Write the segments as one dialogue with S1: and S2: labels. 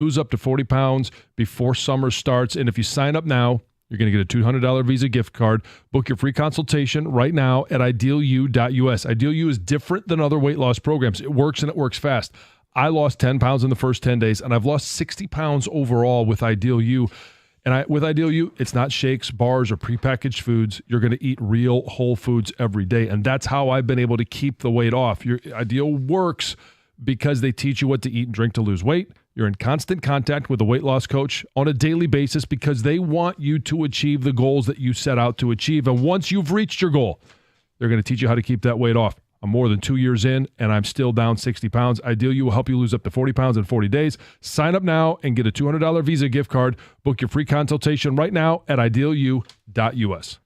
S1: lose up to 40 pounds before summer starts. And if you sign up now, you're going to get a $200 Visa gift card. Book your free consultation right now at idealu.us. IdealU is different than other weight loss programs. It works and it works fast. I lost 10 pounds in the first 10 days, and I've lost 60 pounds overall with IdealU. And with IdealU, it's not shakes, bars, or prepackaged foods. You're going to eat real whole foods every day. And that's how I've been able to keep the weight off. Your Ideal works because they teach you what to eat and drink to lose weight. You're in constant contact with a weight loss coach on a daily basis because they want you to achieve the goals that you set out to achieve. And once you've reached your goal, they're going to teach you how to keep that weight off. I'm more than 2 years in, and I'm still down 60 pounds. IdealU will help you lose up to 40 pounds in 40 days. Sign up now and get a $200 Visa gift card. Book your free consultation right now at idealu.us.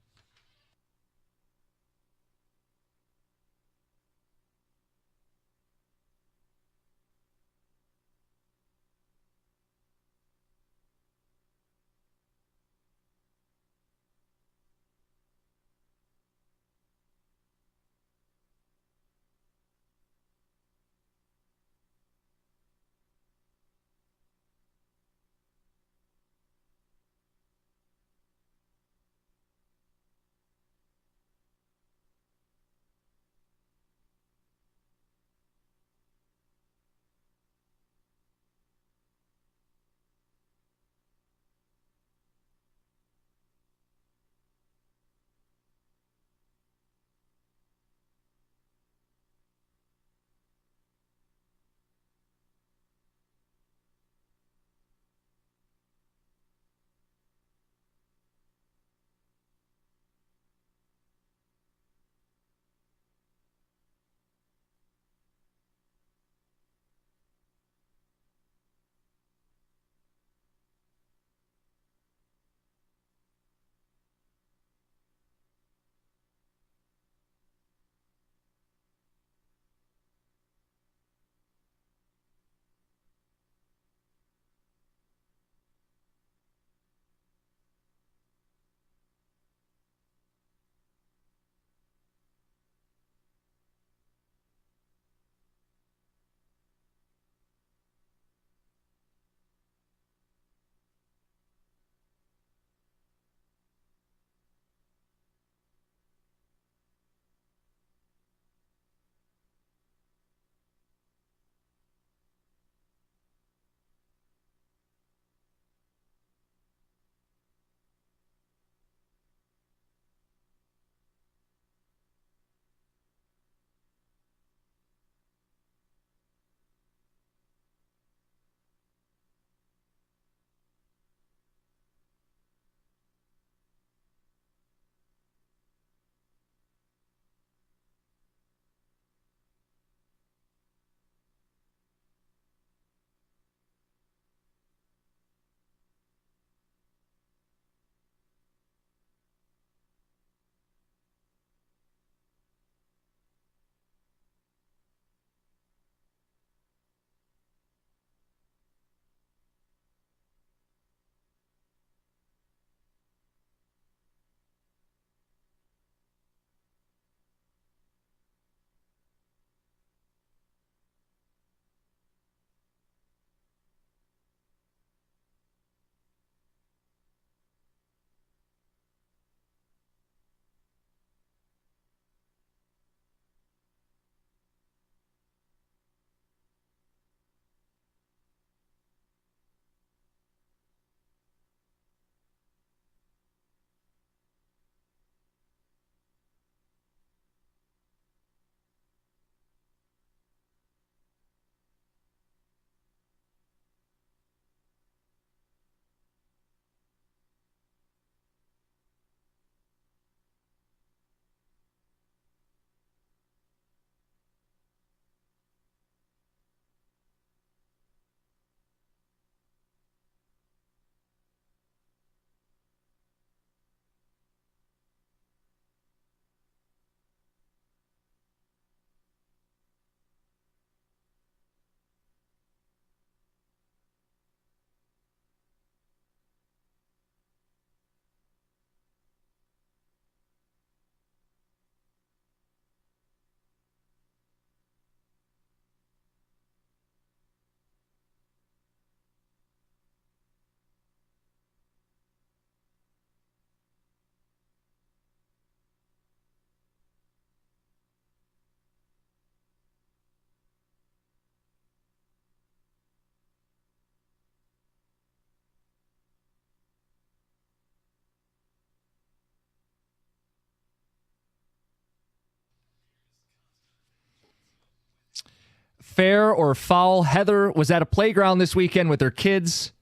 S2: Fair or foul? Heather was at a playground this weekend with her kids.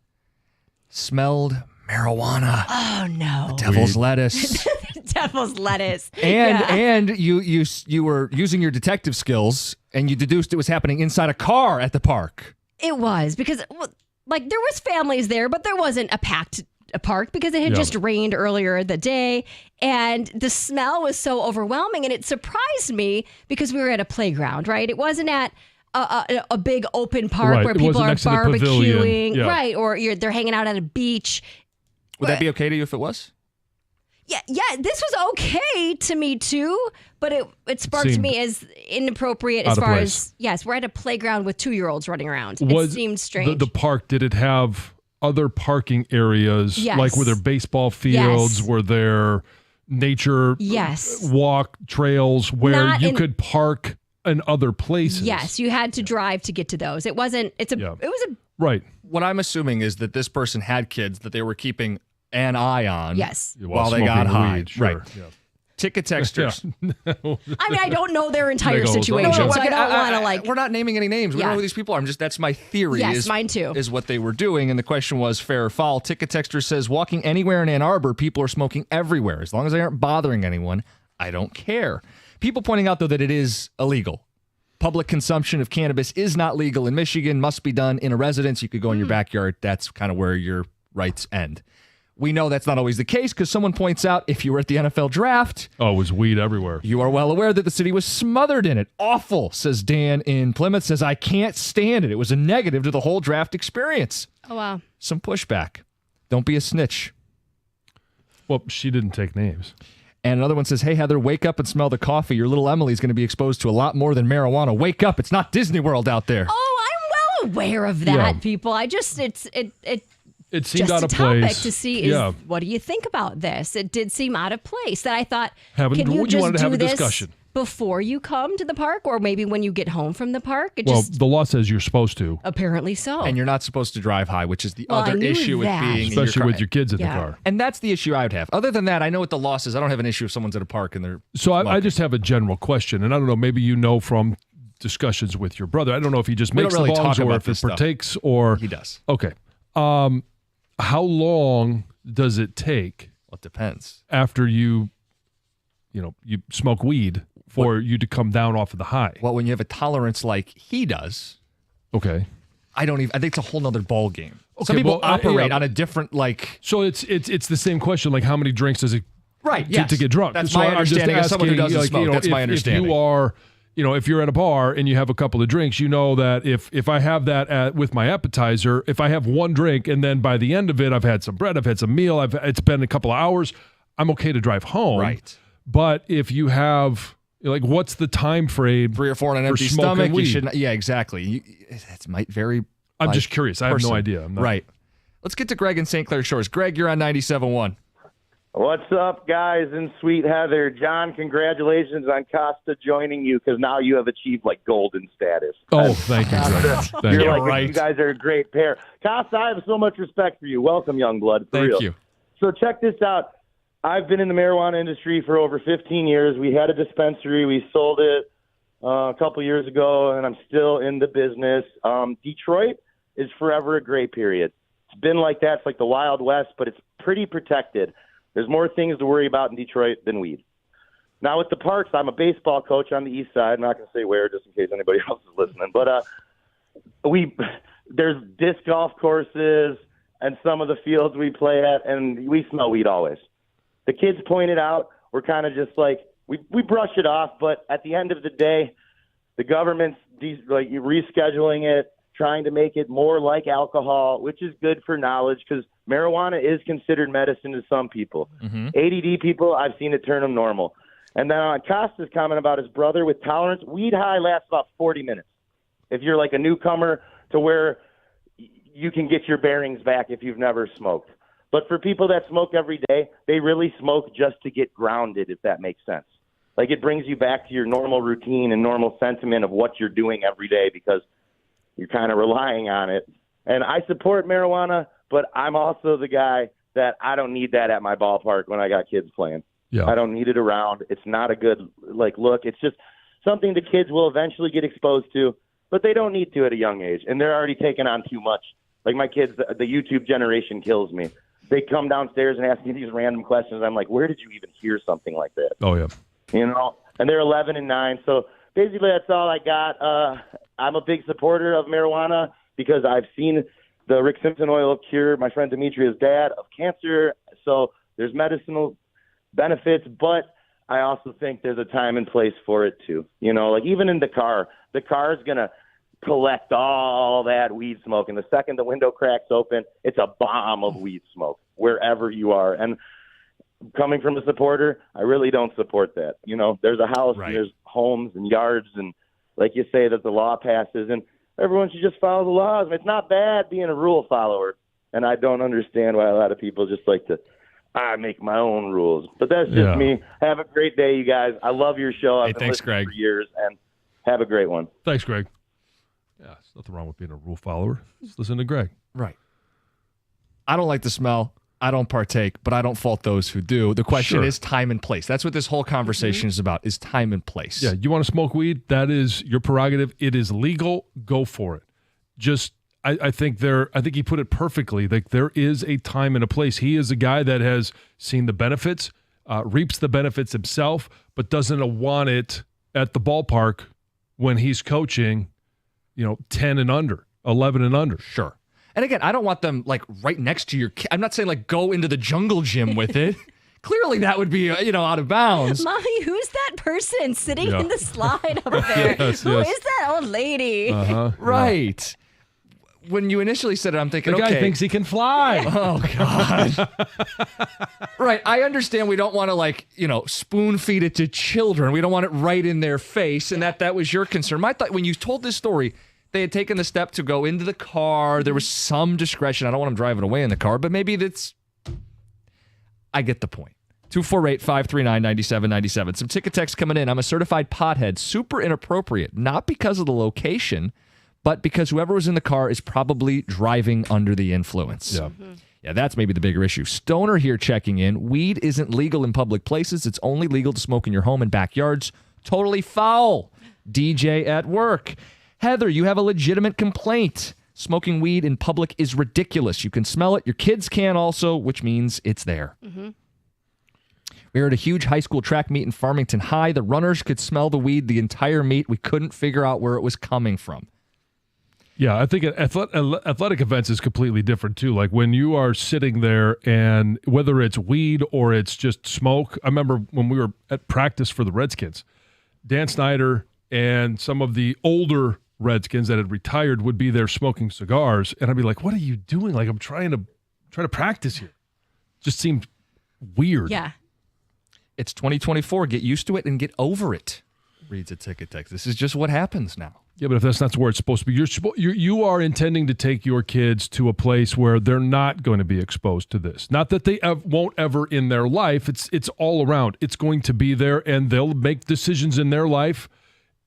S2: Smelled marijuana.
S3: Oh, no.
S2: Devil's lettuce.
S3: Devil's lettuce.
S2: And you were using your detective skills, and you deduced it was happening inside a car at the park.
S3: It was, because there was families there, but there wasn't a packed park because it had just rained earlier the day, and the smell was so overwhelming, and it surprised me because we were at a playground, right? It wasn't at a big open park where people are barbecuing, right? Or they're hanging out at a beach.
S2: Would that be okay to you if it was?
S3: Yeah, this was okay to me too, but it sparked me as inappropriate as far as, yes, we're at a playground with 2-year-olds running around. It seemed strange.
S1: The park, did it have other parking areas?
S3: Yes.
S1: Like were there baseball fields?
S3: Yes.
S1: Were there nature walk trails where you could park in other places?
S3: Yes, you had to drive to get to those. It was a
S1: right.
S2: What I'm assuming is that this person had kids that they were keeping an eye on while they got high.
S1: Weed, sure.
S2: Right. Yeah. Ticket texters.
S3: I mean, I don't know their entire situation, so I don't want to
S2: We're not naming any names. We don't know who these people are. That's my theory.
S3: Yes, mine too.
S2: Is what they were doing, and the question was fair or foul. Ticket texter says, walking anywhere in Ann Arbor, people are smoking everywhere. As long as they aren't bothering anyone, I don't care. People pointing out, though, that it is illegal. Public consumption of cannabis is not legal in Michigan, must be done in a residence. You could go in your backyard. That's kind of where your rights end. We know that's not always the case because someone points out if you were at the NFL draft.
S1: Oh, it was weed everywhere.
S2: You are well aware that the city was smothered in it. Awful, says Dan in Plymouth. Says, I can't stand it. It was a negative to the whole draft experience.
S3: Oh, wow.
S2: Some pushback. Don't be a snitch.
S1: Well, she didn't take names.
S2: And another one says, hey, Heather, wake up and smell the coffee. Your little Emily's going to be exposed to a lot more than marijuana. Wake up. It's not Disney World out there.
S3: Oh, I'm well aware of that, people. I just, it
S1: seemed
S3: just
S1: out of
S3: a topic
S1: place
S3: to see what do you think about this? It did seem out of place. That I thought, can you
S1: wanted
S3: just
S1: to have
S3: do
S1: a
S3: this
S1: discussion
S3: before you come to the park, or maybe when you get home from the park?
S1: The law says you're supposed to.
S3: Apparently so.
S2: And you're not supposed to drive high, which is the other issue with being
S1: especially
S2: in your car.
S1: with your kids in the car.
S2: And that's the issue I would have. Other than that, I know what the law says. I don't have an issue if someone's at a park and they're
S1: So I just have a general question, and I don't know, maybe you know from discussions with your brother. I don't know if he just makes the bongs or if it partakes or...
S2: He does.
S1: Okay. How long does it take?
S2: Well, it depends.
S1: After you smoke weed for you to come down off of the high?
S2: Well, when you have a tolerance like he does,
S1: okay.
S2: I think it's a whole nother ball game.
S1: Okay,
S2: some people operate on a different
S1: So it's the same question. Like, how many drinks does it?
S2: Right.
S1: To get drunk?
S2: That's my understanding. As someone who doesn't smoke, that's my understanding.
S1: If you are, if you're at a bar and you have a couple of drinks, you know that if I have that with my appetizer, if I have one drink and then by the end of it, I've had some bread, I've had some meal, it's been a couple of hours, I'm okay to drive home.
S2: Right.
S1: But if you have, what's the time frame?
S2: 3 or 4 on an empty stomach. You should. Yeah, exactly. It might vary.
S1: I'm just curious. I have no idea.
S2: Right. Let's get to Greg in St. Clair Shores. Greg, you're on 97.1.
S4: What's up, guys, and sweet Heather? John, congratulations on Costa joining you, because now you have achieved golden status.
S1: Oh, thank you, Greg.
S4: You guys are a great pair. Costa, I have so much respect for you. Welcome, young blood.
S2: Thank you.
S4: So check this out. I've been in the marijuana industry for over 15 years. We had a dispensary. We sold it a couple years ago, and I'm still in the business. Detroit is forever a gray period. It's been like that. It's like the Wild West, but it's pretty protected. There's more things to worry about in Detroit than weed. Now, with the parks, I'm a baseball coach on the east side. I'm not going to say where just in case anybody else is listening. But there's disc golf courses and some of the fields we play at, and we smell weed always. The kids pointed out, we're kind of just we brush it off, but at the end of the day, the government's rescheduling it, trying to make it more like alcohol, which is good for knowledge because marijuana is considered medicine to some people. Mm-hmm. ADD people, I've seen it turn them normal. And then on Costa's comment about his brother with tolerance, weed high lasts about 40 minutes. If you're a newcomer to where you can get your bearings back if you've never smoked. But for people that smoke every day, they really smoke just to get grounded, if that makes sense. It brings you back to your normal routine and normal sentiment of what you're doing every day because you're kind of relying on it. And I support marijuana, but I'm also the guy that I don't need that at my ballpark when I got kids playing.
S1: Yeah.
S4: I don't need it around. It's not a good look. It's just something the kids will eventually get exposed to. but they don't need to at a young age, and they're already taking on too much. Like my kids, the YouTube generation kills me. They come downstairs and ask me these random questions. I'm like, where did you even hear something like that?
S1: Oh, yeah.
S4: You know, and they're 11 and 9. So basically that's all I got. I'm a big supporter of marijuana because I've seen the Rick Simpson oil cure my friend Demetria's dad of cancer. So there's medicinal benefits, but I also think there's a time and place for it too. You know, like even in the car is going to collect all that weed smoke. And the second the window cracks open, it's a bomb of weed smoke wherever you are. And coming from a supporter, I really don't support that. You know, there's a house and there's homes and yards, and like you say, that the law passes, and everyone should just follow the laws. It's not bad being a rule follower, and I don't understand why a lot of people just like to make my own rules. But that's just me. Have a great day, you guys. I love your show. I've been listening
S2: Greg.
S4: for years, and have a great one.
S1: Thanks, Greg. Yeah, there's nothing wrong with being a rule follower. Just listen to Greg.
S2: Right. I don't like the smell. I don't partake, but I don't fault those who do. The question is time and place. That's what this whole conversation is about, is time and place.
S1: Yeah, you want to smoke weed? That is your prerogative. It is legal. Go for it. Just, I think he put it perfectly. Like, there is a time and a place. He is a guy that has seen the benefits, reaps the benefits himself, but doesn't want it at the ballpark when he's coaching, 10 and under, 11 and under.
S2: Sure. And again, I don't want them like right next to your kid. I'm not saying like go into the jungle gym with it. Clearly that would be, out of bounds.
S3: Mommy, who's that person sitting in the slide over there? Who is that old lady?
S2: Right. When you initially said it, I'm thinking,
S1: the guy thinks he can fly.
S2: Oh, God. Right. I understand we don't want to spoon feed it to children. We don't want it right in their face. And that was your concern. My thought, when you told this story, they had taken the step to go into the car. There was some discretion. I don't want them driving away in the car, but maybe I get the point. 248-539-9797. Some ticket text coming in. I'm a certified pothead. Super inappropriate. Not because of the location, but because whoever was in the car is probably driving under the influence.
S1: Yeah.
S2: Yeah, that's maybe the bigger issue. Stoner here checking in. Weed isn't legal in public places. It's only legal to smoke in your home and backyards. Totally foul. DJ at work. Heather, you have a legitimate complaint. Smoking weed in public is ridiculous. You can smell it. Your kids can also, which means it's there. Mm-hmm. We were at a huge high school track meet in Farmington High. The runners could smell the weed the entire meet. We couldn't figure out where it was coming from.
S1: Yeah, I think athletic events is completely different, too. Like when you are sitting there and whether it's weed or it's just smoke. I remember when we were at practice for the Redskins, Dan Snyder and some of the older Redskins that had retired would be there smoking cigars, and I'd be like, what are you doing? Like, I'm trying to practice here. Just seemed weird.
S3: Yeah.
S2: It's 2024. Get used to it and get over it, reads a ticket text. This is just what happens now.
S1: Yeah, but if that's not where it's supposed to be, you are intending to take your kids to a place where they're not going to be exposed to this. Not that they won't ever in their life. It's all around. It's going to be there, and they'll make decisions in their life.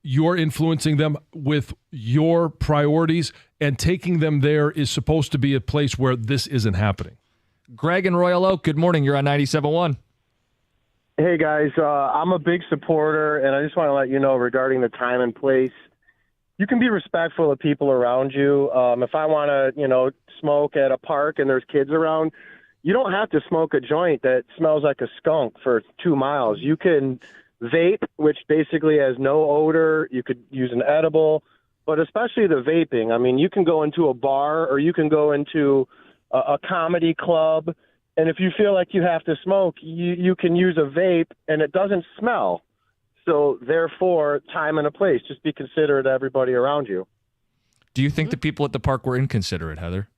S1: You're influencing them with your priorities, and taking them there is supposed to be a place where this isn't happening.
S2: Greg in Royal Oak, good morning. You're on 97.1.
S5: Hey, guys. I'm a big supporter, and I just want to let you know regarding the time and place, you can be respectful of people around you. If I want to, smoke at a park and there's kids around, you don't have to smoke a joint that smells like a skunk for 2 miles. You can vape, which basically has no odor. You could use an edible, but especially the vaping. I mean, you can go into a bar or you can go into a comedy club, and if you feel like you have to smoke, you can use a vape, and it doesn't smell. So therefore, time and a place. Just be considerate of everybody around you.
S2: Do you think the people at the park were inconsiderate, Heather?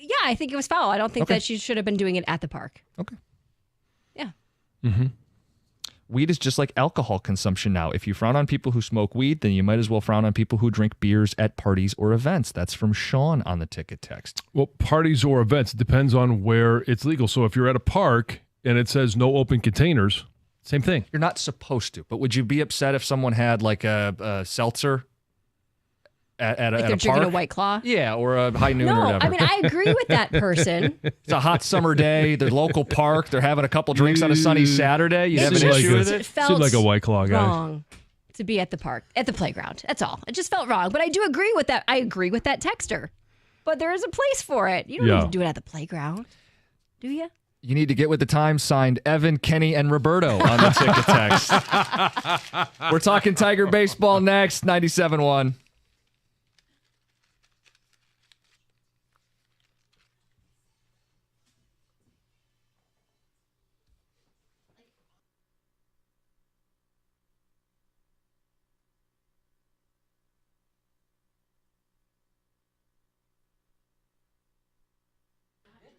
S3: Yeah, I think it was foul. I don't think that she should have been doing it at the park.
S2: Okay.
S3: Yeah.
S2: Mm-hmm. Weed is just like alcohol consumption now. If you frown on people who smoke weed, then you might as well frown on people who drink beers at parties or events. That's from Sean on the ticket text.
S1: Well, parties or events, it depends on where it's legal. So if you're at a park and it says no open containers, same thing.
S2: You're not supposed to, but would you be upset if someone had like a seltzer at
S3: Like
S2: a
S3: they're
S2: park?
S3: drinking a White Claw?
S2: Yeah, or a High Noon or
S3: No,
S2: whatever.
S3: I mean, I agree with that person.
S2: It's a hot summer day. The local park. They're having a couple drinks on a sunny Saturday. You have an
S1: Seems
S2: issue
S1: like
S2: with
S1: a-
S2: it?
S3: Felt
S1: Seemed like a White Claw guy.
S3: wrong to be at the park, at the playground. That's all. It just felt wrong. But I do agree with that. I agree with that texter. But there is a place for it. You don't need to do it at the playground, do you?
S2: You need to get with the times. Signed Evan, Kenny, and Roberto on the ticket text. We're talking Tiger baseball next. 97.1.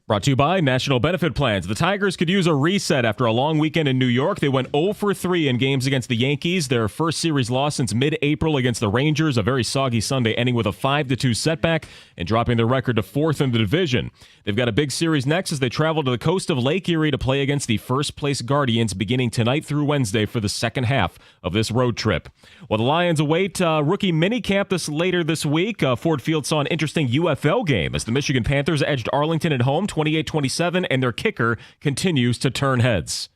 S6: Brought to you by National Benefit Plans. The Tigers could use a reset after a long weekend in New York. They went 0 for 3 in games against the Yankees. Their first series loss since mid-April against the Rangers. A very soggy Sunday, ending with a 5-2 setback and dropping their record to 4th in the division. They've got a big series next as they travel to the coast of Lake Erie to play against the first-place Guardians beginning tonight through Wednesday for the second half of this road trip. While the Lions await rookie minicamp later this week, Ford Field saw an interesting UFL game as the Michigan Panthers edged Arlington at home 28-27, and their kicker continues to turn heads.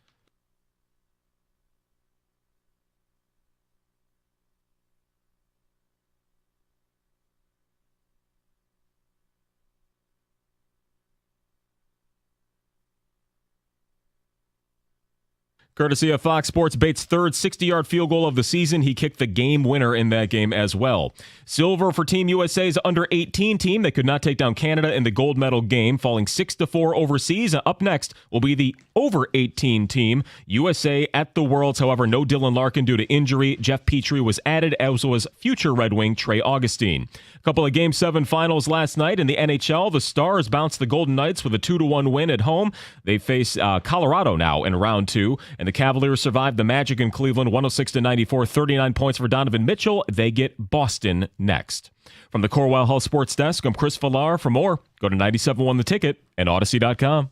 S6: Courtesy of Fox Sports, Bates' third 60-yard field goal of the season. He kicked the game winner in that game as well. Silver for Team USA's under-18 team. They could not take down Canada in the gold medal game, falling 6-4 overseas. Up next will be the over-18 team. USA at the Worlds. However, no Dylan Larkin due to injury. Jeff Petrie was added, as was future Red Wing Trey Augustine. A couple of Game 7 finals last night in the NHL. The Stars bounced the Golden Knights with a 2-1 win at home. They face Colorado now in round 2. And the Cavaliers survived the Magic in Cleveland, 106-94, 39 points for Donovan Mitchell. They get Boston next. From the Corwell Hall Sports Desk, I'm Chris Villar. For more, go to 97.1 The Ticket and Odyssey.com.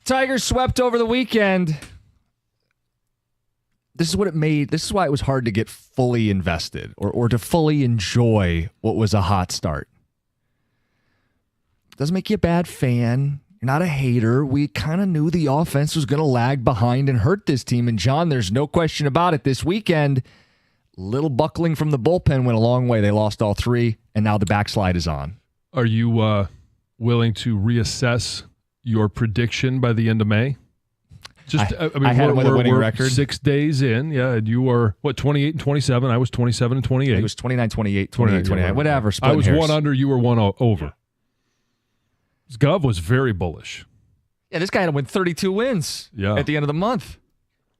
S2: Tigers swept over the weekend. This is why it was hard to get fully invested or to fully enjoy what was a hot start. Doesn't make you a bad fan. You're not a hater. We kind of knew the offense was going to lag behind and hurt this team. And John, there's no question about it. This weekend, little buckling from the bullpen went a long way. They lost all 3, and now the backslide is on.
S1: Are you willing to reassess your prediction by the end of May?
S2: I had it with a winning record.
S1: 6 days in, yeah. And you were, 28-27? I was 27-28.
S2: It was 29-28, 28-29, whatever.
S1: I was
S2: hairs.
S1: 1 under, you were 1 over. Gov was very bullish.
S2: Yeah, this guy had to win 32 wins at the end of the month.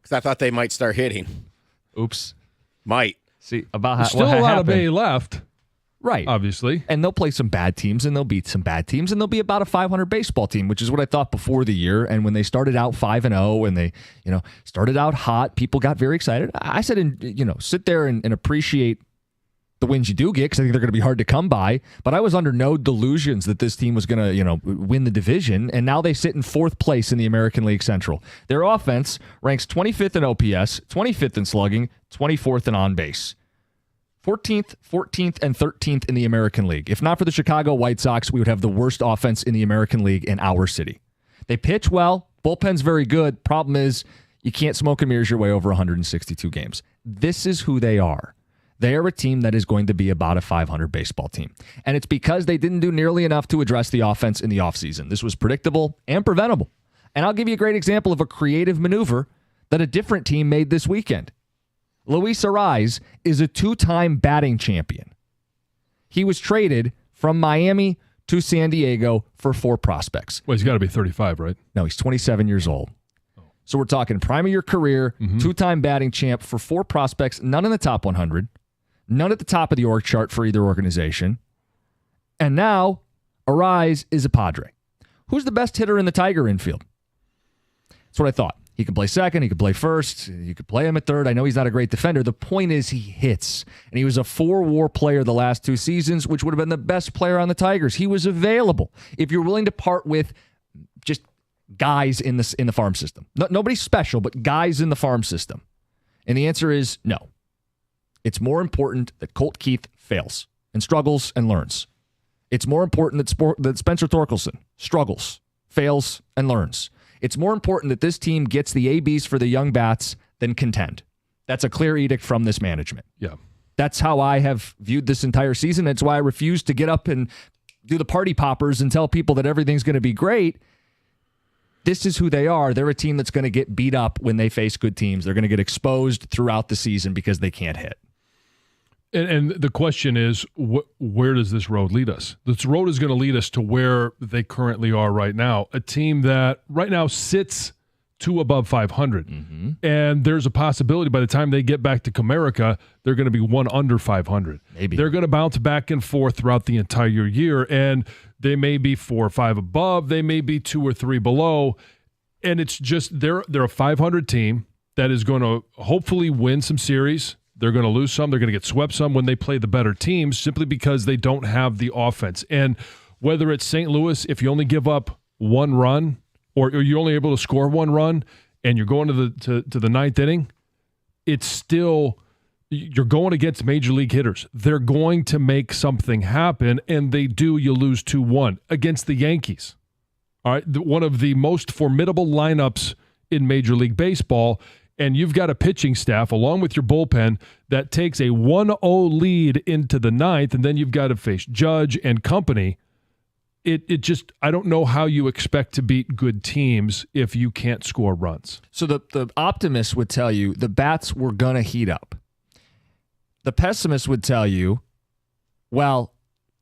S7: Because I thought they might start hitting.
S2: Oops.
S7: Might.
S2: See, about how
S1: There's still a lot of May left.
S2: Right.
S1: Obviously.
S2: And they'll play some bad teams, and they'll beat some bad teams, and they'll be about a 500 baseball team, which is what I thought before the year. And when they started out 5-0 and they, started out hot, people got very excited. I said, sit there and appreciate the wins you do get, because I think they're going to be hard to come by. But I was under no delusions that this team was going to, win the division. And now they sit in 4th place in the American League Central. Their offense ranks 25th in OPS, 25th in slugging, 24th in on base. 14th, and 13th in the American League. If not for the Chicago White Sox, we would have the worst offense in the American League in our city. They pitch well. Bullpen's very good. Problem is, you can't smoke and mirrors your way over 162 games. This is who they are. They are a team that is going to be about a 500 baseball team. And it's because they didn't do nearly enough to address the offense in the offseason. This was predictable and preventable. And I'll give you a great example of a creative maneuver that a different team made this weekend. Luis Arraez is a 2-time batting champion. He was traded from Miami to San Diego for 4 prospects.
S1: Well, he's got to be 35, right?
S2: No, he's 27 years old. So we're talking prime of your career, 2-time batting champ for 4 prospects, none in the top 100, none at the top of the org chart for either organization. And now Arraez is a Padre. Who's the best hitter in the Tiger infield? That's what I thought. He could play second. He could play first. You could play him at third. I know he's not a great defender. The point is he hits. And he was a 4-WAR player the last 2 seasons, which would have been the best player on the Tigers. He was available. If you're willing to part with just guys in the farm system. Nobody special, but guys in the farm system. And the answer is no. It's more important that Colt Keith fails and struggles and learns. It's more important that Spencer Torkelson struggles, fails, and learns. It's more important that this team gets the ABs for the young bats than contend. That's a clear edict from this management.
S1: Yeah.
S2: That's how I have viewed this entire season. It's why I refuse to get up and do the party poppers and tell people that everything's going to be great. This is who they are. They're a team that's going to get beat up when they face good teams. They're going to get exposed throughout the season because they can't hit.
S1: And the question is, where does this road lead us? This road is going to lead us to where they currently are right now, a team that right now sits 2 above 500. Mm-hmm. And there's a possibility by the time they get back to Comerica, they're going to be 1 under 500.
S2: Maybe.
S1: They're going to bounce back and forth throughout the entire year, and they may be 4 or 5 above. They may be 2 or 3 below. And it's just they're a 500 team that is going to hopefully win some series. They're going to lose some. They're going to get swept some when they play the better teams simply because they don't have the offense. And whether it's St. Louis, if you only give up 1 run or you're only able to score 1 run and you're going to the 9th inning, it's still you're going against major league hitters. They're going to make something happen, and they do. You lose 2-1 against the Yankees. All right, one of the most formidable lineups in Major League Baseball. And you've got a pitching staff, along with your bullpen, that takes a 1-0 lead into the 9th, and then you've got to face Judge and company. It just, I don't know how you expect to beat good teams if you can't score runs.
S2: So the optimist would tell you the bats were going to heat up. The pessimist would tell you, well,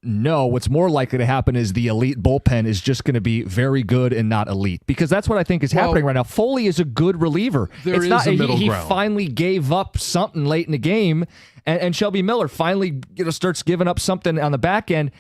S2: no, what's more likely to happen is the elite bullpen is just going to be very good and not elite, because that's what I think is happening right now. Foley is a good reliever.
S1: There is a middle ground.
S2: He finally gave up something late in the game, and Shelby Miller finally starts giving up something on the back end.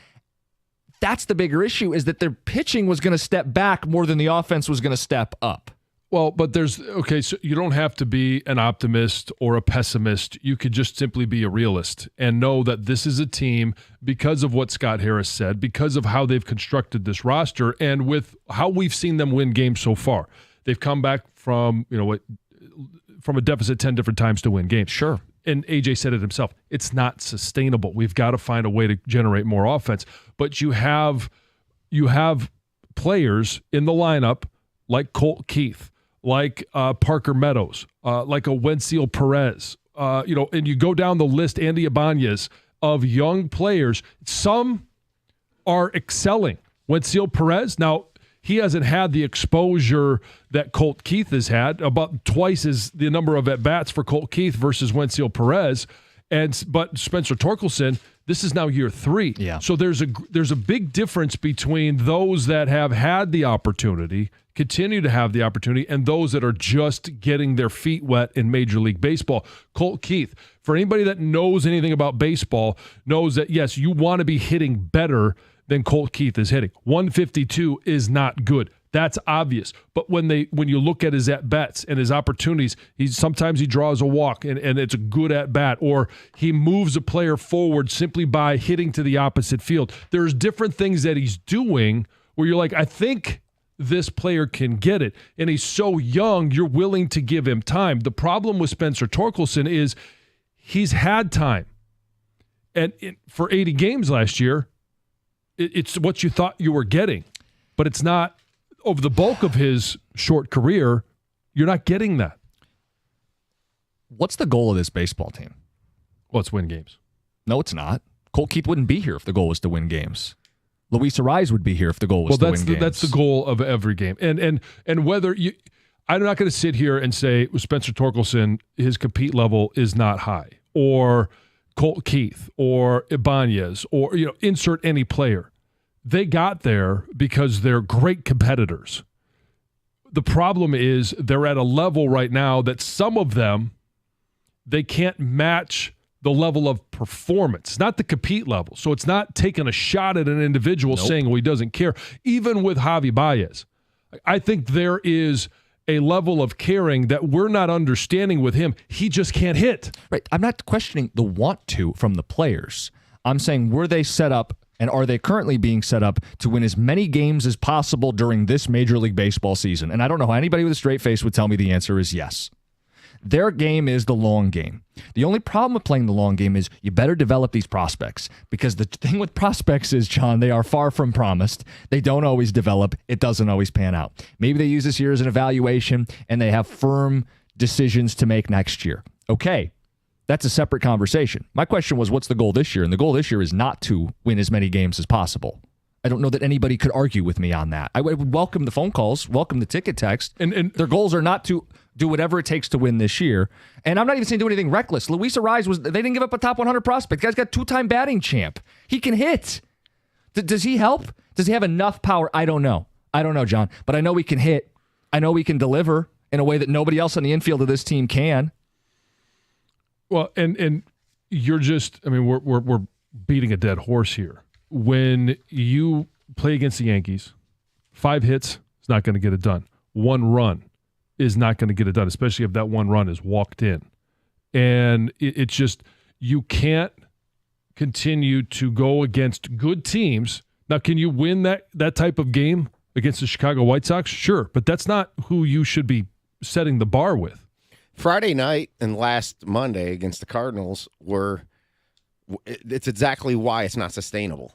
S2: That's the bigger issue, is that their pitching was going to step back more than the offense was going to step up.
S1: Well, but so you don't have to be an optimist or a pessimist. You could just simply be a realist and know that this is a team, because of what Scott Harris said, because of how they've constructed this roster, and with how we've seen them win games so far. They've come back from a deficit 10 different times to win games.
S2: Sure.
S1: And AJ said it himself. It's not sustainable. We've got to find a way to generate more offense. But you have players in the lineup like Colt Keith, like Parker Meadows, like a Wensiel Perez, and you go down the list, Andy Ibanez, of young players. Some are excelling. Wensiel Perez, now, he hasn't had the exposure that Colt Keith has had, about twice as the number of at-bats for Colt Keith versus Wensiel Perez. But Spencer Torkelson, this is now year 3.
S2: Yeah.
S1: So there's a big difference between those that have had the opportunity, continue to have the opportunity, and those that are just getting their feet wet in Major League Baseball. Colt Keith, for anybody that knows anything about baseball, knows that, yes, you want to be hitting better than Colt Keith is hitting. 152 is not good. That's obvious. But when you look at his at-bats and his opportunities, sometimes he draws a walk and it's a good at-bat, or he moves a player forward simply by hitting to the opposite field. There's different things that he's doing where you're like, I think this player can get it. And he's so young, you're willing to give him time. The problem with Spencer Torkelson is he's had time. And for 80 games last year, it's what you thought you were getting. But it's not. Over the bulk of his short career, you're not getting that.
S2: What's the goal of this baseball team?
S1: Well, it's win games.
S2: No, it's not. Colt Keith wouldn't be here if the goal was to win games. Luis Arise would be here if the goal was to win games.
S1: That's the goal of every game. And whether you, I'm not going to sit here and say Spencer Torkelson, his compete level is not high, or Colt Keith, or Ibanez, or insert any player. They got there because they're great competitors. The problem is they're at a level right now that some of them, they can't match the level of performance, not the compete level. So it's not taking a shot at an individual saying, well, he doesn't care. Even with Javi Baez, I think there is a level of caring that we're not understanding with him. He just can't hit.
S2: Right. I'm not questioning the want to from the players. I'm saying, were they set up, and are they currently being set up to win as many games as possible during this Major League Baseball season? And I don't know how anybody with a straight face would tell me the answer is yes. Their game is the long game. The only problem with playing the long game is you better develop these prospects, because the thing with prospects is, John, they are far from promised. They don't always develop. It doesn't always pan out. Maybe they use this year as an evaluation and they have firm decisions to make next year. Okay, that's a separate conversation. My question was, what's the goal this year? And the goal this year is not to win as many games as possible. I don't know that anybody could argue with me on that. I would welcome the phone calls, welcome the ticket text. And their goals are not to do whatever it takes to win this year. And I'm not even saying do anything reckless. Luis Ariz they didn't give up a top 100 prospect. The guy's got 2-time batting champ. He can hit. Does he help? Does he have enough power? I don't know. John. But I know he can hit. I know he can deliver in a way that nobody else on the infield of this team can.
S1: Well, and you're just, I mean, we're beating a dead horse here. When you play against the Yankees, 5 hits is not going to get it done. 1 run is not going to get it done, especially if that 1 run is walked in. And it's just, you can't continue to go against good teams. Now, can you win that type of game against the Chicago White Sox? Sure, but that's not who you should be setting the bar with.
S7: Friday night and last Monday against the Cardinals it's exactly why it's not sustainable.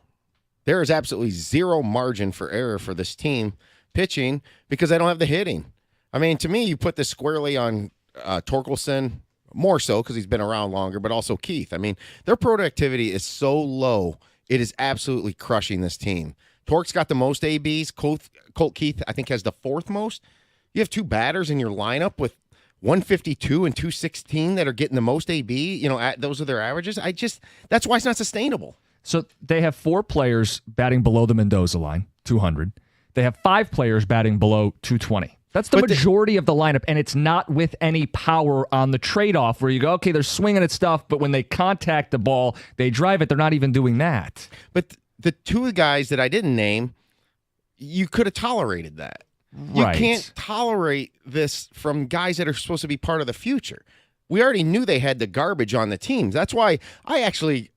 S7: There is absolutely zero margin for error for this team pitching because they don't have the hitting. I mean, to me, you put this squarely on Torkelson, more so because he's been around longer, but also Keith. I mean, their productivity is so low, it is absolutely crushing this team. Tork's got the most ABs. Colt Keith, I think, has the 4th most. You have 2 batters in your lineup with 152 and 216 that are getting the most AB. You know, those are their averages. That's why it's not sustainable.
S2: So they have 4 players batting below the Mendoza line, 200. They have 5 players batting below 220. That's the majority of the lineup, and it's not with any power on the trade-off where you go, okay, they're swinging at stuff, but when they contact the ball, they drive it. They're not even doing that.
S7: But the 2 guys that I didn't name, you could have tolerated that.
S2: Right.
S7: You can't tolerate this from guys that are supposed to be part of the future. We already knew they had the garbage on the teams. That's why I actually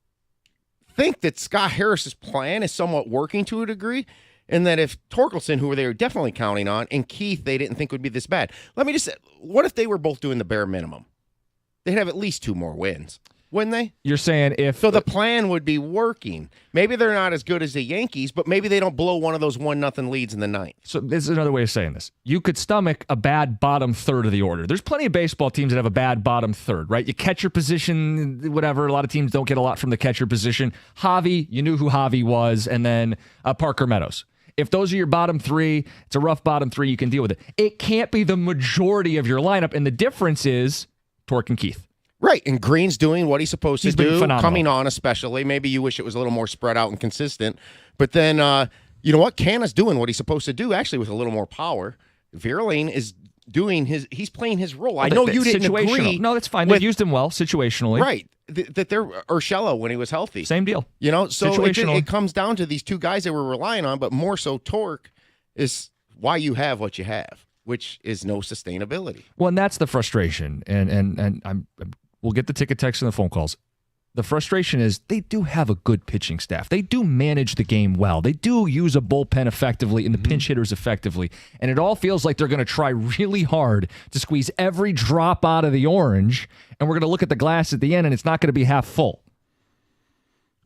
S7: think that Scott Harris's plan is somewhat working to a degree, and that if Torkelson, who they were definitely counting on, and Keith they didn't think would be this bad. Let me just say, what if they were both doing the bare minimum? They'd have at least 2 more wins, wouldn't they?
S2: You're saying if...
S7: So the plan would be working. Maybe they're not as good as the Yankees, but maybe they don't blow one of those 1-0 leads in the 9th.
S2: So this is another way of saying this. You could stomach a bad bottom third of the order. There's plenty of baseball teams that have a bad bottom third, right? You catcher position, whatever. A lot of teams don't get a lot from the catcher position. Javi, you knew who Javi was, and then Parker Meadows. If those are your bottom 3, it's a rough bottom 3, you can deal with it. It can't be the majority of your lineup, and the difference is Tork and Keith.
S7: Right, and Green's doing what he's supposed to do,
S2: phenomenal.
S7: Coming on especially. Maybe you wish it was a little more spread out and consistent. But then, you know what? Canna's doing what he's supposed to do, actually with a little more power. Vierling is doing he's playing his role. I know you didn't agree.
S2: No, that's fine. They've used him well situationally.
S7: Right. That they're Urshela when he was healthy.
S2: Same deal.
S7: You know, so it comes down to these 2 guys that we're relying on, but more so Torque is why you have what you have, which is no sustainability.
S2: Well, and that's the frustration. And we'll get the ticket text and the phone calls. The frustration is they do have a good pitching staff. They do manage the game well. They do use a bullpen effectively and the pinch hitters effectively. And it all feels like they're going to try really hard to squeeze every drop out of the orange. And we're going to look at the glass at the end and it's not going to be half full.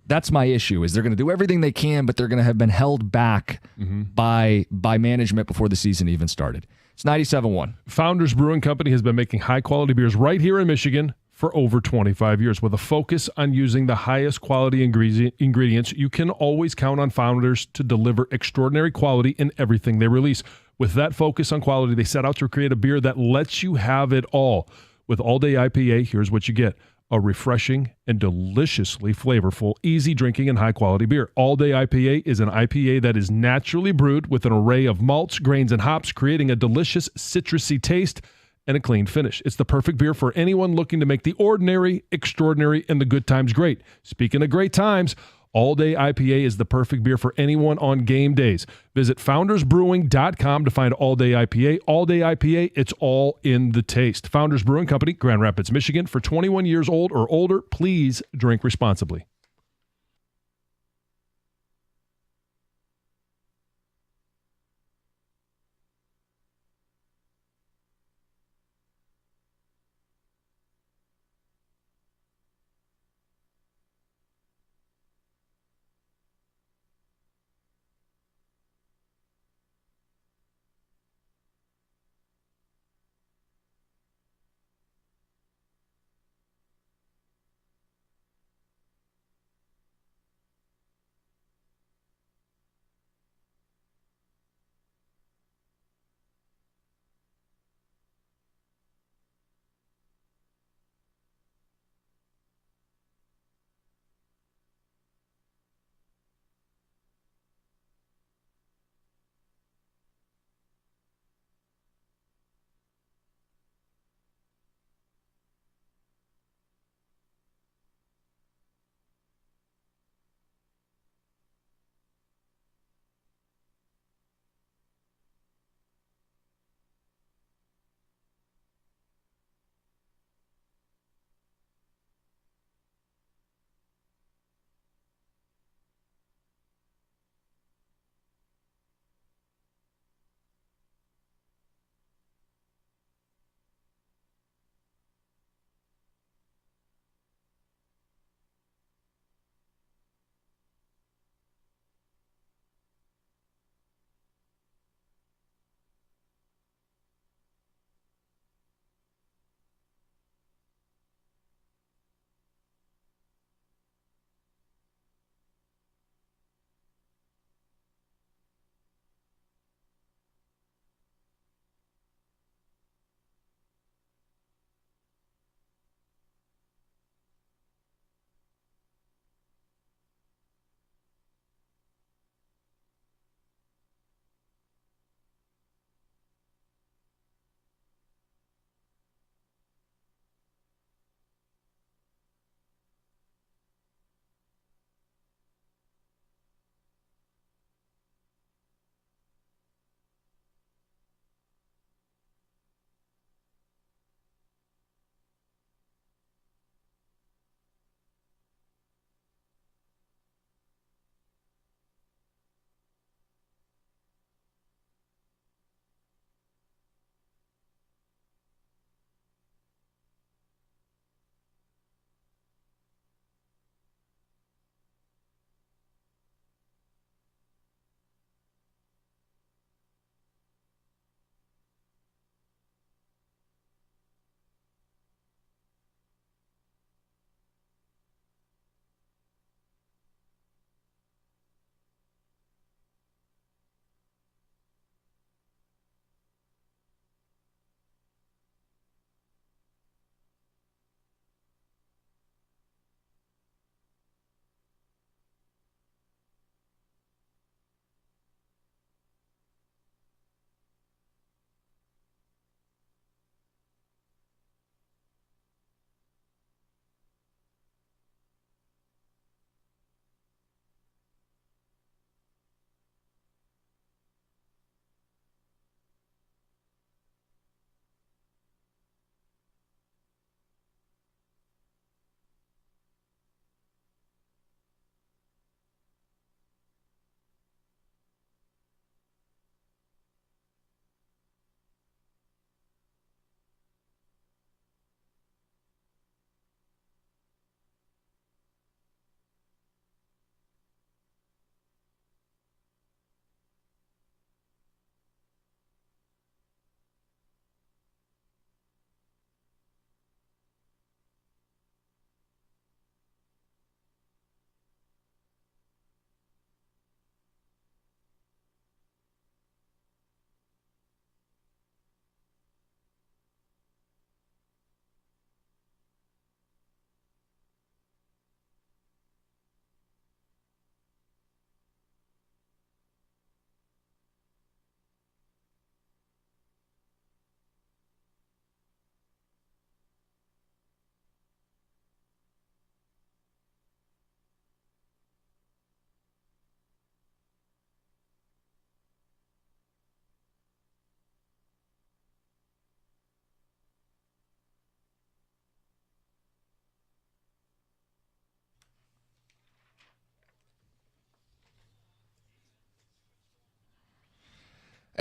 S2: That's my issue, is they're going to do everything they can, but they're going to have been held back by management before the season even started. It's 97.1.
S1: Founders Brewing Company has been making high-quality beers right here in Michigan for over 25 years. With a focus on using the highest quality ingredients, you can always count on Founders to deliver extraordinary quality in everything they release. With that focus on quality, they set out to create a beer that lets you have it all. With All Day IPA, here's what you get: a refreshing and deliciously flavorful, easy drinking, and high-quality beer. All Day IPA is an IPA that is naturally brewed with an array of malts, grains, and hops, creating a delicious citrusy taste and a clean finish. It's the perfect beer for anyone looking to make the ordinary extraordinary and the good times great. Speaking of great times, All Day IPA is the perfect beer for anyone on game days. Visit foundersbrewing.com to find All Day IPA. All Day IPA, it's all in the taste. Founders Brewing Company, Grand Rapids, Michigan. For 21 years old or older, please drink responsibly.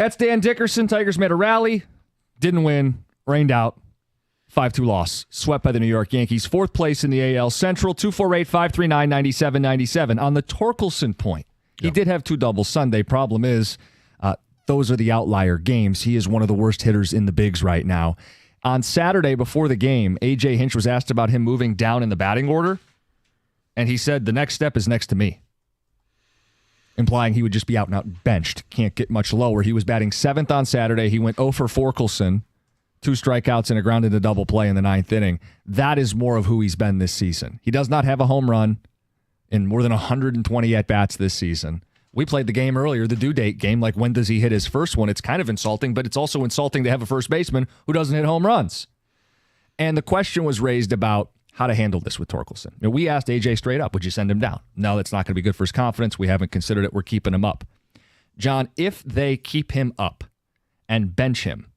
S2: That's Dan Dickerson. Tigers made a rally, didn't win, rained out. 5-2 loss, swept by the New York Yankees. 4th place in the AL Central, 248-539-9797. On the Torkelson point, he did have 2 doubles Sunday. Problem is, those are the outlier games. He is one of the worst hitters in the bigs right now. On Saturday before the game, A.J. Hinch was asked about him moving down in the batting order, and he said, the next step is next to me, implying he would just be out and out benched. Can't get much lower. He was batting 7th on Saturday. He went 0 for Forkelson. 2 strikeouts and a ground into double play in the 9th inning. That is more of who he's been this season. He does not have a home run in more than 120 at-bats this season. We played the game earlier, the due date game, like when does he hit his first one? It's kind of insulting, but it's also insulting to have a first baseman who doesn't hit home runs. And the question was raised about how to handle this with Torkelson. Now, we asked AJ straight up, would you send him down? No, that's not going to be good for his confidence. We haven't considered it. We're keeping him up. John, if they keep him up and bench him,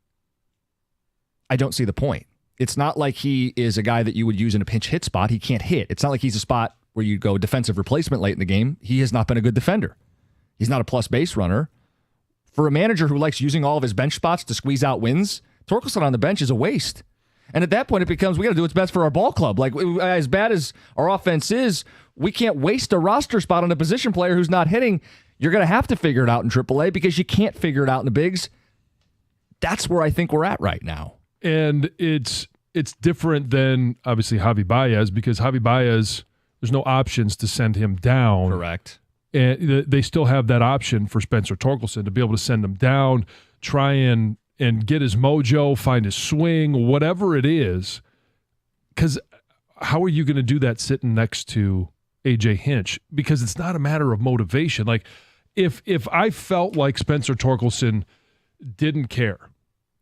S2: I don't see the point. It's not like he is a guy that you would use in a pinch hit spot. He can't hit. It's not like he's a spot where you go defensive replacement late in the game. He has not been a good defender. He's not a plus base runner. For a manager who likes using all of his bench spots to squeeze out wins, Torkelson on the bench is a waste. And at that point, it becomes, we got to do what's best for our ball club. Like, as bad as our offense is, we can't waste a roster spot on a position player who's not hitting. You're going to have to figure it out in AAA because you can't figure it out in the bigs. That's where I think we're at right now.
S1: And it's different than, obviously, Javi Baez, because Javi Baez, there's no options to send him down.
S2: Correct.
S1: And they still have that option for Spencer Torkelson to be able to send him down, try and get his mojo, find his swing, whatever it is. Because how are you going to do that sitting next to A.J. Hinch? Because it's not a matter of motivation. Like, if I felt like Spencer Torkelson didn't care,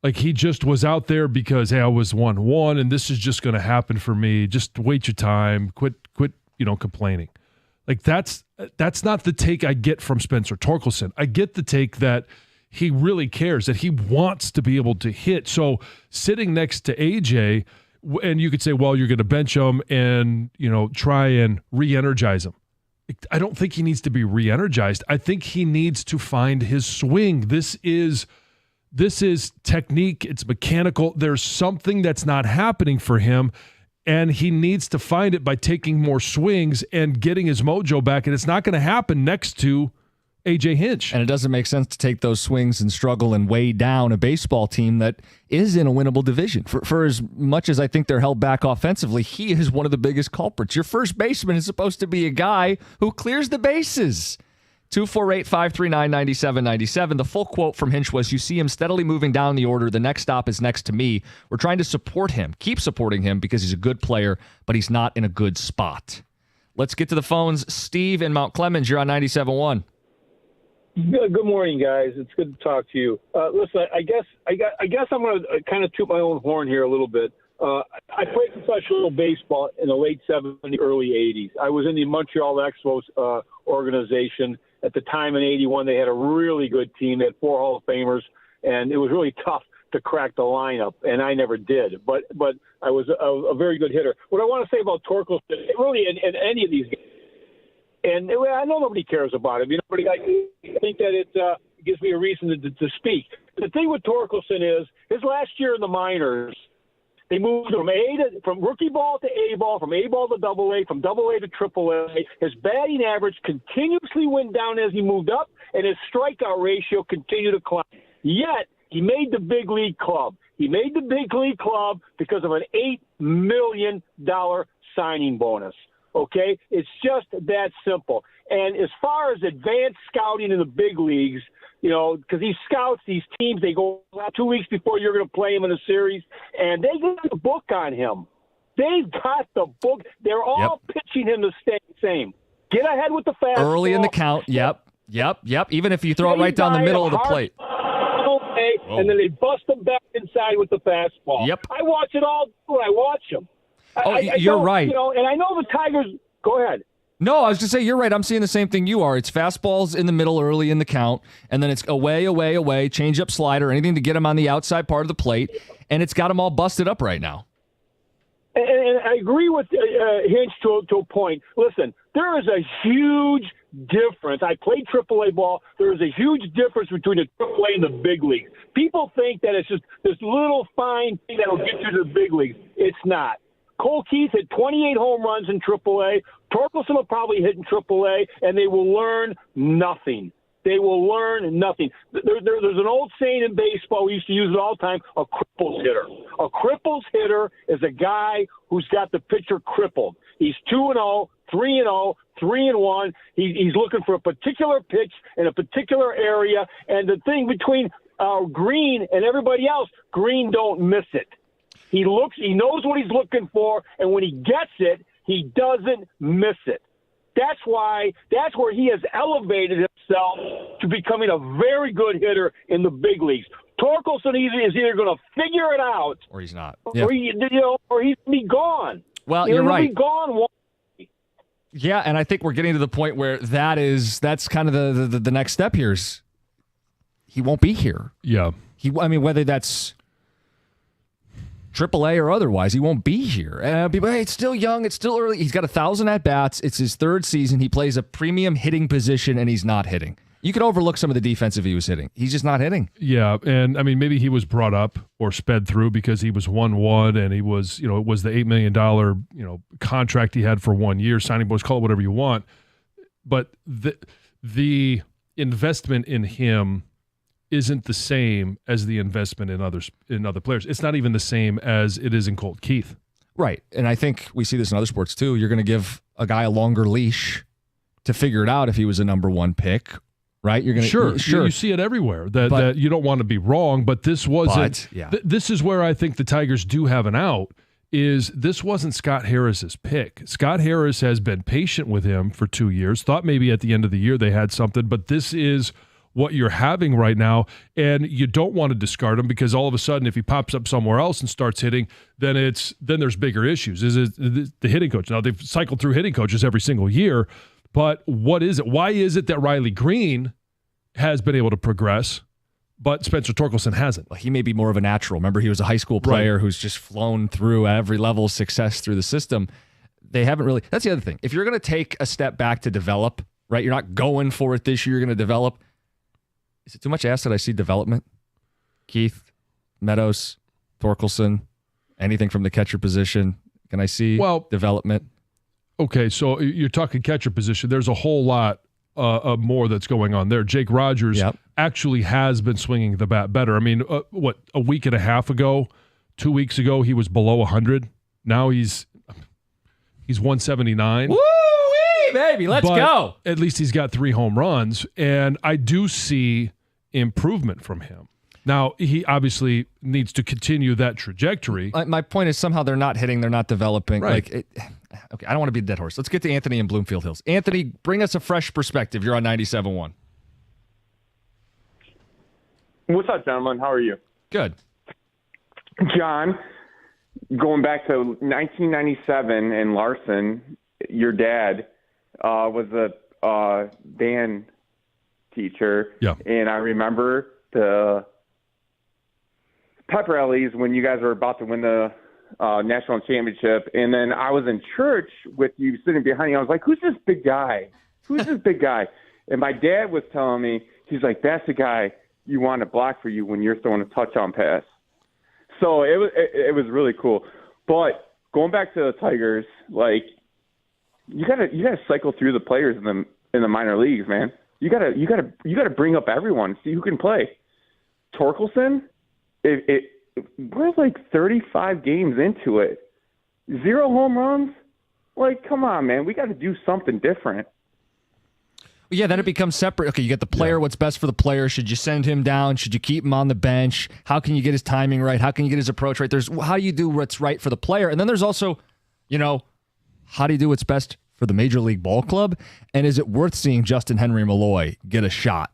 S1: like he just was out there because, hey, I was 1-1 and this is just going to happen for me. Just wait your time. Quit, complaining. Like that's not the take I get from Spencer Torkelson. I get the take that he really cares, that he wants to be able to hit. So sitting next to AJ, and you could say, well, you're going to bench him and, try and re-energize him. I don't think he needs to be re-energized. I think he needs to find his swing. This is technique. It's mechanical. There's something that's not happening for him, and he needs to find it by taking more swings and getting his mojo back, and it's not going to happen next to A.J. Hinch.
S2: And it doesn't make sense to take those swings and struggle and weigh down a baseball team that is in a winnable division. For as much as I think they're held back offensively, he is one of the biggest culprits. Your first baseman is supposed to be a guy who clears the bases. 248-539-9797. The full quote from Hinch was, you see him steadily moving down the order. The next stop is next to me. We're trying to support him, keep supporting him because he's a good player, but he's not in a good spot. Let's get to the phones. Steve in Mount Clemens, you're on 97.1.
S8: Good morning, guys. It's good to talk to you. Listen, I guess I'm going to kind of toot my own horn here a little bit. I played professional baseball in the late 70s, early 80s. I was in the Montreal Expos organization. At the time in 81, they had a really good team. They had 4 Hall of Famers, and it was really tough to crack the lineup, and I never did. But I was a very good hitter. What I want to say about Torkelson, really in any of these games, and I know nobody cares about him. But I think that it gives me a reason to speak. The thing with Torkelson is his last year in the minors, they moved from rookie ball to A ball, from A ball to double A, from double A to triple A. His batting average continuously went down as he moved up, and his strikeout ratio continued to climb. Yet, he made the big league club. He made the big league club because of an $8 million signing bonus. Okay? It's just that simple. And as far as advanced scouting in the big leagues, because he scouts these teams, they go 2 weeks before you're going to play him in a series, and they got the book on him. They've got the book. They're all pitching him the same. Get ahead with the fastball.
S2: Early in the count. Yep. Even if you throw it right down the middle of the plate.
S8: And then they bust him back inside with the fastball.
S2: Yep.
S8: I watch it all when I watch him.
S2: You're right.
S8: And I know the Tigers. Go ahead.
S2: No, I was going to say, you're right. I'm seeing the same thing you are. It's fastballs in the middle early in the count, and then it's away, change up slider, anything to get him on the outside part of the plate, and it's got him all busted up right now.
S8: And I agree with Hinch to a point. Listen, there is a huge difference. I played AAA ball. There is a huge difference between the AAA and the big leagues. People think that it's just this little fine thing that'll get you to the big leagues. It's not. Cole Keith hit 28 home runs in AAA. Torkelson will probably hit in AAA, and they will learn nothing. They will learn nothing. There's an old saying in baseball, we used to use it all the time, a cripples hitter. A cripples hitter is a guy who's got the pitcher crippled. He's 2-0, 3-0, 3-1. He's looking for a particular pitch in a particular area, and the thing between Green and everybody else, Green don't miss it. He knows what he's looking for, and when he gets it, he doesn't miss it. That's where he has elevated himself to becoming a very good hitter in the big leagues. Torkelson is either going to figure it out,
S2: or he's not,
S8: or he's going to be gone.
S2: Well, you're right.
S8: He'll be gone.
S2: Yeah, and I think we're getting to the point where that's kind of the next step here. Is he won't be here.
S1: Yeah.
S2: Whether that's AAA or otherwise, he won't be here. People, hey, it's still young. It's still early. He's got 1,000 at-bats. It's his third season. He plays a premium hitting position, and he's not hitting. You could overlook some of the defensive he was hitting. He's just not hitting.
S1: Yeah, and maybe he was brought up or sped through because he was 1-1, and he was, it was the $8 million, contract he had for 1 year, signing bonus, call it whatever you want. But the investment in him isn't the same as the investment in other players. It's not even the same as it is in Colt Keith.
S2: Right. And I think we see this in other sports too. You're going to give a guy a longer leash to figure it out if he was a number one pick, right? You're going to
S1: sure. You see it everywhere. That you don't want to be wrong, but this wasn't. This is where I think the Tigers do have an out. This wasn't Scott Harris's pick. Scott Harris has been patient with him for 2 years. Thought maybe at the end of the year they had something, but this is what you're having right now, and you don't want to discard him because all of a sudden, if he pops up somewhere else and starts hitting, then there's bigger issues. Is it the hitting coach? Now they've cycled through hitting coaches every single year, but what is it? Why is it that Riley Green has been able to progress, but Spencer Torkelson hasn't?
S2: Well, he may be more of a natural. Remember, he was a high school player who's just flown through every level of success through the system. They haven't really. That's the other thing. If you're going to take a step back to develop, right? You're not going for it this year. You're going to develop. Is it too much asked that I see development? Keith, Meadows, Torkelson, anything from the catcher position? Can I see development?
S1: Okay, so you're talking catcher position. There's a whole lot more that's going on there. Jake Rogers actually has been swinging the bat better. I mean, a week and a half ago, 2 weeks ago, he was below 100. Now he's 179.
S2: Woo-wee, baby, let's go.
S1: At least he's got 3 home runs, and I do see improvement from him. Now, he obviously needs to continue that trajectory.
S2: My point is somehow they're not hitting, they're not developing.
S1: Right.
S2: Okay, I don't want to be a dead horse. Let's get to Anthony in Bloomfield Hills. Anthony, bring us a fresh perspective. You're on 97.1.
S9: What's up, gentlemen? How are you?
S2: Good.
S9: John, going back to 1997 and Larson, your dad was a band teacher.
S1: Yeah.
S9: And I remember the pep rallies when you guys were about to win the national championship. And then I was in church with you sitting behind you. I was like, who's this big guy? Who's this big guy? And my dad was telling me, he's like, that's the guy you want to block for you when you're throwing a touchdown pass. So it was really cool. But going back to the Tigers, like you gotta cycle through the players in the minor leagues, man. You gotta bring up everyone, see who can play. Torkelson, we're like 35 games into it. 0 home runs? Like, come on, man. We got to do something different.
S2: Yeah, then it becomes separate. Okay, you get the player, what's best for the player. Should you send him down? Should you keep him on the bench? How can you get his timing right? How can you get his approach right? There's how you do what's right for the player. And then there's also, how do you do what's best for the Major League Ball Club? And is it worth seeing Justin Henry Malloy get a shot?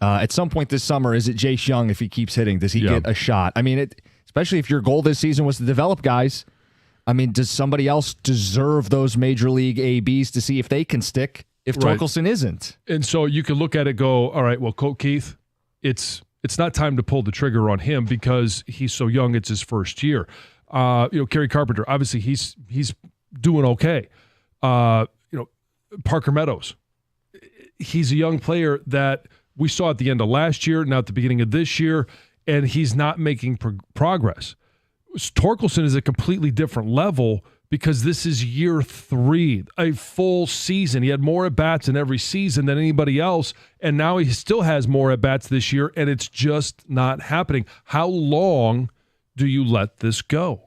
S2: At some point this summer, is it Jace Young if he keeps hitting? Does he get a shot? I mean, especially if your goal this season was to develop guys, I mean, does somebody else deserve those Major League ABs to see if they can stick if Torkelson isn't? And
S1: so you can look at it, go, all right, well, Colt Keith, it's not time to pull the trigger on him because he's so young. It's his first year. Kerry Carpenter, obviously he's doing okay. Parker Meadows, he's a young player that we saw at the end of last year, now at the beginning of this year, and he's not making progress. Torkelson is a completely different level because this is year 3, a full season. He had more at-bats in every season than anybody else, and now he still has more at-bats this year, and it's just not happening. How long do you let this go?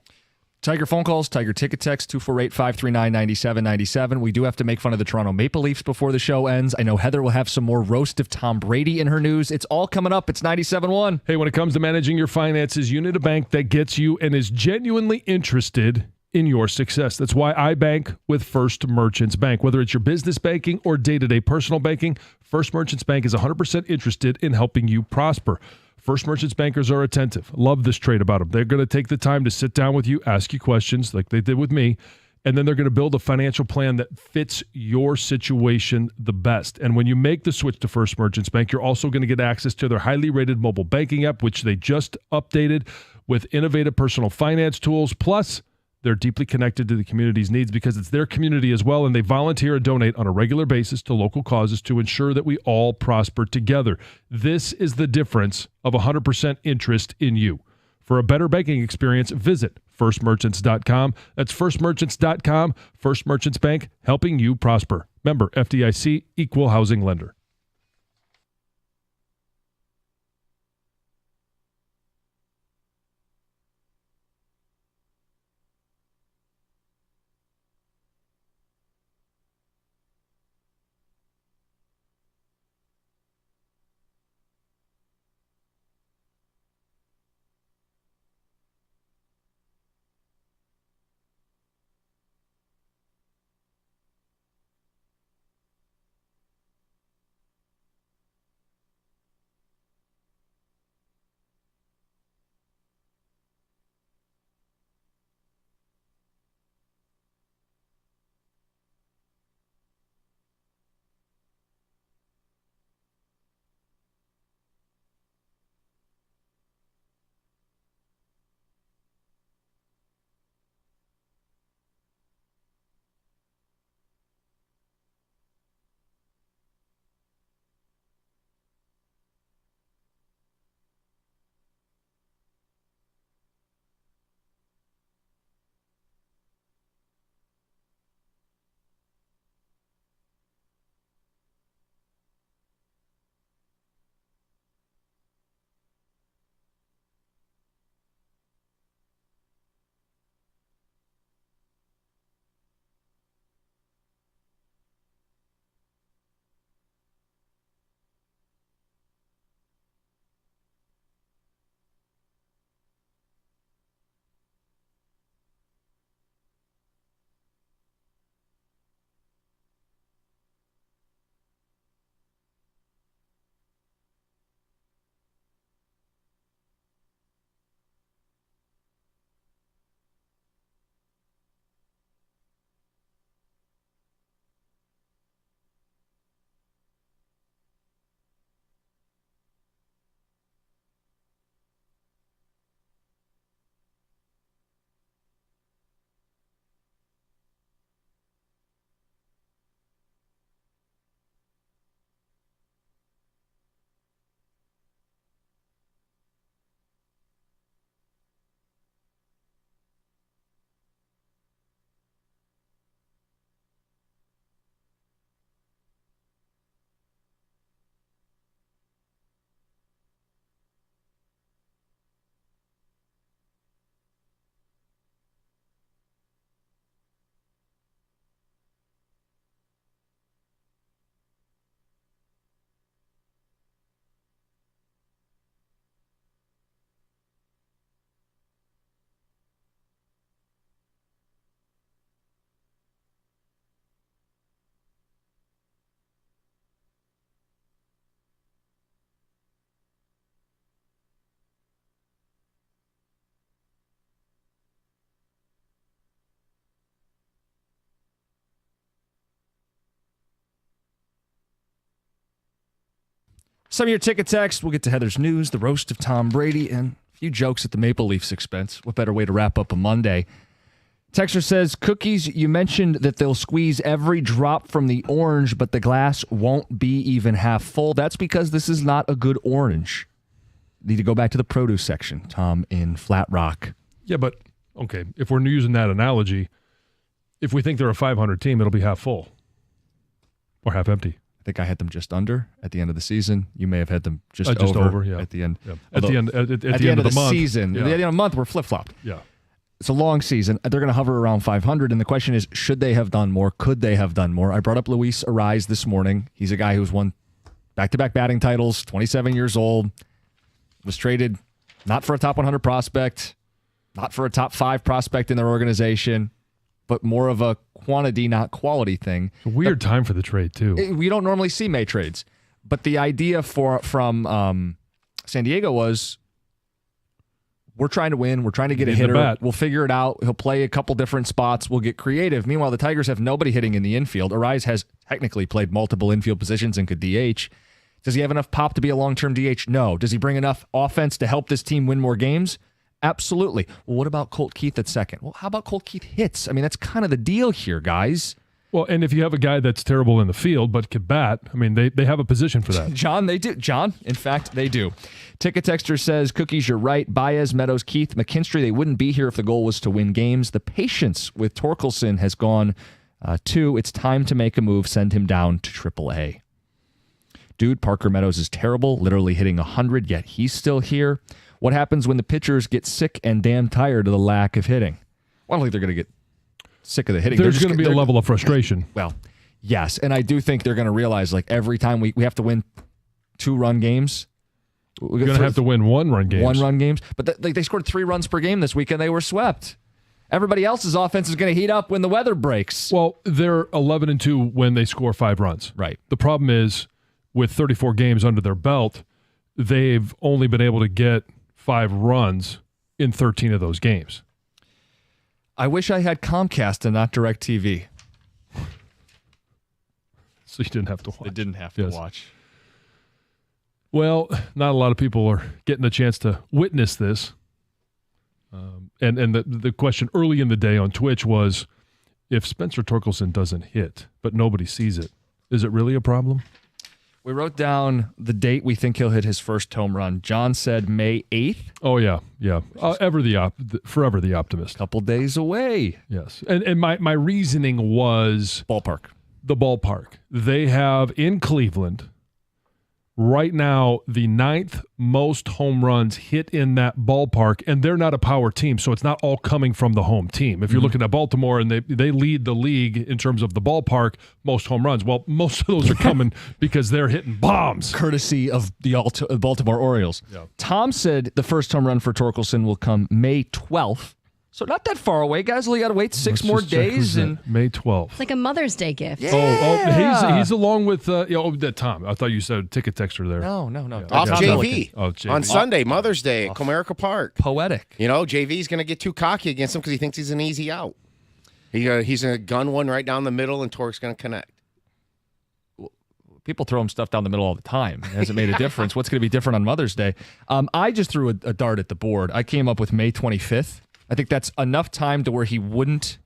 S2: Tiger phone calls, Tiger ticket text, 248-539-9797. We do have to make fun of the Toronto Maple Leafs before the show ends. I know Heather will have some more roast of Tom Brady in her news. It's all coming up. It's 97.1.
S1: Hey, when it comes to managing your finances, you need a bank that gets you and is genuinely interested in your success. That's why I bank with First Merchants Bank. Whether it's your business banking or day-to-day personal banking, First Merchants Bank is 100% interested in helping you prosper. First Merchants bankers are attentive. Love this trait about them. They're going to take the time to sit down with you, ask you questions like they did with me, and then they're going to build a financial plan that fits your situation the best. And when you make the switch to First Merchants Bank, you're also going to get access to their highly rated mobile banking app, which they just updated with innovative personal finance tools. Plus, they're deeply connected to the community's needs because it's their community as well, and they volunteer and donate on a regular basis to local causes to ensure that we all prosper together. This is the difference of 100% interest in you. For a better banking experience, visit firstmerchants.com. That's firstmerchants.com. First Merchants Bank, helping you prosper. Member FDIC, Equal Housing Lender.
S2: Some of your ticket text. We'll get to Heather's news, the roast of Tom Brady, and a few jokes at the Maple Leafs' expense. What better way to wrap up a Monday? Texter says, Cookies, you mentioned that they'll squeeze every drop from the orange, but the glass won't be even half full. That's because this is not a good orange. Need to go back to the produce section, Tom in Flat Rock.
S1: Yeah, but, okay, if we're using that analogy, if we think they're a 500 team, it'll be half full or half empty.
S2: I think I had them just under at the end of the season. You may have had them just
S1: over
S2: at the end.
S1: Yeah.
S2: Although,
S1: at the end of the month.
S2: Season.
S1: Yeah.
S2: At the end of the month, we're flip-flopped.
S1: Yeah.
S2: It's a long season. They're going to hover around 500, and the question is, should they have done more? Could they have done more? I brought up Luis Ariz this morning. He's a guy who's won back-to-back batting titles, 27 years old, was traded not for a top 100 prospect, not for a top 5 prospect in their organization, but more of a quantity, not quality thing.
S1: It's a weird time for the trade, too.
S2: We don't normally see May trades, but the idea from San Diego was, we're trying to win. We're trying to get a hitter. We'll figure it out. He'll play a couple different spots. We'll get creative. Meanwhile, the Tigers have nobody hitting in the infield. Ariz has technically played multiple infield positions and could DH. Does he have enough pop to be a long-term DH? No. Does he bring enough offense to help this team win more games? Absolutely. Well, what about Colt Keith at second? Well, how about Colt Keith hits? I mean, that's kind of the deal here, guys.
S1: Well, and if you have a guy that's terrible in the field but can bat, I mean, they have a position for that.
S2: John, they do. John, in fact, they do. Ticket Texter says, Cookies, you're right. Baez, Meadows, Keith, McKinstry, they wouldn't be here if the goal was to win games. The patience with Torkelson has gone too. It's time to make a move. Send him down to AAA. Dude, Parker Meadows is terrible, literally hitting 100, yet he's still here. What happens when the pitchers get sick and damn tired of the lack of hitting? Well, I don't think they're going to get sick of the hitting.
S1: There's going to be a level of frustration.
S2: Well, yes, and I do think they're going to realize, like, every time we have to win 2-run games.
S1: We're going to have to win 1-run games.
S2: 1-run games. But they scored 3 runs per game this week, and they were swept. Everybody else's offense is going to heat up when the weather breaks.
S1: Well, they're 11-2 when they score 5 runs.
S2: Right.
S1: The problem is, with 34 games under their belt, they've only been able to get 5 runs in 13 of those games.
S2: I wish I had Comcast and not DirecTV.
S1: So you didn't have to watch.
S2: They didn't have to watch.
S1: Well, not a lot of people are getting a chance to witness this. And the question early in the day on Twitch was, if Spencer Torkelson doesn't hit, but nobody sees it, is it really a problem?
S2: We wrote down the date we think he'll hit his first home run. John said May 8th.
S1: Oh, yeah. Forever the optimist.
S2: Couple days away.
S1: Yes. And my reasoning was... The ballpark. They have, in Cleveland, right now, the 9th most home runs hit in that ballpark, and they're not a power team, so it's not all coming from the home team. If you're looking at Baltimore, and they lead the league in terms of the ballpark, most home runs. Well, most of those are coming because they're hitting bombs.
S2: Courtesy of the Baltimore Orioles. Yeah. Tom said the first home run for Torkelson will come May 12th. So not that far away, guys. Only got to wait 6 more days. And
S1: May 12th.
S3: It's like a Mother's Day gift.
S2: Yeah.
S1: He's along with Tom. I thought you said Ticket Texter there.
S2: No.
S1: Yeah.
S7: Off JV.
S1: JV
S7: on Sunday, Mother's Day at Comerica Park.
S2: Poetic.
S7: JV's going to get too cocky against him because he thinks he's an easy out. He's going to gun one right down the middle, and Torque's going to connect.
S2: People throw him stuff down the middle all the time. It hasn't made a difference. What's going to be different on Mother's Day? I just threw a dart at the board. I came up with May 25th. I think that's enough time to where he wouldn't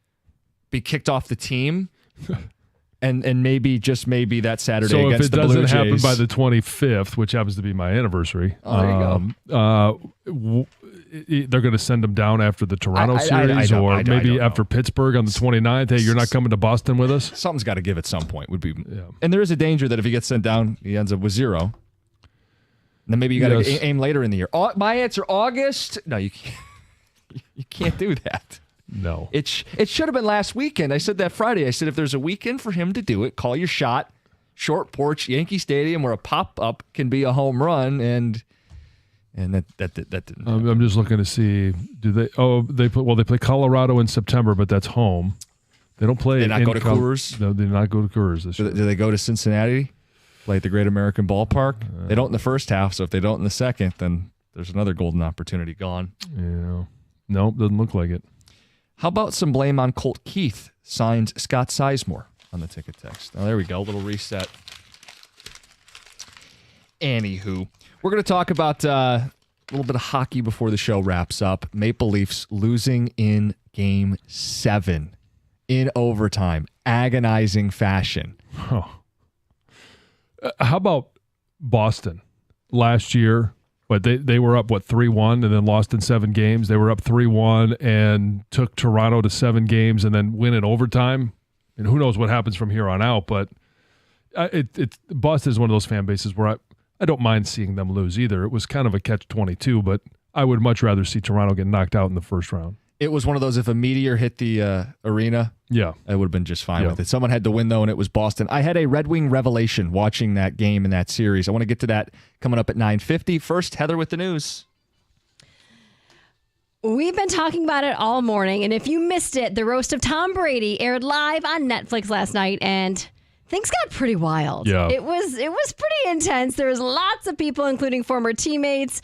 S2: be kicked off the team, and maybe that Saturday against the Blue Jays.
S1: So if it doesn't happen by the 25th, which happens to be my anniversary,
S2: there you go.
S1: They're going to send him down after the Toronto series, or maybe after Pittsburgh on the 29th. Hey, you're not coming to Boston with us?
S2: Something's got to give at some point. And there is a danger that if he gets sent down, he ends up with 0. And then maybe you got to aim later in the year. My answer, August. No, you can't. You can't do that.
S1: No.
S2: It should have been last weekend. I said that Friday. I said, if there's a weekend for him to do it, call your shot. Short porch, Yankee Stadium, where a pop-up can be a home run, and that didn't happen.
S1: I'm just looking to see, they play Colorado in September, but that's home. They don't play.
S2: They not go to Coors?
S1: No, they do not go to Coors this year.
S2: Do they go to Cincinnati? Play at the Great American Ballpark? They don't in the first half, so if they don't in the second, then there's another golden opportunity gone.
S1: Yeah. Nope, doesn't look like it.
S2: How about some blame on Colt Keith? Signed Scott Sizemore on the ticket text. Now, there we go. A little reset. Anywho, we're going to talk about little bit of hockey before the show wraps up. Maple Leafs losing in Game 7 in overtime, agonizing fashion.
S1: Oh. How about Boston last year? But they were up, 3-1 and then lost in 7 games. They were up 3-1 and took Toronto to 7 games and then win in overtime. And who knows what happens from here on out. But Boston is one of those fan bases where I don't mind seeing them lose either. It was kind of a catch-22, but I would much rather see Toronto get knocked out in the first round.
S2: It was one of those, if a meteor hit the arena,
S1: yeah,
S2: I would have been just fine with it. Someone had to win, though, and it was Boston. I had a Red Wing revelation watching that game and that series. I want to get to that coming up at 9:50. First, Heather with the news.
S3: We've been talking about it all morning, and if you missed it, the roast of Tom Brady aired live on Netflix last night, and things got pretty wild.
S1: Yeah.
S3: It was pretty intense. There was lots of people, including former teammates,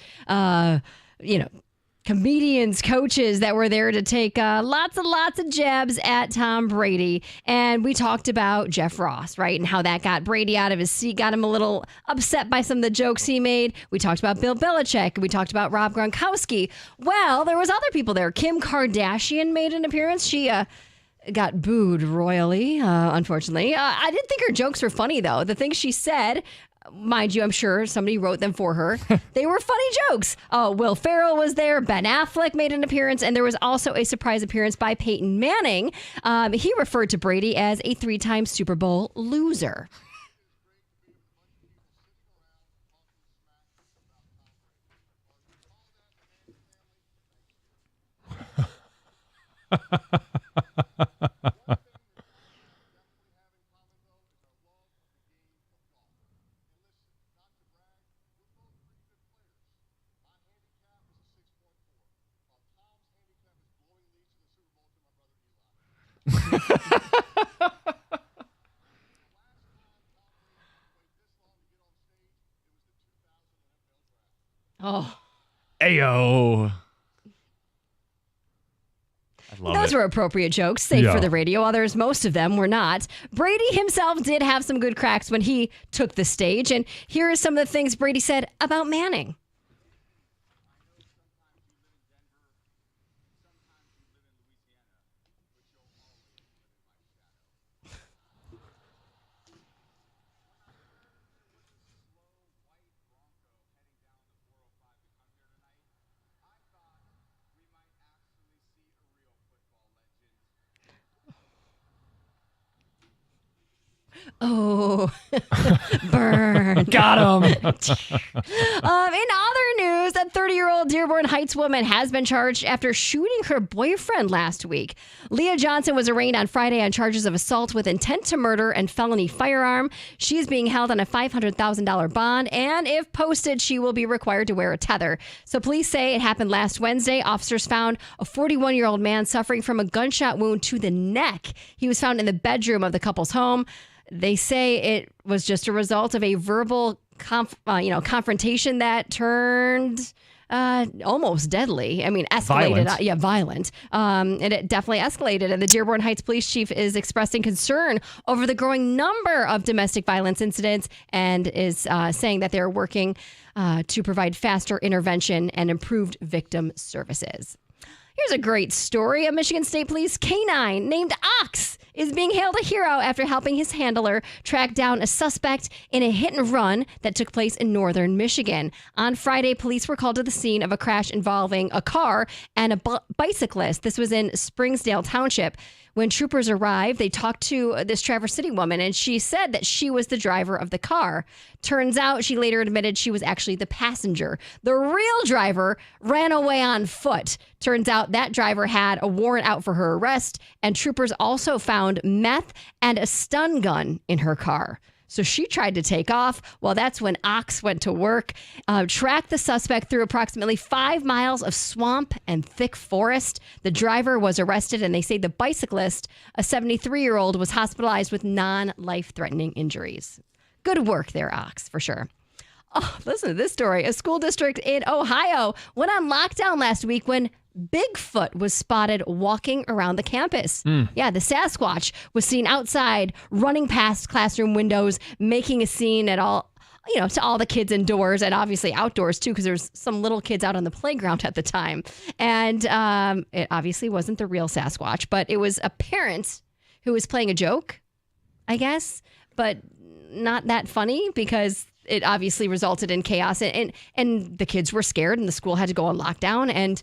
S3: comedians, coaches that were there to take lots of jabs at Tom Brady. And we talked about Jeff Ross, right? And how that got Brady out of his seat, got him a little upset by some of the jokes he made. We talked about Bill Belichick. We talked about Rob Gronkowski. Well, there was other people there. Kim Kardashian made an appearance. She got booed royally, unfortunately. I didn't think her jokes were funny, though. The things she said, mind you, I'm sure somebody wrote them for her. They were funny jokes. Will Ferrell was there. Ben Affleck made an appearance. And there was also a surprise appearance by Peyton Manning. He referred to Brady as a 3-time Super Bowl loser. Oh.
S2: Ayo.
S3: Those were appropriate jokes, safe for the radio. Others, most of them were not. Brady himself did have some good cracks when he took the stage. And here are some of the things Brady said about Manning. Oh, burn.
S2: Got him.
S3: In other news, a 30-year-old Dearborn Heights woman has been charged after shooting her boyfriend last week. Leah Johnson was arraigned on Friday on charges of assault with intent to murder and felony firearm. She is being held on a $500,000 bond, and if posted, she will be required to wear a tether. So police say it happened last Wednesday. Officers found a 41-year-old man suffering from a gunshot wound to the neck. He was found in the bedroom of the couple's home. They say it was just a result of a verbal confrontation that turned almost deadly. I mean, escalated. Violent. And it definitely escalated. And the Dearborn Heights police chief is expressing concern over the growing number of domestic violence incidents and is saying that they're working to provide faster intervention and improved victim services. Here's a great story. A Michigan State Police canine named Ox is being hailed a hero after helping his handler track down a suspect in a hit and run that took place in northern Michigan. On Friday, police were called to the scene of a crash involving a car and a bicyclist. This was in Springsdale Township. When troopers arrived, they talked to this Traverse City woman, and she said that she was the driver of the car. Turns out she later admitted she was actually the passenger. The real driver ran away on foot. Turns out that driver had a warrant out for her arrest, and troopers also found meth and a stun gun in her car. So she tried to take off. Well, that's when Ox went to work, tracked the suspect through approximately 5 miles of swamp and thick forest. The driver was arrested, and they say the bicyclist, a 73-year-old, was hospitalized with non-life-threatening injuries. Good work there, Ox, for sure. Oh, listen to this story. A school district in Ohio went on lockdown last week when Bigfoot was spotted walking around the campus. Yeah, the Sasquatch was seen outside, running past classroom windows, making a scene at all to all the kids indoors and obviously outdoors too, because there's some little kids out on the playground at the time. And it obviously wasn't the real Sasquatch, but it was a parent who was playing a joke, I guess, but not that funny because it obviously resulted in chaos. And the kids were scared and the school had to go on lockdown. And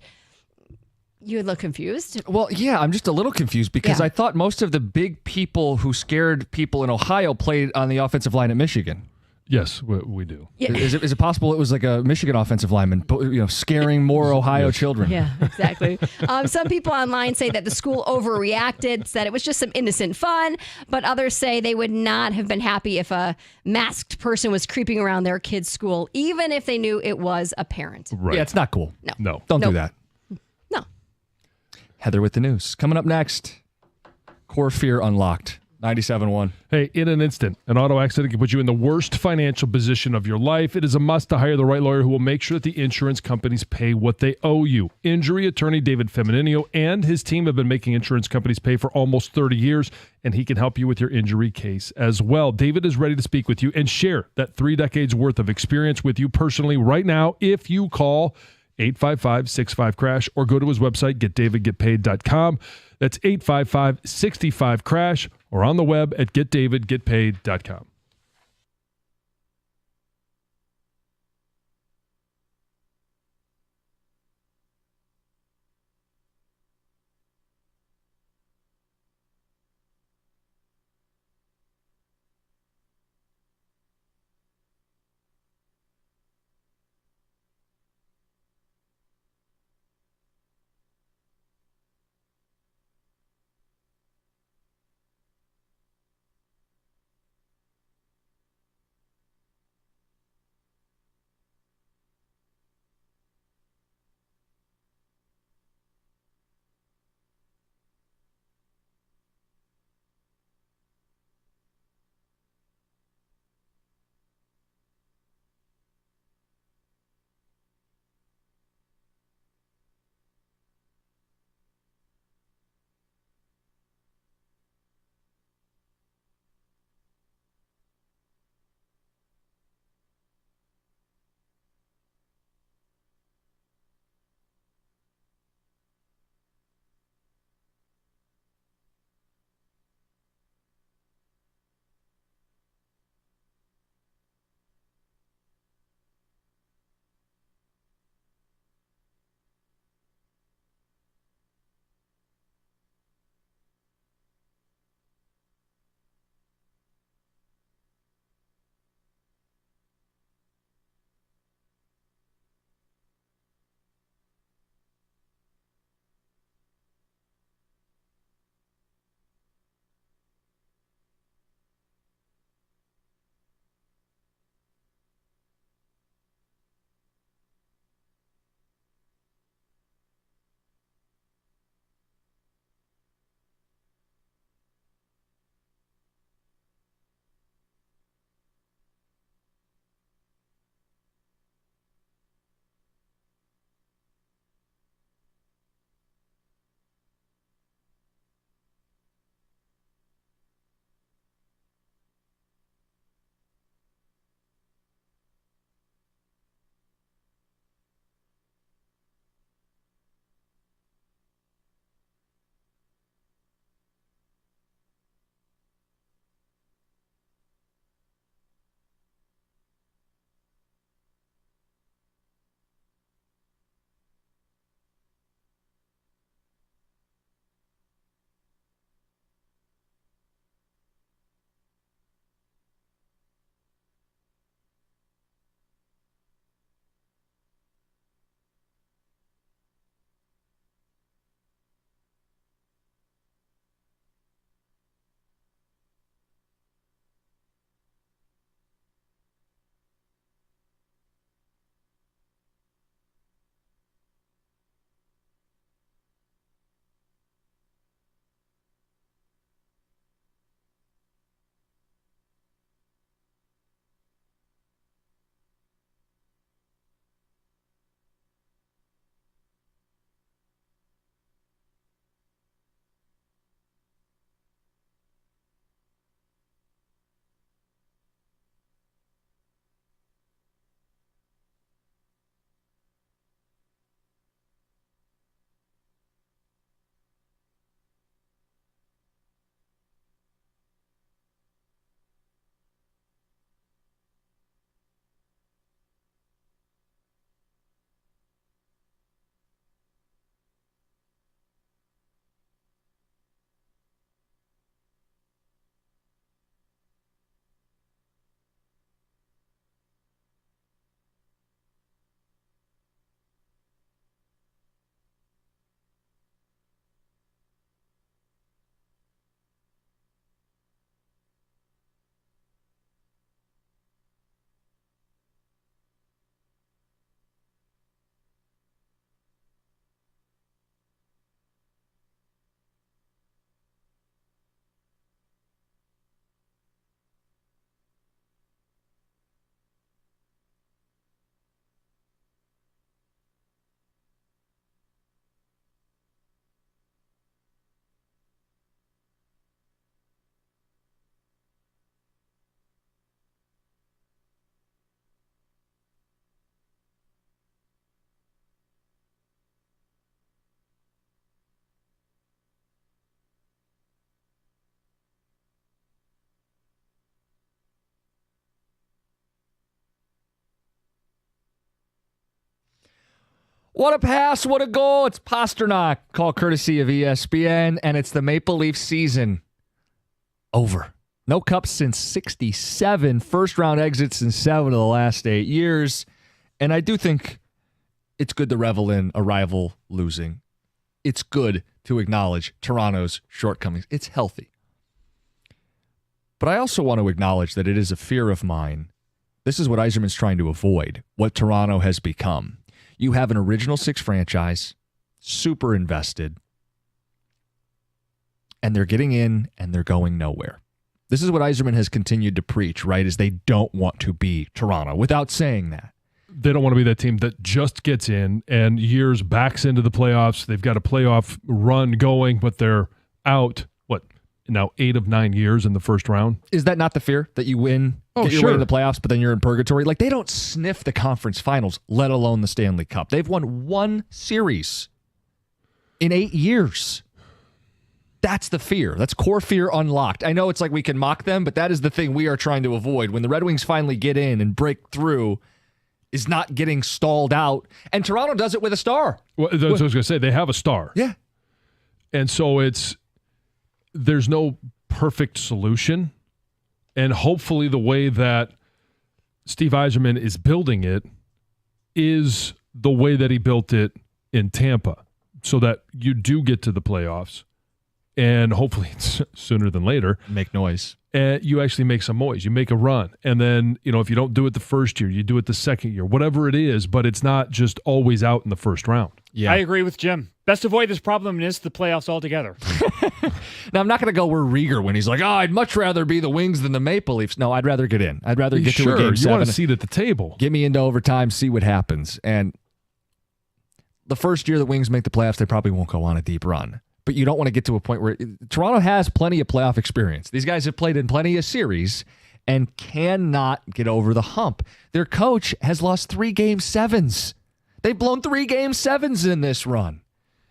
S3: you look confused.
S2: Well, yeah, I'm just a little confused because
S3: Yeah.
S2: I thought most of the big people who scared people in Ohio played on the offensive line at Michigan.
S1: Yes, we do.
S3: Yeah.
S2: Is it possible it was like a Michigan offensive lineman, scaring more Ohio children?
S3: Yeah, exactly. Some people online say that the school overreacted, said it was just some innocent fun, but others say they would not have been happy if a masked person was creeping around their kid's school, even if they knew it was a parent.
S1: Right.
S2: Yeah, it's not cool.
S1: No.
S2: Don't
S3: Nope.
S2: do that.
S3: No.
S2: Heather with the news. Coming up next, Core Fear Unlocked. 97.1.
S1: Hey, in an instant, an auto accident can put you in the worst financial position of your life. It is a must to hire the right lawyer who will make sure that the insurance companies pay what they owe you. Injury attorney David Femininio and his team have been making insurance companies pay for almost 30 years, and he can help you with your injury case as well. David is ready to speak with you and share that 3 decades worth of experience with you personally right now if you call 855-65-CRASH or go to his website, getdavidgetpaid.com. That's 855-65-CRASH or on the web at getdavidgetpaid.com.
S2: What a pass, what a goal. It's Pasternak. Call courtesy of ESPN, and it's the Maple Leaf season over. No cups since 67. First-round exits in 7 of the last 8 years. And I do think it's good to revel in a rival losing. It's good to acknowledge Toronto's shortcomings. It's healthy. But I also want to acknowledge that it is a fear of mine. This is what Yzerman's trying to avoid, what Toronto has become. You have an Original Six franchise, super invested, and they're getting in and they're going nowhere. This is what Yzerman has continued to preach, right, is they don't want to be Toronto without saying that.
S1: They don't want to be that team that just gets in and years backs into the playoffs. They've got a playoff run going, but they're out, now 8 of 9 years in the first round?
S2: Is that not the fear that you win, get your way in the playoffs, but then you're in purgatory? Like, they don't sniff the conference finals, let alone the Stanley Cup. They've won 1 series in 8 years. That's the fear. That's core fear unlocked. I know it's like we can mock them, but that is the thing we are trying to avoid. When the Red Wings finally get in and break through, is not getting stalled out. And Toronto does it with a star.
S1: Well, that's what I was going to say. They have a star.
S2: Yeah.
S1: And so there's no perfect solution. And hopefully the way that Steve Yzerman is building it is the way that he built it in Tampa, so that you do get to the playoffs. And hopefully it's sooner than later.
S2: Make noise.
S1: And you actually make some noise. You make a run. And then, if you don't do it the first year, you do it the second year, whatever it is, but it's not just always out in the first round.
S10: Yeah. I agree with Jim. Best avoid this problem and miss the playoffs altogether.
S2: Now, I'm not going to go where Rieger when he's like, I'd much rather be the Wings than the Maple Leafs. No, I'd rather get in. I'd rather get to a game 7.
S1: You want a seat at the table.
S2: Get me into overtime, see what happens. And the first year the Wings make the playoffs, they probably won't go on a deep run. But you don't want to get to a point where Toronto has plenty of playoff experience. These guys have played in plenty of series and cannot get over the hump. Their coach has lost 3 Game 7s. They've blown 3 Game 7s in this run.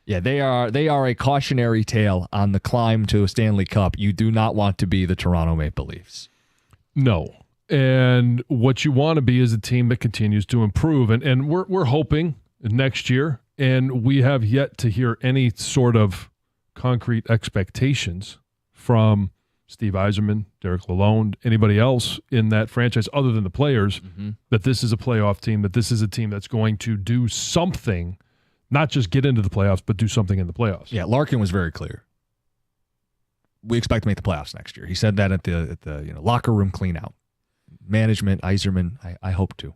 S2: Yeah, they are a cautionary tale on the climb to a Stanley Cup. You do not want to be the Toronto Maple Leafs.
S1: No. And what you want to be is a team that continues to improve. And we're hoping next year, and we have yet to hear any sort of concrete expectations from Steve Yzerman, Derek Lalonde, anybody else in that franchise other than the players, that this is a playoff team, that this is a team that's going to do something, not just get into the playoffs, but do something in the playoffs.
S2: Yeah, Larkin was very clear. We expect to make the playoffs next year. He said that at the locker room clean out. Management, Yzerman, I hope to.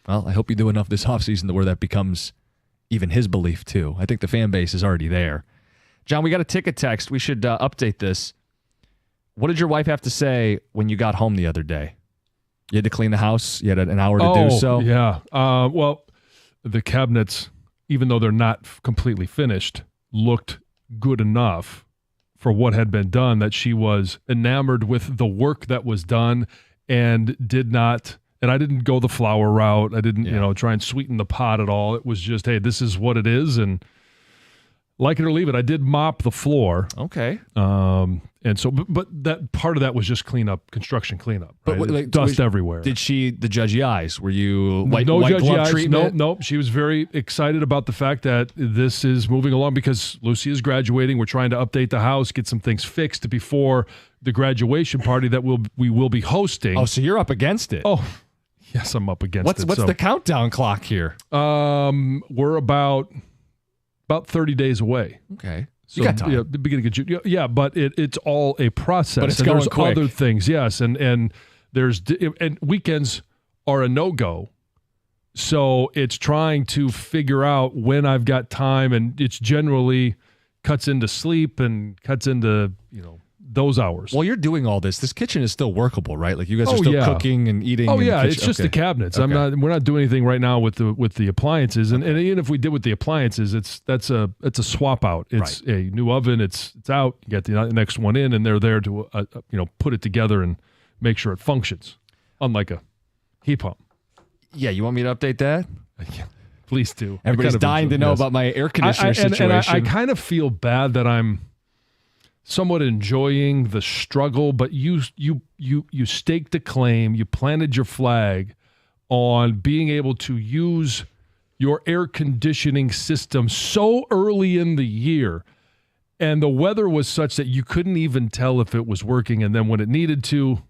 S2: Well, I hope you do enough this offseason to where that becomes even his belief too. I think the fan base is already there. John, we got a ticket text. We should update this. What did your wife have to say when you got home the other day? You had to clean the house? You had an hour to do so?
S1: Yeah. Well, the cabinets, even though they're not completely finished, looked good enough for what had been done that she was enamored with the work that was done and did not, and I didn't go the flower route. I didn't, try and sweeten the pot at all. It was just, hey, this is what it is, and like it or leave it. I did mop the floor.
S2: Okay.
S1: And so, but that part of that was just construction cleanup. Right?
S2: But like,
S1: dust everywhere.
S2: Did she the judgy eyes? Were you
S1: no
S2: white
S1: judgy
S2: glove
S1: eyes?
S2: treatment?
S1: Nope. She was very excited about the fact that this is moving along because Lucy is graduating. We're trying to update the house, get some things fixed before the graduation party that we will be hosting.
S2: Oh, so you're up against it.
S1: Oh, yes, I'm up against it.
S2: What's the countdown clock here?
S1: We're about 30 days away.
S2: Okay.
S1: So,
S2: you got time.
S1: Yeah, the beginning of June. Yeah, but it's all a process.
S2: But it's
S1: and
S2: going
S1: there's
S2: quick.
S1: Other things, yes, and weekends are a no-go. So it's trying to figure out when I've got time, and it's generally cuts into sleep and cuts into those hours.
S2: While you're doing all this kitchen is still workable, right? Like you guys are still cooking and eating.
S1: Oh yeah,
S2: in the
S1: it's just the cabinets.
S2: Okay.
S1: We're not doing anything right now with the appliances, and even if we did with the appliances, it's a swap out. It's a new oven. It's out. You get the next one in, and they're there to put it together and make sure it functions, unlike a heat pump.
S2: Yeah, you want me to update that?
S1: Please do.
S2: Everybody's dying to know about my air conditioner situation.
S1: And I kind of feel bad that I'm somewhat enjoying the struggle, but you staked a claim, you planted your flag on being able to use your air conditioning system so early in the year, and the weather was such that you couldn't even tell if it was working, and then when it needed to,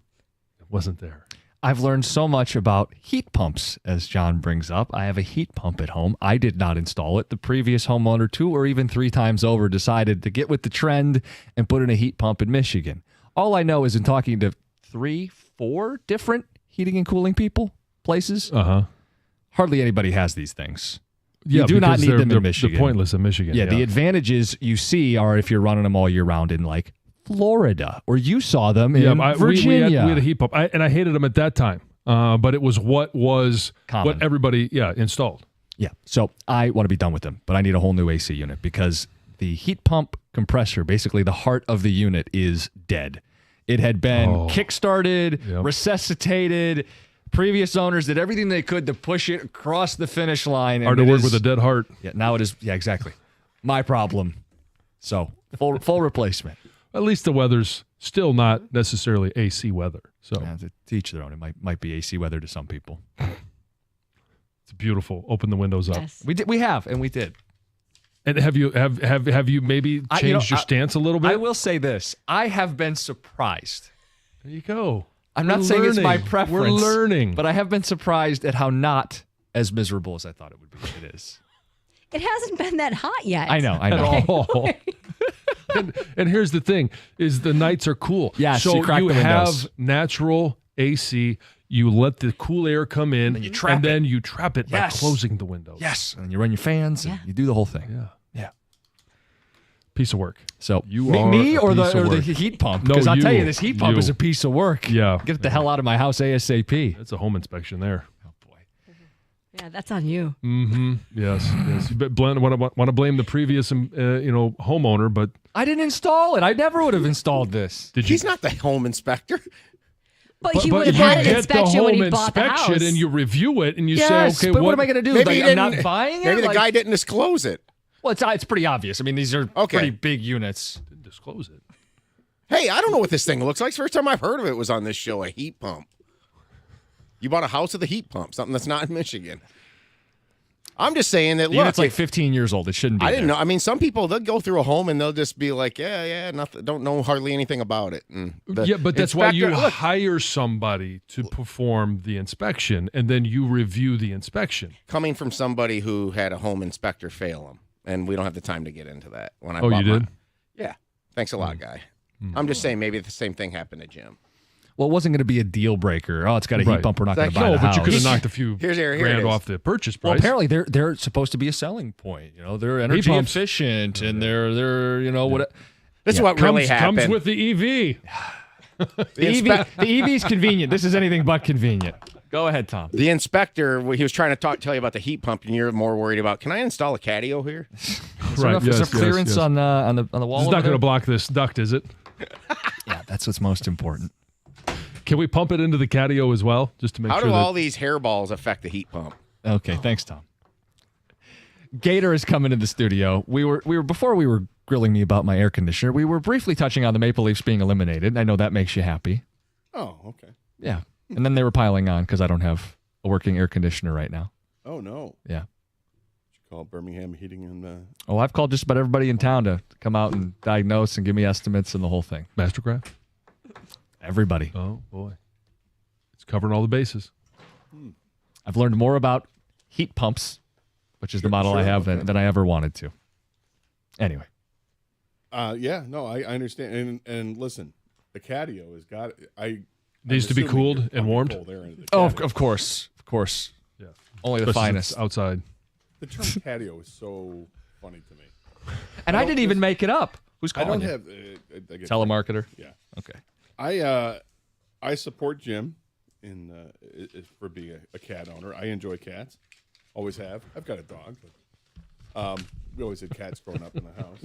S1: it wasn't there.
S2: I've learned so much about heat pumps, as John brings up. I have a heat pump at home. I did not install it. The previous homeowner 2 or even 3 times over decided to get with the trend and put in a heat pump in Michigan. All I know is in talking to 3, 4 different heating and cooling places, hardly anybody has these things.
S1: Yeah,
S2: you do not need them in Michigan.
S1: They're pointless in Michigan.
S2: Yeah, the advantages you see are if you're running them all year round in like Florida, or you saw them in Virginia.
S1: We had a heat pump, and I hated them at that time, but it was what was
S2: common.
S1: What everybody installed.
S2: Yeah, so I want to be done with them, but I need a whole new AC unit because the heat pump compressor, basically the heart of the unit, is dead. It had been kick-started, resuscitated. Previous owners did everything they could to push it across the finish line.
S1: Hard to work with a dead heart.
S2: Yeah, now it is. Yeah, exactly. My problem. So full replacement.
S1: At least the weather's still not necessarily AC weather. So
S2: to each their own. It might be AC weather to some people.
S1: It's beautiful. Open the windows up.
S3: Yes.
S2: We did.
S1: And have you maybe changed your stance a little bit?
S2: I will say this. I have been surprised.
S1: There you go.
S2: I'm not saying it's my preference.
S1: We're learning.
S2: But I have been surprised at how not as miserable as I thought it would be. It is.
S3: It hasn't been that hot yet.
S2: I know.
S1: At all. and here's the thing, is the nights are cool.
S2: Yes,
S1: so
S2: you crack the windows.
S1: have natural AC. You let the cool air come in,
S2: And you trap
S1: then you trap it by
S2: Yes.
S1: closing the windows.
S2: Yes. And you run your fans and you do the whole thing.
S1: Yeah.
S2: Yeah.
S1: Piece of work.
S2: So
S1: You
S2: me,
S1: are
S2: me
S1: a
S2: or
S1: piece of
S2: the
S1: work.
S2: heat pump?
S1: No,
S2: Because I'll tell
S1: you.
S2: you, this heat pump
S1: You.
S2: is a piece of work.
S1: Yeah.
S2: Get the hell out of my house ASAP.
S1: That's a home inspection there.
S2: Oh, boy.
S3: Yeah, that's on you.
S1: Mm-hmm. Yes. Want to blame the previous homeowner, but
S2: I didn't install it. I never would have installed this.
S1: did you?
S7: He's not the home inspector.
S3: But he would have had an inspection when he bought the house.
S1: and you review it and you
S2: Yes,
S1: say, okay,
S2: but what am I going to do?
S7: Maybe
S2: Like, I'm not buying it?
S7: Maybe the
S2: Like-
S7: guy didn't disclose it.
S2: Well, it's pretty obvious. I mean, these are pretty big units.
S1: Didn't disclose it.
S7: Hey, I don't know what this thing looks like. First time I've heard of it was on this show, a heat pump. You bought a house with a heat pump, something that's not in Michigan. I'm just saying that,
S2: The
S7: look.
S2: unit's like 15 years old. It shouldn't be
S7: I didn't
S2: there.
S7: know. I mean, some people, they'll go through a home and they'll just be like, yeah, nothing, don't know hardly anything about it. And
S1: But that's why you
S7: look,
S1: hire somebody to perform the inspection, and then you review the inspection.
S7: coming from somebody who had a home inspector fail them, and we don't have the time to get into that. When I
S1: Oh,
S7: bought
S1: you did?
S7: mine. Yeah. Thanks a lot, guy. I'm just saying maybe the same thing happened to Jim.
S2: Well, it wasn't going to be a deal breaker. Oh, it's got a heat
S1: Right.
S2: pump. We're not going to buy
S1: No,
S2: the
S1: but you
S2: house.
S1: could have knocked a few
S7: Here it
S1: grand
S7: is.
S1: off the purchase price.
S2: Well, apparently they're supposed to be a selling point. You know, they're energy
S1: pumps.
S2: efficient and they're what.
S7: This is what really happened.
S1: Comes with the EV.
S2: The EV is convenient. This is anything but convenient. Go ahead, Tom.
S7: The inspector, he was trying to tell you about the heat pump, and you're more worried about, can I install a catio here?
S2: Is there
S1: Right,
S2: enough
S1: yes,
S2: clearance
S1: yes.
S2: on the wall?
S1: It's
S2: over
S1: not going
S2: there?
S1: to block this duct, is it?
S2: Yeah, that's what's most important.
S1: Can we pump it into the catio as well, just to make
S7: How
S1: sure
S7: do
S1: that
S7: all these hairballs affect the heat pump?
S2: Okay, thanks, Tom. Gator is coming to the studio. We were before we were grilling me about my air conditioner. We were briefly touching on the Maple Leafs being eliminated. I know that makes you happy.
S11: Oh, okay.
S2: Yeah, and then they were piling on because I don't have a working air conditioner right now.
S11: Oh, no.
S2: Yeah.
S11: Did you call Birmingham Heating and...
S2: Oh, I've called just about everybody in town to come out and diagnose and give me estimates and the whole thing.
S1: Mastercraft?
S2: Everybody.
S1: Oh, boy. It's covering all the bases.
S2: I've learned more about heat pumps, which is the model I have than I ever wanted to. Anyway.
S11: Yeah, no, I understand. And listen, the catio has got...
S1: Needs to be cooled and warmed?
S11: Cold air into the
S2: Oh,
S11: catio.
S2: of course. Of course.
S1: Yeah.
S2: Only the
S1: Especially
S2: finest.
S1: since it's outside.
S11: The term catio is so funny to me.
S2: And I didn't even make it up. Who's
S11: I
S2: calling
S11: don't
S2: you?
S11: have... I get
S2: Telemarketer?
S11: Yeah.
S2: Okay.
S11: I support Jim for being a cat owner. I enjoy cats. Always have. I've got a dog. But, we always had cats growing up in the house.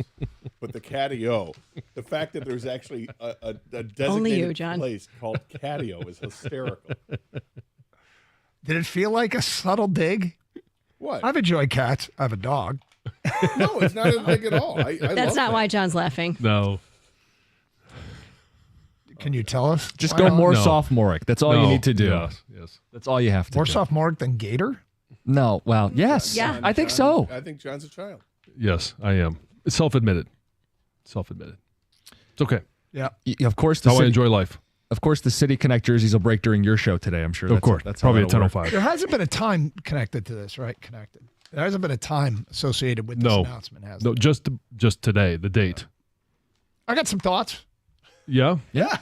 S11: But the catio, the fact that there's actually a designated
S3: Only you, John.
S11: place called catio is hysterical.
S12: Did it feel like a subtle dig?
S11: What?
S12: I've enjoyed cats. I have a dog.
S11: No, it's not a dig at all. I
S3: That's
S11: love
S3: not
S11: that.
S3: why John's laughing.
S1: No.
S12: Can you tell us?
S2: Just
S12: why
S2: go
S12: not?
S2: more
S1: No.
S2: sophomoric. That's all you
S1: No.
S2: need to do.
S1: Yes. Yes.
S2: That's all you have to
S12: More
S2: do.
S12: sophomoric than Gator?
S2: No. Well, yes.
S3: Yeah.
S2: I think so.
S11: I think John's a child.
S1: Yes, I am. Self-admitted. Self-admitted. It's okay.
S12: Yeah.
S2: Of course,
S1: That's how I enjoy life.
S2: Of course, the City Connect jerseys will break during your show today. I'm sure.
S1: Of course.
S2: That's how
S1: Probably at
S2: that'll work.
S1: 10:05.
S12: There hasn't been a time connected to this, right? Connected. There hasn't been a time associated with this announcement, has
S1: No,
S12: there?
S1: just today, the date.
S12: I got some thoughts.
S1: Yeah?
S12: Yeah.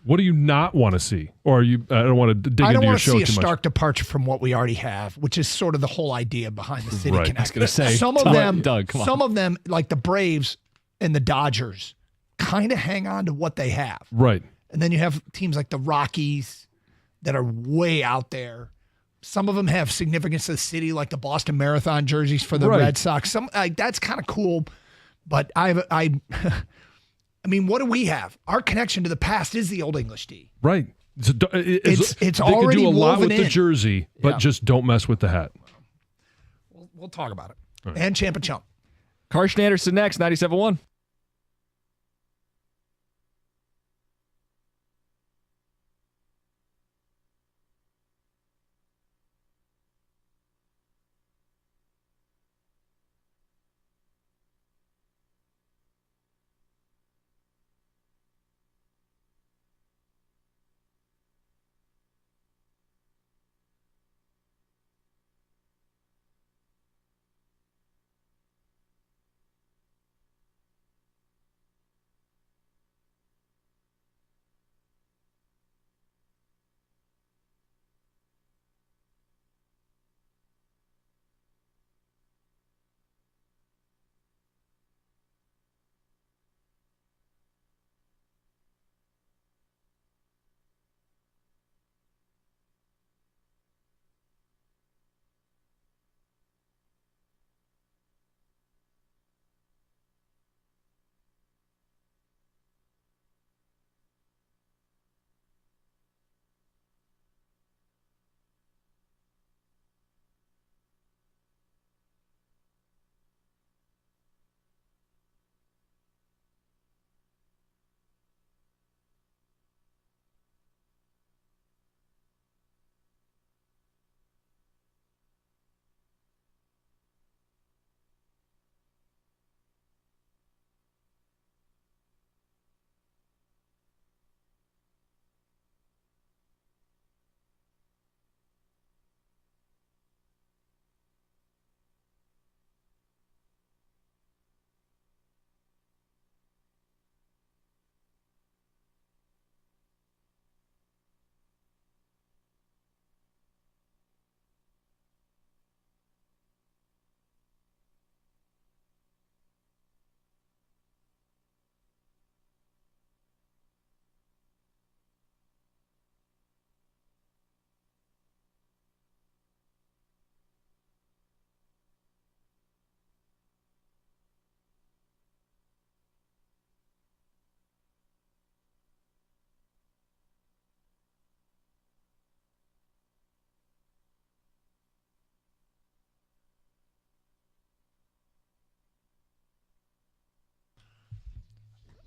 S1: What do you not want to see? Or are you? I don't want to dig
S12: I don't
S1: into your
S12: want to
S1: show
S12: see a
S1: too much.
S12: stark departure from what we already have, which is sort of the whole idea behind the City
S1: Right.
S12: Connect.
S2: I was gonna say,
S12: some of
S2: Doug, come on.
S12: some of them, like the Braves and the Dodgers, kind of hang on to what they have.
S1: Right.
S12: And then you have teams like the Rockies that are way out there. Some of them have significance to the city, like the Boston Marathon jerseys for the
S1: Right.
S12: Red Sox. Some that's kind of cool, but I mean, what do we have? Our connection to the past is the Old English D.
S1: Right.
S12: It's
S1: they
S12: already
S1: could do a lot
S12: woven
S1: with the
S12: in.
S1: jersey, but
S12: Yeah.
S1: just don't mess with the hat.
S12: We'll talk about it. And Champ and Chump.
S2: Karsh Anderson next, 97.1.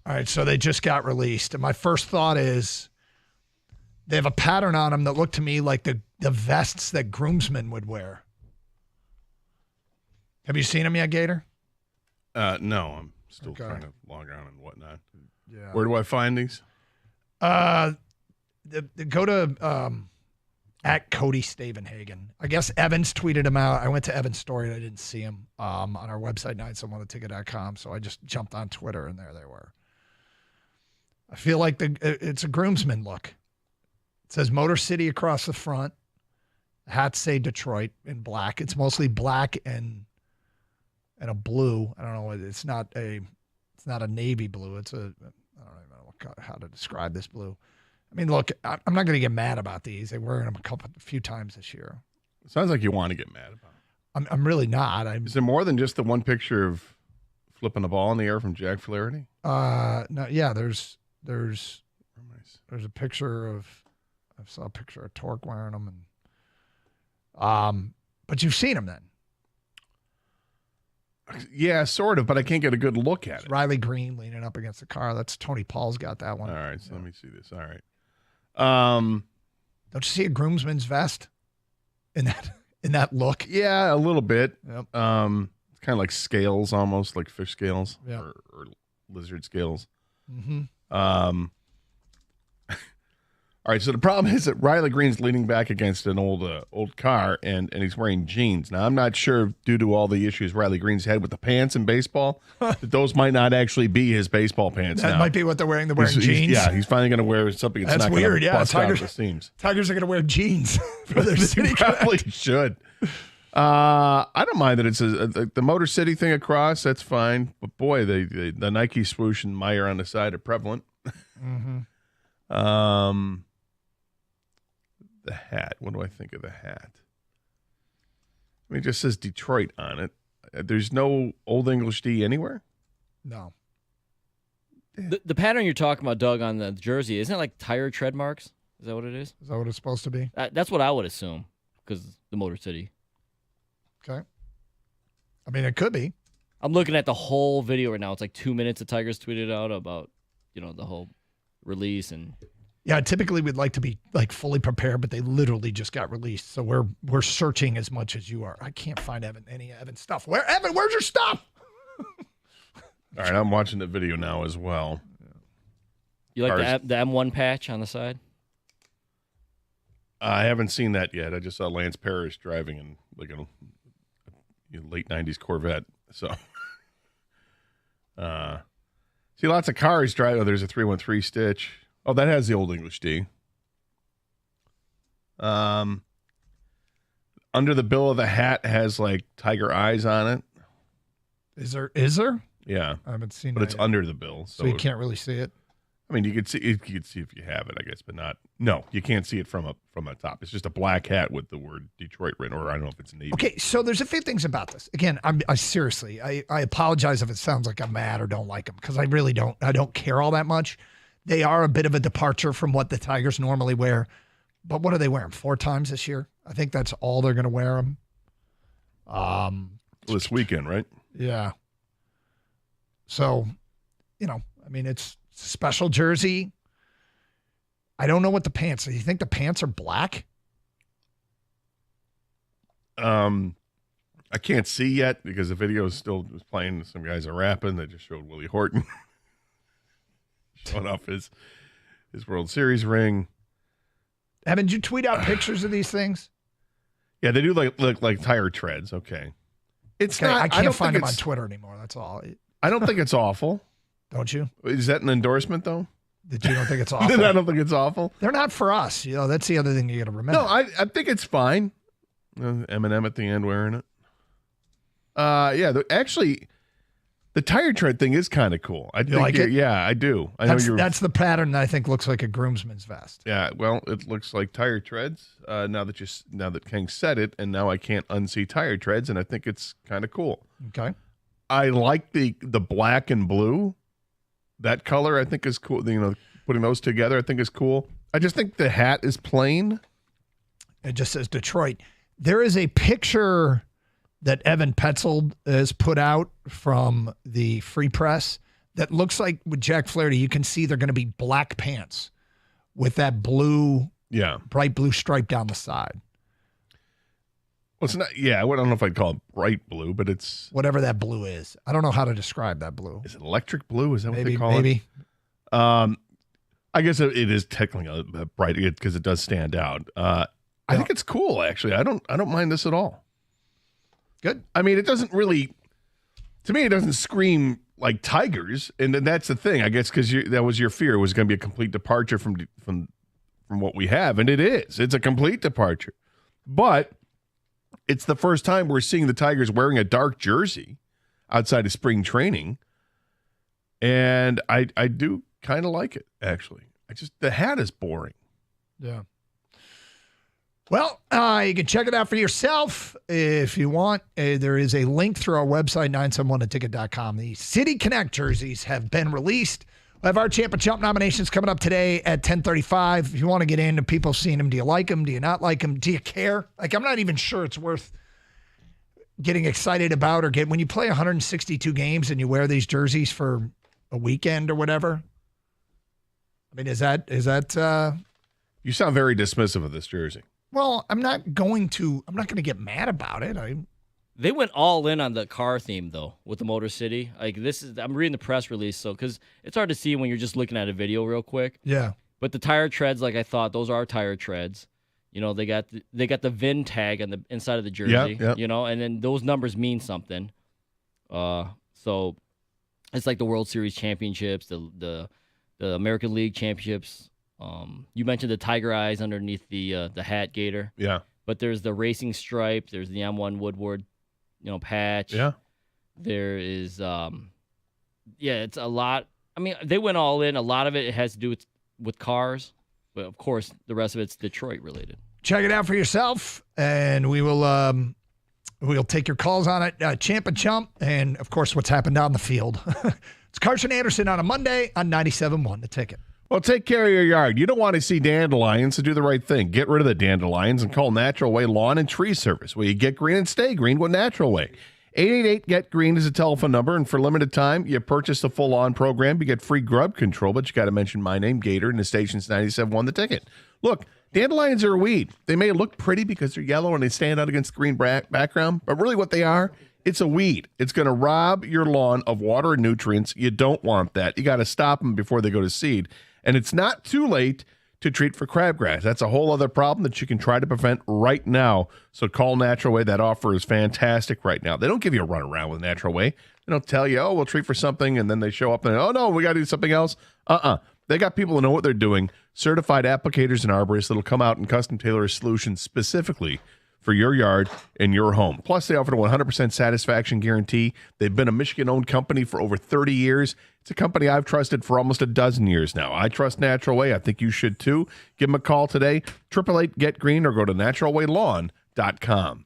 S12: All right, so they just got released. And my first thought is they have a pattern on them that look to me like the vests that groomsmen would wear. Have you seen them yet, Gator?
S11: No, I'm still
S12: Okay.
S11: trying to log on and whatnot.
S12: Yeah.
S11: Where do I find these?
S12: Go to at Cody Stavenhagen. I guess Evans tweeted him out. I went to Evans' story and I didn't see him on our website, 971theticket.com. So I just jumped on Twitter and there they were. I feel like it's a groomsman look. It says Motor City across the front. The hats say Detroit in black. It's mostly black and a blue. I don't know. It's not a navy blue. It's I don't even know how to describe this blue. I mean, look, I'm not going to get mad about these. They were in them a few times this year.
S11: Sounds like you want to get mad about it.
S12: I'm really not.
S11: Is there more than just the one picture of flipping the ball in the air from Jack Flaherty?
S12: No, yeah. There's a picture of I saw a picture of Torque wearing them, and but you've seen them then.
S11: Yeah, sort of, but I can't get a good look at it.
S12: Riley Green leaning up against the car. That's Tony Paul's got that one.
S11: All right, so let me see this. All right.
S12: Don't you see a groomsman's vest in in that look.
S11: Yeah, a little bit.
S12: Yep.
S11: Kind of like scales, almost like fish scales
S12: Yep.
S11: or lizard scales.
S12: Mm-hmm.
S11: All right, so the problem is that Riley Green's leaning back against an old car, and he's wearing jeans. Now, I'm not sure, due to all the issues Riley Green's had with the pants in baseball, that those might not actually be his baseball pants
S12: That
S11: now.
S12: might be what they're wearing. They're wearing jeans.
S11: He's finally going to wear something that's not
S12: weird.
S11: going to
S12: Yeah,
S11: bust out the seams.
S12: Tigers are going to wear jeans for their city.
S11: They probably should. I don't mind that it's the Motor City thing across. That's fine. But, boy, the Nike swoosh and Meyer on the side are prevalent.
S12: Mm-hmm.
S11: The hat. What do I think of the hat? I mean, it just says Detroit on it. There's no Old English D anywhere?
S12: No.
S13: The pattern you're talking about, Doug, on the jersey, isn't it like tire tread marks? Is that what it is?
S12: Is that what it's supposed to be?
S13: That's what I would assume, because the Motor City.
S12: Okay. I mean, it could be.
S13: I'm looking at the whole video right now. It's like 2 minutes the Tigers tweeted out about, the whole release and...
S12: Yeah, typically we'd like to be like fully prepared, but they literally just got released. So we're searching as much as you are. I can't find any Evan stuff. Evan, where's your stuff?
S11: All right, I'm watching the video now as well.
S13: You like the M1 patch on the side?
S11: I haven't seen that yet. I just saw Lance Parrish driving in like a late 90s Corvette. So, see lots of cars drive. Oh, there's a 313 stitch. Oh, that has the Old English D. Under the bill of the hat has like tiger eyes on it.
S12: Is there?
S11: Yeah.
S12: I haven't seen
S11: but
S12: that
S11: it's
S12: yet.
S11: under the bill.
S12: So you can't really see it?
S11: I mean, you could see if you have it, I guess, but not. No, you can't see it from a top. It's just a black hat with the word Detroit written, or I don't know if it's navy.
S12: Okay, so there's a few things about this. Again, I seriously, I apologize if it sounds like I'm mad or don't like them, because I really don't. I don't care all that much. They are a bit of a departure from what the Tigers normally wear. But what are they wearing? 4 times this year? I think that's all they're going to wear them.
S11: This weekend, right?
S12: Yeah. So, I mean, it's a special jersey. I don't know what the pants are. You think the pants are black?
S11: I can't see yet because the video is still playing. Some guys are rapping. They just showed Willie Horton. Showing off his World Series ring.
S12: Evan, did you tweet out pictures of these things?
S11: Yeah, they do look like tire treads. Okay. It's
S12: okay,
S11: not.
S12: I can't
S11: don't
S12: find
S11: think
S12: them on Twitter anymore. That's all.
S11: I don't think it's awful.
S12: Don't you?
S11: Is that an endorsement, though?
S12: That you don't think it's awful?
S11: I don't think it's awful.
S12: They're not for us. That's the other thing you got to remember.
S11: No, I think it's fine. Eminem at the end wearing it. Yeah, actually... The tire tread thing is kind of cool. I think
S12: like it?
S11: Yeah, I do.
S12: That's the pattern that I think looks like a groomsman's vest.
S11: Yeah, well, it looks like tire treads. Now that King said it, and now I can't unsee tire treads, and I think it's kind of cool.
S12: Okay.
S11: I like the black and blue. That color I think is cool. Putting those together I think is cool. I just think the hat is plain.
S12: It just says Detroit. There is a picture that Evan Petzold has put out from the Free Press that looks like with Jack Flaherty, you can see they're going to be black pants with that blue, bright blue stripe down the side.
S11: Well, it's not. Yeah, I don't know if I'd call it bright blue, but it's
S12: whatever that blue is. I don't know how to describe that blue.
S11: Is it electric blue? Is that what they call
S12: it?
S11: I guess it is technically a bright because it does stand out. I think it's cool actually. I don't mind this at all.
S12: Good.
S11: I mean, it doesn't really, to me, it doesn't scream like Tigers, and then that's the thing, I guess, because that was your fear. It was going to be a complete departure from what we have, and it is. It's a complete departure, but it's the first time we're seeing the Tigers wearing a dark jersey outside of spring training, and I do kind of like it actually. The hat is boring.
S12: Yeah. Well, you can check it out for yourself if you want. There is a link through our website, 971theticket.com. The City Connect jerseys have been released. We have our Champ and Chump nominations coming up today at 10:35. If you want to get into people seeing them, do you like them? Do you not like them? Do you care? I'm not even sure it's worth getting excited about or when you play 162 games and you wear these jerseys for a weekend or whatever. I mean, is that?
S11: You sound very dismissive of this jersey.
S12: Well, I'm not going to get mad about it.
S13: They went all in on the car theme though with the Motor City. Like I'm reading the press release, so because it's hard to see when you're just looking at a video real quick.
S12: Yeah.
S13: But the tire treads, like I thought, those are tire treads. You know, they got the VIN tag on the inside of the jersey.
S1: Yeah.
S13: You know, and then those numbers mean something. So it's like the World Series championships, the American League championships. You mentioned the tiger eyes underneath the hat gator.
S1: Yeah.
S13: But there's the racing stripe. There's the M1 Woodward, patch.
S1: Yeah.
S13: There is, it's a lot. I mean, they went all in. A lot of it has to do with cars, but of course, the rest of it's Detroit related.
S12: Check it out for yourself, and we'll take your calls on it. Champ and Chump, and of course, what's happened on the field. It's Carson Anderson on a Monday on 97.1 The Ticket.
S1: Well, take care of your yard. You don't want to see dandelions, so do the right thing. Get rid of the dandelions and call Natural Way Lawn and Tree Service, where you get green and stay green with Natural Way. 888-GET-GREEN is a telephone number, and for limited time, you purchase the full lawn program. You get free grub control, but you got to mention my name, Gator, and the station's 97.1 The Ticket. Look, dandelions are a weed. They may look pretty because they're yellow and they stand out against the green background, but really what they are, it's a weed. It's going to rob your lawn of water and nutrients. You don't want that. You got to stop them before they go to seed. And it's not too late to treat for crabgrass. That's a whole other problem that you can try to prevent right now. So call Natural Way. That offer is fantastic right now. They don't give you a run around with Natural Way. They don't tell you, we'll treat for something, and then they show up and, oh, no, we got to do something else. They got people who know what they're doing, certified applicators and arborists that'll come out and custom tailor a solution specifically for your yard and your home. Plus, they offer a 100% satisfaction guarantee. They've been a Michigan-owned company for over 30 years. It's a company I've trusted for almost a dozen years now. I trust Natural Way. I think you should too. Give them a call today, 888-GET-GREEN, or go to naturalwaylawn.com.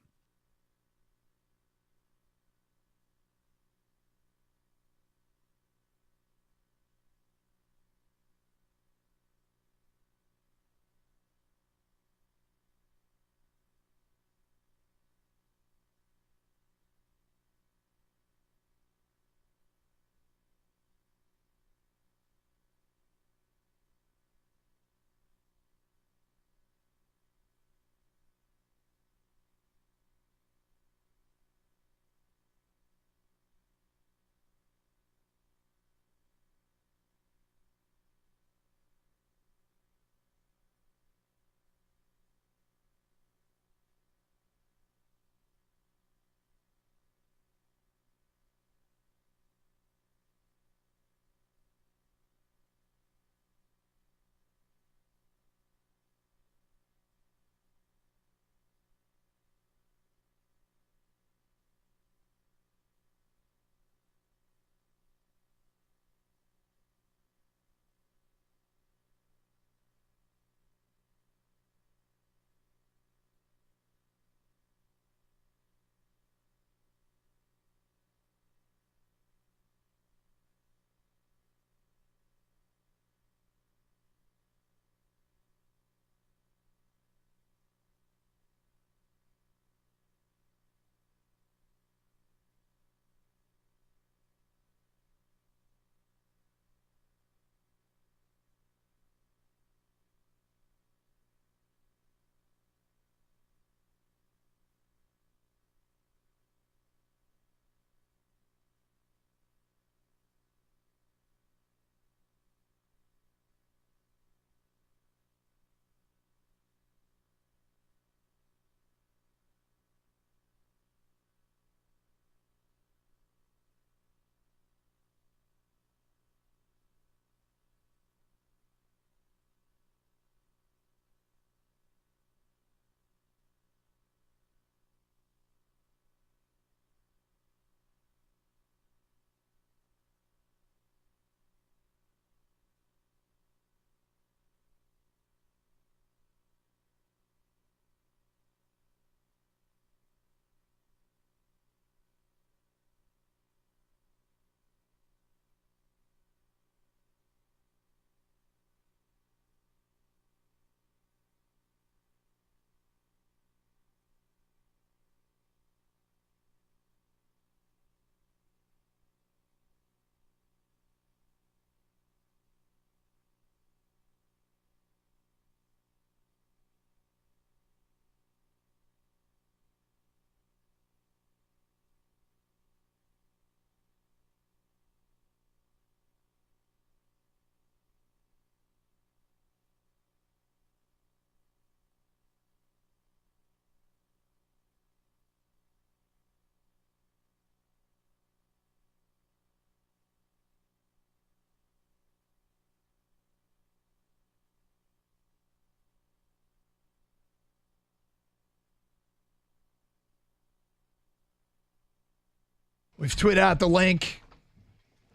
S12: We've tweeted out the link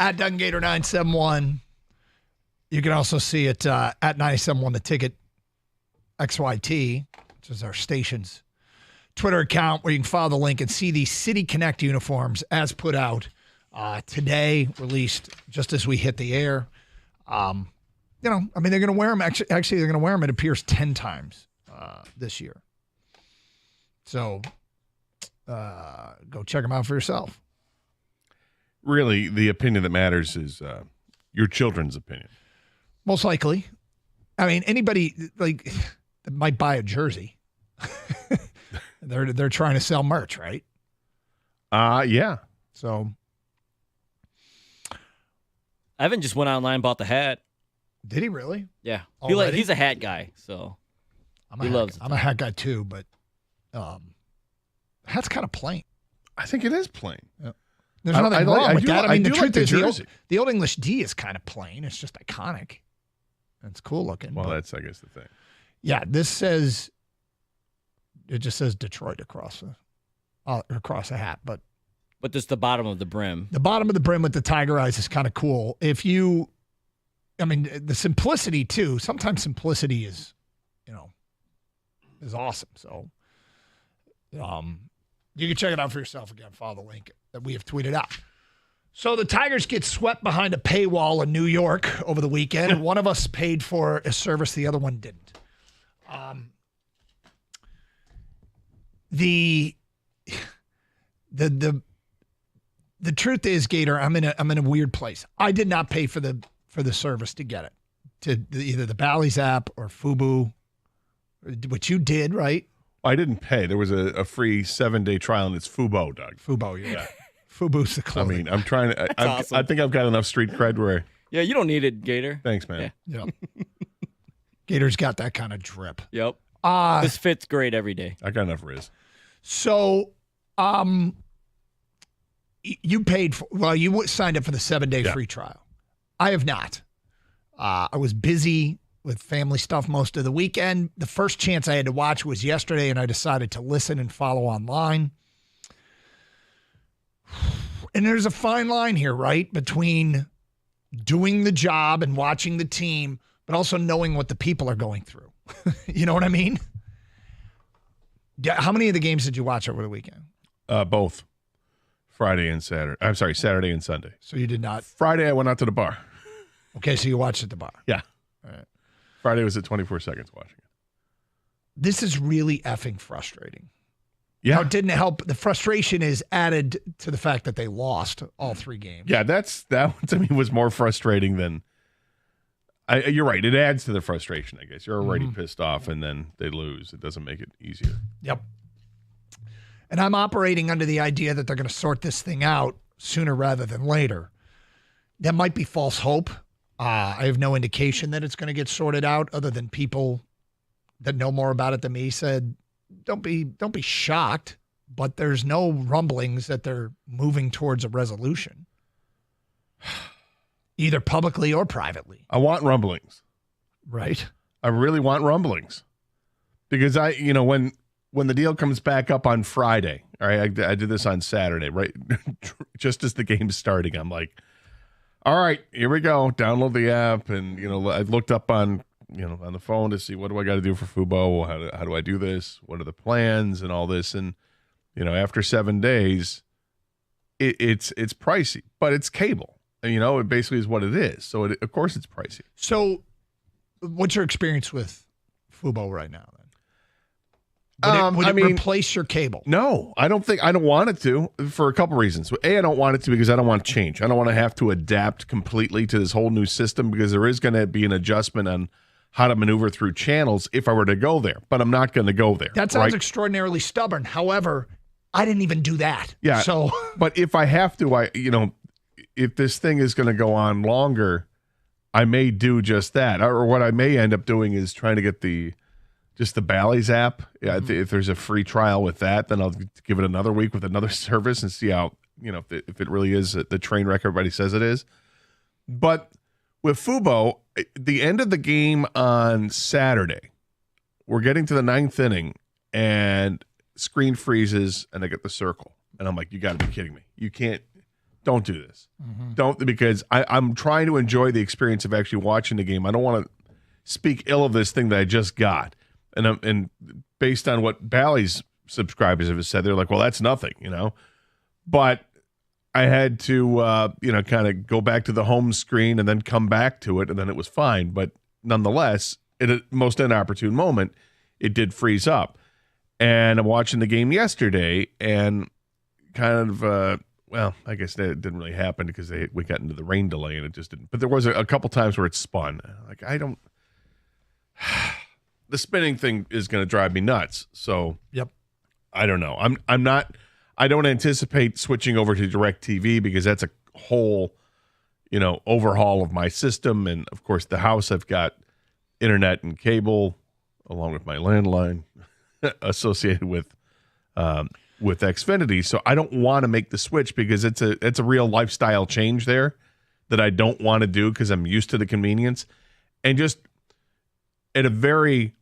S12: at DunGator971. You can also see it at 971 The Ticket XYT, which is our station's Twitter account, where you can follow the link and see the City Connect uniforms as put out today, released just as we hit the air. They're going to wear them. Actually, they're going to wear them, it appears, 10 times this year. So go check them out for yourself.
S11: Really, the opinion that matters is your children's opinion.
S12: Most likely. I mean, anybody that might buy a jersey. They're trying to sell merch, right?
S11: Yeah.
S12: So
S13: Evan just went online and bought the hat.
S12: Did he really?
S13: Yeah.
S12: Already?
S13: He's a hat guy, so he loves it.
S12: I'm a hat guy too, but hat's kind of plain.
S11: I think it is plain.
S12: Yeah. There's nothing wrong with that. I mean, the truth is,
S11: jersey.
S12: the Old English D is kind of plain. It's just iconic. It's cool looking.
S11: Well, that's, I guess, the thing.
S12: Yeah, this says, it just says Detroit across the hat, but
S13: just the bottom of the brim.
S12: The bottom of the brim with the tiger eyes is kind of cool. The simplicity too. Sometimes simplicity is awesome. So, you can check it out for yourself again. Follow the link that we have tweeted out. So the Tigers get swept behind a paywall in New York over the weekend. One of us paid for a service, the other one didn't. The truth is, Gator, I'm in a weird place. I did not pay for the service to get it to either the Bally's app or Fubo, which you did, right?
S11: I didn't pay. There was a free 7-day trial, and it's Fubo, Doug.
S12: Fubo, yeah. Fubo's the clothing.
S11: I mean, I'm trying to.
S13: Awesome.
S11: I think I've got enough street cred where.
S13: Yeah, you don't need it, Gator.
S11: Thanks, man.
S12: Yeah. Gator's got that kind of drip.
S13: Yep. This fits great every day.
S11: I got enough Riz.
S12: So, you paid for. Well, you signed up for the 7-day free trial. I have not. I was busy with family stuff most of the weekend. The first chance I had to watch was yesterday, and I decided to listen and follow online. And there's a fine line here, right? Between doing the job and watching the team, but also knowing what the people are going through. You know what I mean? How many of the games did you watch over the weekend?
S11: Both. Friday and Saturday. I'm sorry, Saturday and Sunday.
S12: So you did not?
S11: Friday I went out to the bar.
S12: Okay, so you watched at the bar.
S11: Yeah.
S12: All right.
S11: Friday was at 24 seconds watching it.
S12: This is really effing frustrating.
S11: Yeah.
S12: Now, it didn't help. The frustration is added to the fact that they lost all 3 games.
S11: Yeah, that one to me was more frustrating than. You're right. It adds to the frustration, I guess. You're already pissed off, and then they lose. It doesn't make it easier.
S12: Yep. And I'm operating under the idea that they're going to sort this thing out sooner rather than later. That might be false hope. I have no indication that it's going to get sorted out, other than people that know more about it than me said, don't be shocked, but there's no rumblings that they're moving towards a resolution, either publicly or privately.
S11: I want rumblings.
S12: Right.
S11: I really want rumblings, because when the deal comes back up on Friday, all right, I did this on Saturday, right? Just as the game's starting, I'm like, all right, here we go. Download the app, and I looked up on the phone to see what do I got to do for Fubo. How do I do this? What are the plans and all this? And after 7 days, it's pricey, but it's cable. And, it basically is what it is. So of course it's pricey.
S12: So, what's your experience with Fubo right now? Would it replace your cable?
S11: No, I don't want it to, for a couple reasons. A, I don't want it to because I don't want to change. I don't want to have to adapt completely to this whole new system, because there is going to be an adjustment on how to maneuver through channels if I were to go there. But I'm not going to go there.
S12: That sounds extraordinarily stubborn. However, I didn't even do that.
S11: Yeah.
S12: So,
S11: but if I have to, if this thing is going to go on longer, I may do just that. Or what I may end up doing is trying to get just the Bally's app. Yeah, if there's a free trial with that, then I'll give it another week with another service and see how, if it really is the train wreck everybody says it is. But with Fubo, the end of the game on Saturday, we're getting to the 9th inning, and screen freezes, and I get the circle. And I'm like, you got to be kidding me. You can't. don't do this. Don't, because I'm trying to enjoy the experience of actually watching the game. I don't want to speak ill of this thing that I just got. And based on what Bally's subscribers have said, they're like, well, that's nothing, But I had to, kind of go back to the home screen and then come back to it, and then it was fine. But nonetheless, at a most inopportune moment, it did freeze up. And I'm watching the game yesterday, and kind of, I guess that didn't really happen because we got into the rain delay, and it just didn't. But there was a couple times where it spun. Like, the spinning thing is going to drive me nuts. So,
S12: yep.
S11: I don't know. I don't anticipate switching over to DirecTV because that's a whole, overhaul of my system. And of course, the house, I've got internet and cable along with my landline associated with Xfinity. So I don't want to make the switch because it's a real lifestyle change there that I don't want to do because I'm used to the convenience. And just at a very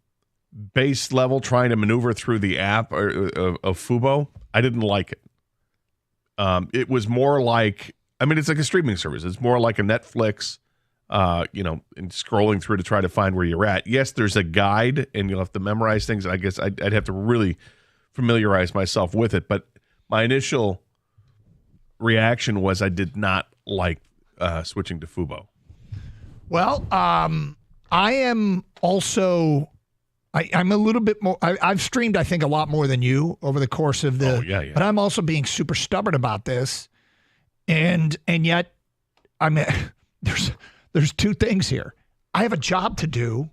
S11: base level, trying to maneuver through the app of Fubo, I didn't like it. It was more like, it's like a streaming service. It's more like a Netflix, and scrolling through to try to find where you're at. Yes, there's a guide, and you'll have to memorize things. I guess I'd have to really familiarize myself with it. But my initial reaction was I did not like switching to Fubo.
S12: Well, I am also... I'm a little bit more. I've streamed, I think, a lot more than you over the course of the.
S11: Oh, yeah.
S12: But I'm also being super stubborn about this, and yet, there's two things here. I have a job to do,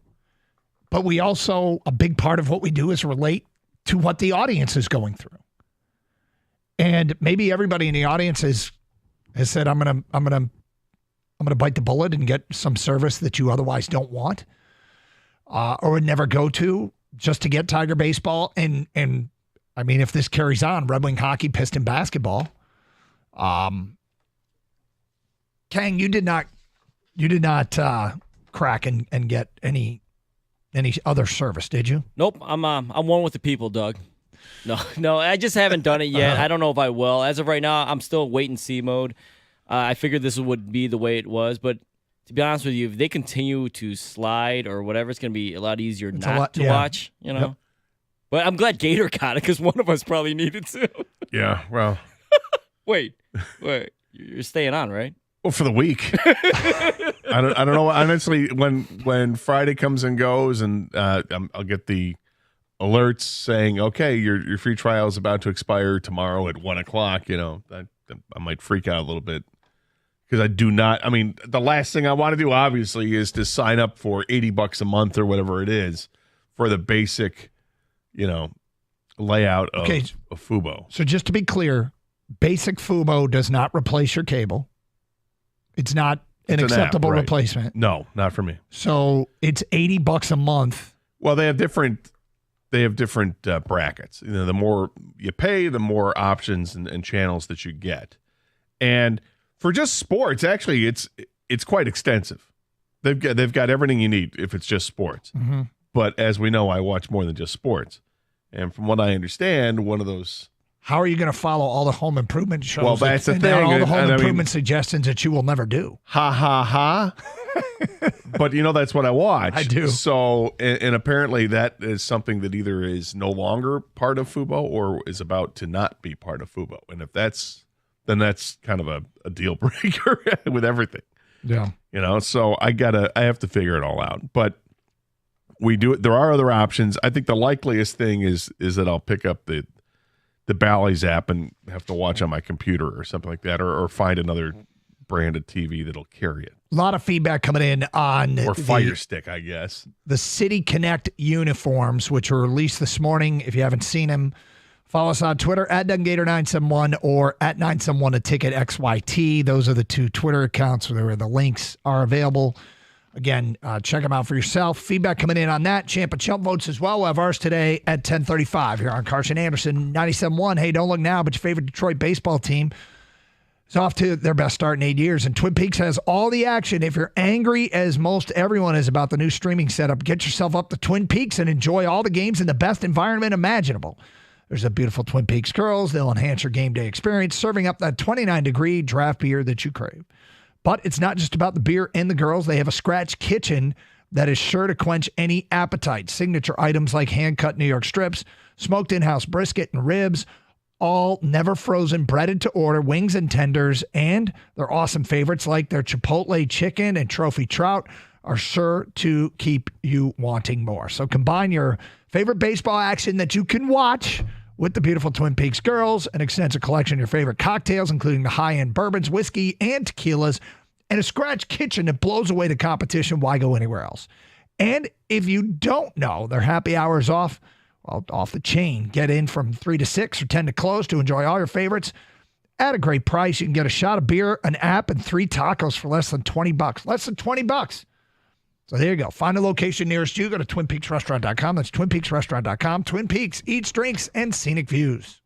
S12: but we also, a big part of what we do is relate to what the audience is going through, and maybe everybody in the audience has said, I'm gonna bite the bullet and get some service that you otherwise don't want. Or would never go to just to get Tiger baseball. And if this carries on, Red Wing hockey, Piston basketball. Kang, you did not crack and get any other service, did you?
S13: Nope. I'm one with the people, Doug. No, I just haven't done it yet. I don't know if I will. As of right now, I'm still wait and see mode. I figured this would be the way it was, but to be honest with you, if they continue to slide or whatever, it's going to be a lot easier to watch, Yep. But I'm glad Gator got it because one of us probably needed to.
S11: Yeah, well.
S13: Wait, you're staying on, right?
S11: Well, for the week. I don't know. Honestly, when Friday comes and goes, and I'll get the alerts saying, okay, your free trial is about to expire tomorrow at 1:00. I might freak out a little bit. Because I do not, the last thing I want to do, obviously, is to sign up for $80 a month or whatever it is for the basic, layout of Fubo.
S12: So just to be clear, basic Fubo does not replace your cable. It's not an acceptable replacement.
S11: No, not for me.
S12: So it's $80 a month.
S11: Well, they have different brackets. The more you pay, the more options and channels that you get. And for just sports, actually, it's quite extensive. They've got everything you need if it's just sports.
S12: Mm-hmm.
S11: But as we know, I watch more than just sports. And from what I understand, one of those.
S12: How are you going to follow all the home improvement shows?
S11: Well, that's the thing.
S12: All the home improvement suggestions that you will never do.
S11: Ha, ha, ha. But that's what I watch.
S12: I do.
S11: So, and apparently that is something that either is no longer part of Fubo or is about to not be part of Fubo. And if then that's kind of a deal breaker with everything.
S12: Yeah.
S11: So I have to figure it all out. But we do it. There are other options. I think the likeliest thing is that I'll pick up the Bally's app and have to watch on my computer or something like that, or find another branded TV that'll carry it.
S12: A lot of feedback coming in on
S11: or Fire Stick, I guess.
S12: The City Connect uniforms, which were released this morning. If you haven't seen them, follow us on Twitter at DunGator971 or at 971ATicketXYT. Those are the two Twitter accounts where the links are available. Again, check them out for yourself. Feedback coming in on that. Champ and Chump votes as well. We'll have ours today at 10:35 here on Carson Anderson 97.1. Hey, don't look now, but your favorite Detroit baseball team is off to their best start in 8 years. And Twin Peaks has all the action. If you're angry, as most everyone is about the new streaming setup, get yourself up to Twin Peaks and enjoy all the games in the best environment imaginable. There's a beautiful Twin Peaks Girls. They'll enhance your game day experience, serving up that 29-degree draft beer that you crave. But it's not just about the beer and the girls. They have a scratch kitchen that is sure to quench any appetite. Signature items like hand-cut New York strips, smoked in-house brisket and ribs, all never frozen, breaded to order, wings and tenders, and their awesome favorites like their Chipotle chicken and trophy trout are sure to keep you wanting more. So combine your favorite baseball action that you can watch with the beautiful Twin Peaks Girls, an extensive collection of your favorite cocktails, including the high-end bourbons, whiskey, and tequilas, and a scratch kitchen that blows away the competition. Why go anywhere else? And if you don't know, their happy hours off the chain. Get in from 3 to 6 or 10 to close to enjoy all your favorites at a great price. You can get a shot of beer, an app, and 3 tacos for less than $20. Less than $20. So there you go. Find a location nearest you. Go to TwinPeaksRestaurant.com. That's TwinPeaksRestaurant.com. Twin Peaks eats, drinks, and scenic views.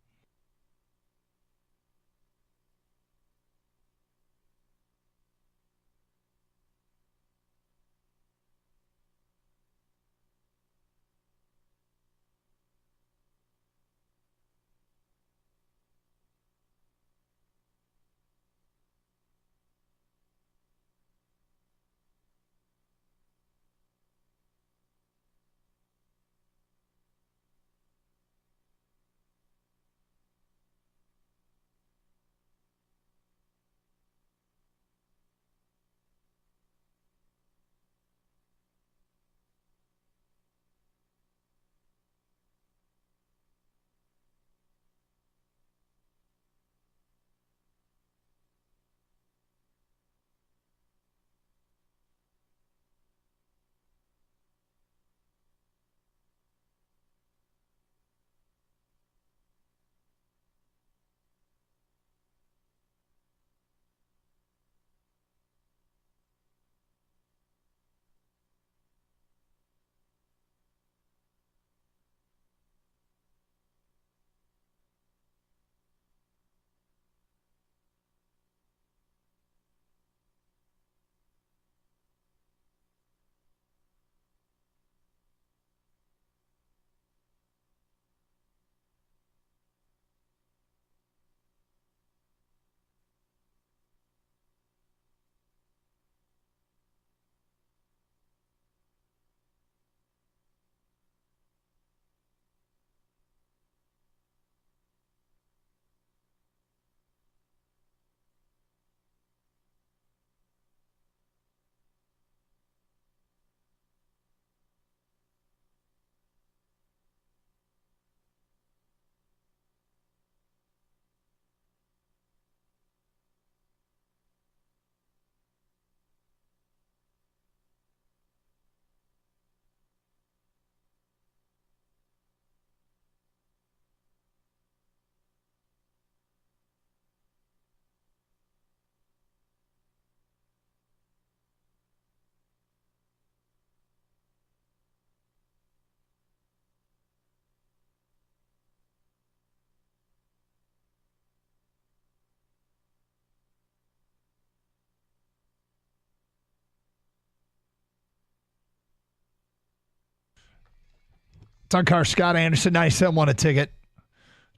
S12: It's on car. Scott Anderson, 97 won a ticket.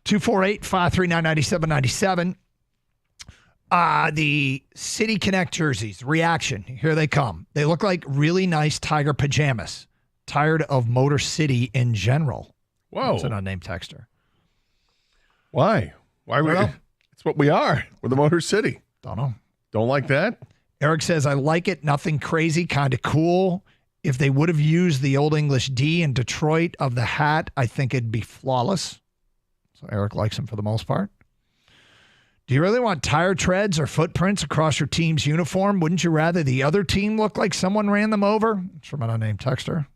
S12: 248-539-9797. The City Connect jerseys, reaction. Here they come. They look like really nice Tiger pajamas. Tired of Motor City in general.
S11: Whoa.
S12: That's an unnamed texter.
S11: Why? Why we? It's what we are. We're the Motor City.
S12: Don't know.
S11: Don't like that?
S12: Eric says, I like it. Nothing crazy. Kind of cool. If they would have used the Old English D in Detroit of the hat, I think it'd be flawless. So Eric likes him for the most part. Do you really want tire treads or footprints across your team's uniform? Wouldn't you rather the other team look like someone ran them over? It's from an unnamed texter.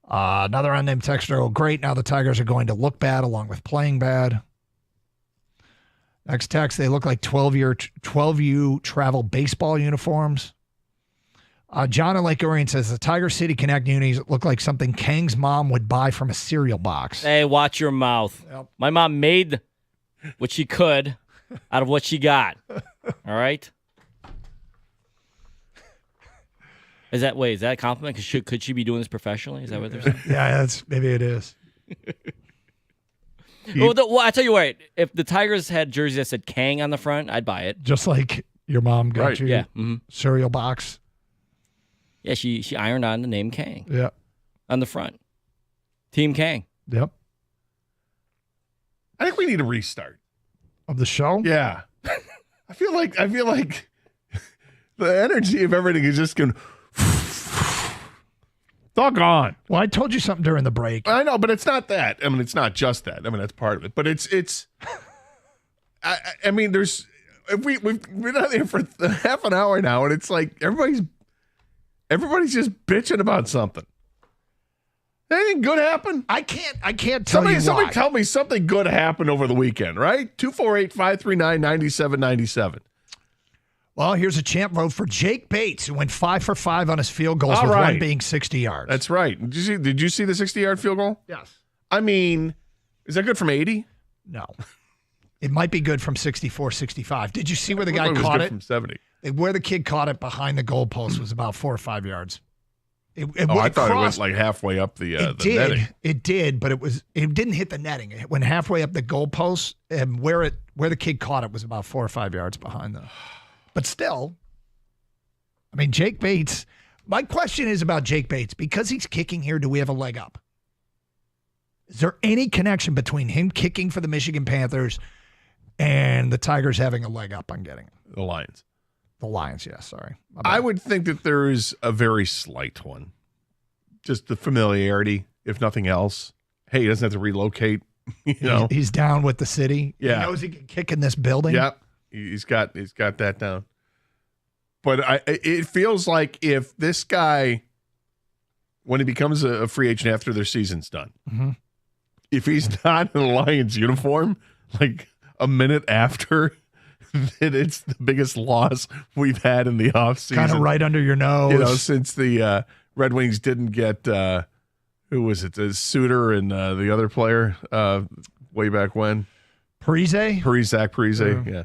S12: Another unnamed texter. Oh, great. Now the Tigers are going to look bad along with playing bad. Next text. They look like 12U travel baseball uniforms. John in Lake Orion says the Tiger City Connect unis look like something Kang's mom would buy from a cereal box.
S13: Hey, watch your mouth. Yep. My mom made what she could out of what she got. All right? Is that a compliment? Could she be doing this professionally? Is that what they're saying?
S12: Yeah, maybe it is.
S13: Well, I tell you what, if the Tigers had jerseys that said Kang on the front, I'd buy it.
S12: Just like your mom got
S1: Right.
S12: you
S13: Yeah.
S12: cereal box.
S13: Yeah, she ironed on the name Kang
S12: Yeah.
S13: on the front. Team Kang.
S12: Yep.
S11: I think we need a restart.
S12: Of the show?
S11: Yeah. I feel like the energy of everything is just going doggone.
S12: Well, I told you something during the break.
S11: I know, but it's not that. I mean, it's not just that. I mean, that's part of it. But it's. I mean, there's. We've been out there for half an hour now, and it's like everybody's just bitching about something. Anything good happen?
S12: I can't tell you
S11: Somebody
S12: why.
S11: tell me something good happened over the weekend, right? 248-539-9797.
S12: Well, here's a champ vote for Jake Bates, who went 5 for 5 on his field goals,
S11: All
S12: with
S11: right.
S12: one being 60 yards.
S11: That's right. Did you see the 60-yard field goal?
S12: Yes.
S11: I mean, is that good from 80?
S12: No. It might be good from 64, 65. Did you see where the guy
S11: It was
S12: caught
S11: good
S12: it?
S11: from 70.
S12: Where the kid caught it behind the goalpost was about 4 or 5 yards.
S11: I thought it went like halfway up the netting.
S12: It did, but it didnn't hit the netting. It went halfway up the goalpost, and where the kid caught it was about 4 or 5 yards behind them. But still, I mean, Jake Bates. My question is about Jake Bates. Because he's kicking here, do we have a leg up? Is there any connection between him kicking for the Michigan Panthers and the Tigers having a leg up on getting it?
S11: The Lions.
S12: The Lions, yeah, sorry.
S11: I would think that there is a very slight one. Just the familiarity, if nothing else. Hey, he doesn't have to relocate. You know,
S12: He's down with the city.
S11: Yeah.
S12: He knows he can kick in this building.
S11: yeah, he's got that down. But it feels like if this guy, when he becomes a free agent after their season's done, if he's not in a Lions uniform, like a minute after, that it's the biggest loss we've had in the offseason.
S12: Kind of right under your nose.
S11: You know, since the Red Wings didn't get, who was it, the Suter and the other player way back when?
S12: Zach
S11: Parise, yeah.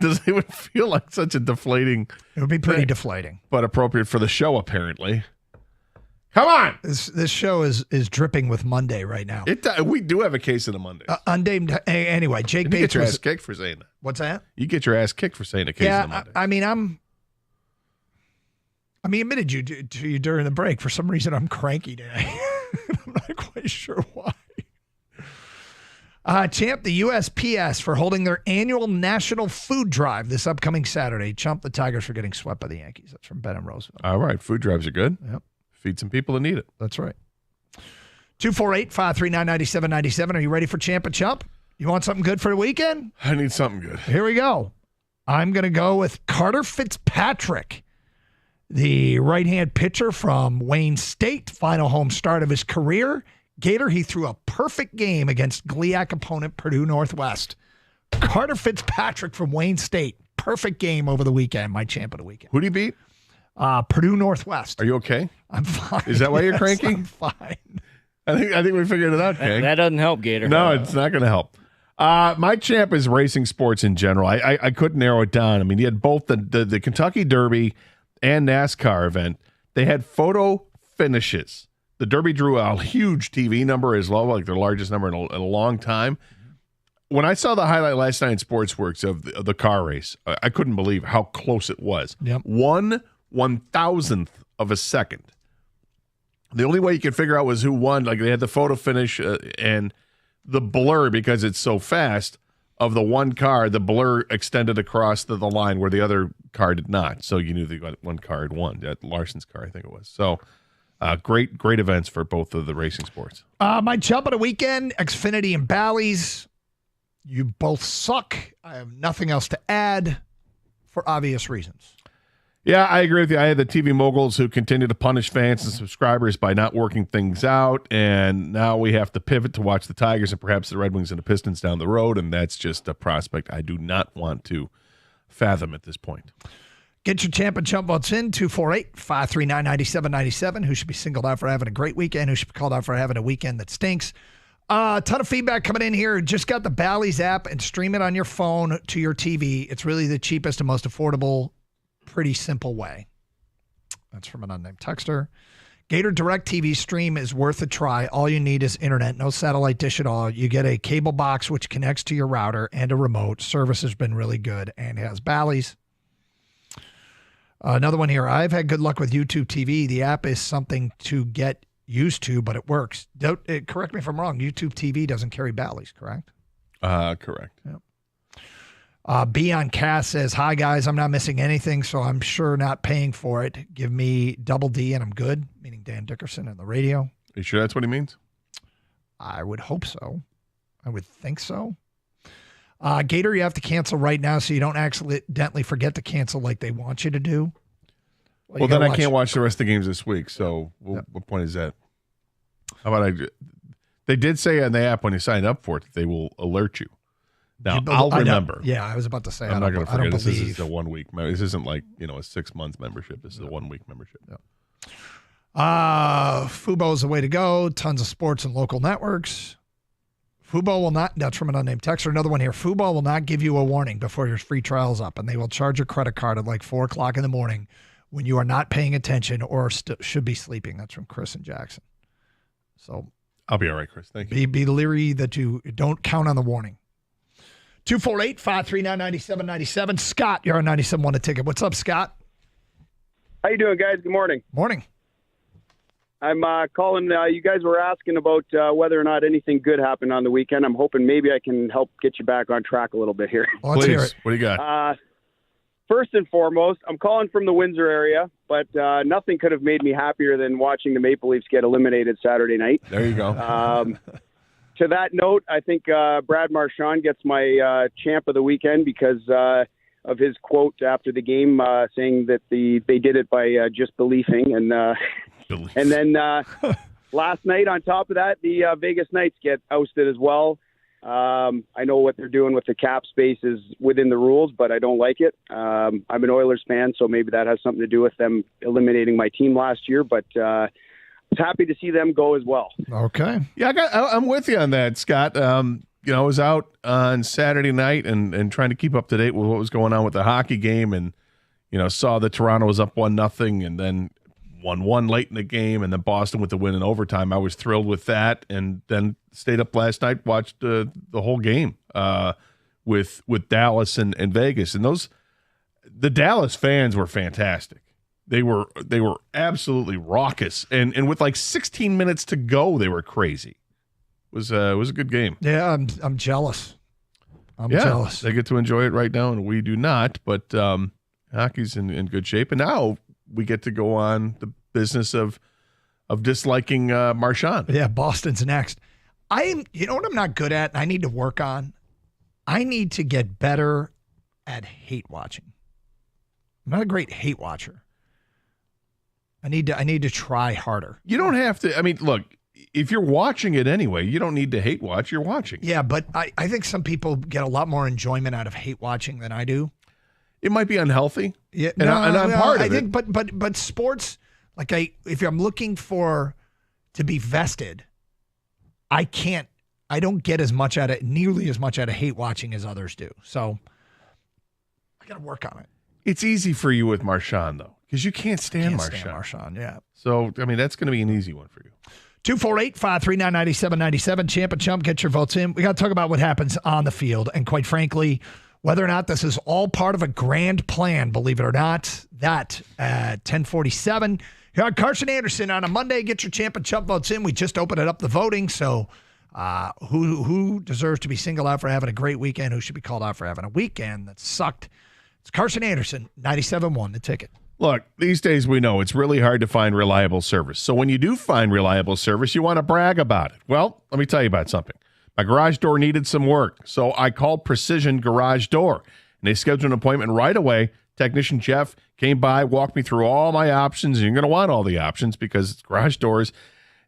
S11: Does it would feel like such a deflating?
S12: It would be pretty
S11: thing,
S12: deflating.
S11: but appropriate for the show, apparently. Come on!
S12: This show is dripping with Monday right now.
S11: We do have a case of the Mondays.
S12: Unnamed. Anyway, Jake
S11: You
S12: Bates
S11: get your
S12: was.
S11: ass kicked for saying that.
S12: What's that?
S11: You get your ass kicked for saying a case of the Mondays.
S12: I mean, I admitted to you during the break. For some reason, I'm cranky today. I'm not quite sure why. Champ, the USPS for holding their annual national food drive this upcoming Saturday. Chump, the Tigers for getting swept by the Yankees. That's from Ben and Roseville.
S11: All right, food drives are good.
S12: Yep.
S11: Feed some people that need it.
S12: That's right. 248-539-9797. Are you ready for Champ and Chump? You want something good for the weekend?
S11: I need something good.
S12: Here we go. I'm going to go with Carter Fitzpatrick, the right-hand pitcher from Wayne State, final home start of his career. Gator, he threw a perfect game against GLIAC opponent Purdue Northwest. Carter Fitzpatrick from Wayne State, perfect game over the weekend, my champ of the weekend.
S11: Who do you beat?
S12: Purdue Northwest.
S11: Are you okay?
S12: I'm fine.
S11: Is that why you're
S12: Yes,
S11: cranky?
S12: I'm fine.
S11: I think we figured it out, King.
S13: That doesn't help, Gator.
S11: No, it's not going to help. My champ is racing sports in general. I couldn't narrow it down. I mean, you had both the Kentucky Derby and NASCAR event. They had photo finishes. The Derby drew a huge TV number as well, like their largest number in a long time. When I saw the highlight last night in Sportsworks of the car race, I couldn't believe how close it was.
S12: Yep.
S11: 1/1000th of a second. The only way you could figure out was who won. Like they had the photo finish and the blur, because it's so fast, of the one car, the blur extended across the line where the other car did not. So you knew the one car had won. That Larson's car, I think it was. So great events for both of the racing sports.
S12: My chump of the weekend, Xfinity and Bally's. You both suck. I have nothing else to add for obvious reasons.
S11: Yeah, I agree with you. I had the TV moguls who continue to punish fans and subscribers by not working things out, and now we have to pivot to watch the Tigers and perhaps the Red Wings and the Pistons down the road, and that's just a prospect I do not want to fathom at this point.
S12: Get your champ and chump votes in, 248-539-9797. Who should be singled out for having a great weekend? Who should be called out for having a weekend that stinks? A ton of feedback coming in here. Just got the Bally's app and stream it on your phone to your TV. It's really the cheapest and most affordable, pretty simple way. That's from an unnamed texter. Gator Direct TV Stream is worth a try. All you need is internet, no satellite dish at all. You get a cable box which connects to your router and a remote. Service has been really good and has Bally's. Another one here. I've had good luck with YouTube TV. The app is something to get used to, but it works. Correct me if I'm wrong. YouTube TV doesn't carry Bally's, correct?
S11: Correct.
S12: Yep. B on Cass says, hi, guys. I'm not missing anything, so I'm sure not paying for it. Give me double D and I'm good, meaning Dan Dickerson and the radio.
S11: Are you sure that's what he means?
S12: I would hope so. I would think so. Gator, you have to cancel right now so you don't accidentally forget to cancel like they want you to do.
S11: Well, then I can't watch the rest of the games this week, so what point is that? How about they did say on the app when you sign up for it that they will alert you. Now, I'll remember.
S12: I was about to say.
S11: I'm not going to forget. This is a 1 week. This isn't like, a 6 month membership. This is a 1 week membership.
S12: Fubo is the way to go. Tons of sports and local networks. Fubo will not, that's from an unnamed texter. Another one here. Fubo will not give you a warning before your free trial is up, and they will charge your credit card at like 4 o'clock in the morning when you are not paying attention or should be sleeping. That's from Chris and Jackson. So
S11: I'll be all right, Chris. Thank you.
S12: Be leery that you don't count on the warning. 248-539-9797. Scott, you're on 97.1 a ticket. What's up, Scott?
S14: How you doing, guys? Good morning.
S12: Morning.
S14: I'm calling. You guys were asking about whether or not anything good happened on the weekend. I'm hoping maybe I can help get you back on track a little bit here.
S12: Well, let's hear it.
S11: What do you got?
S14: First and foremost, I'm calling from the Windsor area, but nothing could have made me happier than watching the Maple Leafs get eliminated Saturday night.
S11: There you go.
S14: To that note, I think Brad Marchand gets my champ of the weekend because of his quote after the game saying that they did it by just believing. And then last night, on top of that, the Vegas Knights get ousted as well. I know what they're doing with the cap space is within the rules, but I don't like it. I'm an Oilers fan, so maybe that has something to do with them eliminating my team last year, but I was happy to see them go as well.
S12: Okay.
S11: Yeah, I'm with you on that, Scott. I was out on Saturday night and trying to keep up to date with what was going on with the hockey game, and saw that Toronto was up 1-0, and then 1-1 late in the game, and then Boston with the win in overtime. I was thrilled with that, and then stayed up last night, watched the whole game with Dallas and Vegas, and the Dallas fans were fantastic. They were absolutely raucous, and with like 16 minutes to go, they were crazy. It was a good game.
S12: Yeah, I'm jealous. I'm jealous.
S11: They get to enjoy it right now, and we do not. But hockey's in good shape, and now we get to go on the business of disliking Marchand.
S12: Yeah, Boston's next. You know what I'm not good at? I need to work on. I need to get better at hate watching. I'm not a great hate watcher. I need to try harder.
S11: You don't have to. I mean, look, if you're watching it anyway, you don't need to hate watch. You're watching.
S12: Yeah, but I think some people get a lot more enjoyment out of hate watching than I do.
S11: It might be unhealthy.
S12: Yeah,
S11: and I'm part of
S12: it. I think, but sports, like if I'm looking to be vested, I don't get nearly as much out of hate watching as others do. So I got to work on it.
S11: It's easy for you with Marchand, though, because you can't stand
S12: Marchand, yeah.
S11: So, I mean, that's going to be an easy one for you.
S12: 248-539-9797. Champ and Chump, get your votes in. We got to talk about what happens on the field, and quite frankly, whether or not this is all part of a grand plan, believe it or not. That at 1047. Here on Carson Anderson on a Monday. Get your Champ and Chump votes in. We just opened it up the voting, so who deserves to be singled out for having a great weekend? Who should be called out for having a weekend that sucked? It's Carson Anderson, 97.1, the ticket.
S11: Look, these days we know it's really hard to find reliable service. So when you do find reliable service, you want to brag about it. Well, let me tell you about something. My garage door needed some work, so I called Precision Garage Door, and they scheduled an appointment right away. Technician Jeff came by, walked me through all my options, and you're going to want all the options because it's garage doors.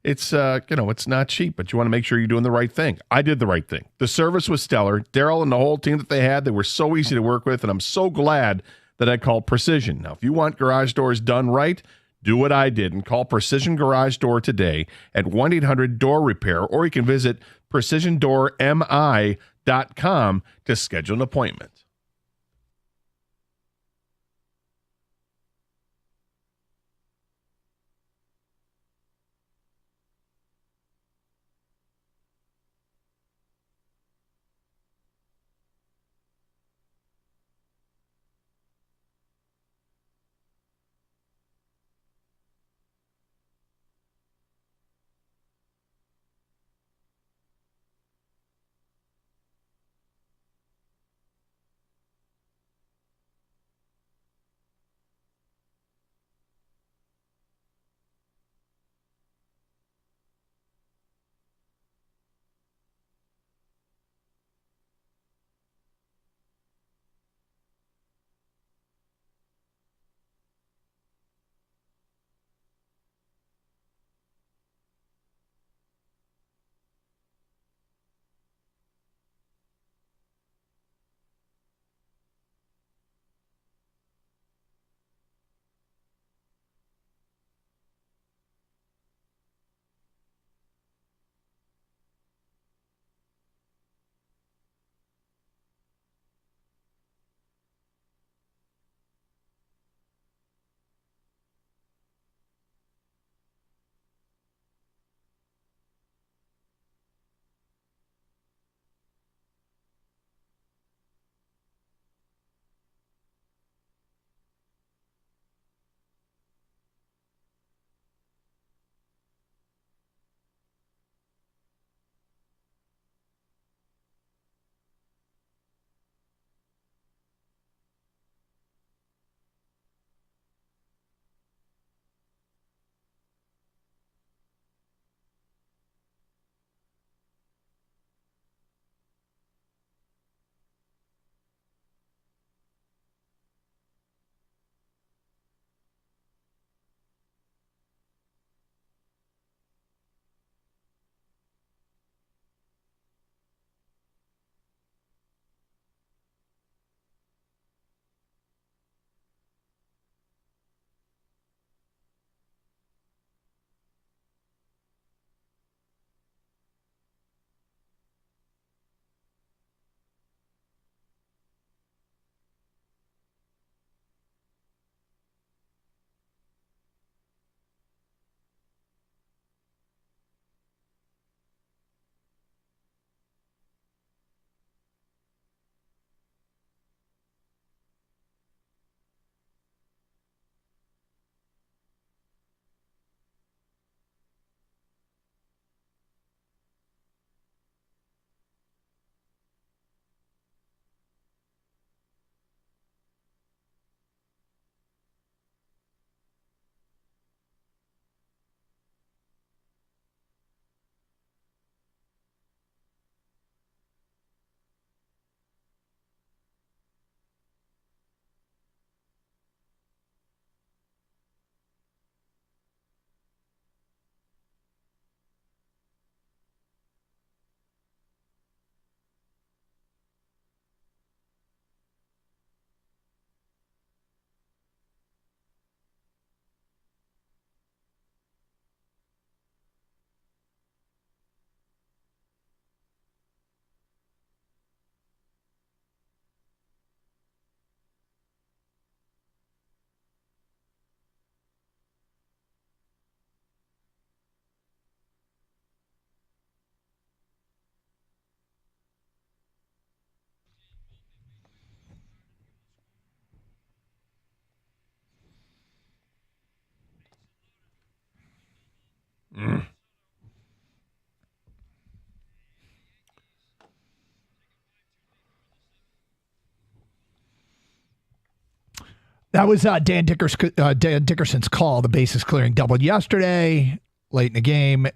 S11: It's it's not cheap, but you want to make sure you're doing the right thing. I did the right thing. The service was stellar. Daryl and the whole team that they were so easy to work with, and I'm so glad that I called Precision. Now, if you want garage doors done right, do what I did and call Precision Garage Door today at 1-800-DOOR-REPAIR, or you can visit precisiondoormi.com to schedule an appointment.
S12: That was Dan Dickerson's call. The bases clearing doubled yesterday, late in the game.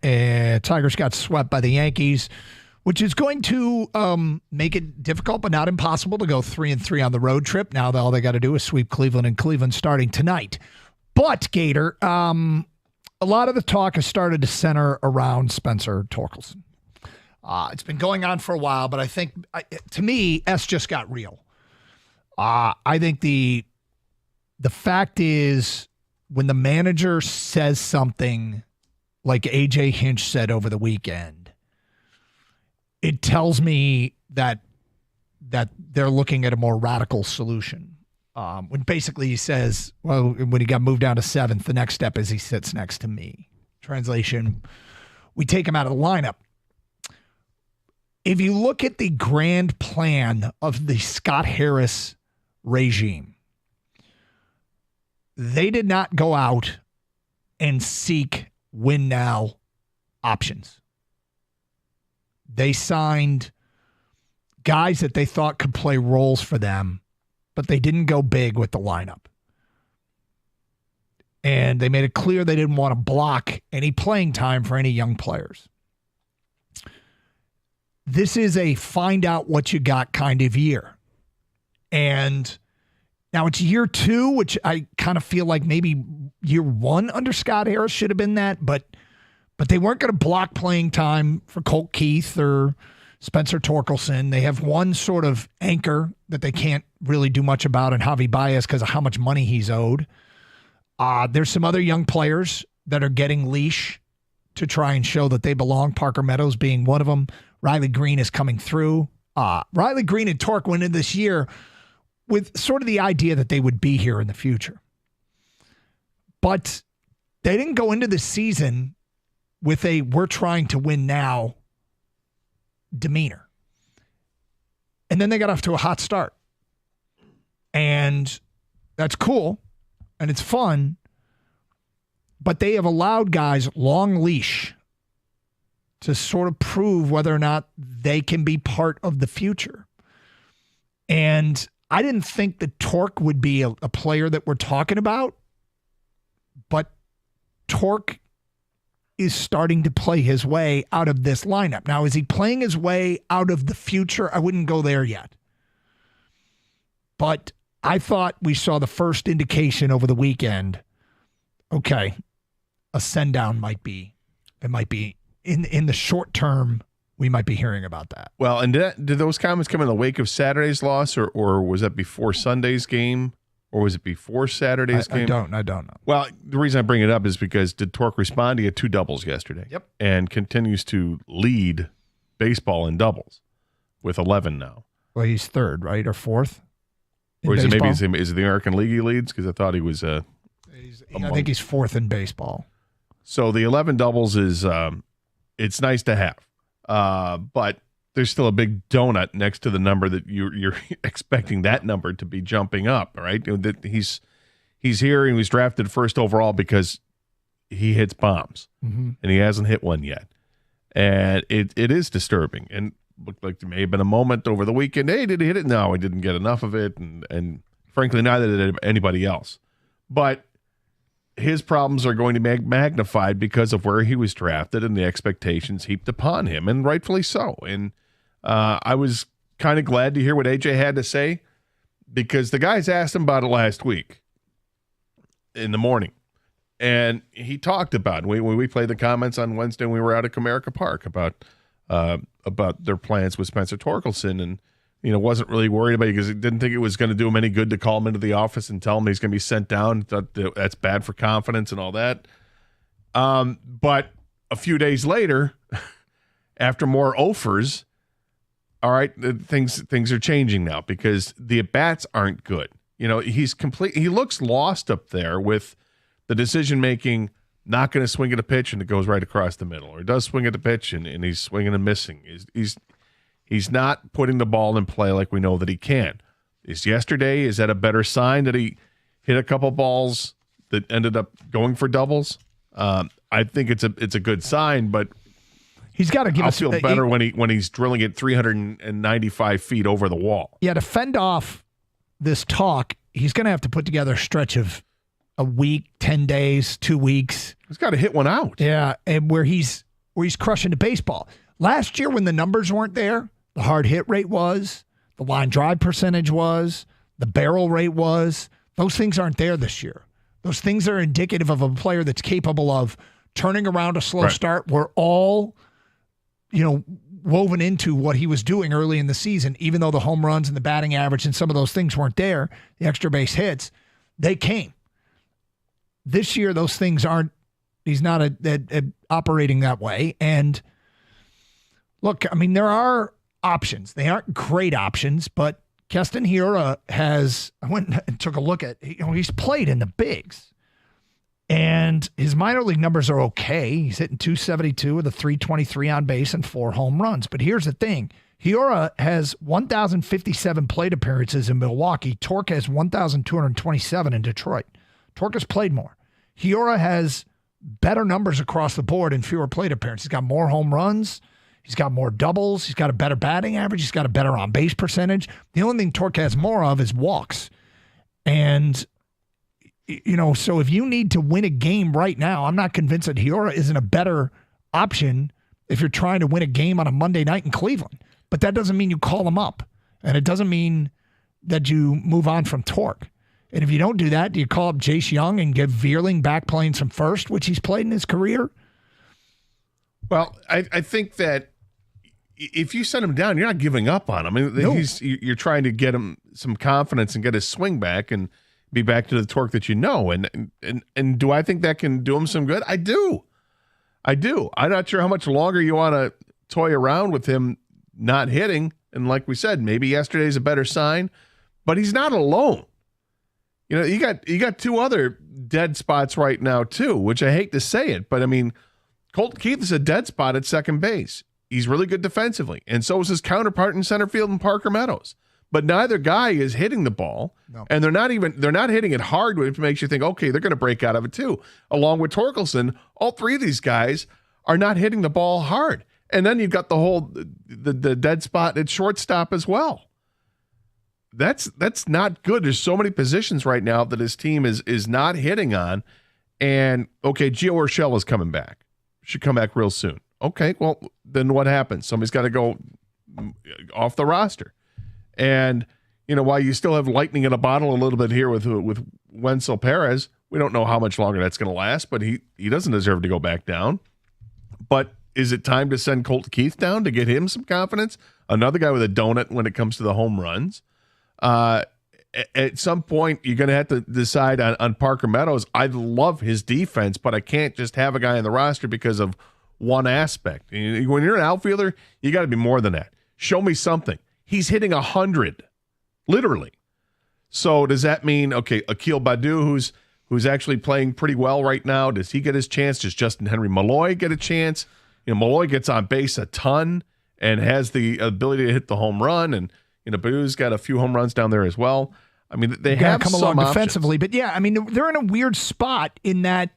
S12: Tigers got swept by the Yankees, which is going to make it difficult but not impossible to go 3-3 on the road trip. Now all they got to do is sweep Cleveland, and Cleveland starting tonight. But, Gator, a lot of the talk has started to center around Spencer Torkelson. It's been going on for a while, but I think, to me, S just got real. I think the fact is when the manager says something like A.J. Hinch said over the weekend, it tells me that they're looking at a more radical solution. When basically he says, well, when he got moved down to 7th, the next step is he sits next to me. Translation, we take him out of the lineup. If you look at the grand plan of the Scott Harris regime, they did not go out and seek win now options. They signed guys that they thought could play roles for them, but they didn't go big with the lineup. And they made it clear they didn't want to block any playing time for any young players. This is a find out what you got kind of year. And now it's year 2, which I kind of feel like maybe year 1 under Scott Harris should have been that, but they weren't going to block playing time for Colt Keith or Spencer Torkelson. They have one sort of anchor that they can't really do much about in Javi Baez because of how much money he's owed. There's some other young players that are getting leash to try and show that they belong, Parker Meadows being one of them. Riley Green is coming through. Riley Green and Torque went in this year with sort of the idea that they would be here in the future. But they didn't go into the season with a we're trying to win now demeanor. And then they got off to a hot start. And that's cool. And it's fun. But they have allowed guys long leash to sort of prove whether or not they can be part of the future. And I didn't think that Torque would be a player that we're talking about, but Torque is starting to play his way out of this lineup. Now, is he playing his way out of the future? I wouldn't go there yet. But I thought we saw the first indication over the weekend. Okay, a send down might be in the short term, we might be hearing about that.
S11: Well, and did those comments come in the wake of Saturday's loss, or was that before Sunday's game, or was it before Saturday's game?
S12: I don't know.
S11: Well, the reason I bring it up is because did Torque respond? He had 2 doubles yesterday.
S12: Yep.
S11: And continues to lead baseball in doubles with 11 now.
S12: Well, he's 3rd, right, or 4th?
S11: Or is it maybe is it the American League he leads? Because I thought he was
S12: I think he's 4th in baseball.
S11: So the 11 doubles is it's nice to have, but there's still a big donut next to the number that you're expecting that number to be jumping up, right? That he's here and he was drafted first overall because he hits bombs, and he hasn't hit one yet, and it is disturbing. And looked like there may have been a moment over the weekend. Hey, did he hit it? No, he didn't get enough of it, and frankly, neither did anybody else. But his problems are going to be magnified because of where he was drafted and the expectations heaped upon him, and rightfully so. And I was kind of glad to hear what AJ had to say, because the guys asked him about it last week in the morning, and he talked about it. When we played the comments on Wednesday when we were out at Comerica Park about their plans with Spencer Torkelson, and wasn't really worried about it because he didn't think it was going to do him any good to call him into the office and tell him he's going to be sent down. Thought that's bad for confidence and all that. But a few days later, after more offers, all right, things are changing now because the at-bats aren't good. He looks lost up there with the decision-making, not going to swing at a pitch and it goes right across the middle, or does swing at the pitch and he's swinging and missing. He's not putting the ball in play like we know that he can. Is that a better sign that he hit a couple balls that ended up going for doubles? I think it's a good sign, but
S12: he's got to give us.
S11: I'll feel better when he's drilling it 395 feet over the wall.
S12: Yeah, to fend off this talk, he's going to have to put together a stretch of a week, 10 days, 2 weeks.
S11: He's got to hit one out.
S12: Yeah, and where he's crushing the baseball. Last year when the numbers weren't there, the hard hit rate was, the line drive percentage was, the barrel rate was. Those things aren't there this year. Those things are indicative of a player that's capable of turning around a slow start. We're all, woven into what he was doing early in the season, even though the home runs and the batting average and some of those things weren't there, the extra base hits, they came. This year, those things aren't, he's not operating that way. And look, I mean, there are options. They aren't great options, but Keston Hiura I went and took a look at, he's played in the bigs. And his minor league numbers are okay. He's hitting 272 with a 323 on base and 4 home runs. But here's the thing. Hiura has 1,057 plate appearances in Milwaukee. Torque has 1,227 in Detroit. Torque has played more. Hiura has better numbers across the board and fewer plate appearances. He's got more home runs. He's got more doubles. He's got a better batting average. He's got a better on-base percentage. The only thing Torque has more of is walks. And so if you need to win a game right now, I'm not convinced that Hiura isn't a better option if you're trying to win a game on a Monday night in Cleveland. But that doesn't mean you call him up. And it doesn't mean that you move on from Torque. And if you don't do that, do you call up Jace Young and get Veerling back playing some first, which he's played in his career?
S11: Well, I think that if you send him down, you're not giving up on him. I mean,
S12: No.
S11: You're trying to get him some confidence and get his swing back and be back to the Torque that you know. And do I think that can do him some good? I do. I'm not sure how much longer you want to toy around with him not hitting. And like we said, maybe yesterday's a better sign, but he's not alone. You got 2 other dead spots right now too, which I hate to say it, but I mean, Colton Keith is a dead spot at second base. He's really good defensively, and so is his counterpart in center field in Parker Meadows. But neither guy is hitting the ball, and they're not hitting it hard, which makes you think, okay, they're going to break out of it too. Along with Torkelson, all 3 of these guys are not hitting the ball hard. And then you've got the dead spot at shortstop as well. That's not good. There's so many positions right now that his team is not hitting on. And okay, Gio Urshela is coming back. Should come back real soon. Okay, well, then what happens? Somebody's got to go off the roster. And, while you still have lightning in a bottle a little bit here with Wenzel Perez, we don't know how much longer that's going to last, but he doesn't deserve to go back down. But is it time to send Colt Keith down to get him some confidence? Another guy with a donut when it comes to the home runs. At some point, you're going to have to decide on Parker Meadows. I love his defense, but I can't just have a guy on the roster because of one aspect. When you're an outfielder, you got to be more than that. Show me something. He's hitting 100, literally. So does that mean, okay, Akil Baddoo, who's actually playing pretty well right now, does he get his chance? Does Justin Henry Malloy get a chance? Malloy gets on base a ton and has the ability to hit the home run, and Baddoo's got a few home runs down there as well. I mean, they have
S12: come
S11: some
S12: along
S11: options.
S12: defensively, but yeah, I mean, they're in a weird spot in that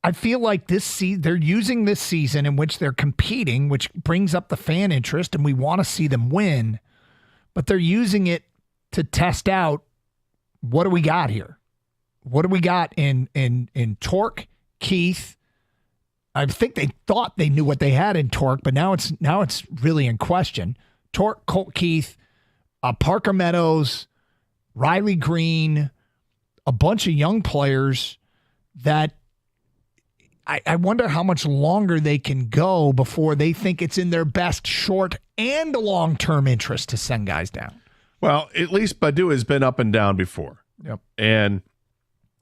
S12: I feel like they're using this season in which they're competing, which brings up the fan interest, and we want to see them win, but they're using it to test out what do we got here? What do we got in Torque, Keith? I think they thought they knew what they had in Torque, but now it's really in question. Torque, Colt Keith, Parker Meadows, Riley Green, a bunch of young players that I wonder how much longer they can go before they think it's in their best short and long-term interest to send guys down.
S11: Well, at least Baddoo has been up and down before.
S12: Yep.
S11: And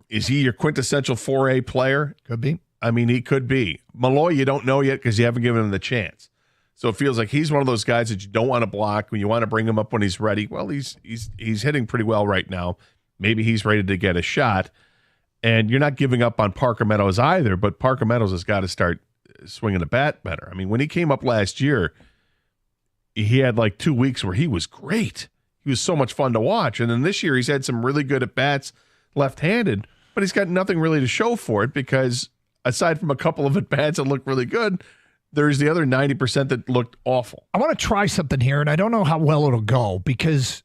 S11: is he your quintessential 4A player?
S12: Could be.
S11: I mean, he could be. Malloy, you don't know yet because you haven't given him the chance. So it feels like he's one of those guys that you don't want to block when you want to bring him up when he's ready. Well, he's hitting pretty well right now. Maybe he's ready to get a shot. And you're not giving up on Parker Meadows either, but Parker Meadows has got to start swinging the bat better. I mean, when he came up last year, he had like 2 weeks where he was great. He was so much fun to watch. And then this year he's had some really good at-bats left-handed, but he's got nothing really to show for it because aside from a couple of at-bats that look really good, there's the other 90% that looked awful.
S12: I want to try something here, and I don't know how well it'll go because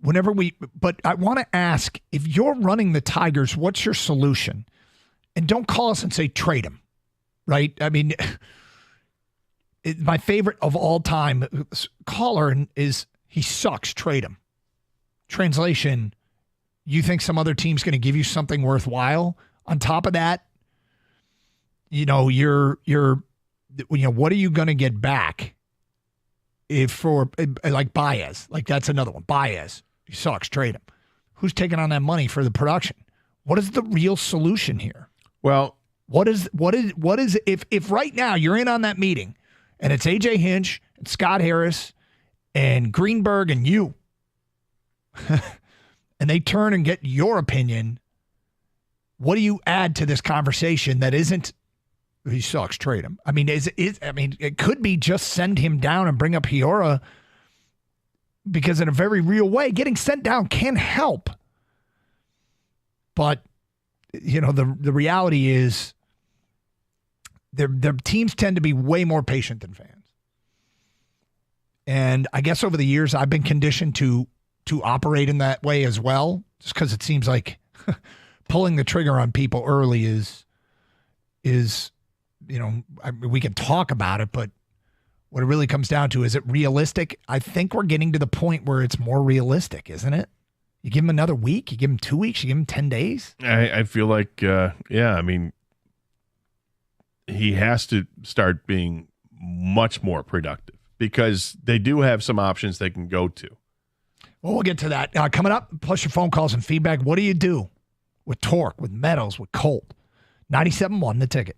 S12: but I want to ask, if you're running the Tigers, what's your solution? And don't call us and say trade him, right? I mean, my favorite of all time caller is he sucks, trade him. Translation, you think some other team's going to give you something worthwhile? On top of that, what are you going to get back if for like Baez? Like that's another one. Baez, he sucks, trade him. Who's taking on that money for the production? What is the real solution here?
S11: Well,
S12: what is if right now you're in on that meeting and it's AJ Hinch and Scott Harris and Greenberg and you, and they turn and get your opinion, what do you add to this conversation that isn't he sucks, trade him? I mean, it could be just send him down and bring up Hiora, because in a very real way, getting sent down can help. But the reality is their teams tend to be way more patient than fans. And I guess over the years I've been conditioned to operate in that way as well, just because it seems like pulling the trigger on people early is we can talk about it, but what it really comes down to, is it realistic? I think we're getting to the point where it's more realistic, isn't it? You give him another week, you give him 2 weeks, you give him 10 days.
S11: I feel like, I mean, he has to start being much more productive, because they do have some options they can go to.
S12: Well, we'll get to that. Coming up, plus your phone calls and feedback. What do you do with Torque, with Meadows, with Colt? 97.1 The Ticket.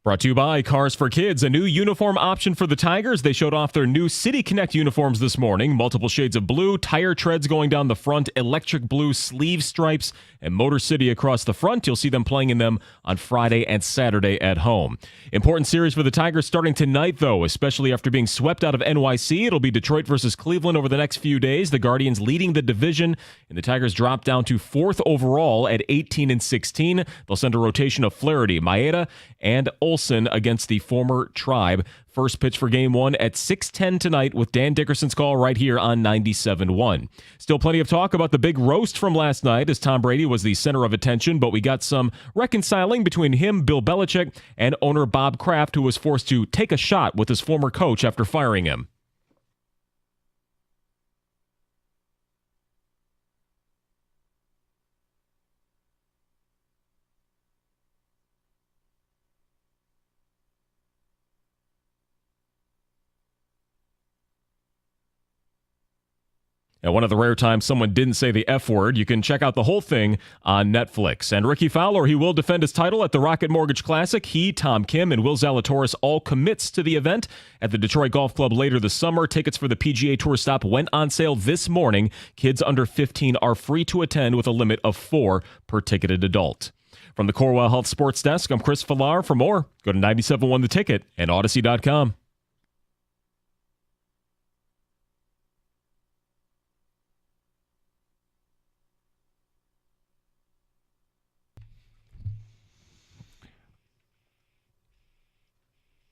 S6: Brought to you by Cars for Kids, a new uniform option for the Tigers. They showed off their new City Connect uniforms this morning. Multiple shades of blue, tire treads going down the front, electric blue sleeve stripes, and Motor City across the front. You'll see them playing in them on Friday and Saturday at home. Important series for the Tigers starting tonight, though, especially after being swept out of NYC. It'll be Detroit versus Cleveland over the next few days. The Guardians leading the division, and the Tigers drop down to 4th overall at 18-16. They'll send a rotation of Flaherty, Maeda, and Olsen against the former Tribe. First pitch for Game 1 at 6:10 tonight with Dan Dickerson's call right here on 97.1. Still plenty of talk about the big roast from last night as Tom Brady was the center of attention, but we got some reconciling between him, Bill Belichick, and owner Bob Kraft, who was forced to take a shot with his former coach after firing him. And one of the rare times someone didn't say the F word, you can check out the whole thing on Netflix. And Ricky Fowler, he will defend his title at the Rocket Mortgage Classic. He, Tom Kim, and Will Zalatoris all commits to the event at the Detroit Golf Club later this summer. Tickets for the PGA Tour stop went on sale this morning. Kids under 15 are free to attend with a limit of 4 per ticketed adult. From the Corewell Health Sports Desk, I'm Chris Villar. For more, go to 97.1 The Ticket and Odyssey.com.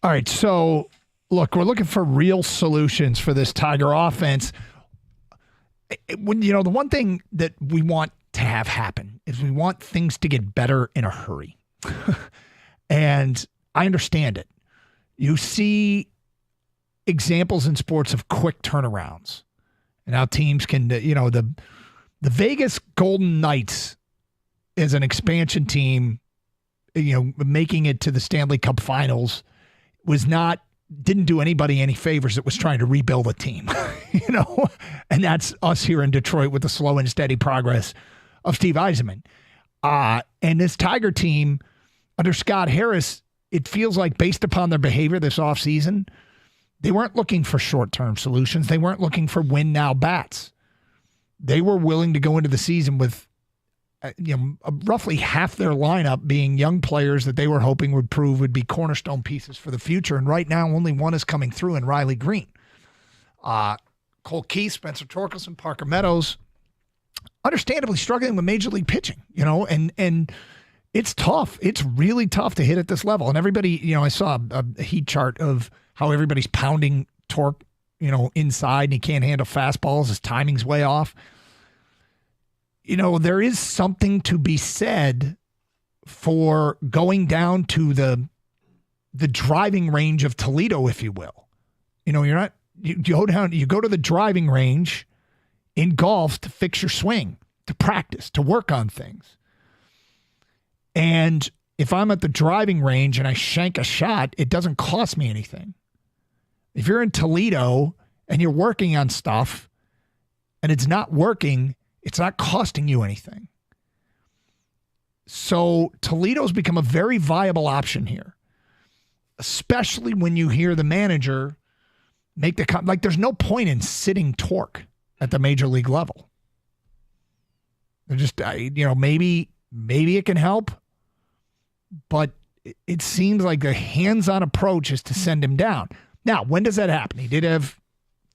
S12: All right, so look, we're looking for real solutions for this Tiger offense. The one thing that we want to have happen is we want things to get better in a hurry. And I understand it. You see examples in sports of quick turnarounds and how teams can, the Vegas Golden Knights as an expansion team, making it to the Stanley Cup Finals didn't do anybody any favors. It was trying to rebuild a team, and that's us here in Detroit with the slow and steady progress of Steve Yzerman. And this Tiger team under Scott Harris, it feels like based upon their behavior this offseason, they weren't looking for short-term solutions. They weren't looking for win-now bats. They were willing to go into the season with roughly half their lineup being young players that they were hoping would be cornerstone pieces for the future. And right now, only one is coming through in Riley Green. Cole Keith, Spencer Torkelson, Parker Meadows, understandably struggling with major league pitching, and it's tough. It's really tough to hit at this level. And everybody, I saw a heat chart of how everybody's pounding torque, inside, and he can't handle fastballs. His timing's way off. There is something to be said for going down to the driving range of Toledo, if you will. You go to the driving range in golf to fix your swing, to practice, to work on things. And if I'm at the driving range and I shank a shot, it doesn't cost me anything. If you're in Toledo and you're working on stuff and it's not working, it's not costing you anything. So Toledo's become a very viable option here, especially when you hear the manager make there's no point in sitting torque at the major league level. They're just, maybe it can help, but it seems like the hands-on approach is to send him down. Now, when does that happen? He did have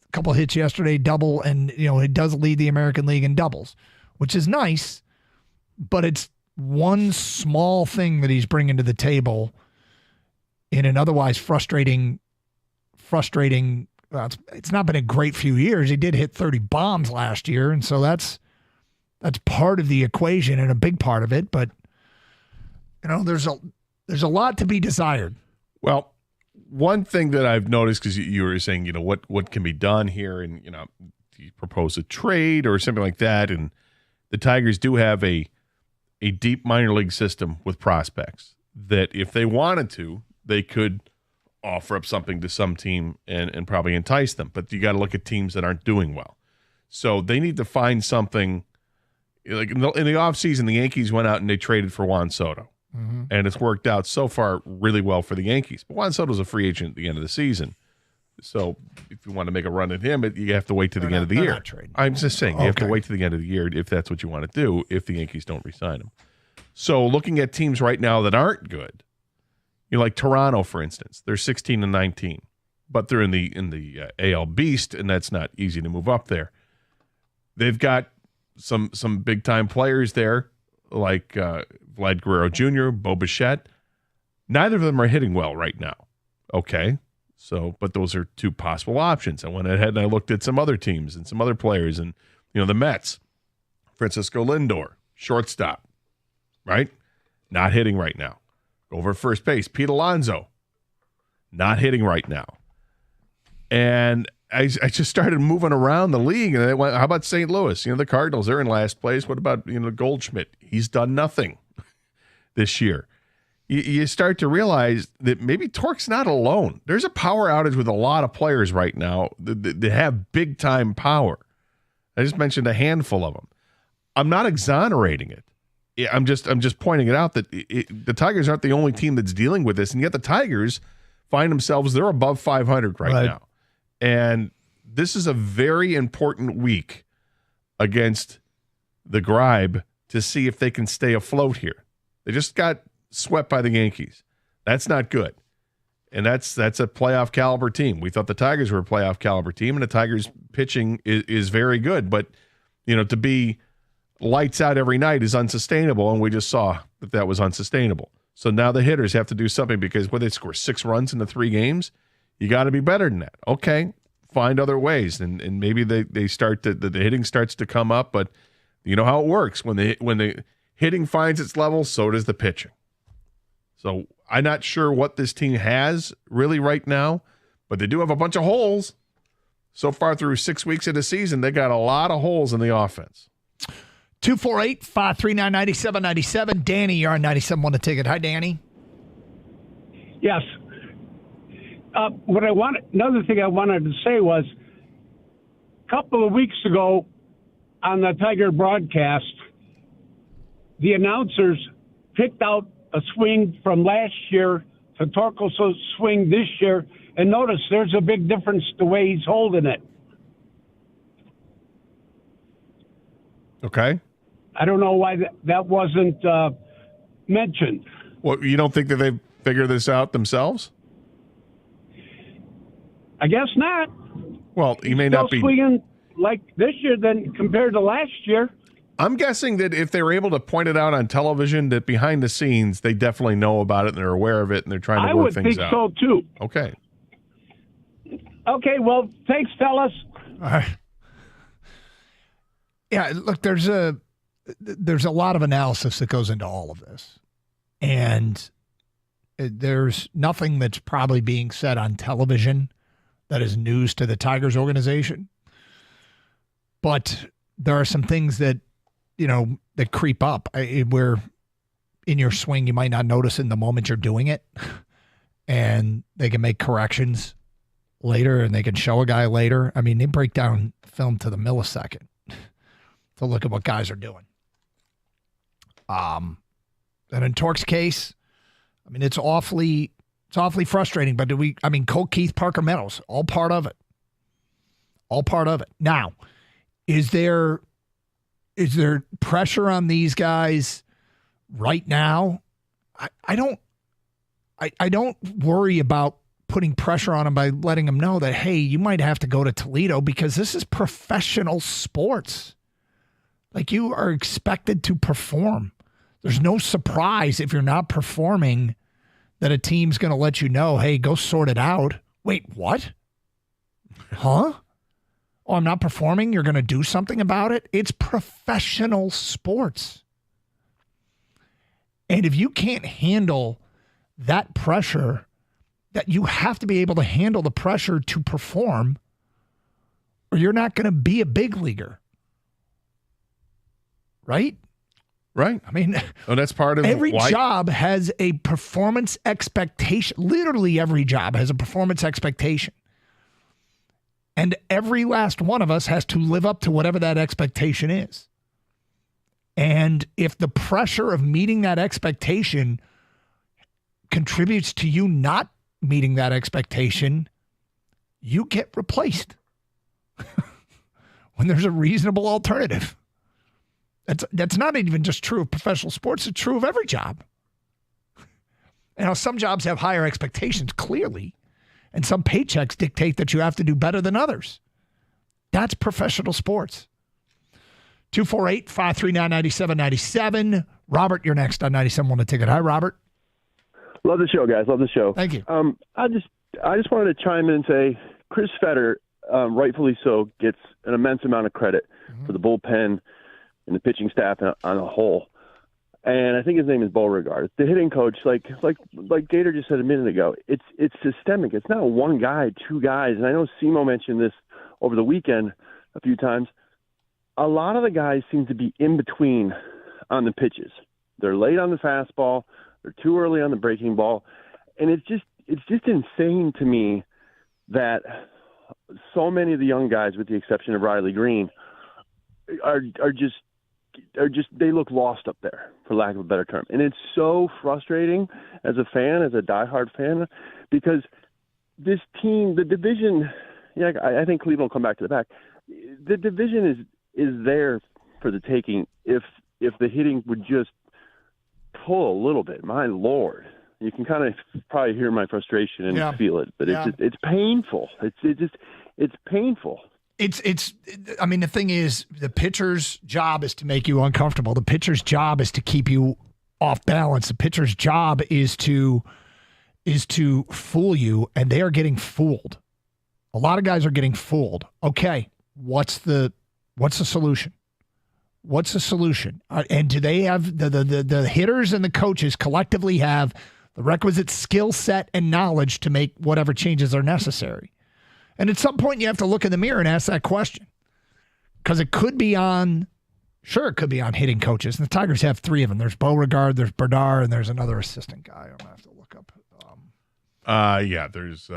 S12: a couple hits yesterday, double, and it does lead the American League in doubles, which is nice, but it's one small thing that he's bringing to the table in an otherwise frustrating. It's not been a great few years. He did hit 30 bombs last year, and so that's part of the equation and a big part of it. But there's a lot to be desired.
S11: Well, one thing that I've noticed, because you were saying, what can be done here, and you propose a trade or something like that, and the Tigers do have a deep minor league system with prospects that if they wanted to, they could offer up something to some team and probably entice them. But you got to look at teams that aren't doing well. So they need to find something. Like in the offseason, the Yankees went out and they traded for Juan Soto. And it's worked out so far really well for the Yankees. But Juan Soto's a free agent at the end of the season. So if you want to make a run at him, you have to wait to the end of the year. I'm just saying, you have to wait to the end of the year if that's what you want to do, if the Yankees don't re-sign him. So looking at teams right now that aren't good, like Toronto, for instance, they're 16-19, but they're in the AL Beast, and that's not easy to move up there. They've got some big time players there, like Vlad Guerrero Jr., Bo Bichette. Neither of them are hitting well right now. Okay, but those are two possible options. I went ahead and I looked at some other teams and some other players, and the Mets, Francisco Lindor, shortstop, right? Not hitting right now. Over at first base, Pete Alonso, not hitting right now. And I just started moving around the league, and I went, how about St. Louis? The Cardinals, they're in last place. What about Goldschmidt? He's done nothing this year. You start to realize that maybe Torque's not alone. There's a power outage with a lot of players right now that have big-time power. I just mentioned a handful of them. I'm not exonerating it. I'm just pointing it out that the Tigers aren't the only team that's dealing with this, and yet the Tigers find themselves, they're above 500 right now. And this is a very important week against the Gribe to see if they can stay afloat here. They just got swept by the Yankees. That's not good. And that's a playoff caliber team. We thought the Tigers were a playoff caliber team, and the Tigers pitching is very good. But, to be lights out every night is unsustainable, and we just saw that was unsustainable. So now the hitters have to do something because when they score 6 runs in the 3 games, you got to be better than that. Okay, find other ways, and maybe they start to the hitting starts to come up, but you know how it works. When the hitting finds its level, so does the pitching. So I'm not sure what this team has really right now, but they do have a bunch of holes. So far through 6 weeks of the season, they got a lot of holes in the offense.
S12: 248-539-9797. Danny, you're on 97.1 The Ticket. Hi, Danny.
S15: Yes. Another thing I wanted to say was, a couple of weeks ago on the Tiger broadcast, the announcers picked out a swing from last year to Torkelso's swing this year, and notice there's a big difference the way he's holding it.
S11: Okay.
S15: I don't know why that wasn't mentioned.
S11: Well, you don't think that they've figured this out themselves?
S15: I guess not.
S11: Well, you may not be
S15: swinging like this year than compared to last year.
S11: I'm guessing that if they were able to point it out on television, that behind the scenes they definitely know about it and they're aware of it and they're trying to work things out.
S15: I would think so too.
S11: Okay.
S15: Okay. Well, thanks, fellas.
S12: All right. Yeah. Look, there's a lot of analysis that goes into all of this, and there's nothing that's probably being said on television that is news to the Tigers organization. But there are some things that, that creep up where in your swing, you might not notice in the moment you're doing it, and they can make corrections later and they can show a guy later. I mean, they break down film to the millisecond to look at what guys are doing. And in Torque's case, I mean, it's awfully frustrating, but Colt, Keith, Parker, Meadows, all part of it. All part of it. Now, is there pressure on these guys right now? I don't worry about putting pressure on them by letting them know that, hey, you might have to go to Toledo because this is professional sports. Like, you are expected to perform. There's no surprise if you're not performing that a team's going to let you know, hey, go sort it out. Wait, what? Huh? Oh, I'm not performing? You're going to do something about it? It's professional sports. And if you can't handle that pressure, that you have to be able to handle the pressure to perform, or you're not going to be a big leaguer. Right?
S11: Right.
S12: I mean,
S11: that's part of
S12: every job has a performance expectation. Literally every job has a performance expectation. And every last one of us has to live up to whatever that expectation is. And if the pressure of meeting that expectation contributes to you not meeting that expectation, you get replaced when there's a reasonable alternative. That's not even just true of professional sports. It's true of every job. Some jobs have higher expectations, clearly, and some paychecks dictate that you have to do better than others. That's professional sports. 248-539-9797. Robert, you're next on 97.1 The Ticket. Hi, Robert.
S16: Love the show, guys. Love the show.
S12: Thank you.
S16: I just wanted to chime in and say Chris Fetter, rightfully so, gets an immense amount of credit for the bullpen and the pitching staff on a whole. And I think his name is Beauregard. The hitting coach, like Gator just said a minute ago, it's systemic. It's not one guy, two guys. And I know Simo mentioned this over the weekend a few times. A lot of the guys seem to be in between on the pitches. They're late on the fastball. They're too early on the breaking ball. And it's just insane to me that so many of the young guys, with the exception of Riley Green, are just they look lost up there, for lack of a better term. And it's so frustrating as a fan, as a diehard fan, because this team, the division, I think Cleveland will come back to the back. The division is there for the taking if the hitting would just pull a little bit. My Lord. You can kind of probably hear my frustration and feel it, but it's painful. It's painful.
S12: The thing is, the pitcher's job is to make you uncomfortable. The pitcher's job is to keep you off balance. The pitcher's job is to fool you, and they are getting fooled. A lot of guys are getting fooled. Okay, what's the solution? What's the solution? And do they have the hitters and the coaches collectively have the requisite skill set and knowledge to make whatever changes are necessary? And at some point, you have to look in the mirror and ask that question. Because it could be on hitting coaches. And the Tigers have three of them. There's Beauregard, there's Bernard, and there's another assistant guy. I'm going to have to look up.
S11: There's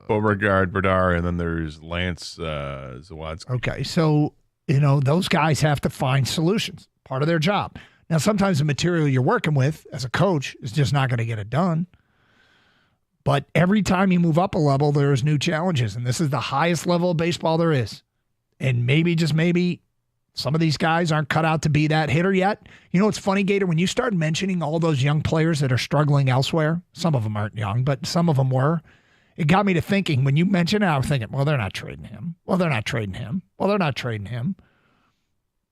S11: Beauregard, Bernard, and then there's Lance Zawadski.
S12: Okay, so, those guys have to find solutions. Part of their job. Now, sometimes the material you're working with as a coach is just not going to get it done. But every time you move up a level, there's new challenges. And this is the highest level of baseball there is. And maybe, just maybe, some of these guys aren't cut out to be that hitter yet. You know what's funny, Gator? When you start mentioning all those young players that are struggling elsewhere, some of them aren't young, but some of them were, it got me to thinking. When you mentioned it, I was thinking, well, they're not trading him. Well, they're not trading him. Well, they're not trading him.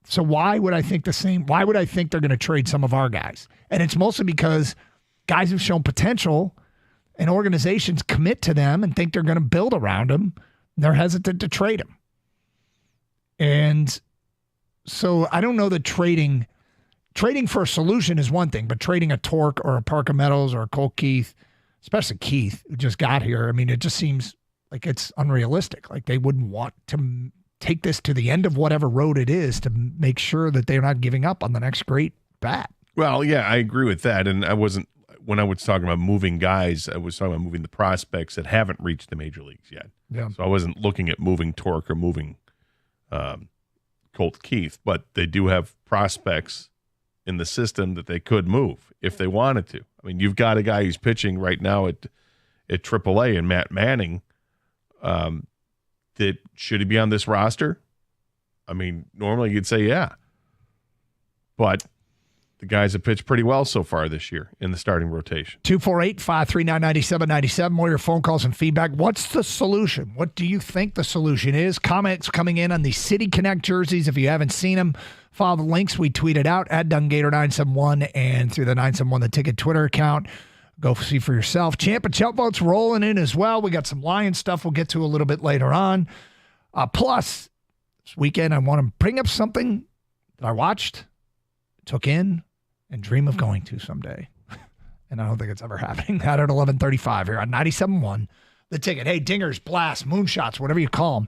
S12: So why would I think the same? Why would I think they're going to trade some of our guys? And it's mostly because guys have shown potential and organizations commit to them and think they're going to build around them. They're hesitant to trade them. And so I don't know that trading for a solution is one thing, but trading a Torque or a Parker Meadows or a Cole Keith, especially Keith, who just got here, it just seems like it's unrealistic. Like they wouldn't want to take this to the end of whatever road it is to make sure that they're not giving up on the next great bat.
S11: Well, yeah, I agree with that. And when I was talking about moving guys, I was talking about moving the prospects that haven't reached the major leagues yet.
S12: Yeah.
S11: So I wasn't looking at moving Torque or moving Colt Keith, but they do have prospects in the system that they could move if they wanted to. You've got a guy who's pitching right now at AAA and Matt Manning. That should he be on this roster? Normally you'd say yeah. But the guys have pitched pretty well so far this year in the starting rotation.
S12: 248-539-9797. More of your phone calls and feedback. What's the solution? What do you think the solution is? Comments coming in on the City Connect jerseys. If you haven't seen them, follow the links we tweeted out at DunGator971 and through the 971 The Ticket Twitter account. Go see for yourself. Champ and Chump votes rolling in as well. We got some Lions stuff we'll get to a little bit later on. Plus, this weekend I want to bring up something that I watched, took in, and dream of going to someday. And I don't think it's ever happening. That at 11:35 here on 97.1 The Ticket. Hey, dingers, blasts, moonshots, whatever you call them.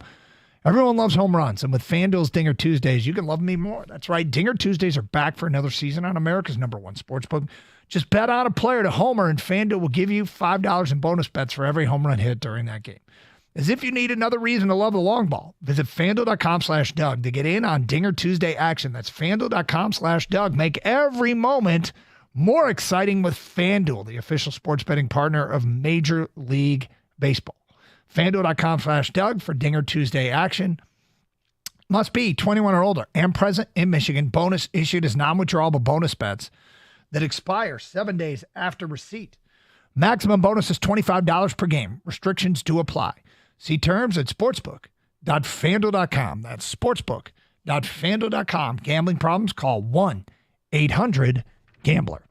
S12: Everyone loves home runs. And with FanDuel's Dinger Tuesdays, you can love me more. That's right. Dinger Tuesdays are back for another season on America's #1 sportsbook. Just bet on a player to homer, and FanDuel will give you $5 in bonus bets for every home run hit during that game. As if you need another reason to love the long ball. Visit FanDuel.com/Doug to get in on Dinger Tuesday action. That's FanDuel.com/Doug. Make every moment more exciting with FanDuel, the official sports betting partner of Major League Baseball. FanDuel.com/Doug for Dinger Tuesday action. Must be 21 or older and present in Michigan. Bonus issued as non-withdrawable bonus bets that expire 7 days after receipt. Maximum bonus is $25 per game. Restrictions do apply. See terms at sportsbook.fanduel.com. That's sportsbook.fanduel.com. Gambling problems? Call 1-800-GAMBLER.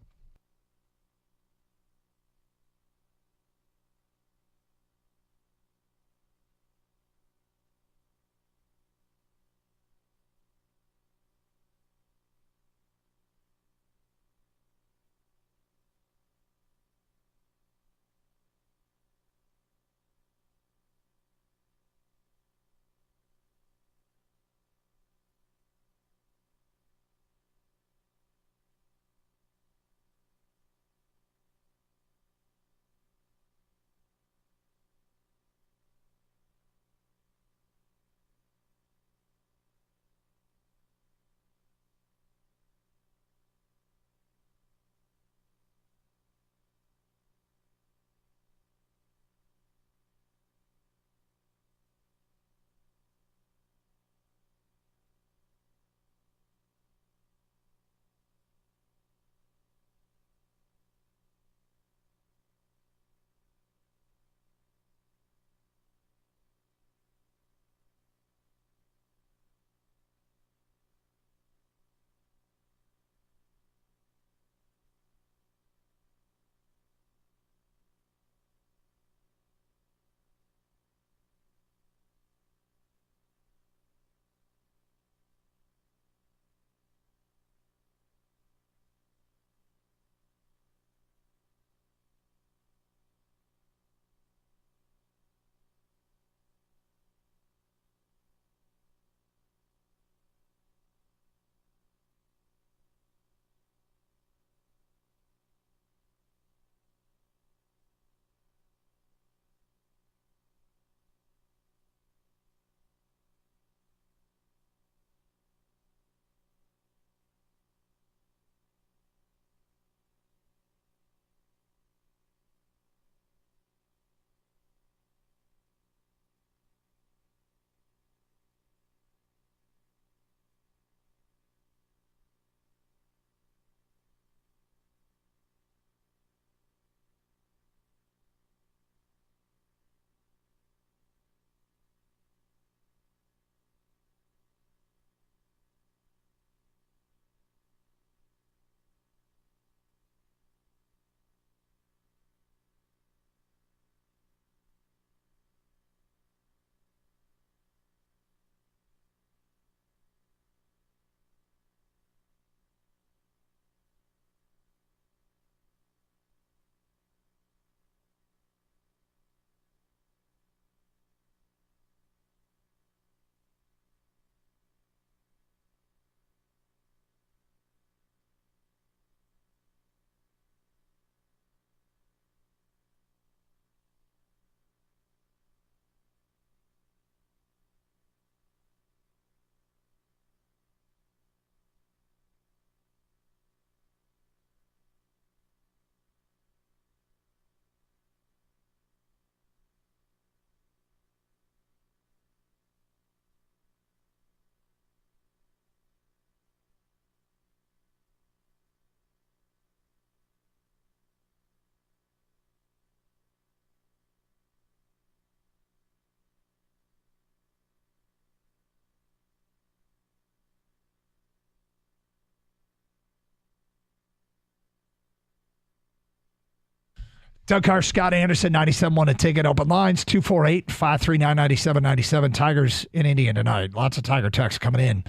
S12: Doug Carr, Scott Anderson, 97.1 A Ticket. Open lines, 248-539-9797. Tigers in Indian tonight. Lots of Tiger texts coming in.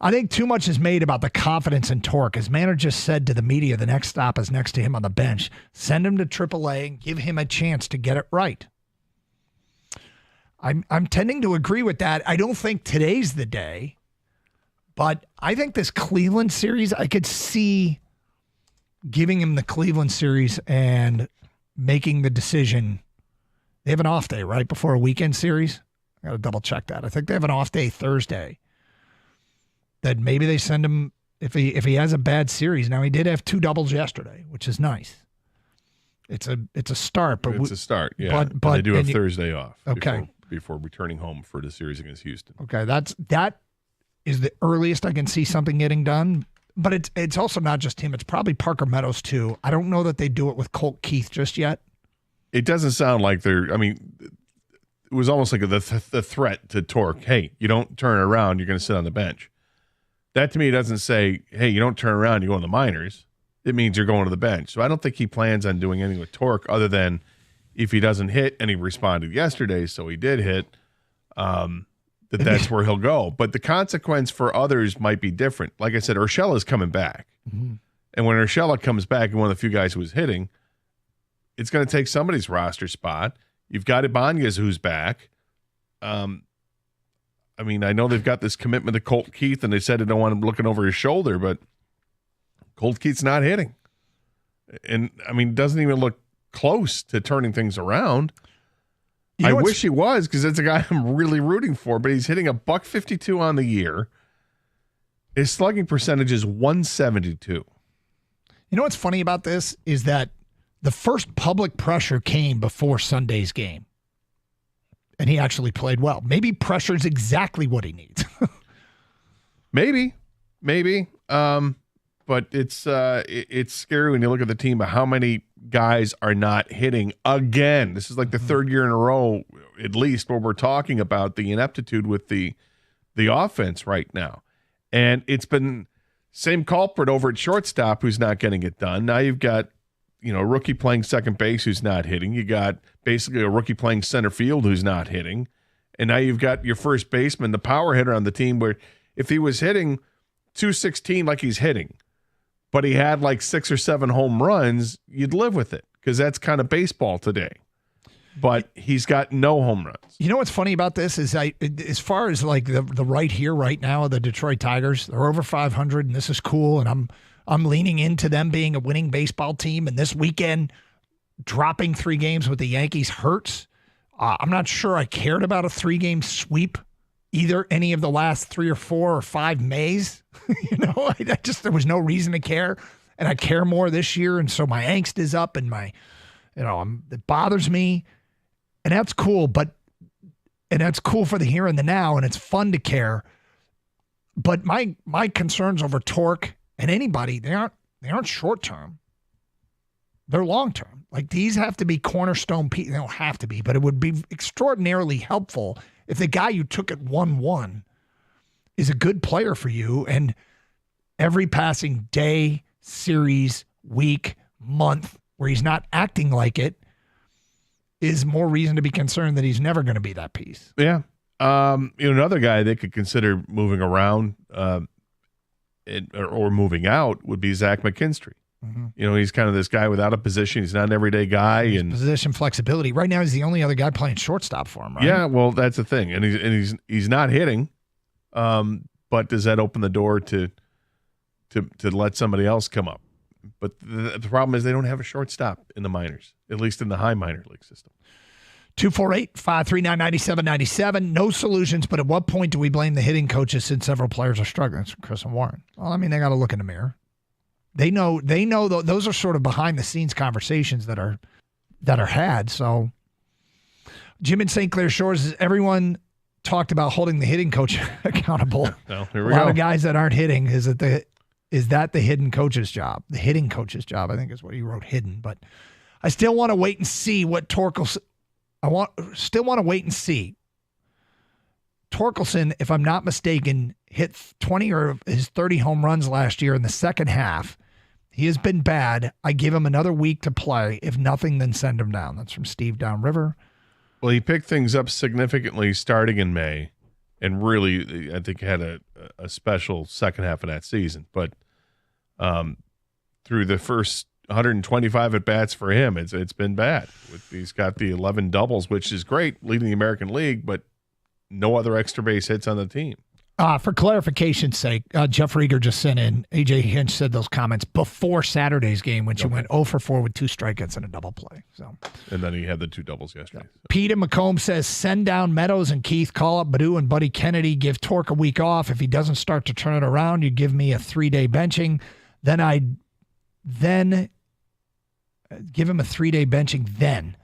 S12: I think too much is made about the confidence and torque. His manager said to the media the next stop is next to him on the bench. Send him to AAA and give him a chance to get it right. I'm tending to agree with that. I don't think today's the day, but I think this Cleveland series, I could see giving him the Cleveland series and making the decision They have an off day, right, before a weekend series? I got to double check that. I think they have an off day Thursday. That maybe they send him if he has a bad series. Now, he did have 2 doubles yesterday, which is nice. It's a start, but
S11: it's a start. Yeah, but they do have Thursday off.
S12: Okay,
S11: before returning home for the series against Houston.
S12: Okay, that is the earliest I can see something getting done. But it's also not just him. It's probably Parker Meadows too. I don't know that they do it with Colt Keith just yet.
S11: It doesn't sound like they're. I mean, it was almost like the threat to Torque. Hey, you don't turn around, you're going to sit on the bench. That to me doesn't say, hey, you don't turn around, you go in the minors. It means you're going to the bench. So I don't think he plans on doing anything with Torque other than if he doesn't hit, and he responded yesterday, so he did hit, that's where he'll go. But the consequence for others might be different. Like I said, Urshela's coming back. Mm-hmm. And when Urshela comes back and one of the few guys who was hitting, it's going to take somebody's roster spot. You've got Ibanez who's back. I mean, I know they've got this commitment to Colt Keith, and they said they don't want him looking over his shoulder, but Colt Keith's not hitting. And, I mean, doesn't even look close to turning things around. I wish he was, because it's a guy I'm really rooting for, but he's hitting $152 on the year. His slugging percentage is 172.
S12: You know what's funny about this is that the first public pressure came before Sunday's game, and he actually played well. Maybe pressure is exactly what he needs.
S11: Maybe. But it's scary when you look at the team of how many guys are not hitting again. This is like the third year in a row, at least, where we're talking about the ineptitude with the offense right now. And it's been same culprit over at shortstop who's not getting it done. Now you've got, a rookie playing second base who's not hitting. You got basically a rookie playing center field who's not hitting. And now you've got your first baseman, the power hitter on the team, where if he was hitting 216 like he's hitting, but he had like 6 or 7 home runs, you'd live with it, because that's kind of baseball today. But he's got no home runs.
S12: You know what's funny about this is as far as like the right here, right now, the Detroit Tigers, they're over 500, and this is cool, and I'm leaning into them being a winning baseball team, and this weekend dropping 3 games with the Yankees hurts. I'm not sure I cared about a 3-game sweep either any of the last 3 or 4 or 5 Mays. There was no reason to care, and I care more this year, and so my angst is up, and it bothers me, and that's cool, and that's cool for the here and the now, and it's fun to care. But my concerns over Torque and anybody, they aren't short term. They're long term. Like, these have to be cornerstone pieces. They don't have to be, but it would be extraordinarily helpful if the guy you took at 1-1 is a good player for you, and every passing day, series, week, month where he's not acting like it is more reason to be concerned that he's never going to be that piece.
S11: Yeah. Another guy they could consider moving around or moving out would be Zach McKinstry. Mm-hmm. He's kind of this guy without a position. He's not an everyday guy. And
S12: position flexibility. Right now, he's the only other guy playing shortstop for him, right?
S11: Yeah, well, that's the thing. And he's not hitting. But does that open the door to let somebody else come up? But the problem is they don't have a shortstop in the minors, at least in the high minor league system.
S12: 248-539-9797. No solutions, but at what point do we blame the hitting coaches since several players are struggling? It's Chris and Warren. Well, I mean, they got to look in the mirror. They know those are sort of behind the scenes conversations that are had. So Jim in St. Clair Shores, everyone talked about holding the hitting coach accountable.
S11: Well, here we
S12: go. A lot
S11: go.
S12: of guys that aren't hitting. Is that the hidden coach's job? The hitting coach's job, I think, is what he wrote hidden. But I still want to wait and see what Torkelson. Still want to wait and see. Torkelson, if I'm not mistaken, hit 20 or his 30 home runs last year in the second half. He has been bad. I give him another week to play. If nothing, then send him down. That's from Steve Downriver.
S11: Well, he picked things up significantly starting in May, and really, I think, had a special second half of that season. But through the first 125 at bats for him, it's been bad. He's got the 11 doubles, which is great, leading the American League, but no other extra base hits on the team.
S12: For clarification's sake, Jeff Rieger just sent in. AJ Hinch said those comments before Saturday's game when she went 0 for 4 with 2 strikeouts and a double play. So,
S11: and then he had the 2 doubles yesterday. So.
S12: Pete in Macomb says, send down Meadows and Keith, call up Badu and Buddy Kennedy, give Torque a week off. If he doesn't start to turn it around, you give me a 3-day benching. Then give him a 3-day benching then.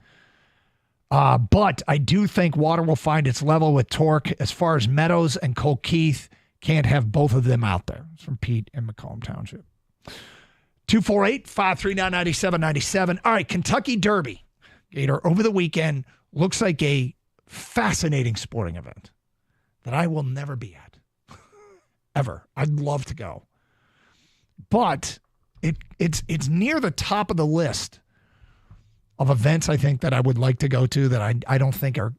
S12: But I do think water will find its level with Torque. As far as Meadows and Cole Keith, can't have both of them out there. It's from Pete in Macomb Township. 248-539-9797. All right, Kentucky Derby. Gator, over the weekend, looks like a fascinating sporting event that I will never be at. Ever. I'd love to go. But it's near the top of the list of events I think that I would like to go to that I don't think are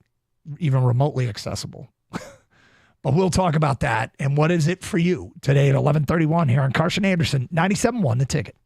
S12: even remotely accessible. But we'll talk about that. And what is it for you today at 11:31 here on Carson Anderson, 97.1 The Ticket.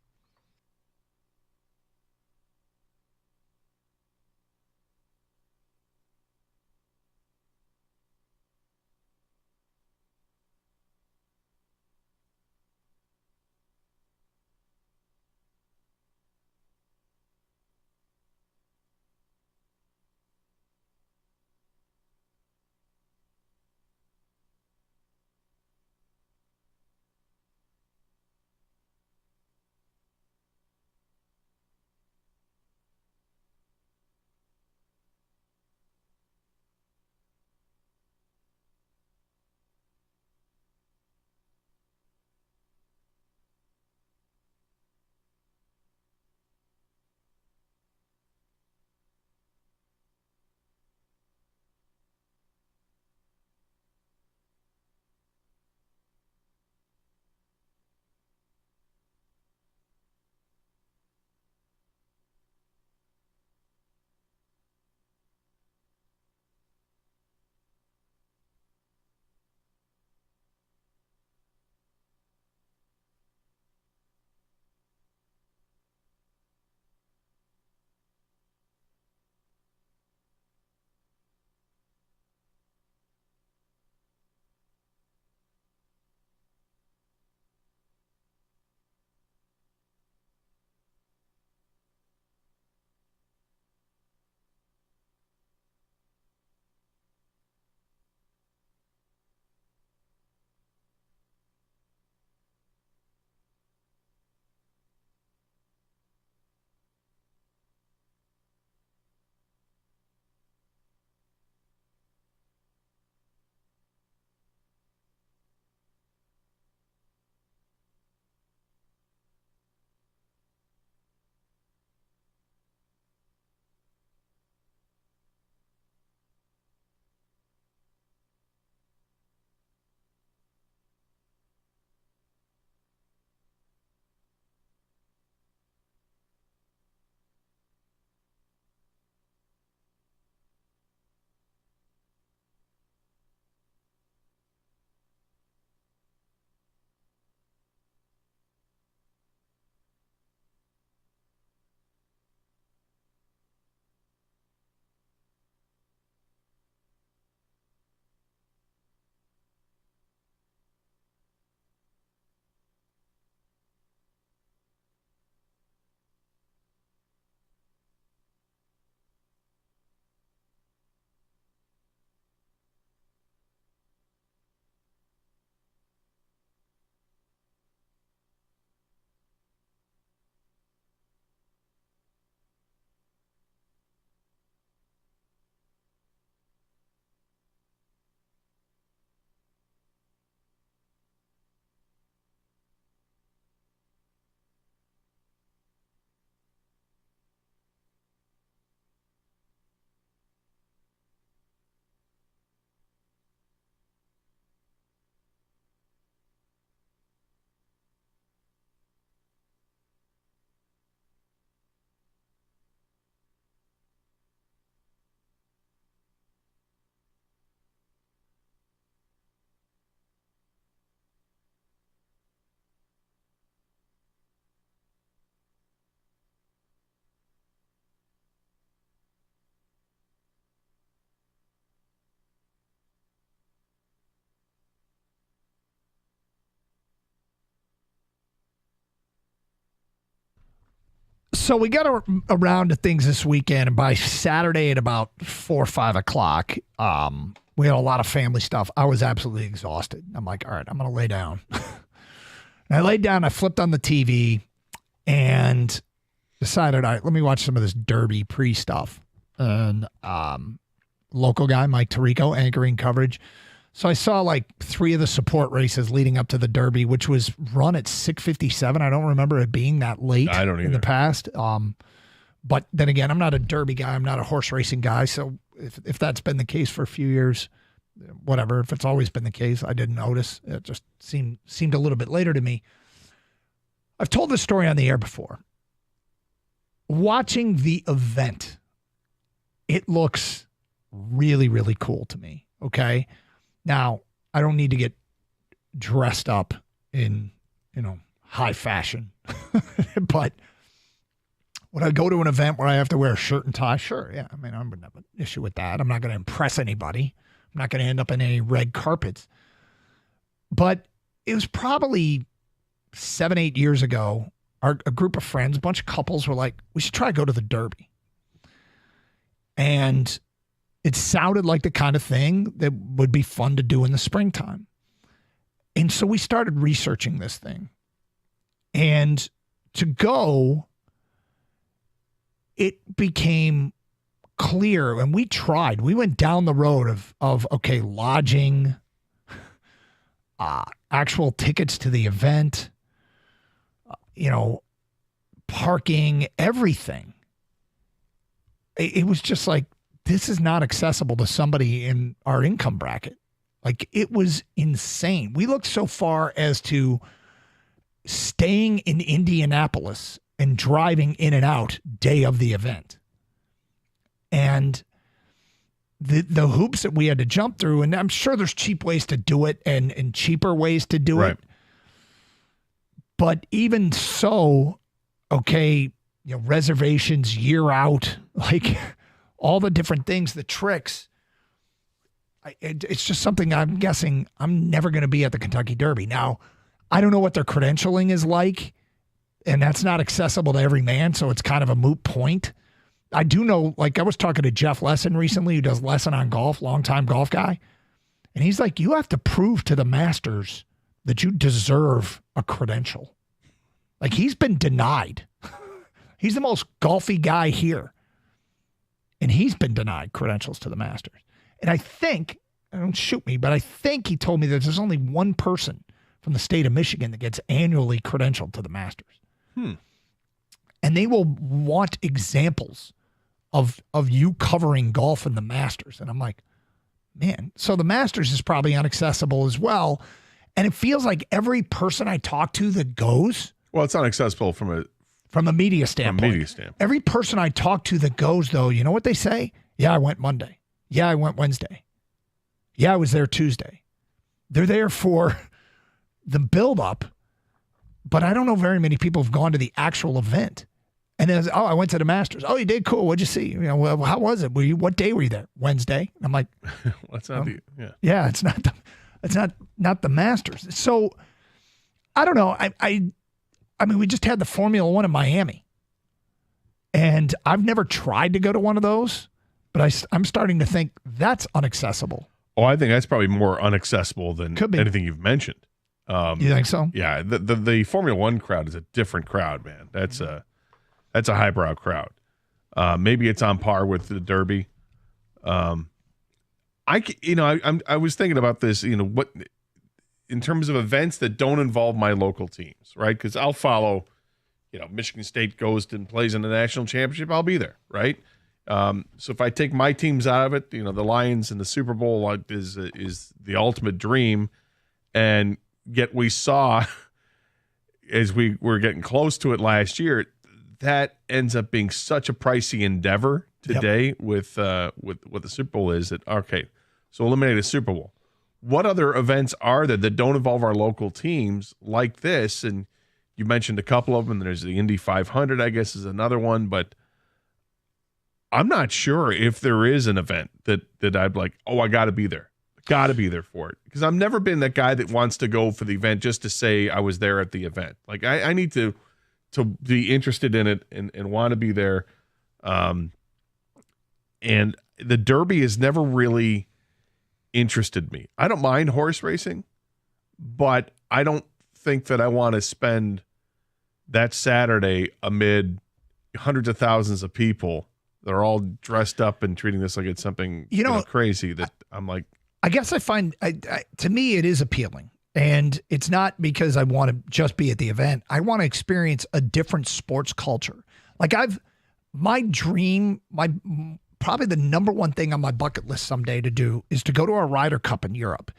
S12: So we got around to things this weekend, and by Saturday at about 4 or 5 o'clock, we had a lot of family stuff. I was absolutely exhausted. I'm like, all right, I'm going to lay down. And I laid down, I flipped on the TV, and decided, all right, let me watch some of this Derby pre-stuff. And local guy, Mike Tirico, anchoring coverage. So I saw like 3 of the support races leading up to the Derby, which was run at 6:57. I don't remember it being that late
S11: I don't
S12: in the past. But then again, I'm not a Derby guy. I'm not a horse racing guy. So if that's been the case for a few years, whatever. If it's always been the case, I didn't notice. It just seemed a little bit later to me. I've told this story on the air before. Watching the event, it looks really, really cool to me. Okay. Now, I don't need to get dressed up in, high fashion. But would I go to an event where I have to wear a shirt and tie? Sure. Yeah. I mean, I wouldn't have an issue with that. I'm not going to impress anybody. I'm not going to end up in any red carpets. But it was probably 7, 8 years ago. A group of friends, a bunch of couples were like, we should try to go to the Derby. And it sounded like the kind of thing that would be fun to do in the springtime. And so we started researching this thing. And to go, it became clear, and we tried. We went down the road of okay, lodging, actual tickets to the event, parking, everything. It was just like, this is not accessible to somebody in our income bracket. Like, it was insane. We looked so far as to staying in Indianapolis and driving in and out day of the event. And the hoops that we had to jump through, and I'm sure there's cheap ways to do it and cheaper ways to do it. But even so, okay, reservations year out, like all the different things, the tricks. It's just something I'm guessing I'm never going to be at the Kentucky Derby. Now, I don't know what their credentialing is like, and that's not accessible to every man, so it's kind of a moot point. I do know, like I was talking to Jeff Lesson recently, who does Lesson on Golf, longtime golf guy, and he's like, you have to prove to the Masters that you deserve a credential. Like, he's been denied. He's the most golfy guy here. And he's been denied credentials to the Masters. And I think, don't shoot me, but I think he told me that there's only one person from the state of Michigan that gets annually credentialed to the Masters. And they will want examples of you covering golf in the Masters. And I'm like, man, so the Masters is probably inaccessible as well. And it feels like every person I talk to that goes.
S11: Well, it's not accessible from
S12: a media standpoint. Every person I talk to that goes, though, you know what they say? Yeah, I went Monday. Yeah, I went Wednesday. Yeah, I was there Tuesday. They're there for the buildup, but I don't know very many people have gone to the actual event. And then, I went to the Masters. Oh, you did? Cool. What'd you see? Well, how was it? What day were you there? Wednesday. I'm like,
S11: what's not
S12: yeah, it's not the Masters. So I don't know. I mean, we just had the Formula One in Miami, and I've never tried to go to one of those, but I'm starting to think that's inaccessible.
S11: Oh, I think that's probably more inaccessible than anything you've mentioned.
S12: You think so?
S11: Yeah, the Formula One crowd is a different crowd, man. That's a highbrow crowd. Maybe it's on par with the Derby. I was thinking about this. What in terms of events that don't involve my local teams, right? Because I'll follow. Michigan State goes and plays in the national championship. I'll be there, right? So if I take my teams out of it, the Lions and the Super Bowl is the ultimate dream, and yet we saw as we were getting close to it last year, that ends up being such a pricey endeavor today with what the Super Bowl is. That okay, so eliminate a Super Bowl. What other events are there that don't involve our local teams like this? And you mentioned a couple of them. There's the Indy 500, I guess, is another one, but I'm not sure if there is an event that I'd like, oh, I got to be there. Got to be there for it. Because I've never been that guy that wants to go for the event just to say I was there at the event. Like, I need to
S1: to be interested in it and want to be there. And the Derby has never really interested me. I don't mind horse racing, but I don't think that I want to spend that Saturday amid hundreds of thousands of people that are all dressed up and treating this like it's something crazy that I'm like.
S12: I guess I find, to me, it is appealing. And it's not because I want to just be at the event. I want to experience a different sports culture. Like my dream, probably the number one thing on my bucket list someday to do is to go to a Ryder Cup in Europe,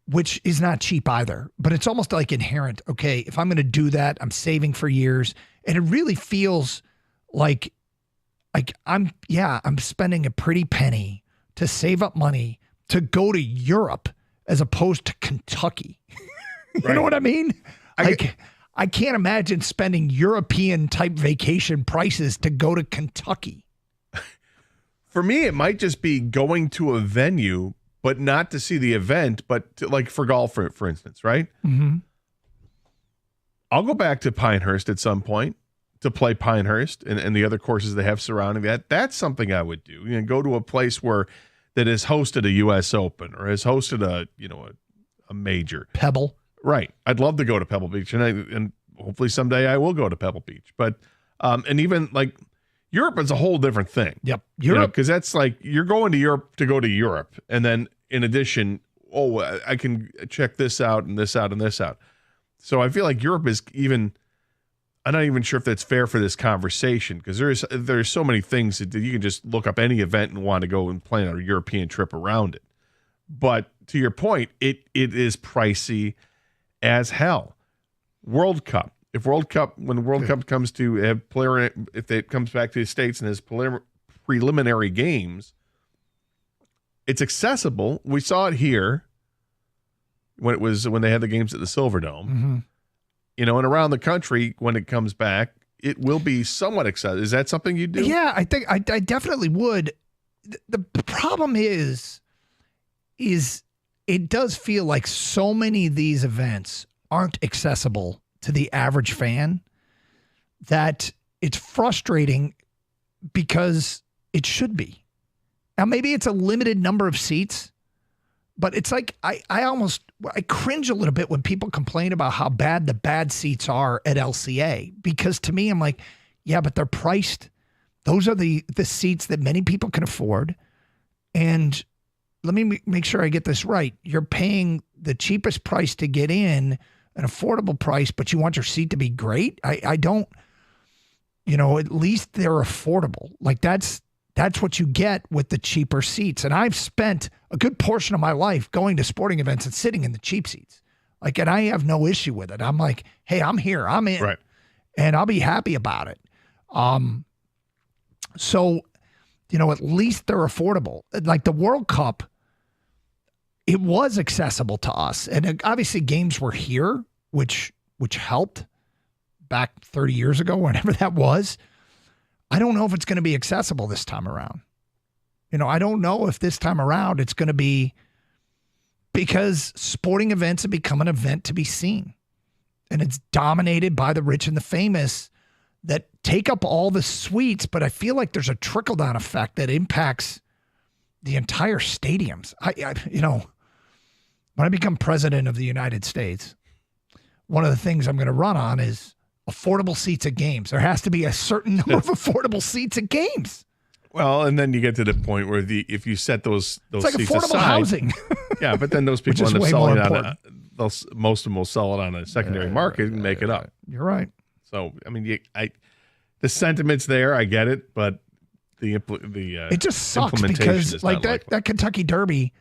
S12: which is not cheap either, but it's almost like inherent. Okay, if I'm going to do that, I'm saving for years. And it really feels like I'm spending a pretty penny to save up money to go to Europe as opposed to Kentucky. You know what I mean? I can't imagine spending European type vacation prices to go to Kentucky.
S1: For me, it might just be going to a venue, but not to see the event, but like for golf, for instance, right?
S12: Mm-hmm.
S1: I'll go back to Pinehurst at some point to play Pinehurst and the other courses they have surrounding that. That's something I would do. Go to a place that has hosted a U.S. Open or has hosted a major.
S12: Pebble.
S1: Right. I'd love to go to Pebble Beach, and hopefully someday I will go to Pebble Beach. But and even like Europe is a whole different thing.
S12: Yep. Europe,
S1: because that's like you're going to Europe to go to Europe, and then in addition, I can check this out and this out and this out. So I feel like Europe is even. I'm not even sure if that's fair for this conversation because there's so many things that you can just look up any event and want to go and plan a European trip around it. But to your point, it is pricey as hell. World Cup. When the World Cup comes to if it comes back to the States and has preliminary games, it's accessible. We saw it here when they had the games at the Silverdome.
S12: Mm-hmm.
S1: And around the country, when it comes back, it will be somewhat accessible. Is that something you do?
S12: Yeah, I think I definitely would. The problem is it does feel like so many of these events aren't accessible to the average fan that it's frustrating because it should be. Now, maybe it's a limited number of seats, but it's like I cringe a little bit when people complain about how bad the bad seats are at LCA because to me, I'm like, yeah, but they're priced. Those are the seats that many people can afford. And let me make sure I get this right. You're paying the cheapest price to get in, an affordable price, but you want your seat to be great? I don't, at least they're affordable. Like that's what you get with the cheaper seats. And I've spent a good portion of my life going to sporting events and sitting in the cheap seats. And I have no issue with it. I'm like, hey, I'm here. I'm in.
S1: Right.
S12: And I'll be happy about it. So, at least they're affordable. Like the World Cup, it was accessible to us. And obviously games were here, which helped back 30 years ago, whenever that was. I don't know if it's going to be accessible this time around. I don't know if this time around it's going to be because sporting events have become an event to be seen. And it's dominated by the rich and the famous that take up all the suites, but I feel like there's a trickle-down effect that impacts the entire stadiums. When I become president of the United States, one of the things I'm going to run on is affordable seats at games. There has to be a certain number of affordable seats at games.
S1: Well, and then you get to the point where if you set those
S12: it's like
S1: seats
S12: affordable
S1: aside,
S12: housing.
S1: Yeah, but then those people end up selling it on most of them will sell it on a secondary market and make it up.
S12: You're right.
S1: So I mean, the sentiment's there. I get it, but
S12: it just sucks because like that Kentucky Derby.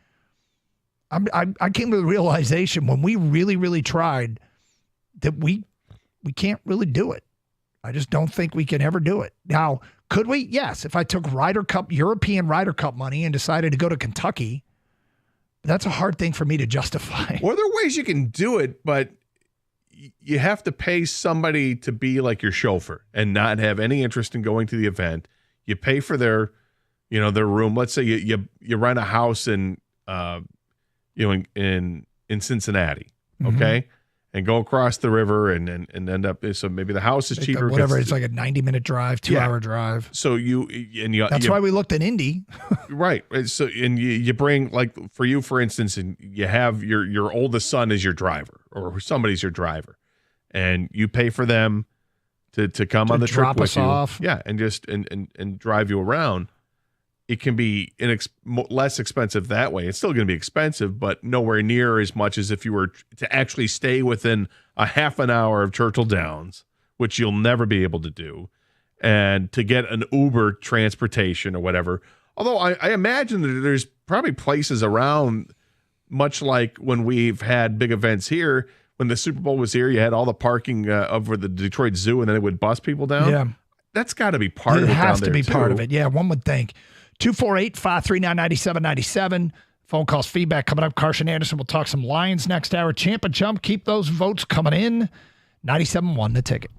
S12: I came to the realization when we really, really tried that we can't really do it. I just don't think we can ever do it. Now, could we? Yes. If I took European Ryder Cup money and decided to go to Kentucky, that's a hard thing for me to justify.
S1: Well, there are ways you can do it, but you have to pay somebody to be like your chauffeur and not have any interest in going to the event. You pay for their room. Let's say you rent a house in Cincinnati, okay? Mm-hmm.
S11: and go across the river and end up. So maybe the house is cheaper.
S12: Whatever, it's like a 90-minute drive, 2-hour drive.
S11: So
S12: That's why we looked at Indy.
S11: Right. So and you bring, like, for you, for instance, and you have your oldest son as your driver, or somebody's your driver, and you pay for them to come on the trip
S12: drop
S11: with
S12: us
S11: you.
S12: off.
S11: Yeah, and just and drive you around. It can be less expensive that way. It's still going to be expensive, but nowhere near as much as if you were to actually stay within a half an hour of Churchill Downs, which you'll never be able to do, and to get an Uber transportation or whatever. Although I imagine that there's probably places around, much like when we've had big events here. When the Super Bowl was here, you had all the parking over the Detroit Zoo, and then they would bus people down.
S12: Yeah.
S11: That's got to be part of it.
S12: It has
S11: down
S12: to
S11: there,
S12: be part
S11: too.
S12: of it. Yeah, one would think. 248-539-9797. Phone calls, feedback coming up. Carson Anderson will talk some Lions next hour. Champ and Chump, keep those votes coming in. 97.1 The Ticket.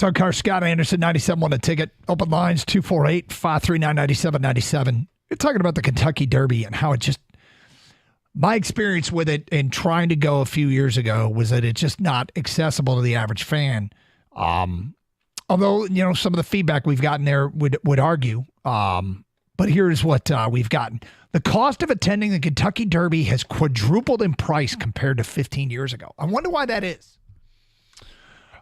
S12: Doug Carr, Scott Anderson, 97 won a ticket. Open lines 248-539-9797. You're talking about the Kentucky Derby and how it just, my experience with it and trying to go a few years ago was that it's just not accessible to the average fan. Although, some of the feedback we've gotten there would argue. But here's what we've gotten. The cost of attending the Kentucky Derby has quadrupled in price compared to 15 years ago. I wonder why that is.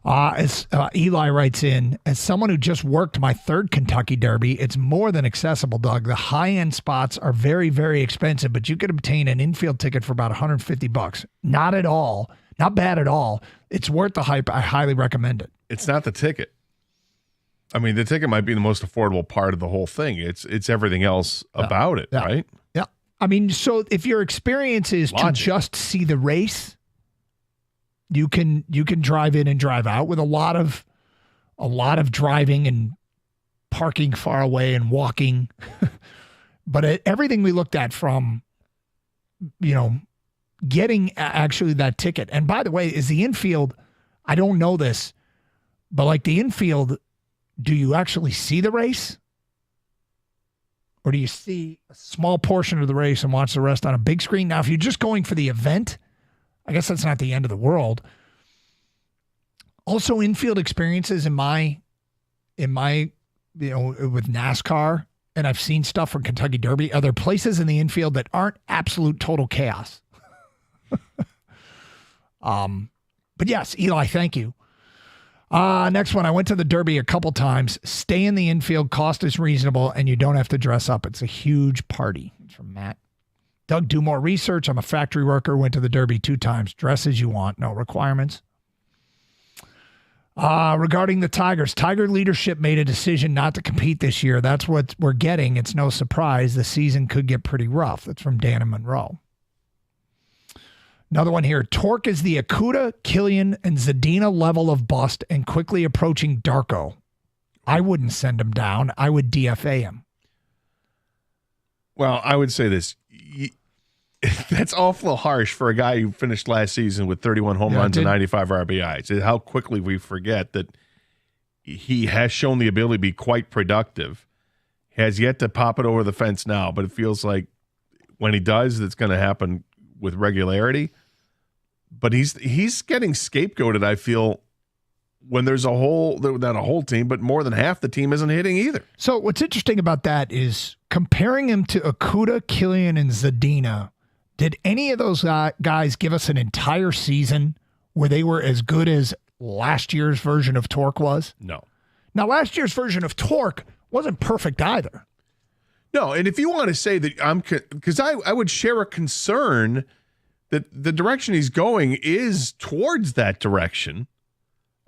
S12: As Eli writes in, as someone who just worked my third Kentucky Derby, it's more than accessible, Doug. The high-end spots are very, very expensive, but you could obtain an infield ticket for about $150. Not at all. Not bad at all. It's worth the hype. I highly recommend it.
S1: It's not the ticket. I mean, the ticket might be the most affordable part of the whole thing. It's everything else about it, right?
S12: Yeah. I mean, so if your experience is to just see the race, you can drive in and drive out with a lot of driving and parking far away and walking. But everything we looked at from, getting actually that ticket. And by the way, is the infield, I don't know this, but like the infield, do you actually see the race? Or do you see a small portion of the race and watch the rest on a big screen? Now, if you're just going for the event, I guess that's not the end of the world. Also, infield experiences in my with NASCAR, and I've seen stuff from Kentucky Derby, are there places in the infield that aren't absolute total chaos? But yes, Eli, thank you. Next one. I went to the Derby a couple times. Stay in the infield. Cost is reasonable, and you don't have to dress up. It's a huge party. It's from Matt. Doug, do more research. I'm a factory worker. Went to the Derby 2 times. Dress as you want. No requirements. Regarding the Tigers, Tiger leadership made a decision not to compete this year. That's what we're getting. It's no surprise. The season could get pretty rough. That's from Dan and Monroe. Another one here. Torque is the Akuta, Killian, and Zadina level of bust and quickly approaching Darko. I wouldn't send him down. I would DFA him.
S1: Well, I would say this. That's awful harsh for a guy who finished last season with 31 home runs and 95 RBIs. How quickly we forget that he has shown the ability to be quite productive. Has yet to pop it over the fence now, but it feels like when he does, it's going to happen with regularity. But he's getting scapegoated, I feel, when there's not a whole team, but more than half the team isn't hitting either.
S12: So what's interesting about that is comparing him to Akuta, Killian, and Zadina. Did any of those guys give us an entire season where they were as good as last year's version of Torque was?
S1: No.
S12: Now, last year's version of Torque wasn't perfect either.
S1: No, and if you want to say that because I would share a concern that the direction he's going is towards that direction.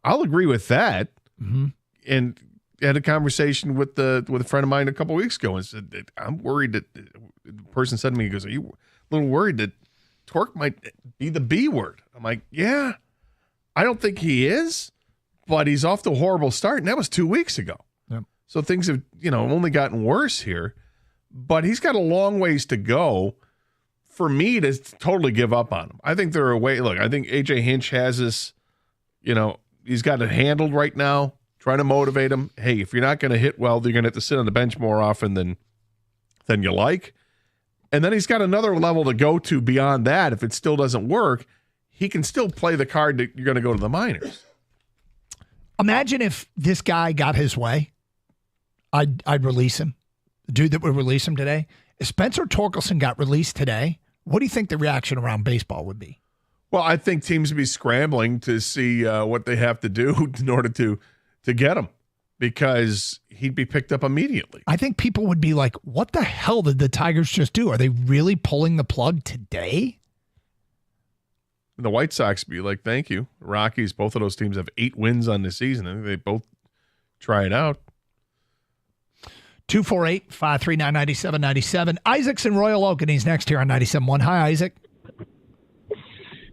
S1: I'll agree with that.
S12: Mm-hmm.
S1: And had a conversation with a friend of mine a couple of weeks ago and said that I'm worried that the person said to me, he goes, "Are you a little worried that Torque might be the B word?" I'm like, yeah, I don't think he is, but he's off to a horrible start, and that was 2 weeks ago.
S12: Yep.
S1: So things have only gotten worse here. But he's got a long ways to go for me to totally give up on him. I think there are Look, I think AJ Hinch has this, he's got it handled right now, trying to motivate him. Hey, if you're not going to hit well, you're going to have to sit on the bench more often than you like. And then he's got another level to go to beyond that. If it still doesn't work, he can still play the card that you're going to go to the minors.
S12: Imagine if this guy got his way. I'd release him. The dude that would release him today. If Spencer Torkelson got released today, what do you think the reaction around baseball would be?
S1: Well, I think teams would be scrambling to see what they have to do in order to get him, because he'd be picked up immediately.
S12: I think people would be like, what the hell did the Tigers just do? Are they really pulling the plug today?
S1: And the White Sox be like, thank you. Rockies, both of those teams have 8 wins on the season. I think they both try it out.
S12: 248-539-9797. Isaac's in Royal Oak, and he's next here on 97.1. Hi, Isaac.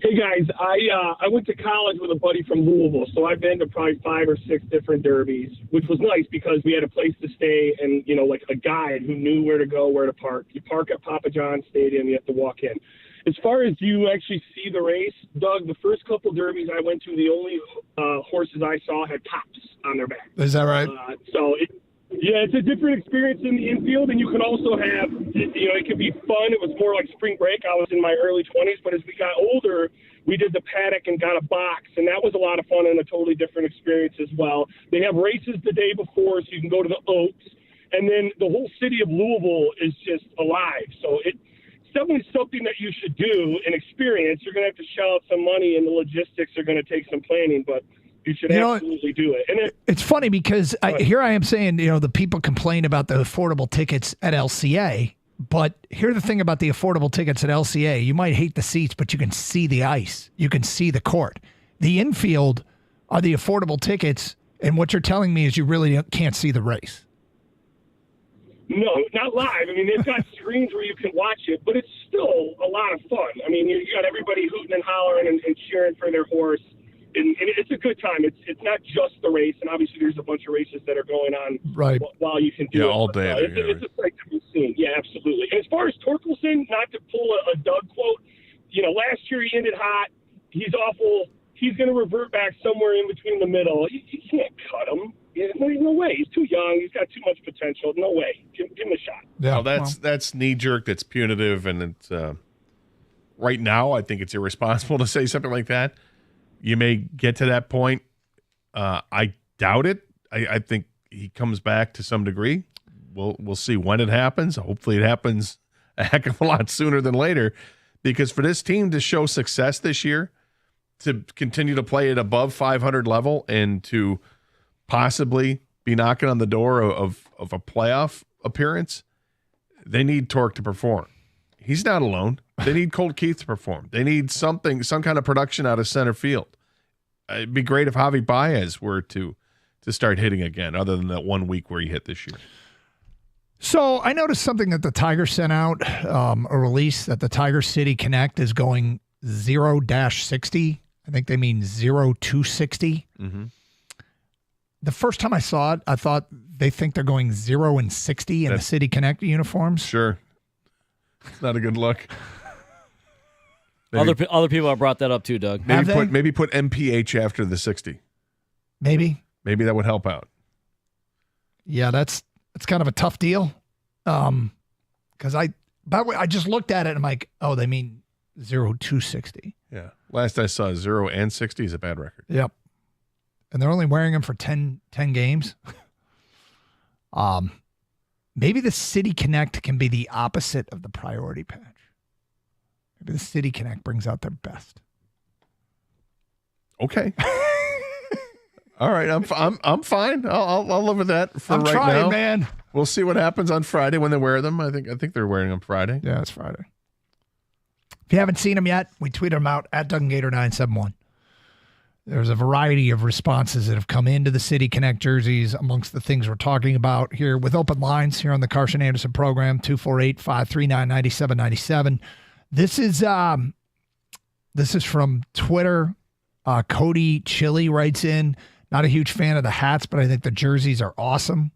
S17: Hey, guys. I went to college with a buddy from Louisville, so I've been to probably 5 or 6 different derbies, which was nice because we had a place to stay and, like a guide who knew where to go, where to park. You park at Papa John's Stadium, you have to walk in. As far as you actually see the race, Doug, the first couple derbies I went to, the only horses I saw had tops. on their back.
S12: Is that right?
S17: It's a different experience in the infield, and you can also have, it can be fun. It was more like spring break. I was in my early 20s, but as we got older, we did the paddock and got a box, and that was a lot of fun and a totally different experience as well. They have races the day before, so you can go to the Oaks, and then the whole city of Louisville is just alive. So it's definitely something that you should do and experience. You're going to have to shell out some money, and the logistics are going to take some planning, but you should absolutely do it. And
S12: it's funny because here I am saying, the people complain about the affordable tickets at LCA, but here's the thing about the affordable tickets at LCA. You might hate the seats, but you can see the ice. You can see the court. The infield are the affordable tickets, and what you're telling me is you really can't see the race.
S17: No, not live. I mean, they've got screens where you can watch it, but it's still a lot of fun. I mean, you got everybody hooting and hollering and cheering for their horse. And it's a good time. It's not just the race, and obviously there's a bunch of races that are going on while you can do it.
S11: All day.
S17: It's a sight to be seen. Yeah, absolutely. And as far as Torkelson, not to pull a Doug quote, last year he ended hot. He's awful. He's going to revert back somewhere in between the middle. You can't cut him. No way. He's too young. He's got too much potential. No way. Give him a shot.
S11: Yeah, that's knee jerk. That's punitive, and it's right now. I think it's irresponsible to say something like that. You may get to that point. I doubt it. I think he comes back to some degree. We'll see when it happens. Hopefully, it happens a heck of a lot sooner than later, because for this team to show success this year, to continue to play at above 500 level, and to possibly be knocking on the door of a playoff appearance, they need Torque to perform. He's not alone. They need Colt Keith to perform. They need some kind of production out of center field. It'd be great if Javi Baez were to start hitting again, other than that 1 week where he hit this year.
S12: So I noticed something that the Tigers sent out, a release that the Tiger City Connect is going 0-60. I think they mean 0-260.
S11: Mm-hmm.
S12: The first time I saw it, I thought they think they're going 0-60 in the City Connect uniforms.
S11: Sure. It's not a good look.
S13: Other people have brought that up too, Doug.
S11: Maybe put MPH after the 60.
S12: Maybe
S11: that would help out.
S12: Yeah, that's kind of a tough deal. Because by the way, I just looked at it and I'm like, oh, they mean 0-260.
S11: Yeah. Last I saw, 0 and 60 is a bad record.
S12: Yep. And they're only wearing them for 10 games. Maybe the City Connect can be the opposite of the priority patch. Maybe the City Connect brings out their best.
S11: Okay. All right, I'm fine. I'll live with that for
S12: I'm
S11: right
S12: trying,
S11: now.
S12: Man.
S11: We'll see what happens on Friday when they wear them. I think they're wearing them Friday.
S12: Yeah, it's Friday. If you haven't seen them yet, we tweeted them out at DuncanGator971. There's a variety of responses that have come into the City Connect jerseys amongst the things we're talking about here with open lines here on the Carson Anderson program, 248-539-9797. This is from Twitter. Cody Chili writes in, not a huge fan of the hats, but I think the jerseys are awesome.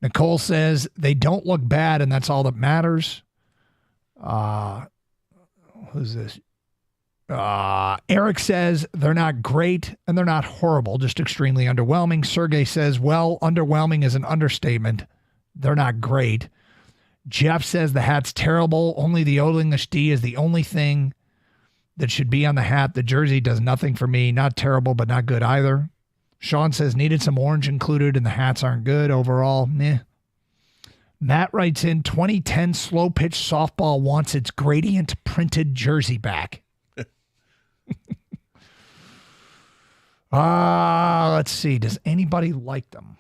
S12: Nicole says they don't look bad, and that's all that matters. Who's this? Eric says they're not great and they're not horrible, just extremely underwhelming. Sergey says, well, underwhelming is an understatement. They're not great. Jeff says the hat's terrible. Only the Old English D is the only thing that should be on the hat. The jersey does nothing for me. Not terrible, but not good either. Sean says needed some orange included and the hats aren't good overall. Meh. Matt writes in 2010 slow pitch softball wants its gradient printed jersey back. Let's see. Does anybody like them?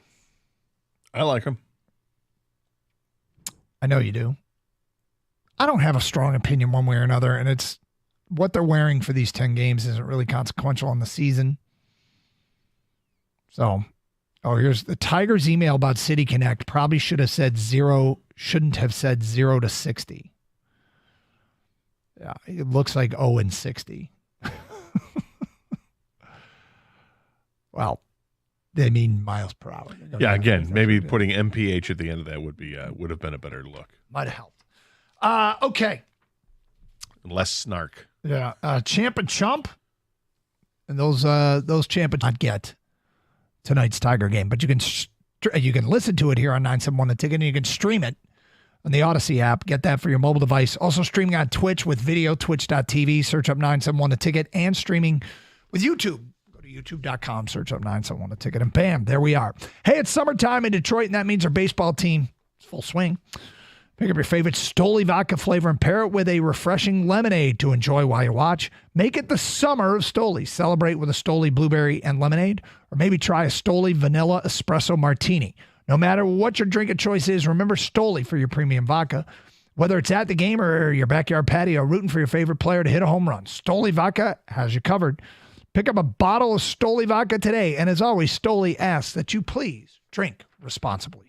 S11: I like them.
S12: I know you do. I don't have a strong opinion one way or another, and it's what they're wearing for these 10 games isn't really consequential on the season. So, here's the Tigers email about City Connect. Probably should have said 0, shouldn't have said 0-60. Yeah, it looks like 0-60. Well, they mean miles per hour.
S11: Yeah, again, maybe putting MPH at the end of that would have been a better look.
S12: Might have helped. Okay.
S11: Less snark.
S12: Yeah, Champ and Chump, and those Champ and I'd get tonight's Tiger game. But you can listen to it here on 971 The Ticket, and you can stream it on the Odyssey app. Get that for your mobile device. Also streaming on Twitch with video, twitch.tv. Search up 971 The Ticket, and streaming with YouTube. Go to youtube.com, search up 971 The Ticket, and bam, there we are. Hey, it's summertime in Detroit, and that means our baseball team is full swing. Pick up your favorite Stoli vodka flavor and pair it with a refreshing lemonade to enjoy while you watch. Make it the summer of Stoli. Celebrate with a Stoli blueberry and lemonade, or maybe try a Stoli vanilla espresso martini. No matter what your drink of choice is, remember Stoli for your premium vodka. Whether it's at the game or your backyard patio, rooting for your favorite player to hit a home run, Stoli vodka has you covered. Pick up a bottle of Stoli vodka today. And as always, Stoli asks that you please drink responsibly.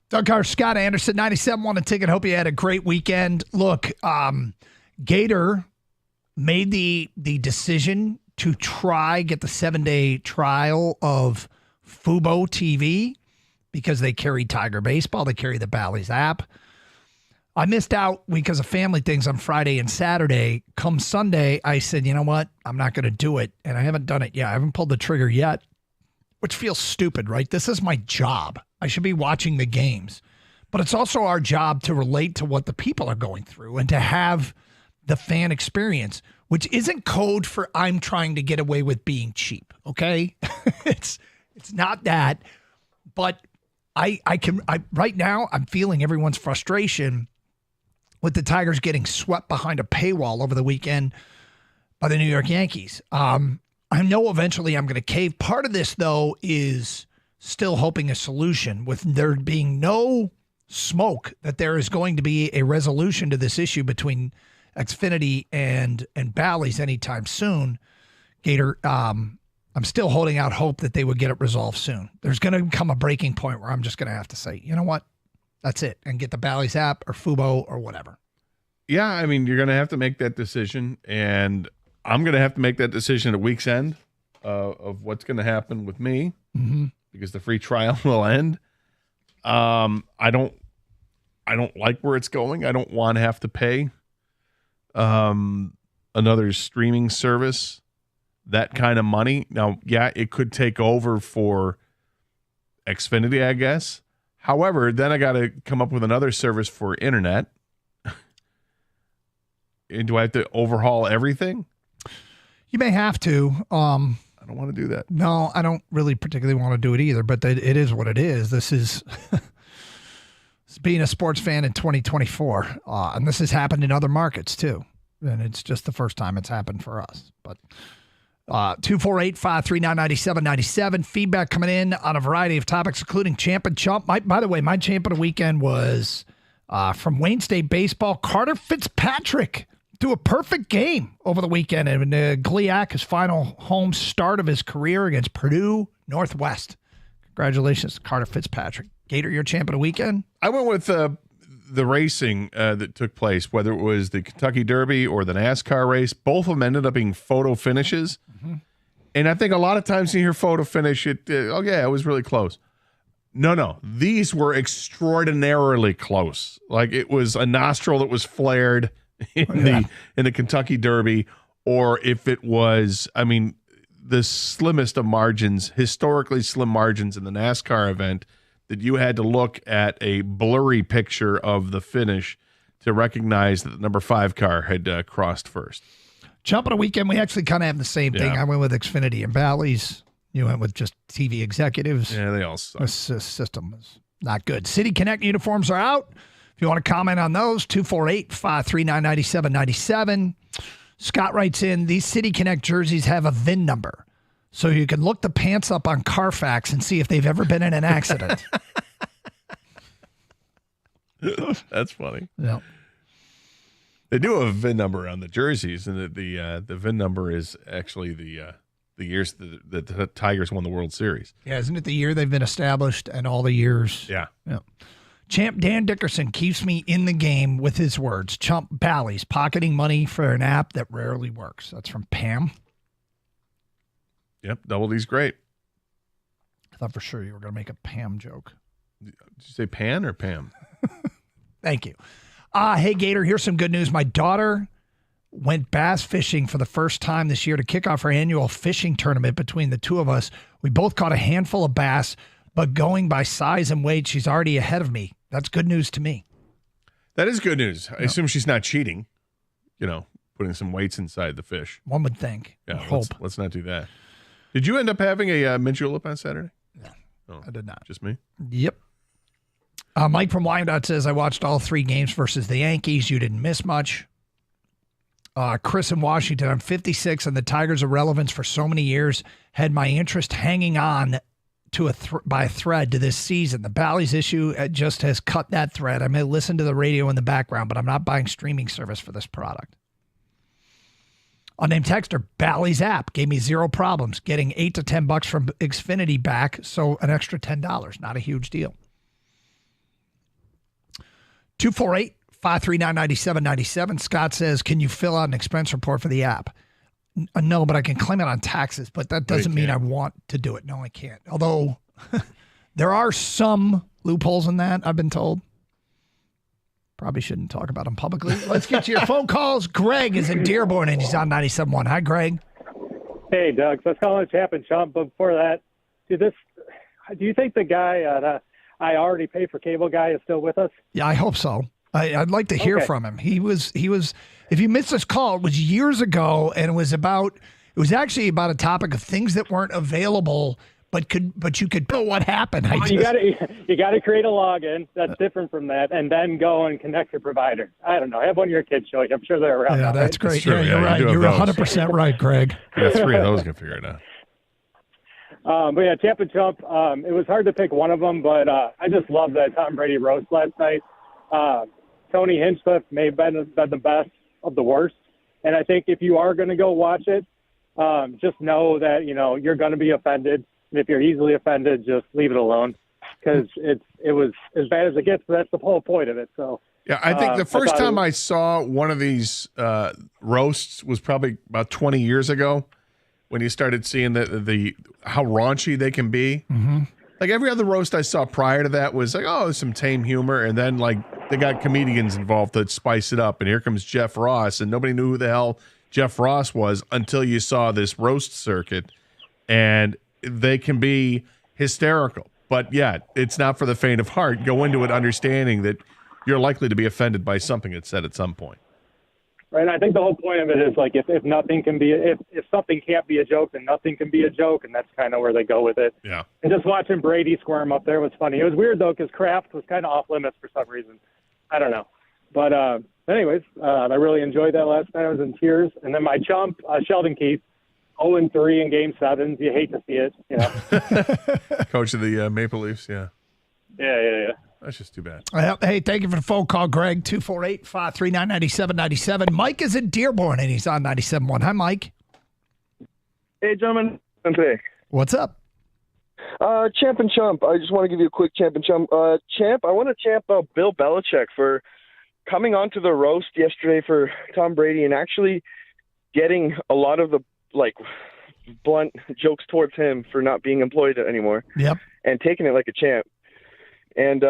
S12: Doug Carr, Scott Anderson, 97.1 a ticket. Hope you had a great weekend. Look, Gator made the decision to get the 7-day trial of Fubo TV because they carry Tiger Baseball. They carry the Bally's app. I missed out because of family things on Friday and Saturday. Come Sunday, I said, you know what? I'm not going to do it. And I haven't done it yet. I haven't pulled the trigger yet, which feels stupid, right? This is my job. I should be watching the games. But it's also our job to relate to what the people are going through and to have the fan experience, which isn't code for I'm trying to get away with being cheap, okay? It's not that. But I right now I'm feeling everyone's frustration with the Tigers getting swept behind a paywall over the weekend by the New York Yankees. I know eventually I'm going to cave. Part of this, though, is still hoping a solution with there being no smoke that there is going to be a resolution to this issue between Xfinity and Bally's anytime soon. Gator, I'm still holding out hope that they would get it resolved soon. There's going to come a breaking point where I'm just going to have to say, you know what? That's it. And get the Bally's app or Fubo or whatever.
S11: Yeah, I mean, you're going to have to make that decision. And I'm going to have to make that decision at week's end of what's going to happen with me because the free trial will end. I don't like where it's going. I don't want to have to pay another streaming service that kind of money. Now, yeah, it could take over for Xfinity, I guess. However, then I got to come up with another service for internet. And do I have to overhaul everything?
S12: You may have to.
S11: I don't want to do that.
S12: No, I don't really particularly want to do it either, but it is what it is. This is being a sports fan in 2024. And this has happened in other markets too. And it's just the first time it's happened for us. But 248-539-9797. Feedback coming in on a variety of topics, including Champ and Chump. By the way, my champ of the weekend was from Wayne State Baseball, Carter Fitzpatrick. Do a perfect game over the weekend in GLIAC, his final home start of his career against Purdue Northwest. Congratulations, Carter Fitzpatrick. Gator, your champ of the weekend?
S11: I went with the racing that took place, whether it was the Kentucky Derby or the NASCAR race. Both of them ended up being photo finishes. And I think a lot of times you hear photo finish, it was really close. No. These were extraordinarily close. Like it was a nostril that was flared in the Kentucky Derby, or if it was, the slimmest of margins, historically slim margins in the NASCAR event, that you had to look at a blurry picture of the finish to recognize that the number 5 car had crossed first.
S12: Chump of the weekend, we actually kind of have the same thing. I went with Xfinity and Bally's. You went with just TV executives.
S11: Yeah, they all suck.
S12: This system is not good. City Connect uniforms are out. If you want to comment on those, 248-539-9797. Scott writes in, these City Connect jerseys have a VIN number, so you can look the pants up on Carfax and see if they've ever been in an accident.
S11: That's funny.
S12: Yeah.
S11: They do have a VIN number on the jerseys, and the VIN number is actually the years that the Tigers won the World Series.
S12: Yeah, isn't it the year they've been established and all the years?
S11: Yeah.
S12: Champ Dan Dickerson keeps me in the game with his words. Chump Bally's, pocketing money for an app that rarely works. That's from Pam.
S11: Yep, Double D's great.
S12: I thought for sure you were going to make a Pam joke.
S11: Did you say Pan or Pam?
S12: Thank you. Hey, Gator, here's some good news. My daughter went bass fishing for the first time this year to kick off our annual fishing tournament between the two of us. We both caught a handful of bass, but going by size and weight, she's already ahead of me. That's good news to me.
S11: That is good news. I assume she's not cheating, putting some weights inside the fish.
S12: One would think.
S11: Yeah, let's not do that. Did you end up having a mint julep on Saturday?
S12: No,
S11: oh,
S12: I did not.
S11: Just me?
S12: Yep. Mike from Wyandotte says, I watched all 3 games versus the Yankees. You didn't miss much. Chris in Washington, I'm 56, and the Tigers' irrelevance for so many years had my interest hanging on to by a thread to this season. The Bally's issue just has cut that thread. I may listen to the radio in the background, but I'm not buying streaming service for this product. Unnamed texter, Bally's app gave me 0 problems, getting $8 to $10 from Xfinity back, so an extra $10. Not a huge deal. 248-539-9797. Scott says, can you fill out an expense report for the app? No, but I can claim it on taxes, but that doesn't mean I want to do it. No, I can't. Although there are some loopholes in that, I've been told. Probably shouldn't talk about them publicly. Let's get to your phone calls. Greg is in Dearborn, and he's on 97.1. Hi, Greg.
S18: Hey, Doug. So I was calling to Chump and Chump, but before that, do you think the guy I already pay for cable guy is still with us?
S12: Yeah, I hope so. I'd like to hear from him. He was. If you missed this call, it was years ago, and it was actually about a topic of things that weren't available, but you could know what happened.
S18: You got to create a login that's different from that, and then go and connect your provider. I don't know. Have one of your kids show you. I'm sure they're around.
S12: Yeah, that's great.
S1: That's true.
S12: Yeah, you're right. You're 100% right, Greg.
S1: Yeah, 3 of those can figure it out.
S18: But yeah, Champ and Chump. It was hard to pick one of them, but I just love that Tom Brady roast last night. Tony Hinchcliffe may have been the best of the worst, and I think if you are going to go watch it, just know that you're going to be offended. And if you're easily offended, just leave it alone, because it was as bad as it gets. But that's the whole point of it. So
S11: yeah, I think the first time I saw one of these roasts was probably about 20 years ago, when you started seeing the how raunchy they can be.
S12: Mm-hmm.
S11: Like every other roast I saw prior to that was like, oh, there's some tame humor, and then like they got comedians involved to spice it up. And here comes Jeff Ross, and nobody knew who the hell Jeff Ross was until you saw this roast circuit, and they can be hysterical. But yeah, it's not for the faint of heart. Go into it understanding that you're likely to be offended by something that's said at some point.
S18: Right, and I think the whole point of it is like if nothing can be if something can't be a joke, then nothing can be a joke, and that's kind of where they go with it.
S11: Yeah.
S18: And just watching Brady squirm up there was funny. It was weird though, because Kraft was kind of off limits for some reason. I don't know, but anyways, I really enjoyed that last night. I was in tears. And then my chump, Sheldon Keefe, 0-3 in Game 7s. You hate to see it,
S11: Coach of the Maple Leafs. Yeah.
S18: Yeah.
S11: That's just too bad.
S12: Hey, thank you for the phone call, Greg. 248-539-9797. Mike is in Dearborn, and he's on 97.1. Hi, Mike.
S19: Hey, gentlemen. Today.
S12: What's up?
S19: Champ and Chump. I just want to give you a quick Champ and Chump. Champ, I want to champ Bill Belichick for coming onto the roast yesterday for Tom Brady and actually getting a lot of the, blunt jokes towards him for not being employed anymore.
S12: Yep.
S19: And taking it like a champ. And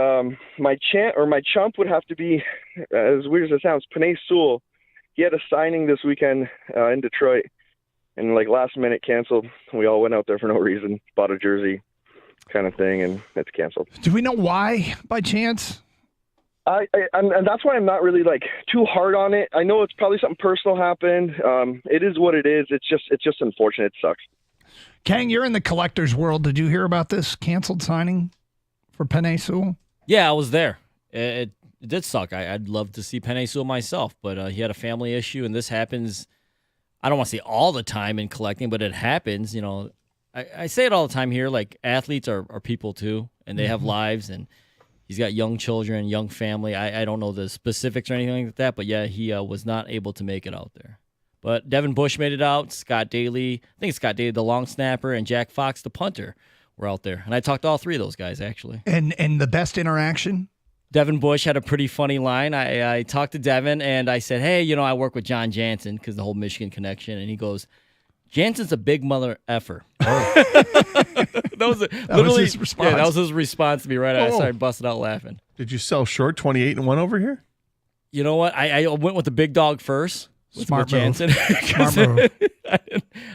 S19: my chump would have to be, as weird as it sounds, Penei Sewell. He had a signing this weekend in Detroit, and last minute canceled. We all went out there for no reason, bought a jersey, kind of thing, and it's canceled.
S12: Do we know why, by chance?
S19: And that's why I'm not really too hard on it. I know it's probably something personal happened. It is what it is. It's just unfortunate. It sucks.
S12: Kang, you're in the collector's world. Did you hear about this canceled signing for Penei Sewell?
S13: Yeah, I was there. It did suck. I'd love to see Penei Sewell myself, but he had a family issue, and this happens, I don't want to say all the time in collecting, but it happens. I say it all the time here, athletes are people too, and they have lives, and he's got young children, young family. I don't know the specifics or anything like that, but yeah, he was not able to make it out there. But Devin Bush made it out. Scott Daly, I think Scott Daly, the long snapper, and Jack Fox, the punter, were out there. And I talked to all three of those guys, actually.
S12: And the best interaction?
S13: Devin Bush had a pretty funny line. I talked to Devin, and I said, hey, I work with John Jansen because the whole Michigan connection. And he goes, Jansen's a big mother effer. that was his response. Yeah, that was his response to me right I started busting out laughing.
S11: Did you sell short 28-1 over here?
S13: You know what? I went with the big dog first.
S12: Smart
S13: move.
S12: Jansen. Smart move.
S13: I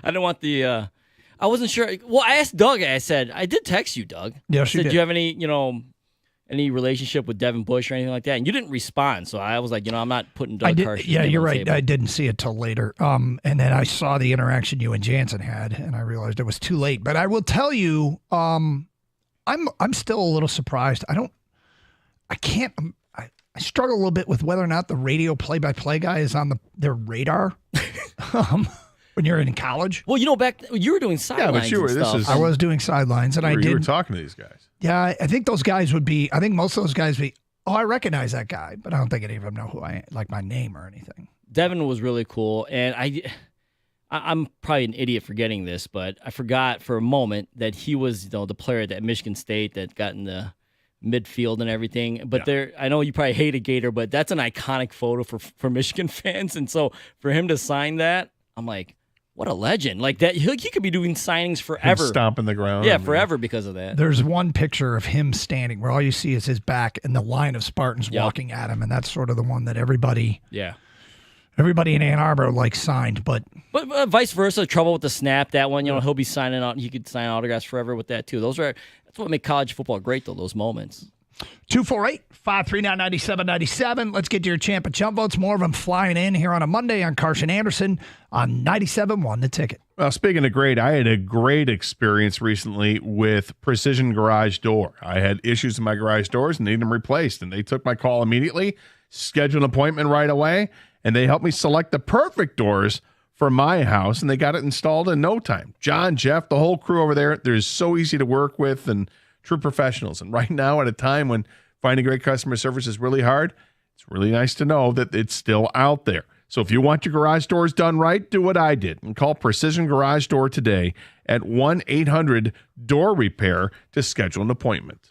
S13: didn't want the I wasn't sure. Well, I asked Doug. I said, I did text you, Doug.
S12: Yes, you did.
S13: Do you have any relationship with Devin Bush or anything like that? And you didn't respond. So I was like, I'm not putting Doug Carson.
S12: Yeah, you're right. I didn't see it till later. And then I saw the interaction you and Jansen had, and I realized it was too late. But I will tell you, I'm still a little surprised. I struggle a little bit with whether or not the radio play-by-play guy is on their radar. When you're in college.
S13: Well, back you were doing sidelines.
S11: Yeah, but
S12: I was doing sidelines, and
S11: you were talking to these guys.
S12: Yeah, I think those guys would be. I think most of those guys would be. Oh, I recognize that guy, but I don't think any of them know who I am, like my name or anything.
S13: Devin was really cool, and I'm probably an idiot for getting this, but I forgot for a moment that he was the player at Michigan State that got in the midfield and everything. But I know you probably hate a Gator, but that's an iconic photo for Michigan fans. And so for him to sign that, I'm like, what a legend. Like that, he could be doing signings forever.
S11: Him stomping the ground.
S13: Yeah, forever because of that.
S12: There's one picture of him standing where all you see is his back and the line of Spartans walking at him, and that's sort of the one that everybody in Ann Arbor signed. But
S13: vice versa, trouble with the snap, that one, he'll be signing out. He could sign autographs forever with that too. That's what make college football great, though, those moments.
S12: 248-539-9797. Let's get to your Champ and Chump votes. More of them flying in here on a Monday on Carson Anderson on 97.1 The Ticket.
S11: Well, speaking of great, I had a great experience recently with Precision Garage Door. I had issues with my garage doors and needed them replaced, and they took my call immediately, scheduled an appointment right away, and they helped me select the perfect doors for my house, and they got it installed in no time. John, Jeff, the whole crew over there, they're so easy to work with and true professionals. And right now, at a time when finding great customer service is really hard, it's really nice to know that it's still out there. So if you want your garage doors done right, do what I did and call Precision Garage Door today at 1-800-DOOR-REPAIR to schedule an appointment.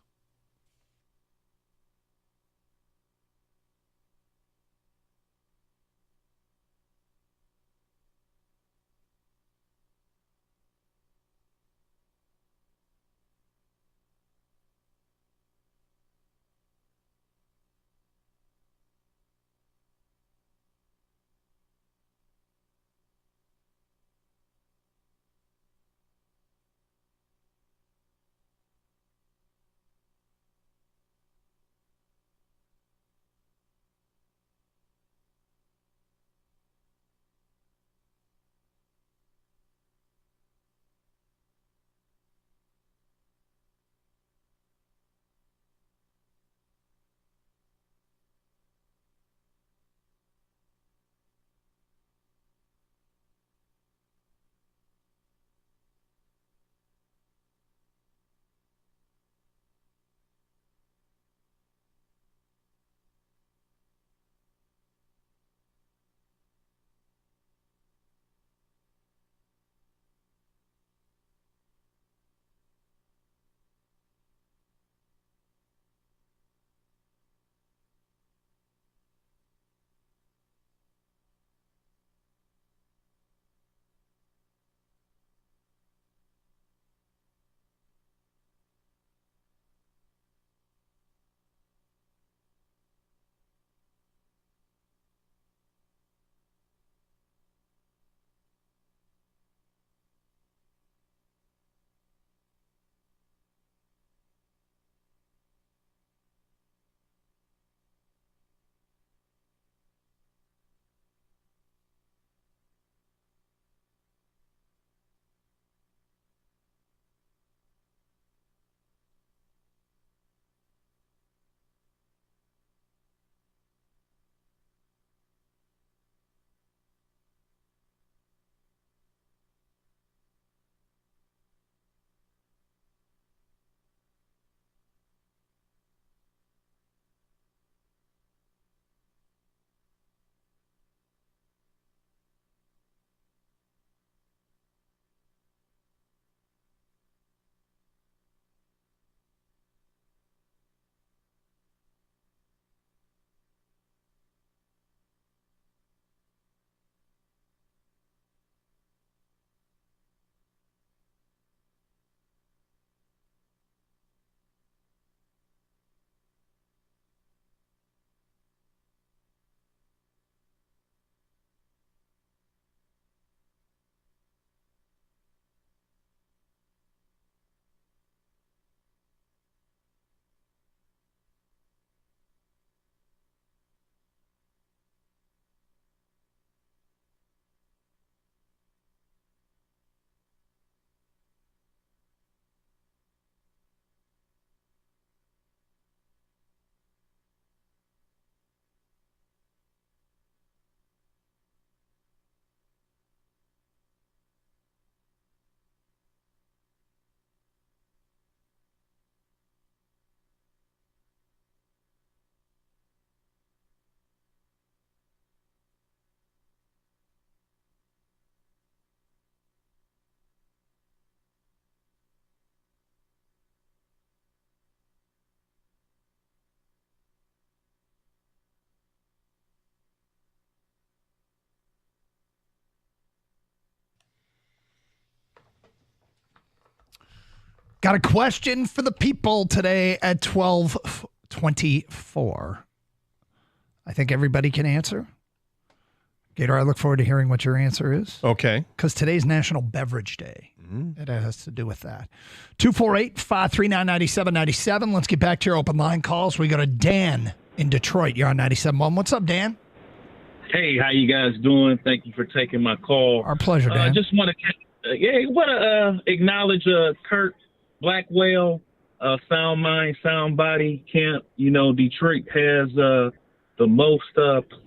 S12: Got a question for the people today at 12:24. I think everybody can answer. Gator, I look forward to hearing what your answer is.
S1: Okay.
S12: Because today's National Beverage Day. It has to do with that. 248-539-9797. Let's get back to your open line calls. We go to Dan in Detroit. You're on 97.1. What's up, Dan?
S20: Hey, how you guys doing? Thank you for taking my call.
S12: Our pleasure, Dan.
S20: I just want to acknowledge Kurt Blackwell, Sound Mind, Sound Body Camp. You know, Detroit has the most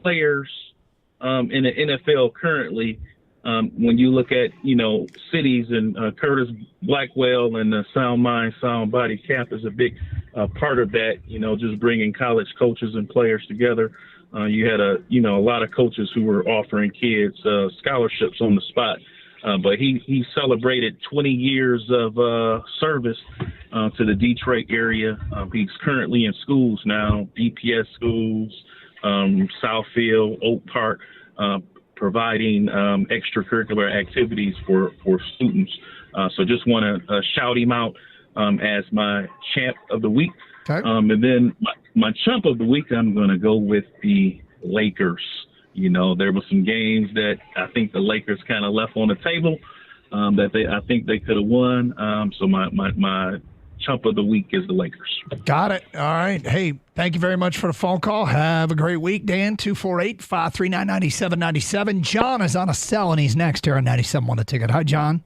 S20: players in the NFL currently. When you look at, cities, and Curtis Blackwell and the Sound Mind, Sound Body Camp is a big part of that, just bringing college coaches and players together. You had a lot of coaches who were offering kids scholarships on the spot. But he celebrated 20 years of service to the Detroit area. He's currently in schools now, DPS schools, Southfield, Oak Park, providing extracurricular activities for students. So just want to shout him out as my champ of the week.
S12: Okay.
S20: And then my chump of the week, I'm going to go with the Lakers. There were some games that I think the Lakers kind of left on the table that I think they could have won. So my chump of the week is the Lakers.
S12: Got it. All right. Hey, thank you very much for the phone call. Have a great week, Dan. 248-539-9797. John is on a cell, and he's next here on 97.1 The Ticket. Hi, John.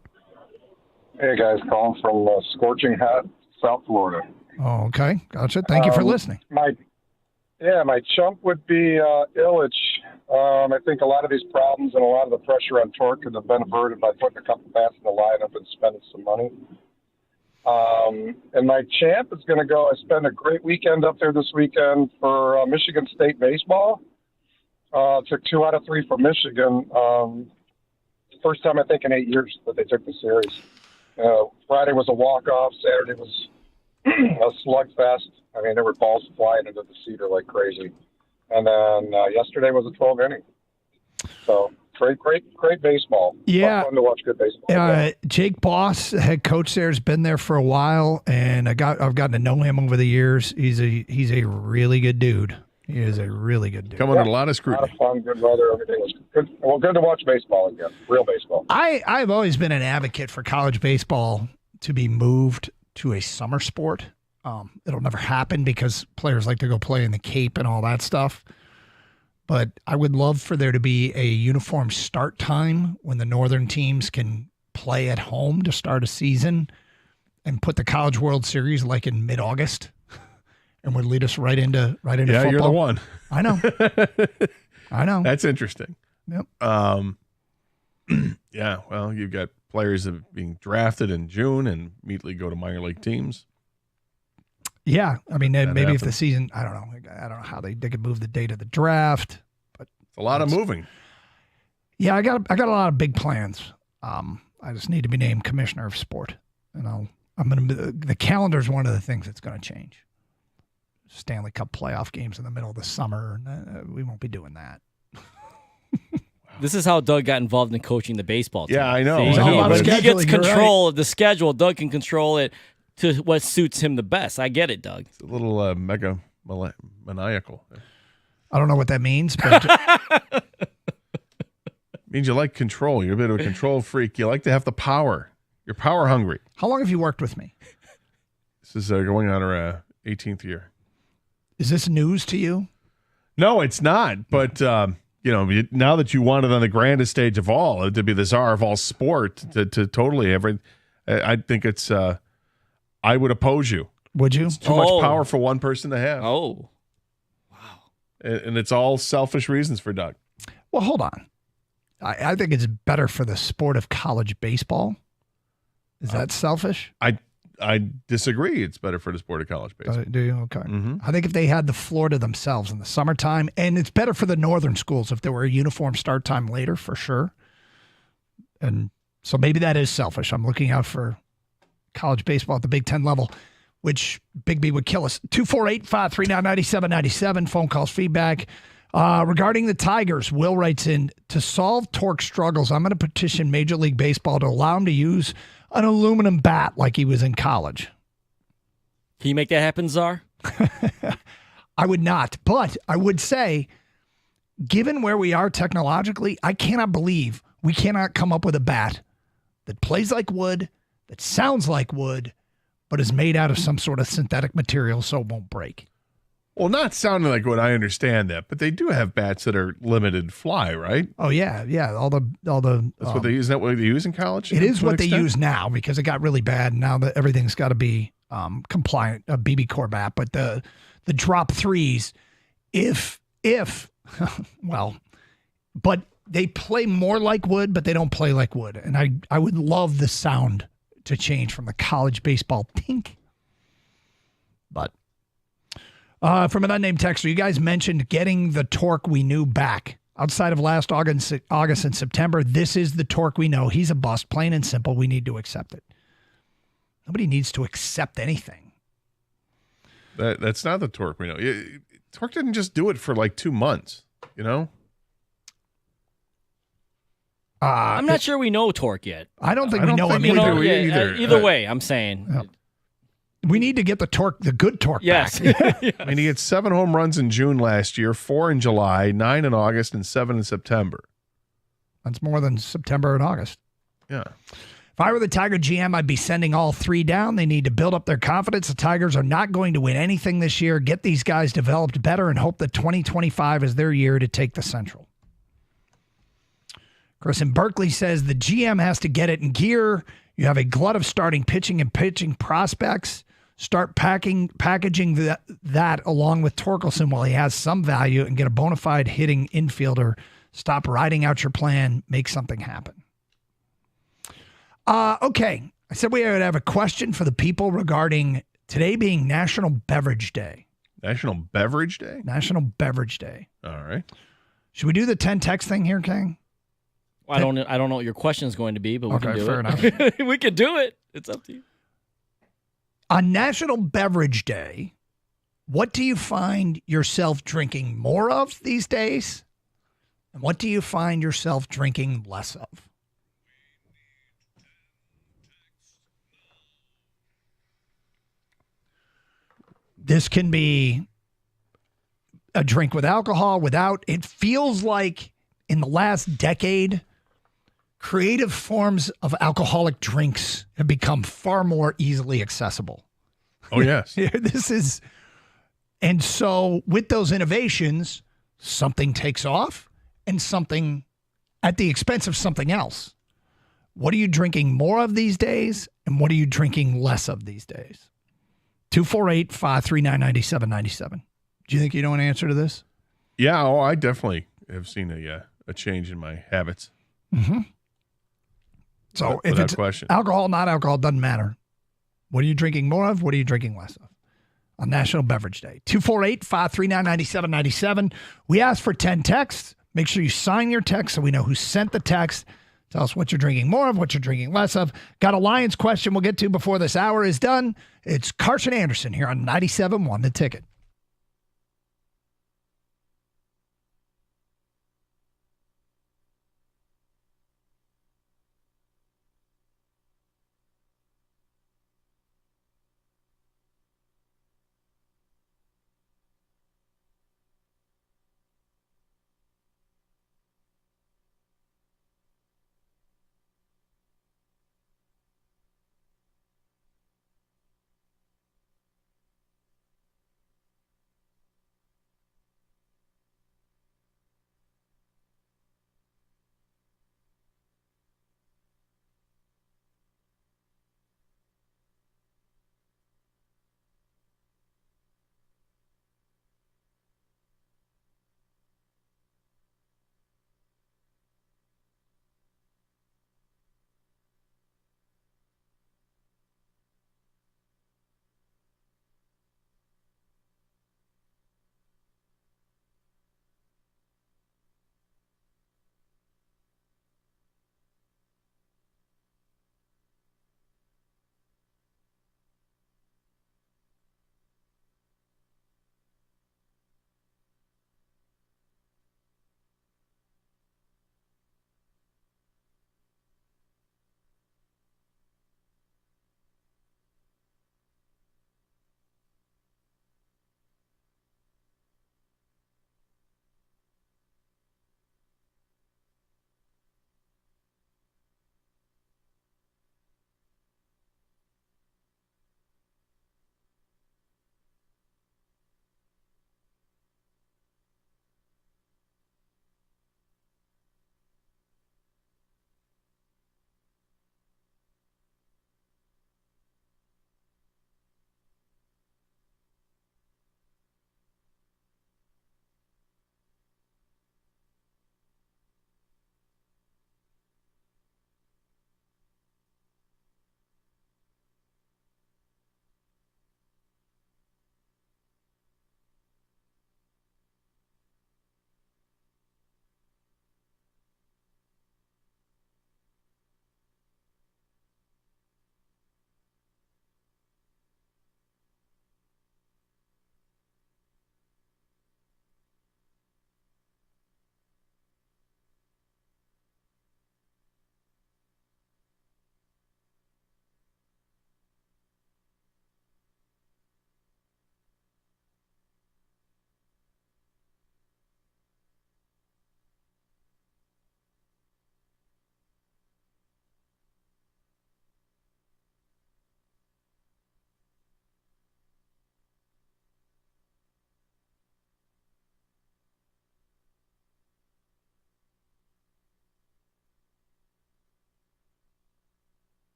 S21: Hey, guys. Calling from Scorching Hot, South Florida.
S12: Oh, okay. Gotcha. Thank you for listening.
S21: My chump would be Illich. I think a lot of these problems and a lot of the pressure on Torque could have been averted by putting a couple bats in the lineup and spending some money. And my champ is going to go. I spent a great weekend up there this weekend for Michigan State baseball. Took 2 out of 3 for Michigan. First time I think in 8 years that they took the series. Friday was a walk-off. Saturday was a slugfest. I mean, there were balls flying into the cedar like crazy. And then yesterday was a 12 inning. So great baseball.
S12: Yeah.
S21: Fun to watch good baseball.
S12: Jake Boss, head coach there, has been there for a while, and I've gotten to know him over the years. He's a really good dude. He is a really good dude.
S1: Come under a lot of scrutiny.
S21: A lot of fun, good weather, everything was good. Well, good to watch baseball again, real baseball.
S12: I've always been an advocate for college baseball to be moved to a summer sport. It'll never happen because players like to go play in the Cape and all that stuff. But I would love for there to be a uniform start time when the northern teams can play at home to start a season, and put the College World Series like in mid-August, and would lead us right into football.
S1: You're the one.
S12: I know. I know.
S1: That's interesting.
S12: Yep.
S1: Yeah. Well, you've got players that are being drafted in June and immediately go to minor league teams.
S12: Yeah, I mean, maybe
S1: happens.
S12: if the season, I don't know how they could move the date of the draft, but
S1: it's a lot of moving.
S12: Yeah, I got a lot of big plans. I just need to be named commissioner of sport, and the calendar is one of the things that's going to change. Stanley Cup playoff games in the middle of the summer, we won't be doing that.
S13: This is how Doug got involved in coaching the baseball team.
S1: Yeah, I know.
S13: See?
S1: I know.
S13: When he gets
S12: Scheduling,
S13: control of the schedule, Doug can control it to what suits him the best. I get it, Doug.
S1: It's a little maniacal.
S12: I don't know what that means, but
S1: means you like control. You're a bit of a control freak. You like to have the power. You're power hungry.
S12: How long have you worked with me?
S1: This is going on our 18th year.
S12: Is this news to you?
S1: No, it's not. But now that you want it on the grandest stage of all, to be the czar of all sport, to totally I think it's. I would oppose you.
S12: Would you?
S1: It's too much power for one person to have.
S13: Oh, wow.
S1: And it's all selfish reasons for Doug.
S12: Well, hold on. I think it's better for the sport of college baseball. Is that selfish?
S1: I disagree. It's better for the sport of college baseball.
S12: Do you? Okay.
S1: Mm-hmm.
S12: I think if they had the floor to themselves in the summertime, and it's better for the northern schools if there were a uniform start time later, for sure. And so maybe that is selfish. I'm looking out for college baseball at the Big Ten level, which Big B would kill us. 248-539-9797. Phone calls, feedback. Regarding the Tigers, Will writes in, to solve Torque struggles, I'm going to petition Major League Baseball to allow him to use an aluminum bat like he was in college.
S13: Can you make that happen, Czar?
S12: I would not, but I would say, given where we are technologically, I cannot believe we cannot come up with a bat that plays like wood, that sounds like wood, but is made out of some sort of synthetic material so it won't break.
S1: Well, not sounding like what I understand that, but they do have bats that are limited fly, right?
S12: Oh yeah. All the.
S1: That's what they use. Is that what they use in college?
S12: It is
S1: to
S12: what
S1: an
S12: they
S1: extent?
S12: use now because it got really bad. Now that everything's got to be compliant, a BB Core bat, but the drop threes, if well, but they play more like wood, but they don't play like wood. And I would love the sound to change from the college baseball tink. But from an unnamed texter, you guys mentioned getting the torque we knew back. Outside of last August and September, this is the torque we know. He's a bust, plain and simple. We need to accept it. Nobody needs to accept anything.
S1: That's not the torque we know. Torque didn't just do it for like 2 months, you know?
S13: I'm not sure we know torque yet.
S12: I don't think we know him
S1: we
S12: either.
S1: do either.
S13: Either way, I'm saying.
S12: We need to get the torque, the good torque
S13: Yes.
S12: back.
S1: I mean, he had 7 home runs in June last year, 4 in July, 9 in August, and 7 in September.
S12: That's more than September and August.
S1: Yeah.
S12: If I were the Tiger GM, I'd be sending all 3 down. They need to build up their confidence. The Tigers are not going to win anything this year. Get these guys developed better and hope that 2025 is their year to take the Central. Chris in Berkeley says the GM has to get it in gear. You have a glut of starting pitching and pitching prospects. Start packaging that along with Torkelson while he has some value and get a bona fide hitting infielder. Stop writing out your plan. Make something happen. Okay. I said we would have a question for the people regarding today being National Beverage Day.
S1: National Beverage Day?
S12: National Beverage Day.
S1: All right.
S12: Should we do the 10 text thing here, King?
S13: Well, I don't know what your question is going to be, but we can do
S12: fair
S13: it.
S12: enough.
S13: We can do it. It's up to you.
S12: On National Beverage Day, what do you find yourself drinking more of these days? And what do you find yourself drinking less of? This can be a drink with alcohol, without. It feels like in the last decade, creative forms of alcoholic drinks have become far more easily accessible.
S1: Oh, yes.
S12: And so with those innovations, something takes off and something at the expense of something else. What are you drinking more of these days? And what are you drinking less of these days? 248-539-9797. Do you think you know an answer to this?
S1: Yeah, I definitely have seen a change in my habits.
S12: Mm-hmm. So if it's
S1: question.
S12: alcohol, not alcohol, doesn't matter. What are you drinking more of? What are you drinking less of? On National Beverage Day. 248-539-9797. We asked for 10 texts. Make sure you sign your text so we know who sent the text. Tell us what you're drinking more of, what you're drinking less of. Got a Lions question we'll get to before this hour is done. It's Carson Anderson here on 97.1 The Ticket.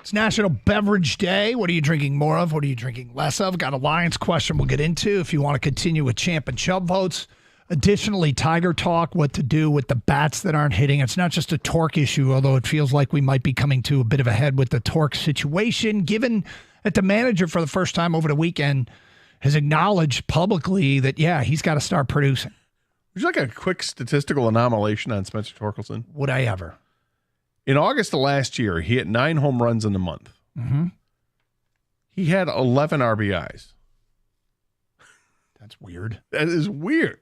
S12: It's National Beverage Day. What are you drinking more of? What are you drinking less of? Got a Lions question we'll get into if you want to continue with Champ and Chump votes. Additionally, Tiger Talk, what to do with the bats that aren't hitting. It's not just a torque issue, although it feels like we might be coming to a bit of a head with the torque situation, given that the manager for the first time over the weekend has acknowledged publicly that, yeah, he's got to start producing.
S11: Would you like a quick statistical anomalation on Spencer Torkelson?
S12: Would I ever?
S11: In August of last year, he hit 9 home runs in the month.
S12: Mm-hmm.
S11: He had 11 RBIs.
S12: That's weird.
S11: That is weird.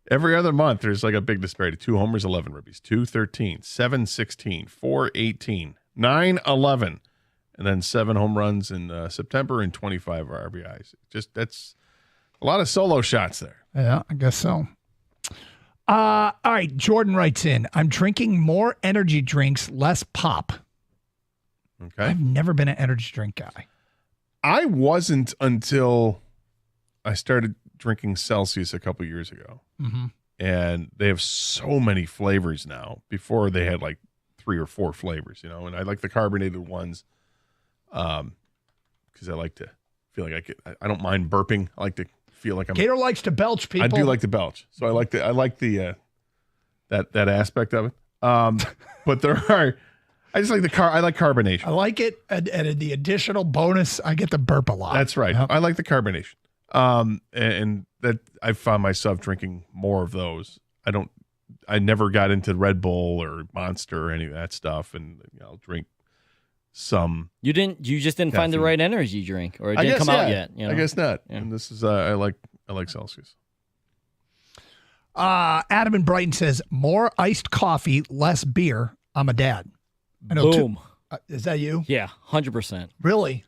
S11: Every other month, there's like a big disparity. 2 homers, 11 ribbies. 2, 13, 7, 16, 4, 18, 9, 11. And then 7 home runs in September and 25 RBIs. Just that's a lot of solo shots there.
S12: Yeah, I guess so. All right, Jordan writes in, I'm drinking more energy drinks, less pop.
S11: Okay.
S12: I've never been an energy drink guy.
S11: I wasn't until I started drinking Celsius a couple years ago.
S12: Mm-hmm.
S11: And they have so many flavors now. Before they had like 3 or 4 flavors, you know, and I like the carbonated ones because I like to feel like I don't mind burping. I like to feel like I'm.
S12: Gator likes to belch, people.
S11: I do like to belch, so I like the that aspect of it. But there are, I just like I like carbonation.
S12: I like it, and the additional bonus, I get to burp a lot.
S11: That's right.
S12: Yep.
S11: I like the carbonation. And that I found myself drinking more of those. I never got into Red Bull or Monster or any of that stuff, and I'll drink some.
S13: You just didn't find the
S11: caffeine.
S13: right energy drink, or it didn't come out yet. You know?
S11: I guess not.
S13: Yeah.
S11: And this is I like Celsius.
S12: Adam in Brighton says, more iced coffee, less beer. I'm a dad. I know.
S13: Boom.
S12: Is that you?
S13: Yeah, 100%.
S12: Really?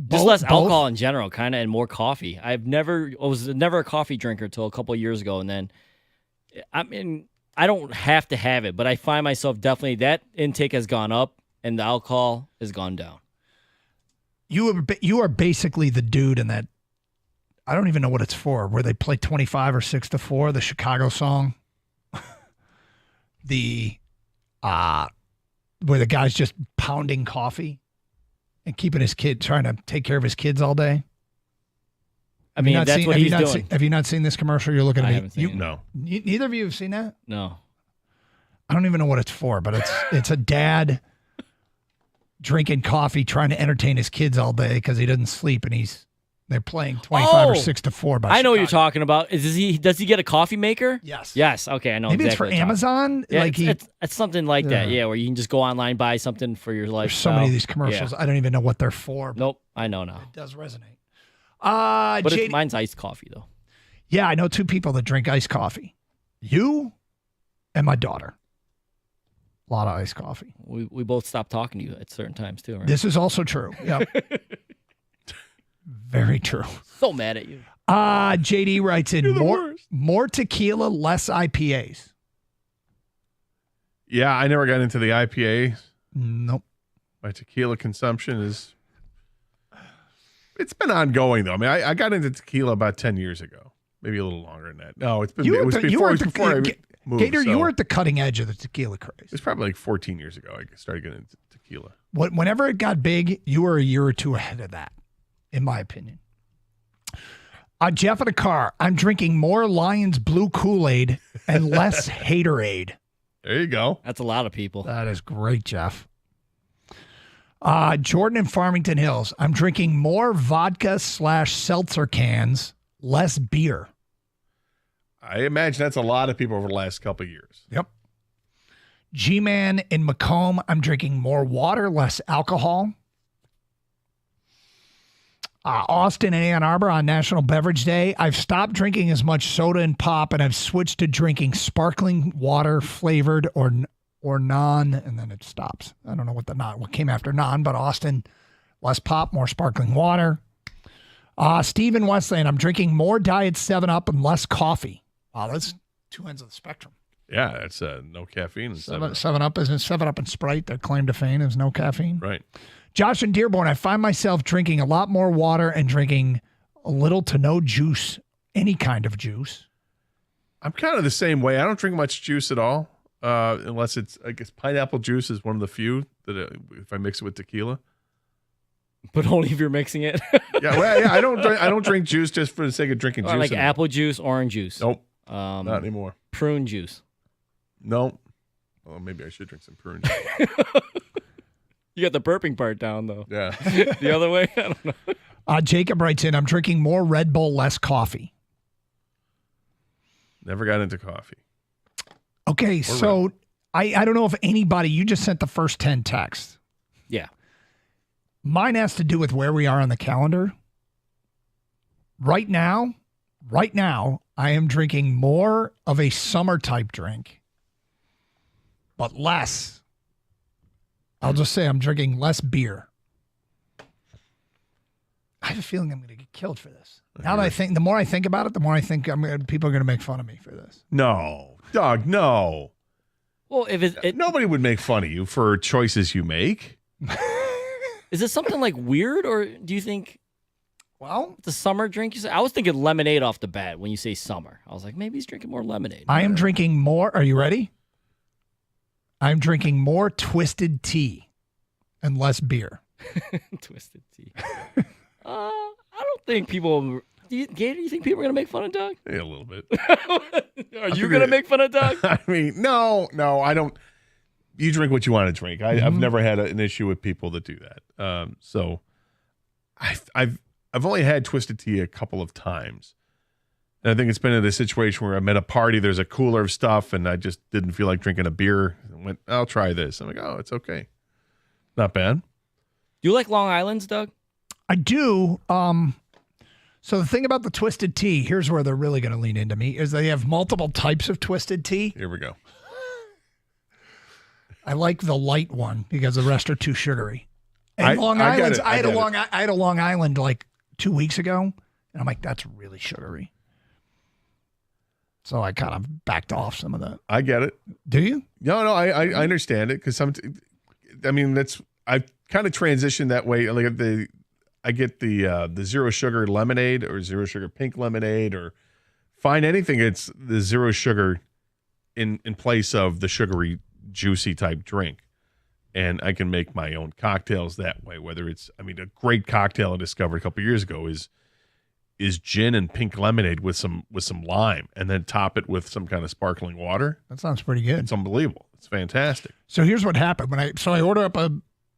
S13: Just less alcohol in general, kind of, and more coffee. I was never a coffee drinker until a couple of years ago, and then, I mean, I don't have to have it, but I find myself definitely that intake has gone up, and the alcohol has gone down.
S12: You are basically the dude in that. I don't even know what it's for. Where they play 25 or 6 to 4, the Chicago song. Where the guy's just pounding coffee and keeping his kid, trying to take care of his kids all day.
S13: I mean, that's what he's doing.
S12: Have you not seen this commercial? You're looking at
S13: I
S12: me.
S13: haven't seen it.
S11: No.
S12: Neither of you have seen that?
S13: No.
S12: I don't even know what it's for, but it's a dad drinking coffee, trying to entertain his kids all day because he doesn't sleep, and they're playing 25 or 6 to 4.
S13: I know what you're talking about. Does he get a coffee maker?
S12: Yes.
S13: Yes. Okay, I know.
S12: Maybe
S13: exactly
S12: it's for Amazon.
S13: Yeah,
S12: like
S13: it's something like that. Yeah, where you can just go online, buy something for your life.
S12: There's so many of these commercials.
S13: Yeah.
S12: I don't even know what they're for.
S13: Nope, I know now.
S12: It does resonate.
S13: But mine's iced coffee though.
S12: Yeah, I know 2 people that drink iced coffee. You and my daughter. A lot of iced coffee.
S13: We both stopped talking to you at certain times too, right?
S12: This is also true. Yep. Very true.
S13: So mad at you.
S12: JD writes in more tequila, less IPAs.
S11: Yeah, I never got into the IPA.
S12: Nope.
S11: My tequila consumption it's been ongoing though. I mean, I got into tequila about 10 years ago, maybe a little longer than that. No, it was before I moved.
S12: Gator,
S11: so
S12: you were at the cutting edge of the tequila craze.
S11: It's probably like 14 years ago I started getting into tequila.
S12: Whenever it got big, you were a year or 2 ahead of that, in my opinion. Jeff in a car. I'm drinking more Lions Blue Kool-Aid and less Haterade.
S11: There you go.
S13: That's a lot of people.
S12: That is great, Jeff. Jordan in Farmington Hills. I'm drinking more vodka/seltzer cans, less beer.
S11: I imagine that's a lot of people over the last couple of years.
S12: Yep. G-Man in Macomb. I'm drinking more water, less alcohol. Austin and Ann Arbor on National Beverage Day. I've stopped drinking as much soda and pop, and I've switched to drinking sparkling water flavored or non, and then it stops. I don't know what came after non, but Austin, less pop, more sparkling water. Stephen Westland, I'm drinking more Diet 7-Up and less coffee. Wow, that's 2 ends of the spectrum.
S11: Yeah, that's no caffeine.
S12: 7-Up isn't 7-Up and Sprite. Their claim to fame is no caffeine.
S11: Right.
S12: Josh in Dearborn, I find myself drinking a lot more water and drinking a little to no juice, any kind of juice.
S11: I'm kind of the same way. I don't drink much juice at all. unless it's, I guess pineapple juice is one of the few that if I mix it with tequila.
S13: But only if you're mixing it.
S11: Yeah, I don't drink juice just for the sake of drinking juice.
S13: Like apple juice, orange juice.
S11: Nope. Not anymore.
S13: Prune juice.
S11: Nope. Oh, maybe I should drink some prune juice.
S13: You got the burping part down, though.
S11: Yeah.
S13: The other way? I don't know.
S12: Jacob writes in, I'm drinking more Red Bull, less coffee.
S11: Never got into coffee.
S12: Okay, so I don't know if anybody, you just sent the first 10 texts.
S13: Yeah.
S12: Mine has to do with where we are on the calendar. Right now, I am drinking more of a summer type drink, but less. I'll just say I'm drinking less beer. I have a feeling I'm going to get killed for this. Now that the more I think about it, the more I think people are going to make fun of me for this.
S11: No, dog, no.
S13: Well, if
S11: nobody would make fun of you for choices you make.
S13: Is it something like weird, or do you think?
S12: Well,
S13: it's a summer drink. I was thinking lemonade off the bat when you say summer. I was like, maybe he's drinking more lemonade.
S12: I am drinking more. Are you ready? I'm drinking more twisted tea and less beer.
S13: Twisted tea. I don't think people. Gator, do you think people are going to make fun of Doug?
S11: Yeah, a little bit.
S13: Are you going to make fun of Doug?
S11: I mean, no, I don't. You drink what you want to drink. I've never had an issue with people that do that. So I've only had twisted tea a couple of times. And I think it's been in a situation where I'm at a party, there's a cooler of stuff, and I just didn't feel like drinking a beer. I went, I'll try this. I'm like, oh, it's okay. Not bad.
S13: Do you like Long Island's, Doug?
S12: I do. So the thing about the twisted tea, here's where they're really going to lean into me, is they have multiple types of twisted tea.
S11: Here we go.
S12: I like the light one because the rest are too sugary. And
S11: I
S12: had a Long Island like 2 weeks ago, and I'm like, that's really sugary. So I kind of backed off some of that.
S11: I get it.
S12: Do you?
S11: No, I understand it because I've kind of transitioned that way. Like I get the zero sugar lemonade or zero sugar pink lemonade, or find anything that's the zero sugar in place of the sugary juicy type drink, and I can make my own cocktails that way. Whether it's, a great cocktail I discovered a couple years ago is gin and pink lemonade with some lime, and then top it with some kind of sparkling water.
S12: That sounds pretty good.
S11: It's unbelievable. It's fantastic.
S12: So here's what happened I order up a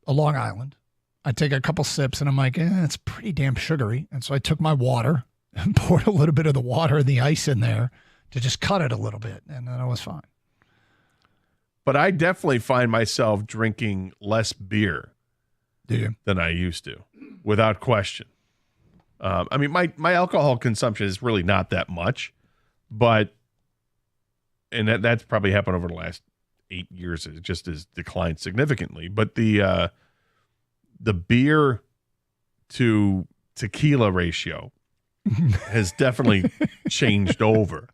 S12: Long Island. I take a couple sips and I'm like, it's pretty damn sugary. And so I took my water and poured a little bit of the water and the ice in there to just cut it a little bit, and then I was fine.
S11: But I definitely find myself drinking less beer than I used to, without question. My alcohol consumption is really not that much, and that's probably happened over the last 8 years. It just has declined significantly. But the beer to tequila ratio has definitely changed over.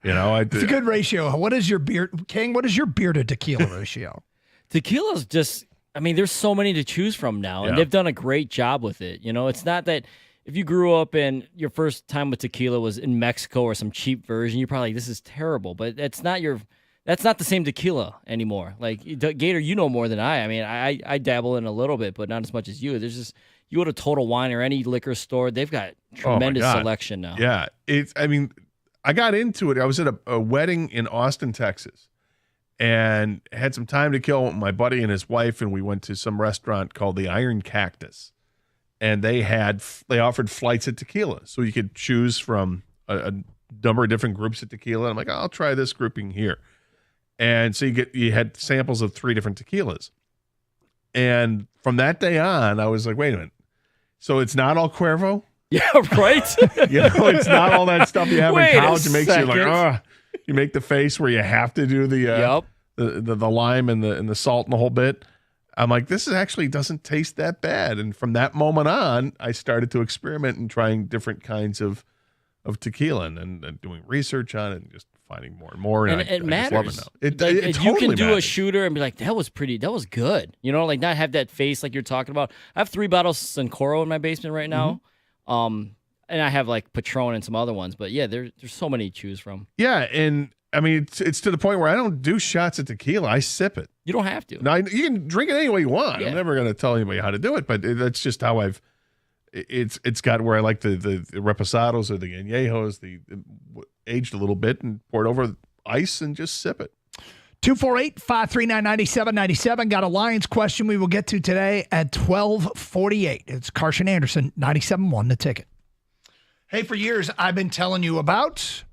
S12: It's a good ratio. What is your beer, King? What is your beer to tequila ratio?
S13: Tequila's just, there's so many to choose from now, and they've done a great job with it. It's not that if you grew up and your first time with tequila was in Mexico or some cheap version, you're probably like, this is terrible. But that's not the same tequila anymore. Like, Gator, you know more than I. I dabble in a little bit, but not as much as you. There's just, you go to Total Wine or any liquor store, they've got tremendous selection now.
S11: Yeah. I got into it. I was at a wedding in Austin, Texas, and had some time to kill with my buddy and his wife, and we went to some restaurant called the Iron Cactus, and they offered flights of tequila, so you could choose from a number of different groups of tequila. I'm like, I'll try this grouping here, and so you had samples of 3 different tequilas, and from that day on, I was like, wait a minute, so it's not all Cuervo?
S13: Yeah, right.
S11: It's not all that stuff you have in college. It makes you like,
S13: second.
S11: You make the face where you have to do the lime and the salt and the whole bit. I'm like, this actually doesn't taste that bad. And from that moment on, I started to experiment and trying different kinds of tequila and doing research on it and just finding more and more. And
S13: it matters.
S11: I just love it now. It
S13: you
S11: totally
S13: can do
S11: matters.
S13: a shooter and be like, that was good. Like not have that face like you're talking about. I have 3 bottles of Sancoro in my basement right now. And I have like Patron and some other ones, but yeah, there's so many to choose from.
S11: Yeah, and I mean, it's to the point where I don't do shots of tequila. I sip it.
S13: You don't have to.
S11: Now, you can drink it any way you want.
S13: Yeah.
S11: I'm never going to tell anybody how to do it, but that's just how I've. It's got where I like the reposados or the añejos, the aged a little bit and pour it over ice and just sip it.
S12: 248-539-9797. Got a Lions question we will get to today at 12:48. It's Carson Anderson, 97.1 The Ticket. Hey, for years I've been telling you about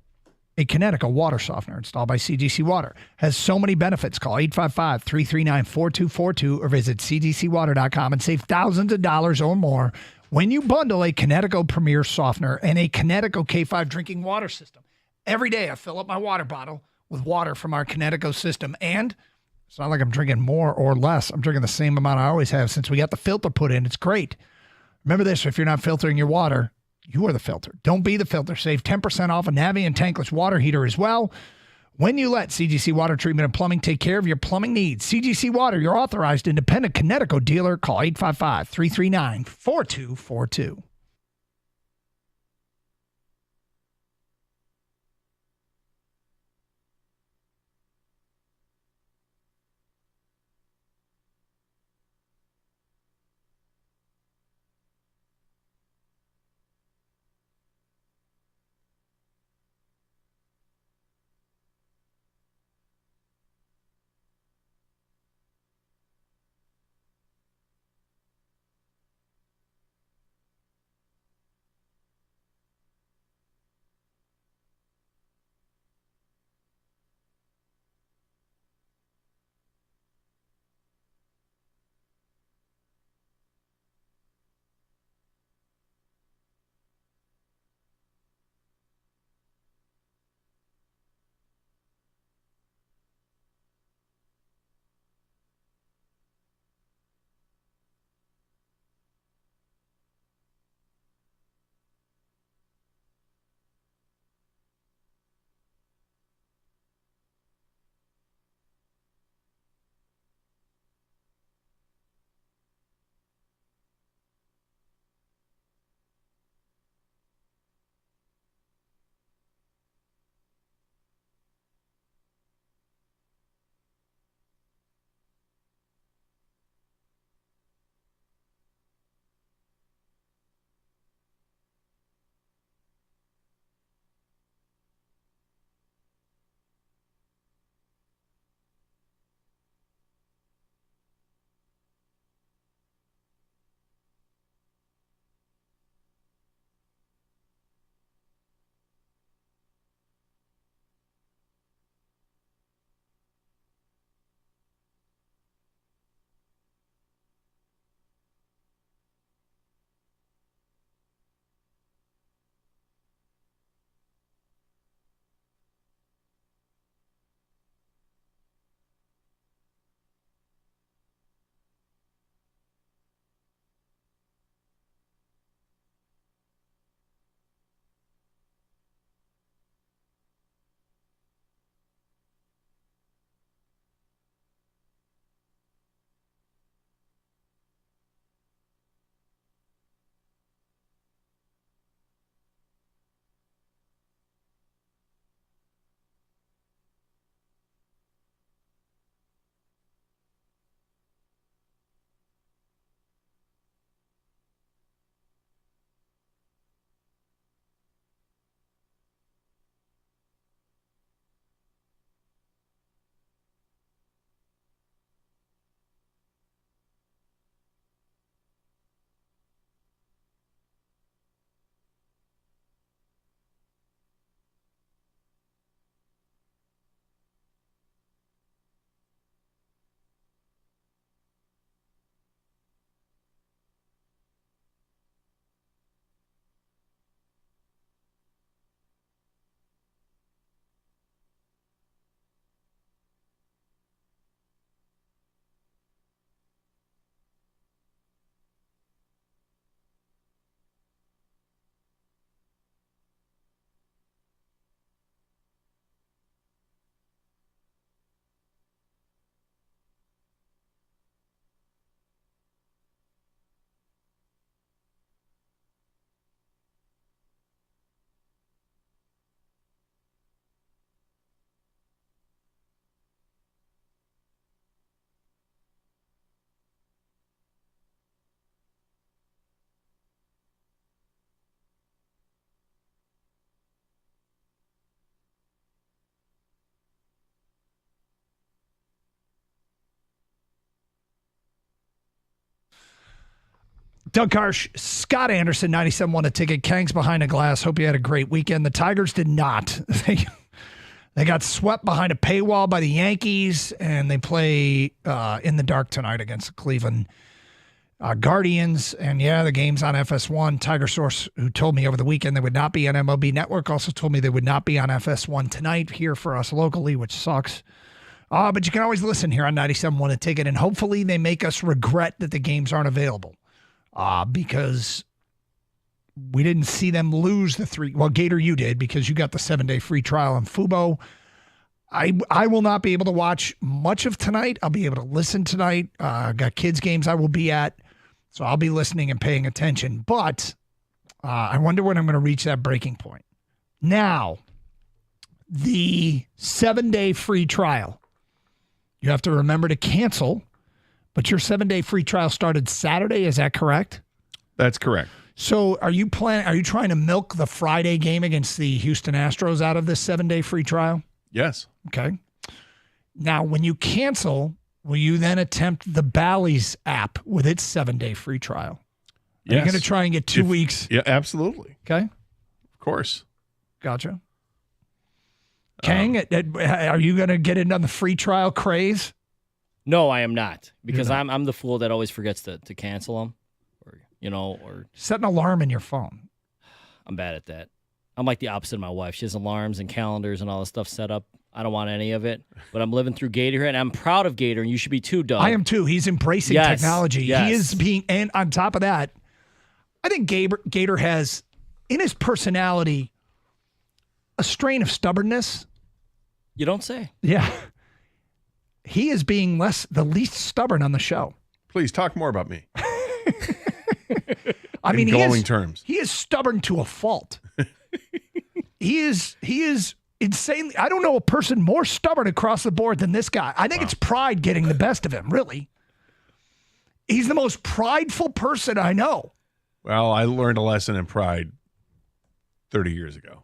S12: a Connecticut water softener installed by CGC Water. Has so many benefits. Call 855-339-4242 or visit cgcwater.com and save thousands of dollars or more when you bundle a Connecticut Premier softener and a Connecticut K5 drinking water system. Every day I fill up my water bottle with water from our Connecticut system, and it's not like I'm drinking more or less. I'm drinking the same amount I always have since we got the filter put in. It's great. Remember this, if you're not filtering your water, you are the filter. Don't be the filter. Save 10% off a Navien tankless water heater as well when you let CGC Water Treatment and Plumbing take care of your plumbing needs. CGC Water, your authorized independent Connecticut dealer. Call 855-339-4242. Doug Karsh, Scott Anderson, 97 won a ticket. Kangs behind a glass. Hope you had a great weekend. The Tigers did not. They got swept behind a paywall by the Yankees, and they play in the dark tonight against the Cleveland Guardians. And, yeah, the game's on FS1. Tiger source, who told me over the weekend they would not be on MLB Network, also told me they would not be on FS1 tonight here for us locally, which sucks. But you can always listen here on 97 won a ticket, and hopefully they make us regret that the games aren't available because we didn't see them lose the 3. Well, Gator, you did because you got the 7-day free trial on Fubo. I will not be able to watch much of tonight. I'll be able to listen tonight. Got kids' games I will be at, so I'll be listening and paying attention. But I wonder when I'm going to reach that breaking point. Now, the 7-day free trial. You have to remember to cancel, but your 7-day free trial started Saturday. Is that correct?
S11: That's correct.
S12: So are you trying to milk the Friday game against the Houston Astros out of this 7-day free trial?
S11: Yes.
S12: Okay. Now, when you cancel, will you then attempt the Bally's app with its 7-day free trial? Are you going to try and get 2 weeks?
S11: Yeah, absolutely.
S12: Okay.
S11: Of course.
S12: Gotcha. Kang, are you going to get in on the free trial craze?
S13: No, I am not, because I'm the fool that always forgets to cancel them, or
S12: set an alarm in your phone.
S13: I'm bad at that. I'm like the opposite of my wife. She has alarms and calendars and all this stuff set up. I don't want any of it, but I'm living through Gator here, and I'm proud of Gator, and you should be too, Doug.
S12: I am too. He's embracing technology.
S13: Yes.
S12: He is being, and on top of that, I think Gator has, in his personality, a strain of stubbornness.
S13: You don't say.
S12: Yeah. He is being the least stubborn on the show.
S11: Please talk more about me.
S12: I mean,
S11: in glowing terms.
S12: He is stubborn to a fault. He is insanely. I don't know a person more stubborn across the board than this guy. I think it's pride getting the best of him, really. He's the most prideful person I know.
S11: Well, I learned a lesson in pride 30 years ago.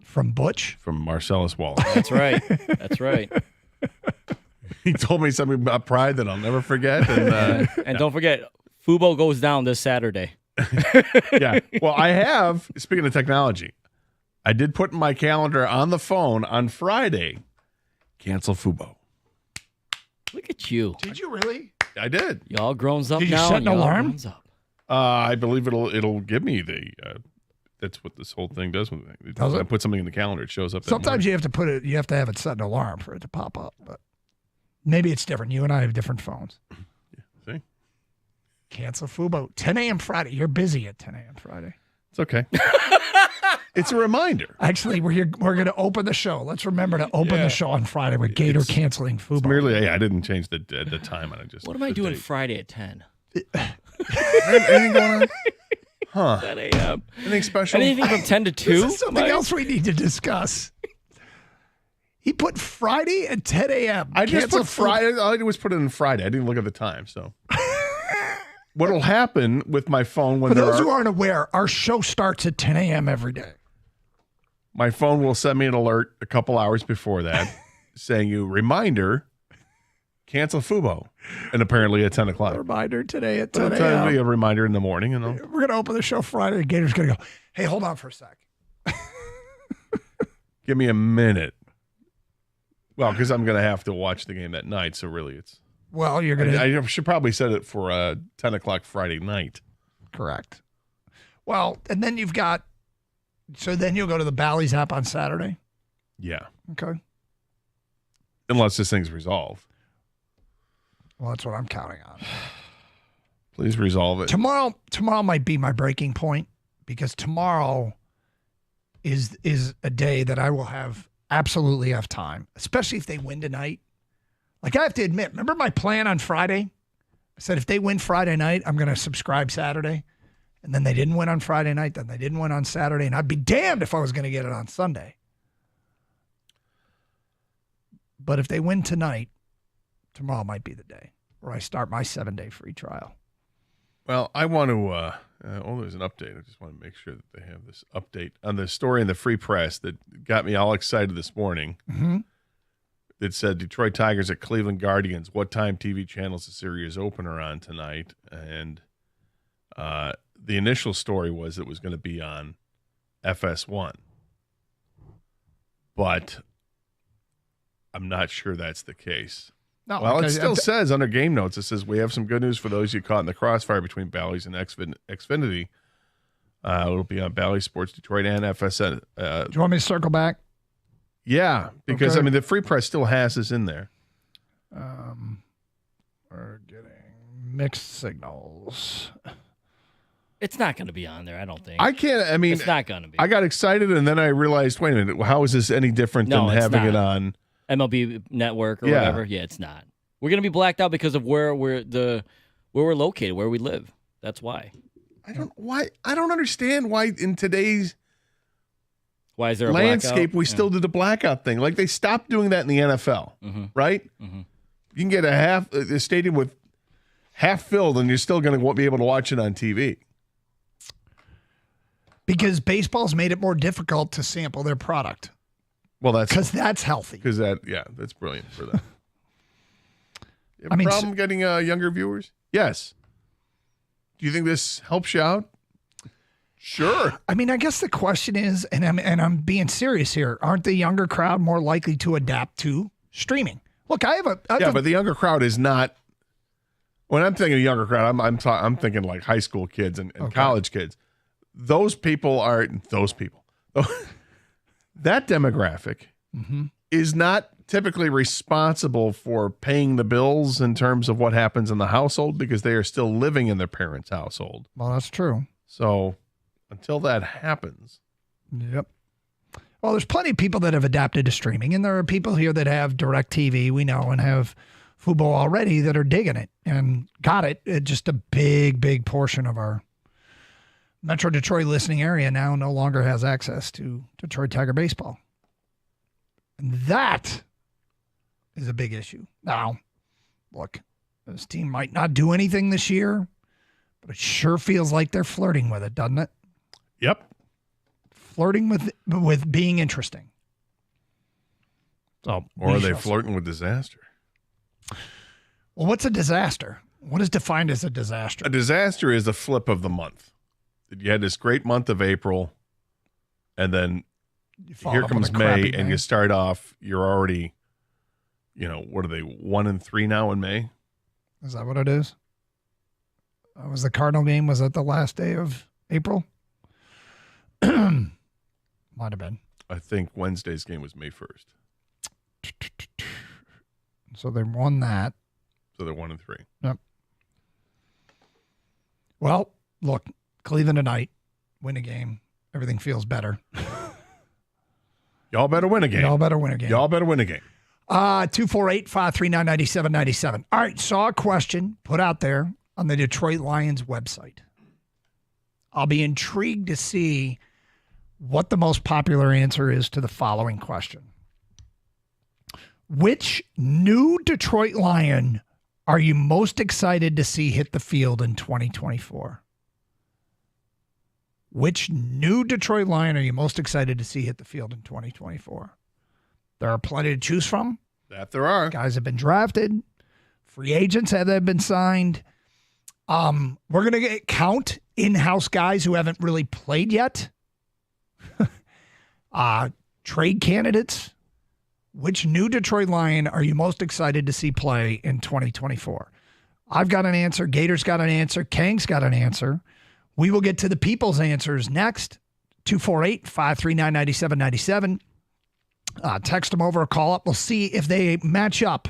S12: From Butch?
S11: From Marcellus Wallace.
S13: That's right. That's right.
S11: He told me something about pride that I'll never forget.
S13: And don't forget, Fubo goes down this Saturday.
S11: Yeah. Well, I have, speaking of technology, I did put in my calendar on the phone on Friday, cancel Fubo.
S13: Look at you.
S12: Did you really?
S11: I did.
S13: Y'all grown up now.
S12: Did you set an alarm?
S11: I believe it'll give me the. That's what this whole thing does with me.
S12: Does it?
S11: I put something in the calendar, it shows up.
S12: Sometimes you have to put it. You have to have it set an alarm for it to pop up. But maybe it's different. You and I have different phones.
S11: Yeah, see?
S12: Cancel Fubo. 10 a.m. Friday. You're busy at 10 a.m. Friday.
S11: It's okay. It's a reminder.
S12: Actually, we're going to open the show. Let's remember to open the show on Friday with Gator canceling Fubo.
S11: It's merely, I didn't change the time on it. Just
S13: what am I doing Friday at 10?
S11: Anything going on? Huh.
S13: 10 a.m.
S11: Anything special?
S13: Anything from 10 to 2?
S12: This is something else we need to discuss. He put Friday at 10 a.m.
S11: I just put Friday. All I did was put it in Friday. I didn't look at the time. So what'll happen with my phone when
S12: For those who aren't aware, our show starts at 10 a.m. every day.
S11: My phone will send me an alert a couple hours before that saying reminder, cancel Fubo. And apparently at 10 o'clock.
S12: Reminder today at 10
S11: It'll
S12: a.m.
S11: be a reminder in the morning. And
S12: We're going to open the show Friday. Gator's going to go, hey, hold on for a sec.
S11: Give me a minute. Well, because I'm going to have to watch the game that night. So really it's.
S12: Well, you're going to.
S11: I should probably set it for 10 o'clock Friday night.
S12: Correct. Well, and then you've got. So then you'll go to the Bally's app on Saturday?
S11: Yeah.
S12: Okay.
S11: Unless this thing's resolved.
S12: Well, that's what I'm counting on.
S11: Please resolve it.
S12: Tomorrow might be my breaking point because tomorrow is a day that I will absolutely have time, especially if they win tonight. Like I have to admit, remember my plan on Friday? I said if they win Friday night, I'm going to subscribe Saturday. And then they didn't win on Friday night. Then they didn't win on Saturday. And I'd be damned if I was going to get it on Sunday. But if they win tonight, tomorrow might be the day where I start my 7-day free trial.
S11: Well, I want to, there's an update. I just want to make sure that they have this update on the story in the Free Press that got me all excited this morning.
S12: Mm-hmm.
S11: It said Detroit Tigers at Cleveland Guardians. What time TV channels the series opener on tonight? And The initial story was it was going to be on FS1, but I'm not sure that's the case.
S12: No,
S11: well, it
S12: because-
S11: still says under game notes, it says, we have some good news for those you caught in the crossfire between Bally's and Xfinity. It'll be on Bally Sports Detroit and FSN.
S12: Do you want me to circle back?
S11: Yeah, because,
S12: Okay.
S11: I mean, the Free Press still has this in there.
S12: We're getting mixed signals.
S13: It's not going to be on there, I don't think.
S11: I can't, I mean,
S13: It's not going to be.
S11: I got excited, and then I realized, wait a minute, how is this any different
S13: No,
S11: than
S13: it's
S11: having
S13: not.
S11: it on?
S13: MLB Network or
S11: Yeah.
S13: whatever. Yeah, it's not. We're going to be blacked out because of where we're located, where we live. That's why.
S11: I don't understand why in today's
S13: Why is there a
S11: landscape
S13: blackout?
S11: we still do the blackout thing. Like they stopped doing that in the NFL, right? You can get a stadium with half filled, and you're still going to be able to watch it on TV.
S12: Because baseball's made it more difficult to sample their product.
S11: Well,
S12: because that's healthy.
S11: Because that's brilliant for them. You have
S12: I mean,
S11: a problem getting younger viewers? Yes. Do you think this helps you out? Sure.
S12: I mean, I guess the question is, and I'm being serious here, aren't the younger crowd more likely to adapt to streaming? Look,
S11: but the younger crowd is not. When I'm thinking of younger crowd, I'm thinking like high school kids and college kids. Those people are those people. That demographic is not typically responsible for paying the bills in terms of what happens in the household because they are still living in their parents' household.
S12: Well, that's true.
S11: So until that happens.
S12: Yep. Well, there's plenty of people that have adapted to streaming, and there are people here that have DirecTV, we know, and have Fubo already that are digging it and got it. Just a big portion of our Metro Detroit listening area now no longer has access to Detroit Tiger baseball. And that is a big issue. Now, look, this team might not do anything this year, but it sure feels like they're flirting with it, doesn't it?
S11: Yep.
S12: Flirting with being interesting. So,
S11: Or are they flirting with disaster?
S12: Well, what's a disaster? What is defined as a disaster?
S11: A disaster is a flip of the month. You had this great month of April, and then
S12: follow
S11: here
S12: up with
S11: comes
S12: a crappy
S11: May, and
S12: May.
S11: you start off, you're already, what are they, 1-3 now in May?
S12: Is that what it is? Was the Cardinal game, was that the last day of April? Might have been.
S11: I think Wednesday's game was May 1st.
S12: So they won that.
S11: So they're 1-3.
S12: Yep. Well, look, Cleveland tonight, win a game. Everything feels better.
S11: Y'all better win a game.
S12: Y'all better win a game. 248-539-9797. All right, saw a question put out there on the Detroit Lions website. I'll be intrigued to see what the most popular answer is to the following question. Which new Detroit Lion are you most excited to see hit the field in 2024? Which new Detroit Lion are you most excited to see hit the field in 2024? There are plenty to choose from.
S11: That there are.
S12: Guys have been drafted. Free agents have been signed. We're going to count in-house guys who haven't really played yet. Trade candidates. Which new Detroit Lion are you most excited to see play in 2024? I've got an answer. Gator's got an answer. Kang's got an answer. We will get to the people's answers next. 248-539-9797. Text them over or call up. We'll see if they match up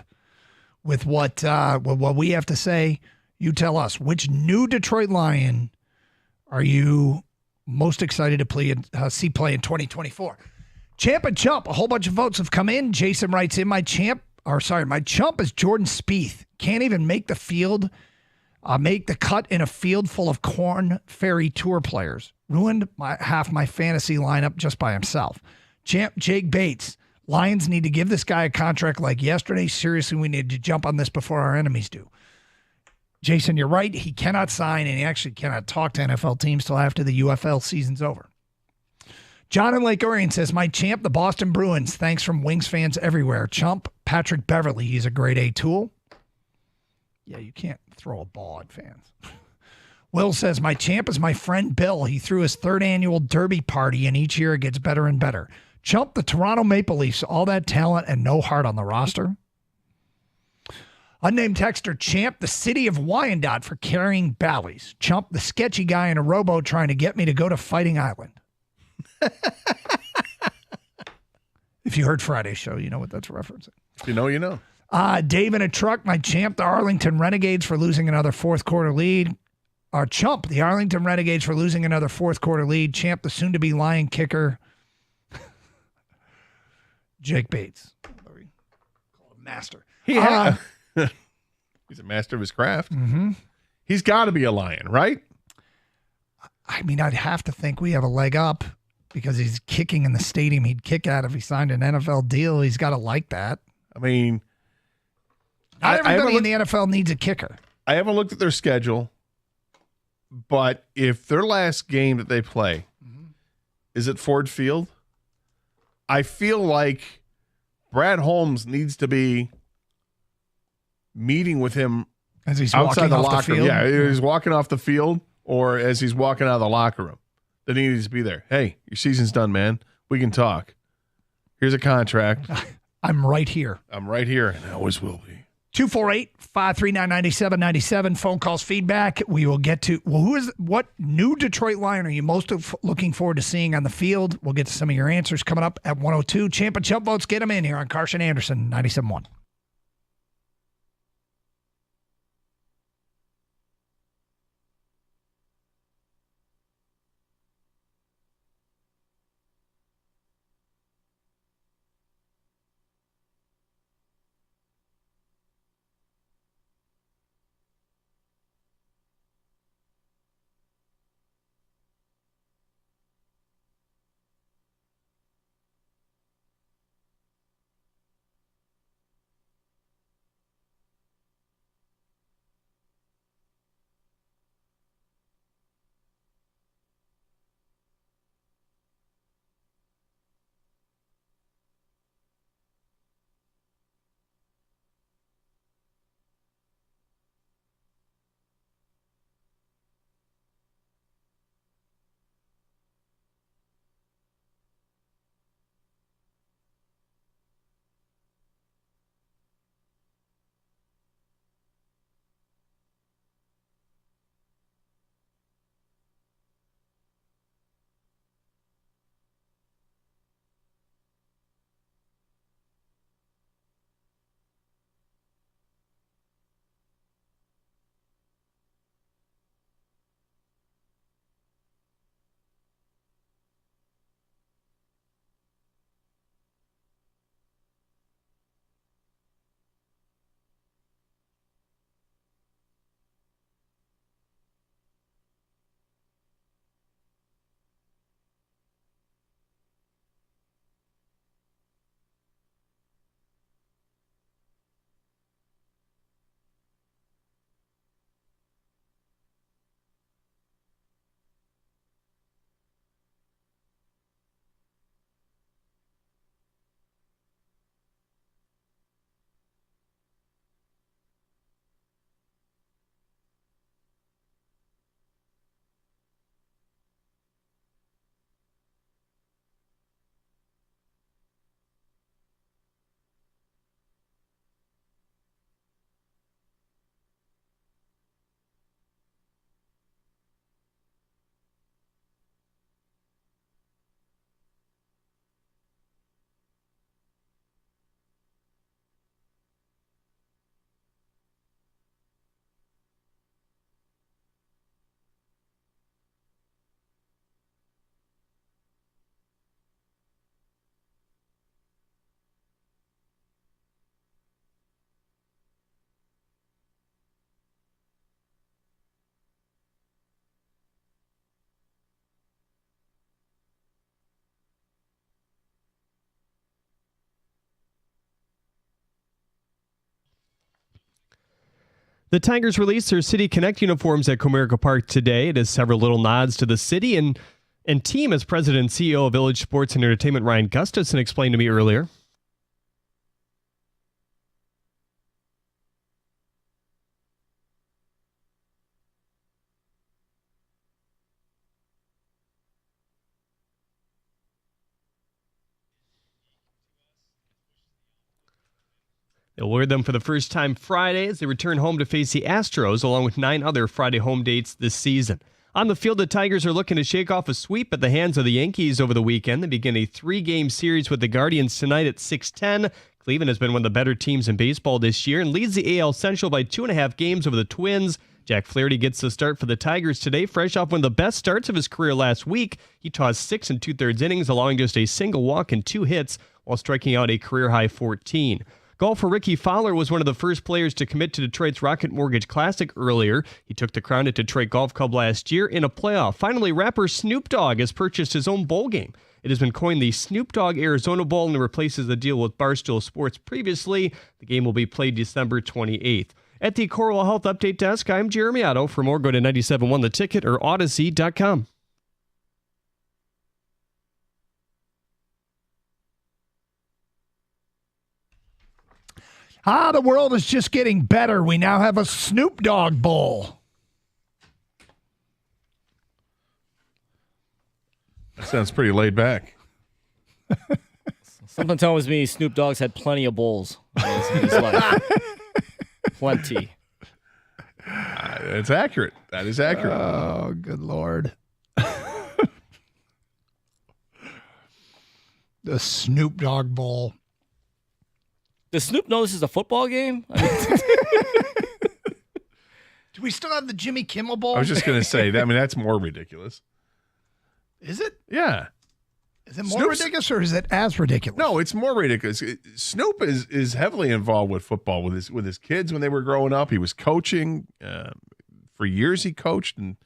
S12: with what we have to say. You tell us, which new Detroit Lion are you most excited to see play in 2024? Champ and Chump, a whole bunch of votes have come in. Jason writes in, my chump is Jordan Spieth. Can't even make the field, make the cut in a field full of Corn Ferry Tour players. Ruined half my fantasy lineup just by himself. Champ Jake Bates, Lions need to give this guy a contract like yesterday. Seriously, we need to jump on this before our enemies do. Jason, you're right. He cannot sign, and he actually cannot talk to NFL teams till after the UFL season's over. John in Lake Orion says, my champ, the Boston Bruins. Thanks from Wings fans everywhere. Chump, Patrick Beverly. He's a grade A tool. Yeah, you can't throw a ball at fans. Will says, my champ is my friend Bill. He threw his 3rd annual Derby party, and each year it gets better and better. Chump, the Toronto Maple Leafs, all that talent and no heart on the roster. Unnamed texter, Champ, the city of Wyandotte for carrying Bally's. Chump, the sketchy guy in a rowboat trying to get me to go to Fighting Island. If you heard Friday's show, you know what that's referencing.
S11: If you know, you know.
S12: Dave in a truck, my champ, the Arlington Renegades for losing another fourth quarter lead. Our Chump, the Arlington Renegades for losing another fourth quarter lead. Champ, the soon-to-be Lion kicker. Jake Bates. Master.
S11: He's a master of his craft.
S12: Mm-hmm.
S11: He's got to be a Lion, right?
S12: I mean, I'd have to think we have a leg up because he's kicking in the stadium he'd kick at if he signed an NFL deal. He's got to like that.
S11: I mean,
S12: not everybody in the NFL needs a kicker.
S11: I haven't looked at their schedule, but if their last game that they play is at Ford Field, I feel like Brad Holmes needs to be meeting with him
S12: as he's
S11: outside
S12: walking
S11: the
S12: off
S11: locker
S12: the
S11: room.
S12: field.
S11: Yeah, he's walking off the field or as he's walking out of the locker room. Then he needs to be there. Hey, your season's done, man. We can talk. Here's a contract.
S12: I'm right here.
S11: I'm right here, and I always will be.
S12: 248-539-9797. Phone calls, feedback. We will get to what new Detroit Lion are you most looking forward to seeing on the field? We'll get to some of your answers coming up at 102. Champ and Chump votes, get them in here on Carson Anderson, 97.1.
S4: The Tigers released their City Connect uniforms at Comerica Park today. It has several little nods to the city and team, as President and CEO of Village Sports and Entertainment Ryan Gustafson explained to me earlier. They'll wear them for the first time Friday as they return home to face the Astros, along with 9 other Friday home dates this season. On the field, the Tigers are looking to shake off a sweep at the hands of the Yankees over the weekend. They begin a 3-game series with the Guardians tonight at 6:10. Cleveland has been one of the better teams in baseball this year and leads the AL Central by 2.5 games over the Twins. Jack Flaherty gets the start for the Tigers today, fresh off one of the best starts of his career last week. He tossed 6 2/3 innings, allowing just a single walk and 2 hits, while striking out a career-high 14. Golfer Ricky Fowler was one of the first players to commit to Detroit's Rocket Mortgage Classic earlier. He took the crown at Detroit Golf Club last year in a playoff. Finally, rapper Snoop Dogg has purchased his own bowl game. It has been coined the Snoop Dogg Arizona Bowl and replaces the deal with Barstool Sports previously. The game will be played December 28th. At the Coral Health Update Desk, I'm Jeremy Otto. For more, go to 97.1 The Ticket or Odyssey.com.
S12: The world is just getting better. We now have a Snoop Dogg Bowl.
S11: That sounds pretty laid back.
S13: Something tells me Snoop Dogg's had plenty of bowls in his life. Plenty.
S11: That's accurate. That is accurate.
S12: Oh, good Lord. The Snoop Dogg Bowl.
S13: Does Snoop know this is a football game? I mean,
S12: Do we still have the Jimmy Kimmel Bowl?
S11: I was just going to say, that. I mean, that's more ridiculous.
S12: Is it?
S11: Yeah.
S12: Is it more ridiculous or is it as ridiculous?
S11: No, it's more ridiculous. Snoop is heavily involved with football with his kids when they were growing up. He was coaching. For years he coached, and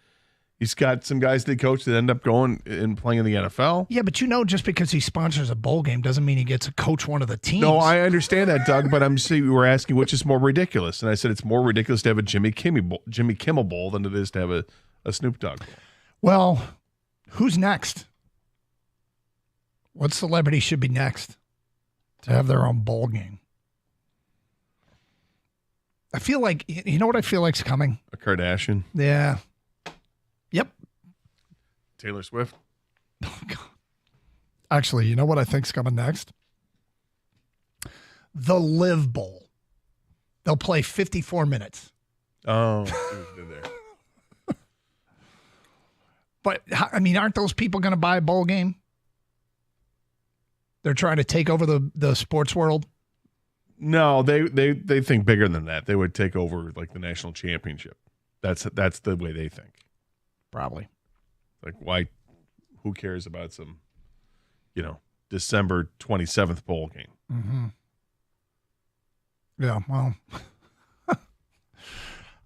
S11: he's got some guys that coach that end up going and playing in the NFL.
S12: Yeah, but just because he sponsors a bowl game doesn't mean he gets to coach one of the teams.
S11: No, I understand that, Doug, but we were asking which is more ridiculous. And I said it's more ridiculous to have a Jimmy Kimmel Bowl than it is to have a Snoop Dogg Bowl.
S12: Well, who's next? What celebrity should be next to have their own bowl game? I feel like, you know what I feel like's coming?
S11: A Kardashian.
S12: Yeah. Yep.
S11: Taylor Swift.
S12: Oh, God. Actually, you know what I think's coming next? The Live Bowl. They'll play 54 minutes.
S11: Oh, see what you did there.
S12: But, I mean, aren't those people going to buy a bowl game? They're trying to take over the sports world?
S11: No, they think bigger than that. They would take over like the national championship. That's the way they think.
S12: Probably.
S11: Like, why? Who cares about some, December 27th bowl game?
S12: Mm-hmm. Yeah, well.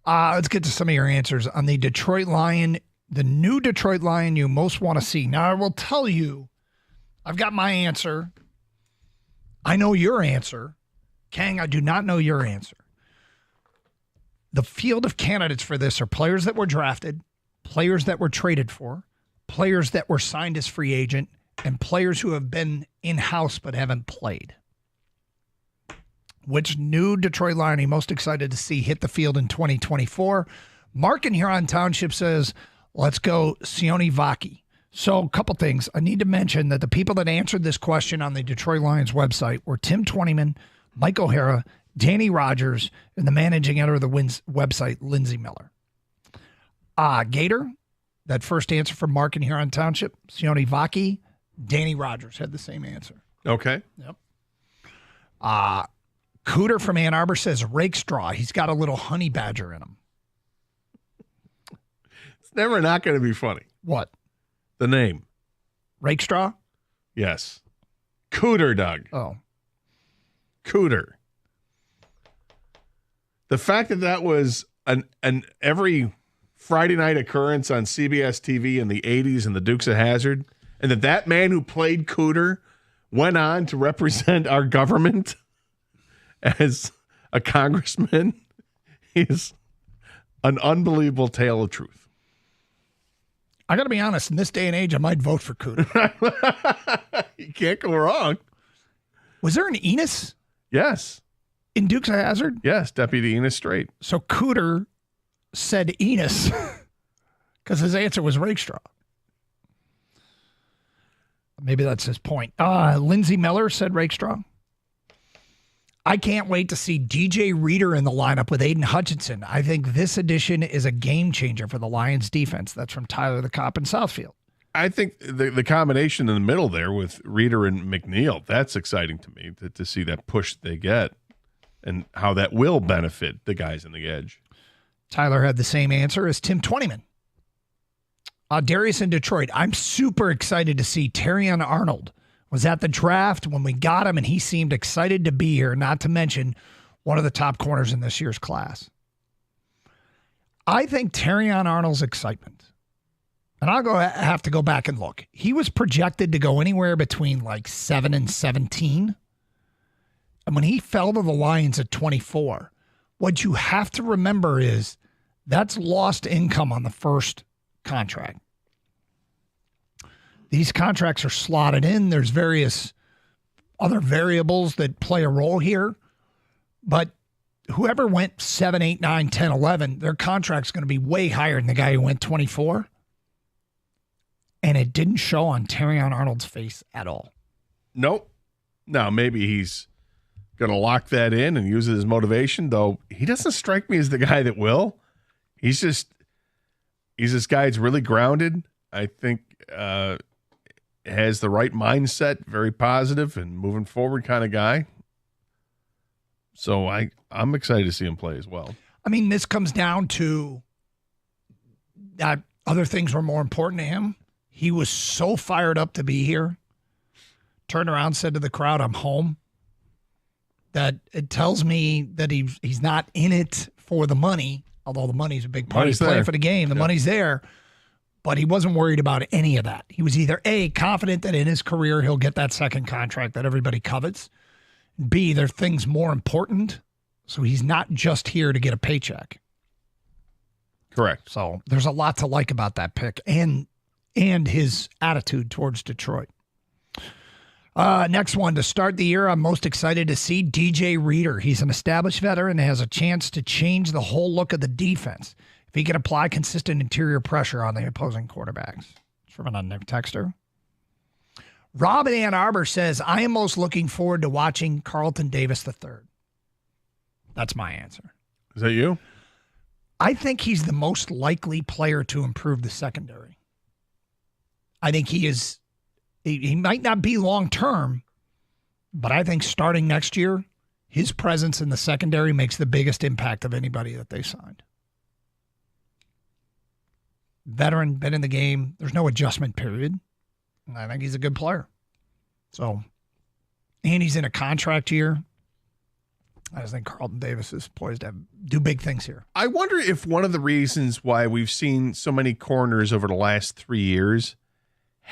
S12: Let's get to some of your answers on the Detroit Lion, the new Detroit Lion you most want to see. Now, I will tell you, I've got my answer. I know your answer. Kang, I do not know your answer. The field of candidates for this are players that were drafted, players that were traded for, players that were signed as free agent, and players who have been in-house but haven't played. Which new Detroit Lion are you most excited to see hit the field in 2024? Mark in Huron Township says, let's go Sione Vaki. So a couple things. I need to mention that the people that answered this question on the Detroit Lions website were Tim Twentyman, Mike O'Hara, Danny Rogers, and the managing editor of the website, Lindsay Miller. Gator, that first answer from Mark in Huron Township, Sione Vaki, Danny Rogers had the same answer.
S11: Okay.
S12: Yep. Cooter from Ann Arbor says rake straw. He's got a little honey badger in him.
S11: It's never not going to be funny.
S12: What?
S11: The name.
S12: Rake straw?
S11: Yes. Cooter, Doug.
S12: Oh.
S11: Cooter. The fact that was an every Friday night occurrence on CBS TV in the 80s and the Dukes of Hazzard, and that man who played Cooter went on to represent our government as a congressman is an unbelievable tale of truth.
S12: I got to be honest, in this day and age, I might vote for Cooter.
S11: You can't go wrong.
S12: Was there an Enos?
S11: Yes.
S12: In Dukes of Hazzard?
S11: Yes, Deputy Enos Strait.
S12: So Cooter said Enos because his answer was Rakestraw. Maybe that's his point. Lindsay Miller said Rakestraw. I can't wait to see DJ Reader in the lineup with Aiden Hutchinson. I think this addition is a game changer for the Lions defense. That's from Tyler the Cop in Southfield.
S11: I think the combination in the middle there with Reader and McNeil, that's exciting to me to see that push they get and how that will benefit the guys in the edge.
S12: Tyler had the same answer as Tim Twentyman. Darius in Detroit. I'm super excited to see Terrion Arnold. Was at the draft when we got him, and he seemed excited to be here, not to mention one of the top corners in this year's class. I think Terrion Arnold's excitement, and have to go back and look. He was projected to go anywhere between like 7 and 17. And when he fell to the Lions at 24, what you have to remember is that's lost income on the first contract. These contracts are slotted in. There's various other variables that play a role here. But whoever went 7, 8, 9, 10, 11, their contract's going to be way higher than the guy who went 24. And it didn't show on Terrion Arnold's face at all.
S11: Nope. Now, maybe he's going to lock that in and use it as motivation, though he doesn't strike me as the guy that will. He's this guy that's really grounded. I think has the right mindset, very positive and moving forward kind of guy. So I'm excited to see him play as well.
S12: I mean, this comes down to that other things were more important to him. He was so fired up to be here. Turned around, said to the crowd, "I'm home." That it tells me that he's not in it for the money, although the money's a big part. He's playing for the game. The money's there. But he wasn't worried about any of that. He was either A, confident that in his career he'll get that second contract that everybody covets. B, there are things more important. So he's not just here to get a paycheck.
S11: Correct.
S12: So there's a lot to like about that pick and his attitude towards Detroit. Next one, to start the year, I'm most excited to see DJ Reader. He's an established veteran and has a chance to change the whole look of the defense if he can apply consistent interior pressure on the opposing quarterbacks. It's from an unknown texter. Rob in Ann Arbor says, I am most looking forward to watching Carlton Davis III. That's my answer.
S11: Is that you?
S12: I think he's the most likely player to improve the secondary. I think he is. He might not be long-term, but I think starting next year, his presence in the secondary makes the biggest impact of anybody that they signed. Veteran, been in the game. There's no adjustment period. And I think he's a good player. So, and he's in a contract year. I just think Carlton Davis is poised to do big things here.
S11: I wonder if one of the reasons why we've seen so many corners over the last 3 years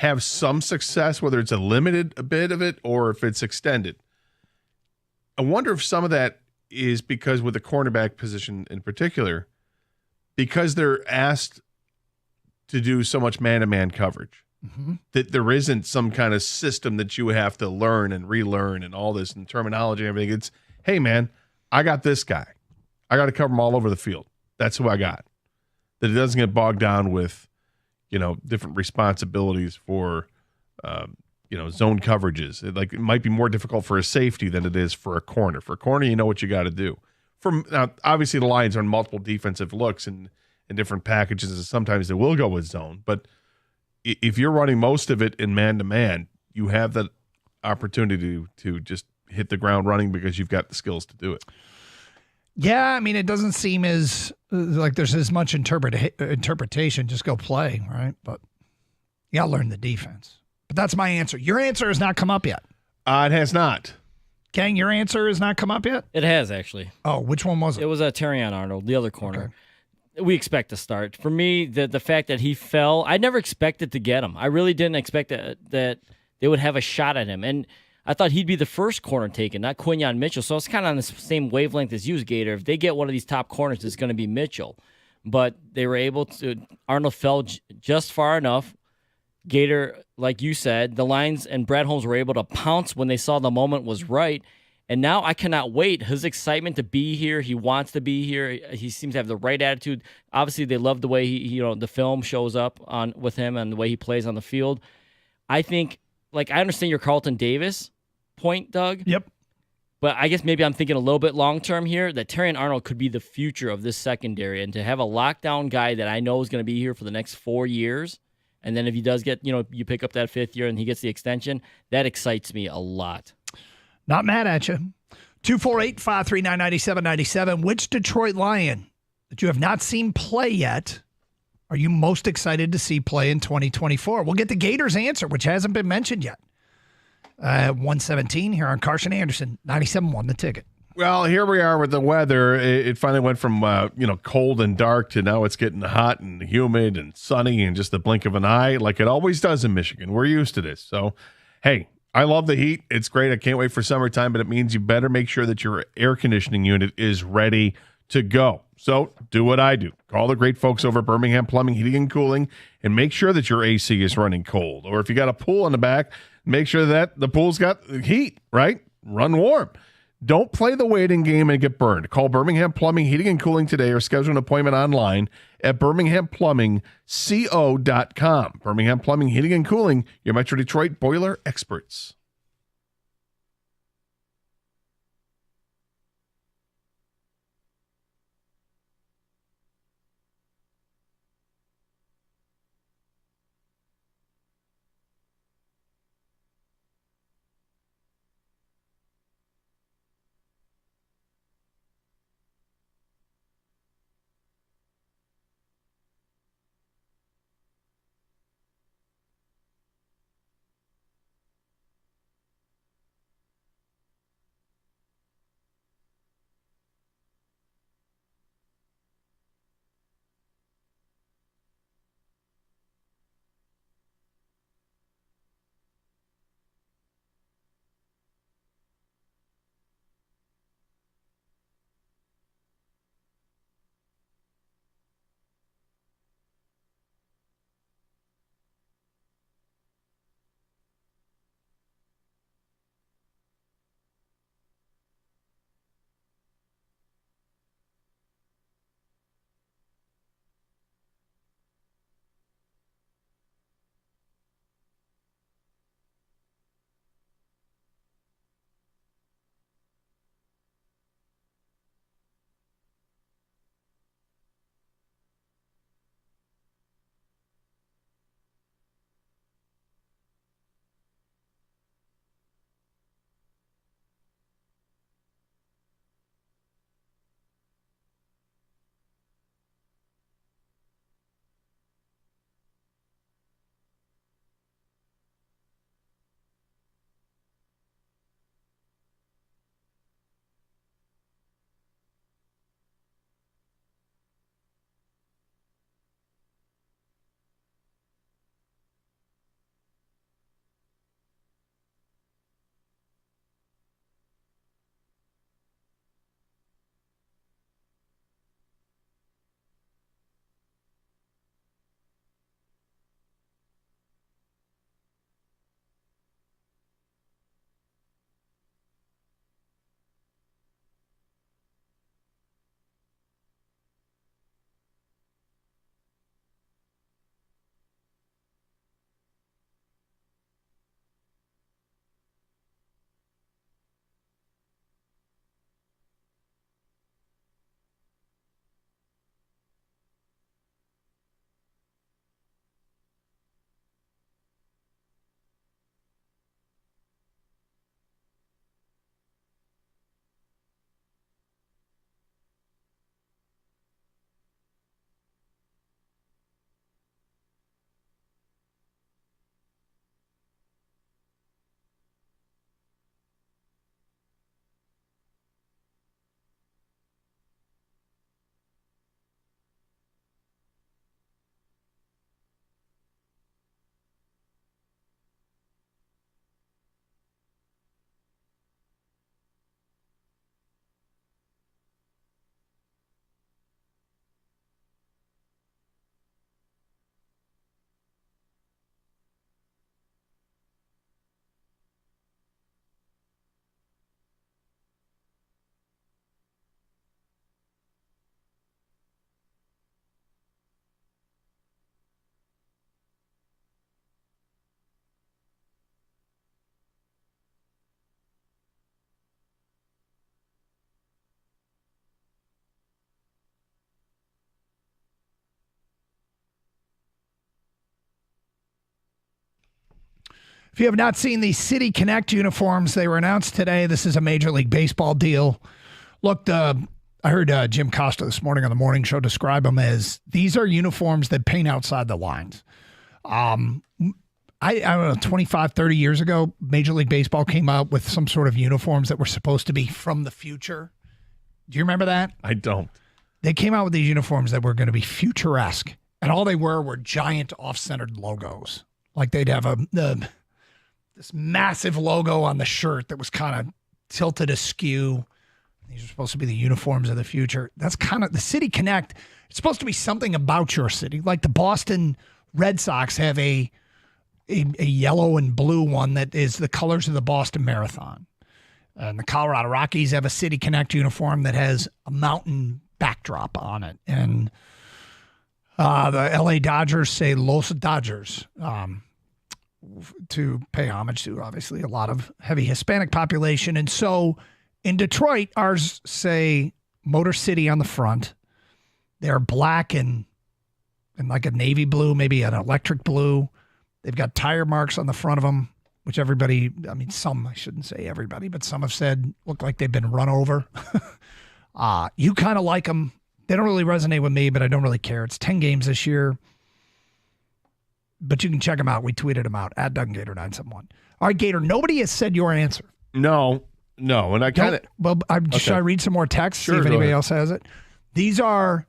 S11: have some success, whether it's a bit of it or if it's extended. I wonder if some of that is because with the cornerback position in particular, because they're asked to do so much man-to-man coverage, that there isn't some kind of system that you have to learn and relearn and all this and terminology and everything. It's, hey, man, I got this guy. I got to cover him all over the field. That's who I got. That it doesn't get bogged down with, different responsibilities for, zone coverages. It might be more difficult for a safety than it is for a corner. For a corner, you know what you got to do. Now, obviously, the Lions are in multiple defensive looks and different packages, and sometimes they will go with zone. But if you're running most of it in man-to-man, you have that opportunity to just hit the ground running because you've got the skills to do it.
S12: Yeah, I mean, it doesn't seem as like there's as much interpretation. Just go play, right? But you got to learn the defense. But that's my answer. Your answer has not come up yet.
S11: It has not.
S12: Gang, your answer has not come up yet?
S13: It has, actually.
S12: Oh, which one was it?
S13: It was Terrion Arnold, the other corner. Okay. We expect to start. For me, the fact that he fell, I never expected to get him. I really didn't expect that they would have a shot at him. And I thought he'd be the first corner taken, not Quinyon Mitchell. So it's kind of on the same wavelength as you, Gator. If they get one of these top corners, it's going to be Mitchell. But they were able to. Arnold fell just far enough. Gator, like you said, the Lions and Brad Holmes were able to pounce when they saw the moment was right. And now I cannot wait. His excitement to be here. He wants to be here. He seems to have the right attitude. Obviously, they love the way the film shows up with him and the way he plays on the field. I think, I understand your Carlton Davis point, Doug.
S12: Yep.
S13: But I guess maybe I'm thinking a little bit long term here that Terrion Arnold could be the future of this secondary, and to have a lockdown guy that I know is going to be here for the next 4 years, and then if he does get, you pick up that 5th year and he gets the extension, that excites me a lot.
S12: Not mad at you. 248-539-9797. Which Detroit Lion that you have not seen play yet are you most excited to see play in 2024? We'll get the Gators answer, which hasn't been mentioned yet. 117 here on Carson Anderson, 97.1 The Ticket.
S11: Well, here we are with the weather. It finally went from cold and dark to now it's getting hot and humid and sunny in just the blink of an eye, like it always does in Michigan. We're used to this. So, hey, I love the heat. It's great. I can't wait for summertime, but it means you better make sure that your air conditioning unit is ready to go. So do what I do. Call the great folks over at Birmingham Plumbing, Heating, and Cooling and make sure that your AC is running cold. Or if you got a pool in the back, make sure that the pool's got heat, right? Run warm. Don't play the waiting game and get burned. Call Birmingham Plumbing, Heating, and Cooling today or schedule an appointment online at birminghamplumbingco.com. Birmingham Plumbing, Heating, and Cooling, your Metro Detroit boiler experts.
S12: If you have not seen the City Connect uniforms, they were announced today. This is a Major League Baseball deal. Look, I heard Jim Costa this morning on the morning show describe them as these are uniforms that paint outside the lines. I don't know, 25, 30 years ago, Major League Baseball came out with some sort of uniforms that were supposed to be from the future. Do you remember that?
S11: I don't.
S12: They came out with these uniforms that were going to be futuresque, and all they were giant off-centered logos. Like they'd have this massive logo on the shirt that was kind of tilted askew. These are supposed to be the uniforms of the future. That's kind of the City Connect. It's supposed to be something about your city. Like the Boston Red Sox have a yellow and blue one that is the colors of the Boston Marathon. And the Colorado Rockies have a City Connect uniform that has a mountain backdrop on it. And the LA Dodgers say Los Dodgers to pay homage to, obviously, a lot of heavy Hispanic population. And so in Detroit, ours say Motor City on the front. They're black and like a navy blue, maybe an electric blue. They've got tire marks on the front of them, which everybody, I mean, some, I shouldn't say everybody, but some have said look like they've been run over. You kind of like them. They don't really resonate with me, but I don't really care. It's 10 games this year. But you can check them out. We tweeted them out at Doug Gator 971. All right, Gator, nobody has said your answer.
S11: No. And I kind of.
S12: Well, should I read some more text?
S11: Sure,
S12: see if anybody
S11: ahead.
S12: else has it. These are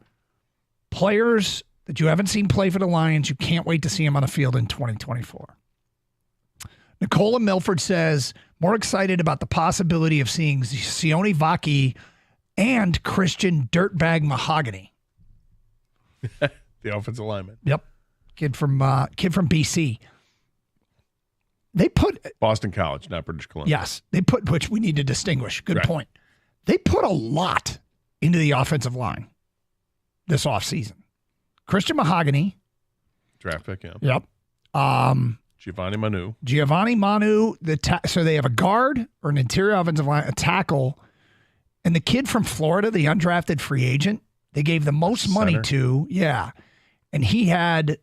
S12: players that you haven't seen play for the Lions. You can't wait to see them on the field in 2024. Nicola Milford says, more excited about the possibility of seeing Sione Vaki and Christian Dirtbag Mahogany.
S11: The offensive lineman.
S12: Yep. Kid from BC. They put
S11: Boston College, not British Columbia.
S12: Yes. They put, which we need to distinguish. Good
S11: Right.
S12: point. They put a lot into the offensive line this offseason. Christian Mahogany.
S11: Draft pick, yeah.
S12: Yep.
S11: Giovanni Manu.
S12: So they have a guard or an interior offensive line, a tackle, and the kid from Florida, the undrafted free agent, they gave the most money to. Yeah. And he had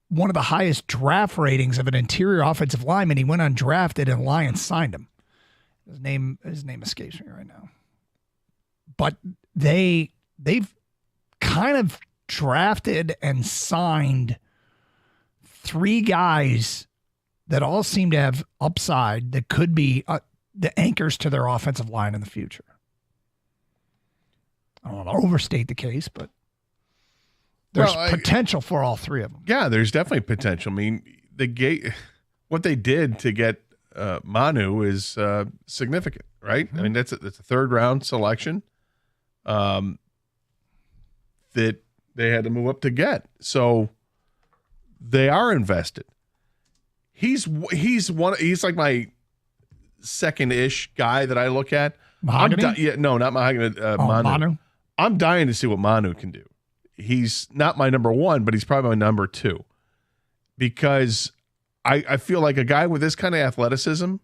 S12: one of the highest draft ratings of an interior offensive lineman. He went undrafted and Lions signed him. His name escapes me right now. But they've kind of drafted and signed 3 guys that all seem to have upside that could be the anchors to their offensive line in the future. I don't want to overstate the case, but there's potential for all 3 of them.
S11: Yeah, there's definitely potential. I mean, what they did to get Manu is significant, right? Mm-hmm. I mean, that's a 3rd round selection that they had to move up to get. So they are invested. He's like my second-ish guy that I look at.
S12: Mahogany?
S11: Not Mahogany. Manu. I'm dying to see what Manu can do. He's not my number 1, but he's probably my number 2 because I feel like a guy with this kind of athleticism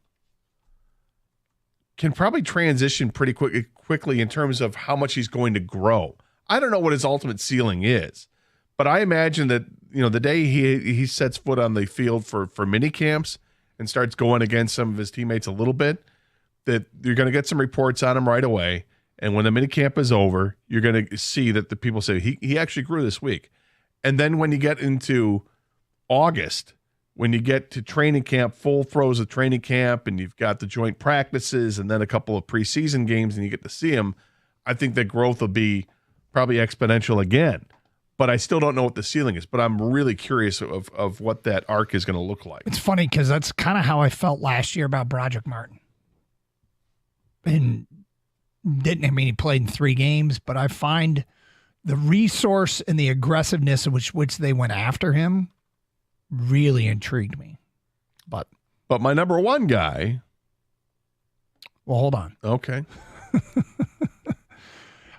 S11: can probably transition pretty quickly in terms of how much he's going to grow. I don't know what his ultimate ceiling is, but I imagine that the day he sets foot on the field for mini camps and starts going against some of his teammates a little bit, that you're going to get some reports on him right away. And when the mini camp is over, you're going to see that the people say he actually grew this week. And then when you get into August, when you get to training camp, full throws of training camp, and you've got the joint practices and then a couple of preseason games and you get to see him, I think that growth will be probably exponential again. But I still don't know what the ceiling is. But I'm really curious of what that arc is going to look like.
S12: It's funny because that's kind of how I felt last year about Broderick Martin. And he played in 3 games, but I find the resource and the aggressiveness in which they went after him really intrigued me. But
S11: my number 1 guy.
S12: Well, hold on.
S11: Okay.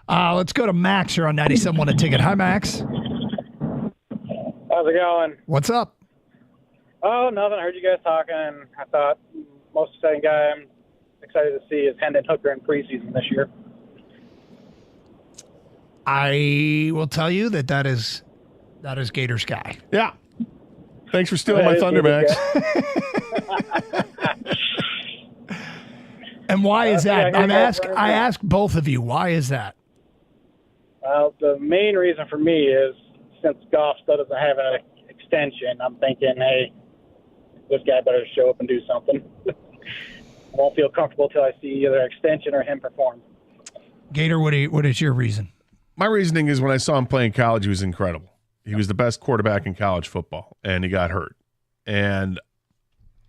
S12: Let's go to Max. You're on 97.1 A Ticket. Hi, Max.
S5: How's it going?
S12: What's up?
S5: Oh, nothing. I heard you guys talking. I thought most exciting guy I'm excited to see is Hendon Hooker in preseason this year.
S12: I will tell you that is Gator's guy.
S11: Yeah. Thanks for stealing my thunder, Max.
S12: And why is that? I ask both of you, why is that?
S5: Well, the main reason for me is since Goff still doesn't have an extension, I'm thinking, hey, this guy better show up and do something. I won't feel comfortable till I see either extension or him perform.
S12: Gator, what is your reason?
S11: My reasoning is when I saw him play in college, he was incredible. He was the best quarterback in college football, and he got hurt. And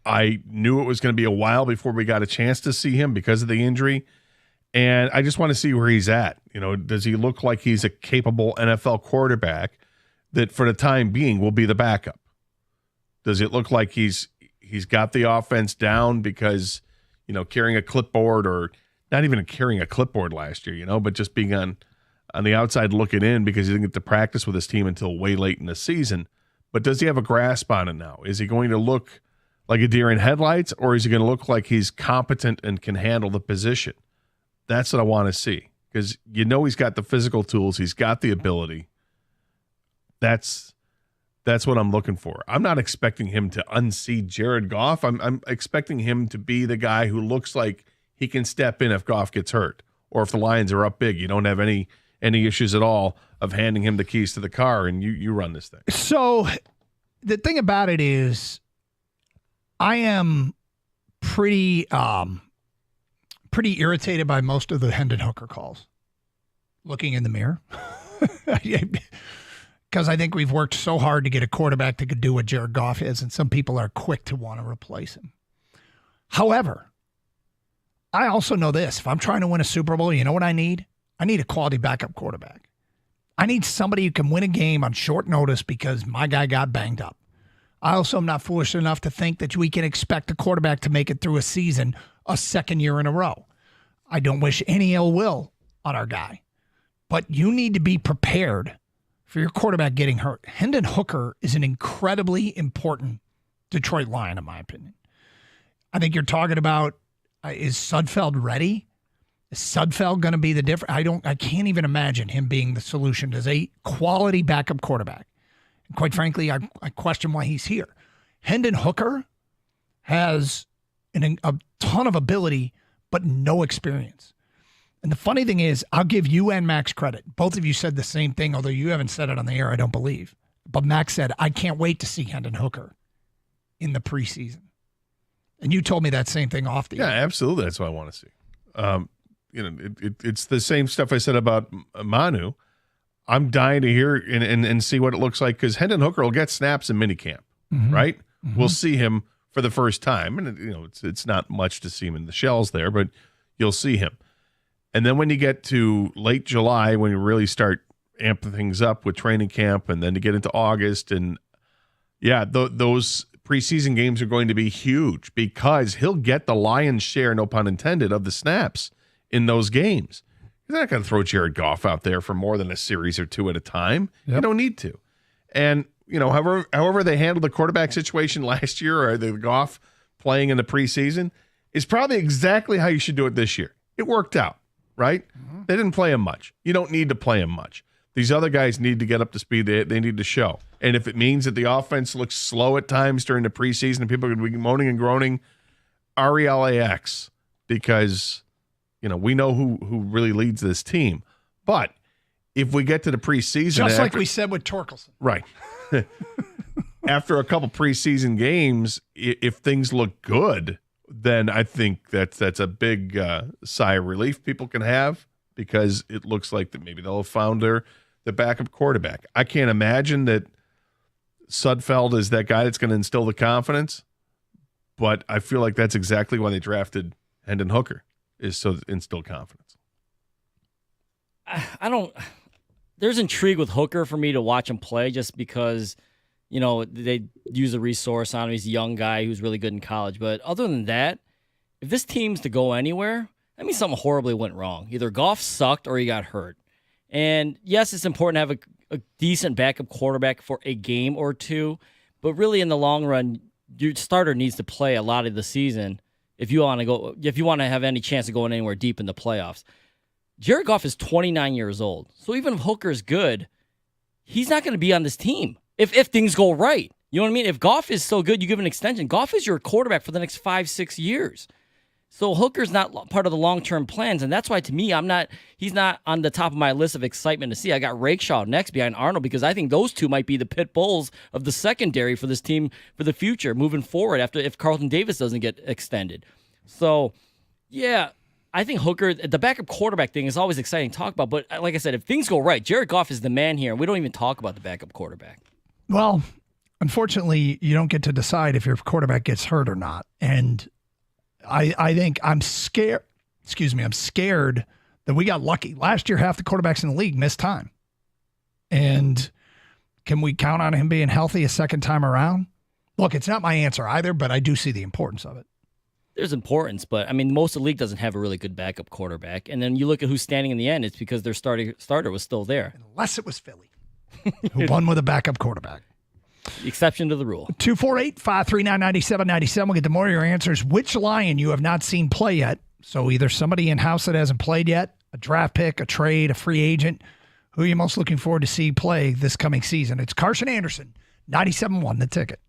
S11: I knew it was going to be a while before we got a chance to see him because of the injury. And I just want to see where he's at. You know, does he look like he's a capable NFL quarterback that for the time being will be the backup? Does it look like he's got the offense down because, you know, carrying a clipboard, or not even carrying a clipboard last year, you know, but just being on the outside looking in because he didn't get to practice with his team until way late in the season. But does he have a grasp on it now? Is he going to look like a deer in headlights, or is he going to look like he's competent and can handle the position? That's what I want to see, because you know he's got the physical tools. He's got the ability. That's what I'm looking for. I'm not expecting him to unseat Jared Goff. I'm expecting him to be the guy who looks like he can step in if Goff gets hurt, or if the Lions are up big. You don't have any issues at all of handing him the keys to the car and you run this thing.
S12: So the thing about it is, I am pretty irritated by most of the Hendon Hooker calls. Looking in the mirror. Because I think we've worked so hard to get a quarterback that could do what Jared Goff is, and some people are quick to want to replace him. However, I also know this. If I'm trying to win a Super Bowl, you know what I need? I need a quality backup quarterback. I need somebody who can win a game on short notice because my guy got banged up. I also am not foolish enough to think that we can expect a quarterback to make it through a season a second year in a row. I don't wish any ill will on our guy. But you need to be prepared for your quarterback getting hurt. Hendon Hooker is an incredibly important Detroit Lion, in my opinion. I think you're talking about, is Sudfeld ready? Is Sudfeld going to be the difference? I can't even imagine him being the solution as a quality backup quarterback. And quite frankly, I question why he's here. Hendon Hooker has a ton of ability, but no experience. And the funny thing is, I'll give you and Max credit. Both of you said the same thing, although you haven't said it on the air, I don't believe. But Max said, I can't wait to see Hendon Hooker in the preseason. And you told me that same thing off the air.
S11: Yeah, absolutely. That's what I want to see. It's the same stuff I said about Manu. I'm dying to hear and see what it looks like, because Hendon Hooker will get snaps in minicamp, right? Mm-hmm. We'll see him for the first time. And, it's not much to see him in the shells there, but you'll see him. And then when you get to late July, when you really start amping things up with training camp, and then to get into August, and those preseason games are going to be huge, because he'll get the lion's share, no pun intended, of the snaps in those games. You're not going to throw Jared Goff out there for more than a series or two at a time. Yep. You don't need to. And, however they handled the quarterback situation last year, or the Goff playing in the preseason, is probably exactly how you should do it this year. It worked out, right? Mm-hmm. They didn't play him much. You don't need to play him much. These other guys need to get up to speed. They need to show. And if it means that the offense looks slow at times during the preseason and people are going to be moaning and groaning, RELAX, because we know who really leads this team. But if we get to the preseason,
S12: just like we said with Torkelson,
S11: right? After a couple preseason games, if things look good, then I think that's a big sigh of relief people can have, because it looks like that maybe they'll have found the backup quarterback. I can't imagine that Sudfeld is that guy that's going to instill the confidence, but I feel like that's exactly why they drafted Hendon Hooker, is so to instill confidence.
S13: There's intrigue with Hooker for me to watch him play, just because, they use a resource on him. He's a young guy who's really good in college. But other than that, if this team's to go anywhere, that means something horribly went wrong. Either Goff sucked or he got hurt. And yes, it's important to have a decent backup quarterback for a game or two, but really in the long run, your starter needs to play a lot of the season if you want to have any chance of going anywhere deep in the playoffs. Jared Goff is 29 years old. So even if Hooker's good, he's not going to be on this team if things go right. You know what I mean? If Goff is so good, you give an extension. Goff is your quarterback for the next 5-6 years. So Hooker's not part of the long-term plans, and that's why, to me, he's not on the top of my list of excitement to see. I got Rakeshaw next behind Arnold because I think those two might be the pit bulls of the secondary for this team for the future moving forward if Carlton Davis doesn't get extended. So, yeah, I think Hooker, the backup quarterback thing is always exciting to talk about, but like I said, if things go right, Jared Goff is the man here, and we don't even talk about the backup quarterback.
S12: Well, unfortunately, you don't get to decide if your quarterback gets hurt or not, and I think I'm scared. I'm scared that we got lucky. Last year, half the quarterbacks in the league missed time. And can we count on him being healthy a second time around? Look, it's not my answer either, but I do see the importance of it.
S13: There's importance, but I mean, most of the league doesn't have a really good backup quarterback. And then you look at who's standing in the end, it's because their starter was still there.
S12: Unless it was Philly, who won with a backup quarterback.
S13: Exception to the rule.
S12: 248-539-9797. We'll get to more of your answers. Which Lion you have not seen play yet? So either somebody in-house that hasn't played yet, a draft pick, a trade, a free agent. Who are you most looking forward to see play this coming season? It's Carson Anderson, 97.1 The Ticket.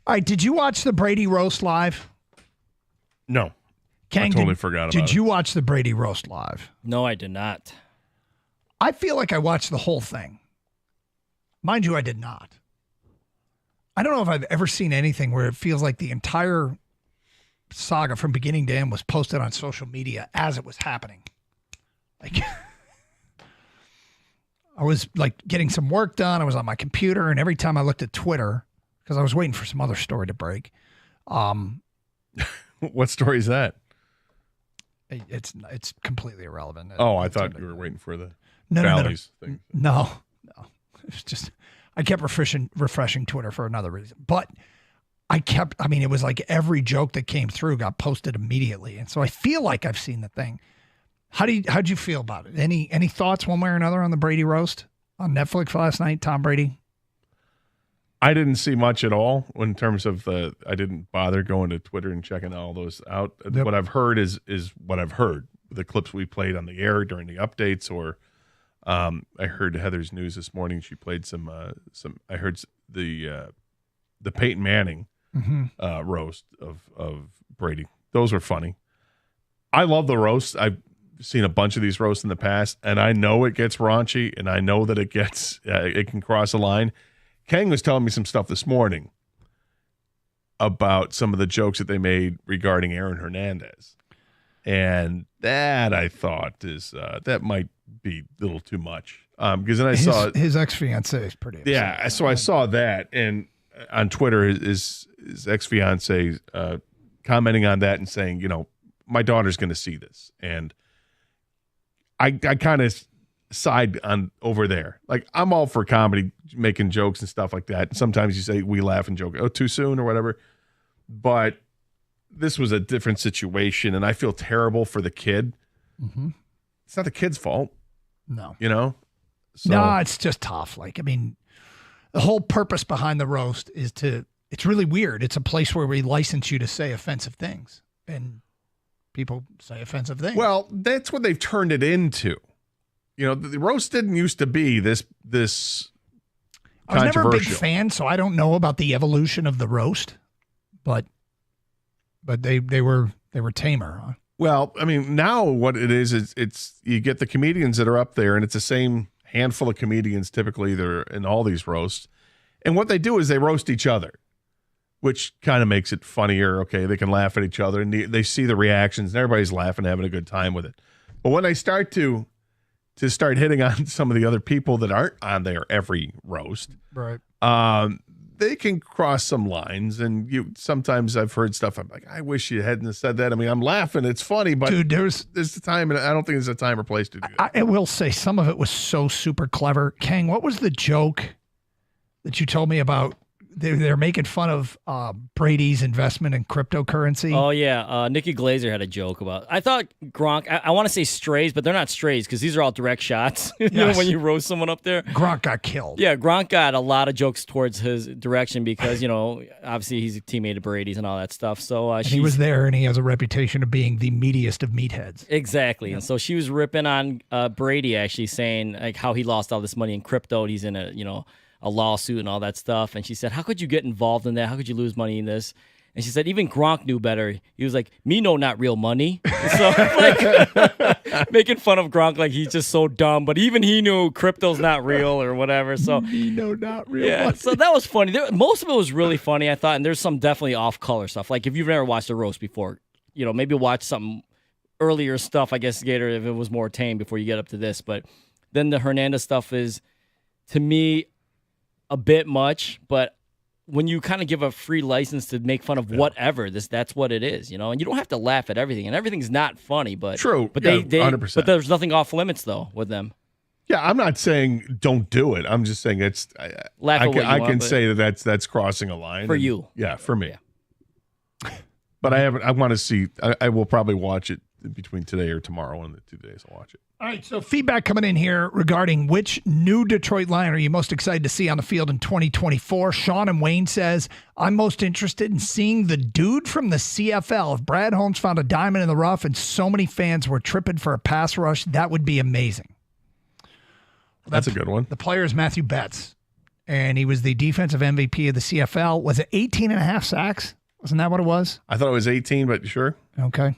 S12: All right, did you watch the Brady roast live?
S11: No.
S12: Kang,
S11: I totally forgot about it.
S12: Did you watch the Brady roast live?
S13: No, I did not.
S12: I feel like I watched the whole thing. Mind you, I did not. I don't know if I've ever seen anything where it feels like the entire saga from beginning to end was posted on social media as it was happening. Like, I was like getting some work done. I was on my computer, and every time I looked at Twitter, because I was waiting for some other story to break.
S11: What story is that?
S12: It's completely irrelevant.
S11: I thought you were waiting for the
S12: No.
S11: thing.
S12: No. It's just I kept refreshing Twitter for another reason. But it was like every joke that came through got posted immediately. And so I feel like I've seen the thing. How'd you feel about it? Any thoughts one way or another on the Brady roast on Netflix last night, Tom Brady?
S11: I didn't see much at all in terms of I didn't bother going to Twitter and checking all those out.
S12: Yep.
S11: What I've heard is what I've heard. The clips we played on the air during the updates, or I heard Heather's news this morning. She played some. I heard the Peyton Manning roast of Brady. Those were funny. I love the roast. I've seen a bunch of these roasts in the past, and I know it gets raunchy, and I know that it can cross a line. Kang was telling me some stuff this morning about some of the jokes that they made regarding Aaron Hernandez. And that I thought is that might be a little too much. Because then I saw
S12: his ex-fiancée is pretty upset.
S11: Yeah, so I saw that, and on Twitter his ex-fiancée commenting on that and saying, my daughter's going to see this. And I kind of side on over there. Like, I'm all for comedy, making jokes and stuff like that. Sometimes you say we laugh and joke, too soon or whatever. But this was a different situation, and I feel terrible for the kid.
S12: Mm-hmm.
S11: It's not the kid's fault.
S12: No.
S11: So,
S12: no, it's just tough. Like, the whole purpose behind the roast is it's really weird. It's a place where we license you to say offensive things, and people say offensive things.
S11: Well, that's what they've turned it into. The roast didn't used to be this
S12: I was never a big
S11: controversial.
S12: fan, so I don't know about the evolution of the roast, but they were tamer. Huh?
S11: Well, now what it is it's you get the comedians that are up there, and it's the same handful of comedians typically that are in all these roasts. And what they do is they roast each other, which kind of makes it funnier. Okay, they can laugh at each other, and they see the reactions, and everybody's laughing, having a good time with it. But when they start to hitting on some of the other people that aren't on there every roast,
S12: right?
S11: They can cross some lines, and sometimes I've heard stuff. I'm like, I wish you hadn't said that. I'm laughing. It's funny, but
S12: dude,
S11: there's the time, and I don't think there's a time or place to do that.
S12: I will say some of it was so super clever. Kang, what was the joke that you told me about? They're making fun of Brady's investment in cryptocurrency.
S13: Oh, yeah. Nikki Glazer had a joke about I thought Gronk, I want to say strays, but they're not strays because these are all direct shots.
S12: Yes.
S13: When you roast someone up there.
S12: Gronk got killed.
S13: Yeah, Gronk got a lot of jokes towards his direction because, obviously he's a teammate of Brady's and all that stuff. So
S12: he was there, and he has a reputation of being the meatiest of meatheads.
S13: Exactly.
S12: Yeah.
S13: And so she was ripping on Brady, actually saying like how he lost all this money in crypto. And he's in a lawsuit and all that stuff. And she said, how could you get involved in that? How could you lose money in this? And she said, even Gronk knew better. He was like, me know not real money. So like making fun of Gronk like he's just so dumb. But even he knew crypto's not real or whatever. So
S12: me know not real money.
S13: So that was funny. Most of it was really funny, I thought. And there's some definitely off-color stuff. Like if you've never watched a roast before, maybe watch some earlier stuff, I guess, Gator, if it was more tame before you get up to this. But then the Hernandez stuff is, to me, a bit much, but when you kind of give a free license to make fun of whatever, that's what it is, and you don't have to laugh at everything, and everything's not funny, but
S11: true.
S13: But
S11: they
S13: 100%. But there's nothing off limits though with them.
S11: Yeah, I'm not saying don't do it. I'm just saying it's. I can say that's crossing a line
S13: for you.
S11: Yeah, for me. Yeah. But I haven't. I want to see. I will probably watch it between today or tomorrow. One of the 2 days, I'll watch it.
S12: All right, so feedback coming in here regarding which new Detroit Lion are you most excited to see on the field in 2024. Sean and Wayne says, I'm most interested in seeing the dude from the CFL. If Brad Holmes found a diamond in the rough and so many fans were tripping for a pass rush, that would be amazing.
S11: That's a good one.
S12: The player is Matthew Betts. and he was the defensive MVP of the CFL. Was it 18 and a half sacks? Wasn't that what it was?
S11: I thought it was 18, but sure.
S12: Okay.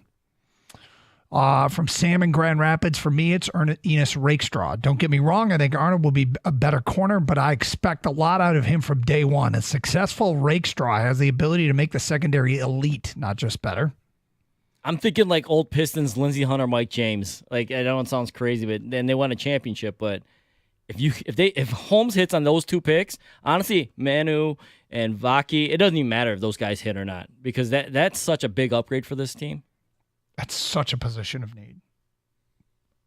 S12: From Sam in Grand Rapids, for me, it's Enos Rakestraw. Don't get me wrong. I think Arnold will be a better corner, but I expect a lot out of him from day one. A successful Rakestraw has the ability to make the secondary elite, not just better.
S13: I'm thinking like old Pistons, Lindsey Hunter, Mike James. Like, I know it sounds crazy, but then they won a championship. But if Holmes hits on those two picks, honestly, Manu and Vaki, it doesn't even matter if those guys hit or not, because that's such a big upgrade for this team.
S12: That's such a position of need.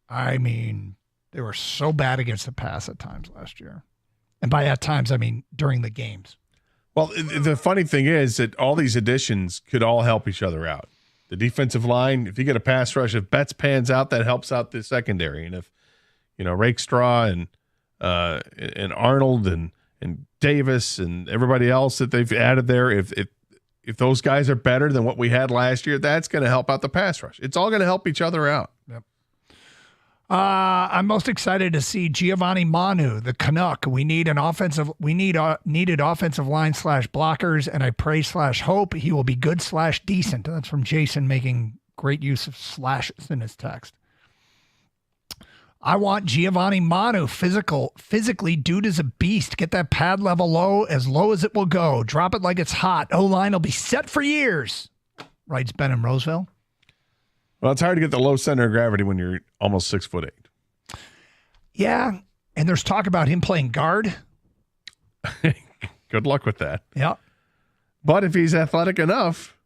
S12: I mean, they were so bad against the pass at times last year. And by at times, I mean during the games.
S11: Well, the funny thing is that all these additions could all help each other out. The defensive line, if you get a pass rush, if Betts pans out, that helps out the secondary. And if, Rakestraw and Arnold and Davis and everybody else that they've added there, if those guys are better than what we had last year, that's going to help out the pass rush. It's all going to help each other out.
S12: Yep. I'm most excited to see Giovanni Manu, the Canuck. We need needed offensive line / blockers, and I pray / hope he will be good / decent. That's from Jason, making great use of slashes in his text. I want Giovanni Manu physically, dude is a beast. Get that pad level low as it will go. Drop it like it's hot. O-line will be set for years, writes Ben in Roseville.
S11: Well, it's hard to get the low center of gravity when you're almost 6'8".
S12: Yeah, and there's talk about him playing guard.
S11: Good luck with that.
S12: Yeah.
S11: But if he's athletic enough,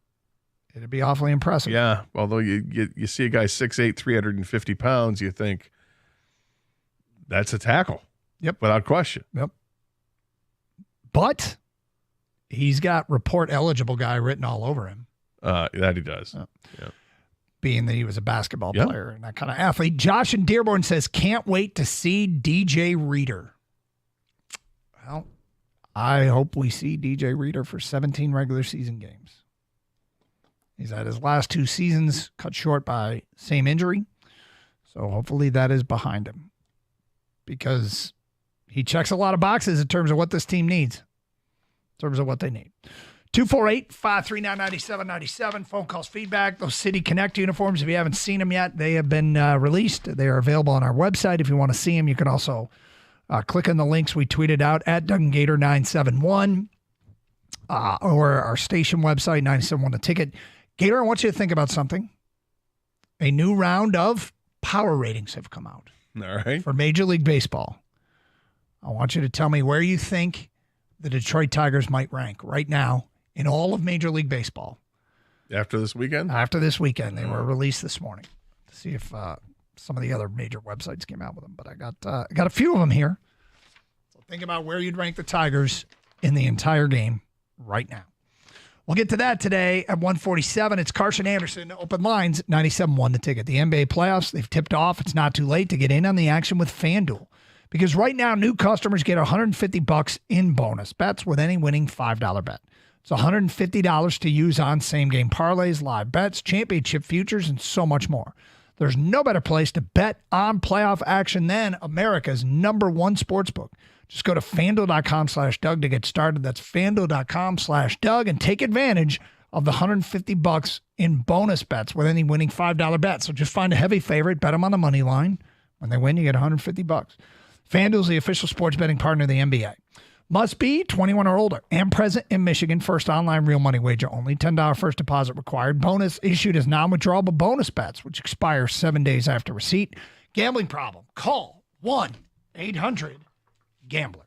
S12: it'd be awfully impressive.
S11: Yeah, although you see a guy 6'8", 350 pounds, you think, that's a tackle.
S12: Yep.
S11: Without question.
S12: Yep. But he's got report eligible guy written all over him.
S11: That he does. Yeah.
S12: Being that he was a basketball player and that kind of athlete. Josh in Dearborn says, can't wait to see DJ Reader. Well, I hope we see DJ Reader for 17 regular season games. He's had his last 2 seasons cut short by same injury. So hopefully that is behind him, because he checks a lot of boxes in terms of what this team needs, in terms of what they need. 248-539-9797. Phone calls, feedback. Those City Connect uniforms, if you haven't seen them yet, they have been released. They are available on our website. If you want to see them, you can also click on the links we tweeted out at Doug and Gator 971 or our station website, 971 The Ticket. Gator, I want you to think about something. A new round of power ratings have come out.
S11: All right.
S12: For Major League Baseball. I want you to tell me where you think the Detroit Tigers might rank right now in all of Major League Baseball.
S11: After this weekend?
S12: After this weekend. They were released this morning. To see if some of the other major websites came out with them. But I got a few of them here. So think about where you'd rank the Tigers in the entire game right now. We'll get to that today at 1:47. It's Carson Anderson, Open Lines, 97.1 The Ticket. The NBA playoffs, they've tipped off. It's not too late to get in on the action with FanDuel, because right now new customers get $150 in bonus bets with any winning $5 bet. It's $150 to use on same-game parlays, live bets, championship futures, and so much more. There's no better place to bet on playoff action than America's #1 sportsbook. Just go to FanDuel.com/Doug to get started. That's FanDuel.com/Doug, and take advantage of the $150 in bonus bets with any winning $5 bet. So just find a heavy favorite, bet them on the money line. When they win, you get $150. FanDuel is the official sports betting partner of the NBA. Must be 21 or older and present in Michigan. First online real money wager only. $10 first deposit required. Bonus issued as non-withdrawable bonus bets, which expire 7 days after receipt. Gambling problem? Call 1-800-GAMBLER.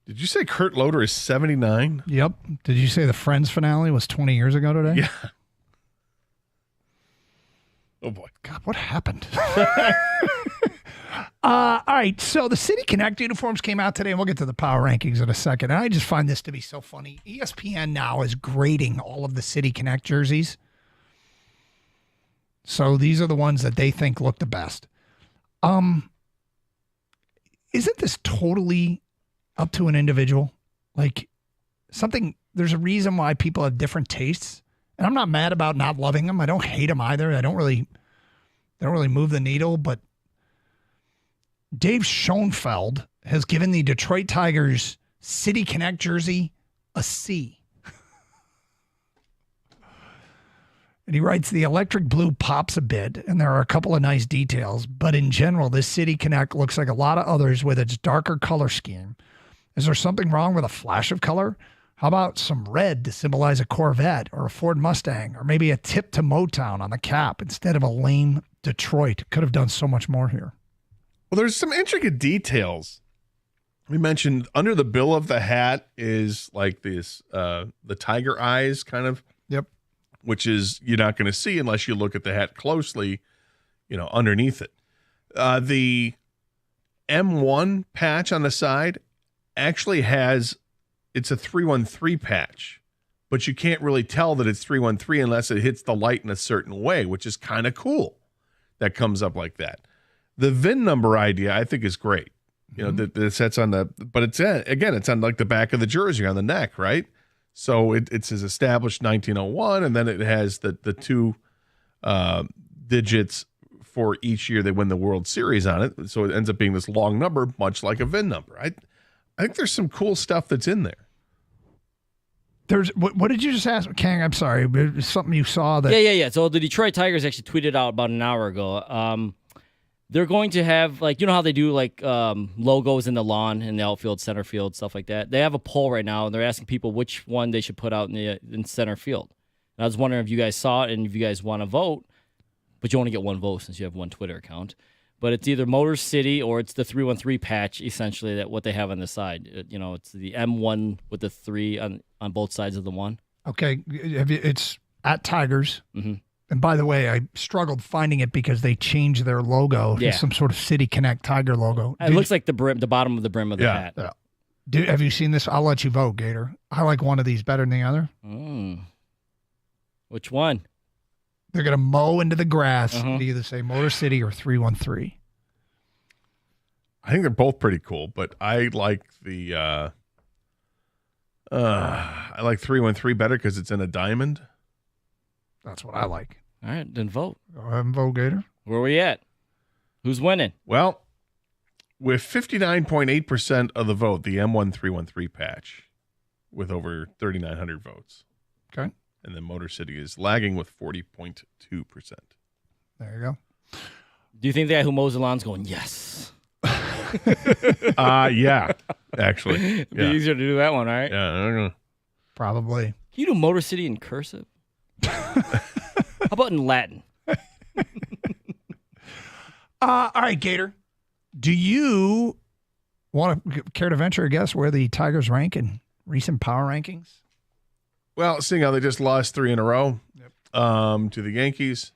S11: Did you say Kurt Loder is 79?
S12: Yep. Did you say the Friends finale was 20 years ago today?
S11: Yeah. Oh, boy.
S12: God, what happened? All right, so the City Connect uniforms came out today, and we'll get to the power rankings in a second. And I just find this to be so funny. ESPN now is grading all of the City Connect jerseys. So these are the ones that they think look the best. Isn't this totally up to an individual? Like there's a reason why people have different tastes. And I'm not mad about not loving them. I don't hate them either. They don't really move the needle, but Dave Schoenfeld has given the Detroit Tigers City Connect jersey a C. And he writes, the electric blue pops a bit, and there are a couple of nice details, but in general, this City Connect looks like a lot of others with its darker color scheme. Is there something wrong with a flash of color? How about some red to symbolize a Corvette or a Ford Mustang, or maybe a tip to Motown on the cap instead of a lame Detroit? Could have done so much more here.
S11: Well, there's some intricate details. We mentioned under the bill of the hat is like this, the tiger eyes kind of.
S12: Yep.
S11: Which is you're not going to see unless you look at the hat closely, underneath it. The M1 patch on the side actually it's a 313 patch, but you can't really tell that it's 313 unless it hits the light in a certain way, which is kind of cool. That comes up like that. The VIN number idea I think is great. That sets on but it's on like the back of the jersey on the neck, right? So it says established 1901, and then it has the two digits for each year they win the World Series on it. So it ends up being this long number, much like a VIN number. I think there's some cool stuff that's in there.
S12: What did you just ask, Kang? I'm sorry, it was something you saw that.
S13: Yeah. So the Detroit Tigers actually tweeted out about an hour ago. They're going to have, like, how they do, like, logos in the lawn, in the outfield, center field, stuff like that. They have a poll right now, and they're asking people which one they should put out in center field. And I was wondering if you guys saw it and if you guys want to vote, but you only get one vote since you have one Twitter account. But it's either Motor City or it's the 313 patch, essentially, that what they have on the side. It's the M1 with the 3 on both sides of the 1.
S12: Okay, it's at Tigers.
S13: Mm-hmm.
S12: And by the way, I struggled finding it because they changed their logo to some sort of City Connect Tiger logo.
S13: It looks like the bottom of the brim of the hat.
S12: Yeah. Have you seen this? I'll let you vote, Gator. I like one of these better than the other.
S13: Which one?
S12: They're going to mow into the grass and either say Motor City or 313.
S11: I think they're both pretty cool, but I like the I like 313 better because it's in a diamond.
S12: That's what I like.
S13: All right, then vote.
S12: Go ahead and vote, Gator.
S13: Where are we at? Who's winning?
S11: Well, with 59.8% of the vote, the M1 313 patch with over 3,900 votes.
S12: Okay.
S11: And then Motor City is lagging with 40.2%.
S12: There you go.
S13: Do you think the guy who mows the lawn's going, yes?
S11: Yeah, actually.
S13: It'd be easier to do that one, right?
S11: Yeah, I don't know.
S12: Probably.
S13: Can you do Motor City in cursive? How about in Latin?
S12: All right, Gator. Do you want to care to venture a guess where the Tigers rank in recent power rankings?
S11: Well, seeing how they just lost 3 in a row to the Yankees,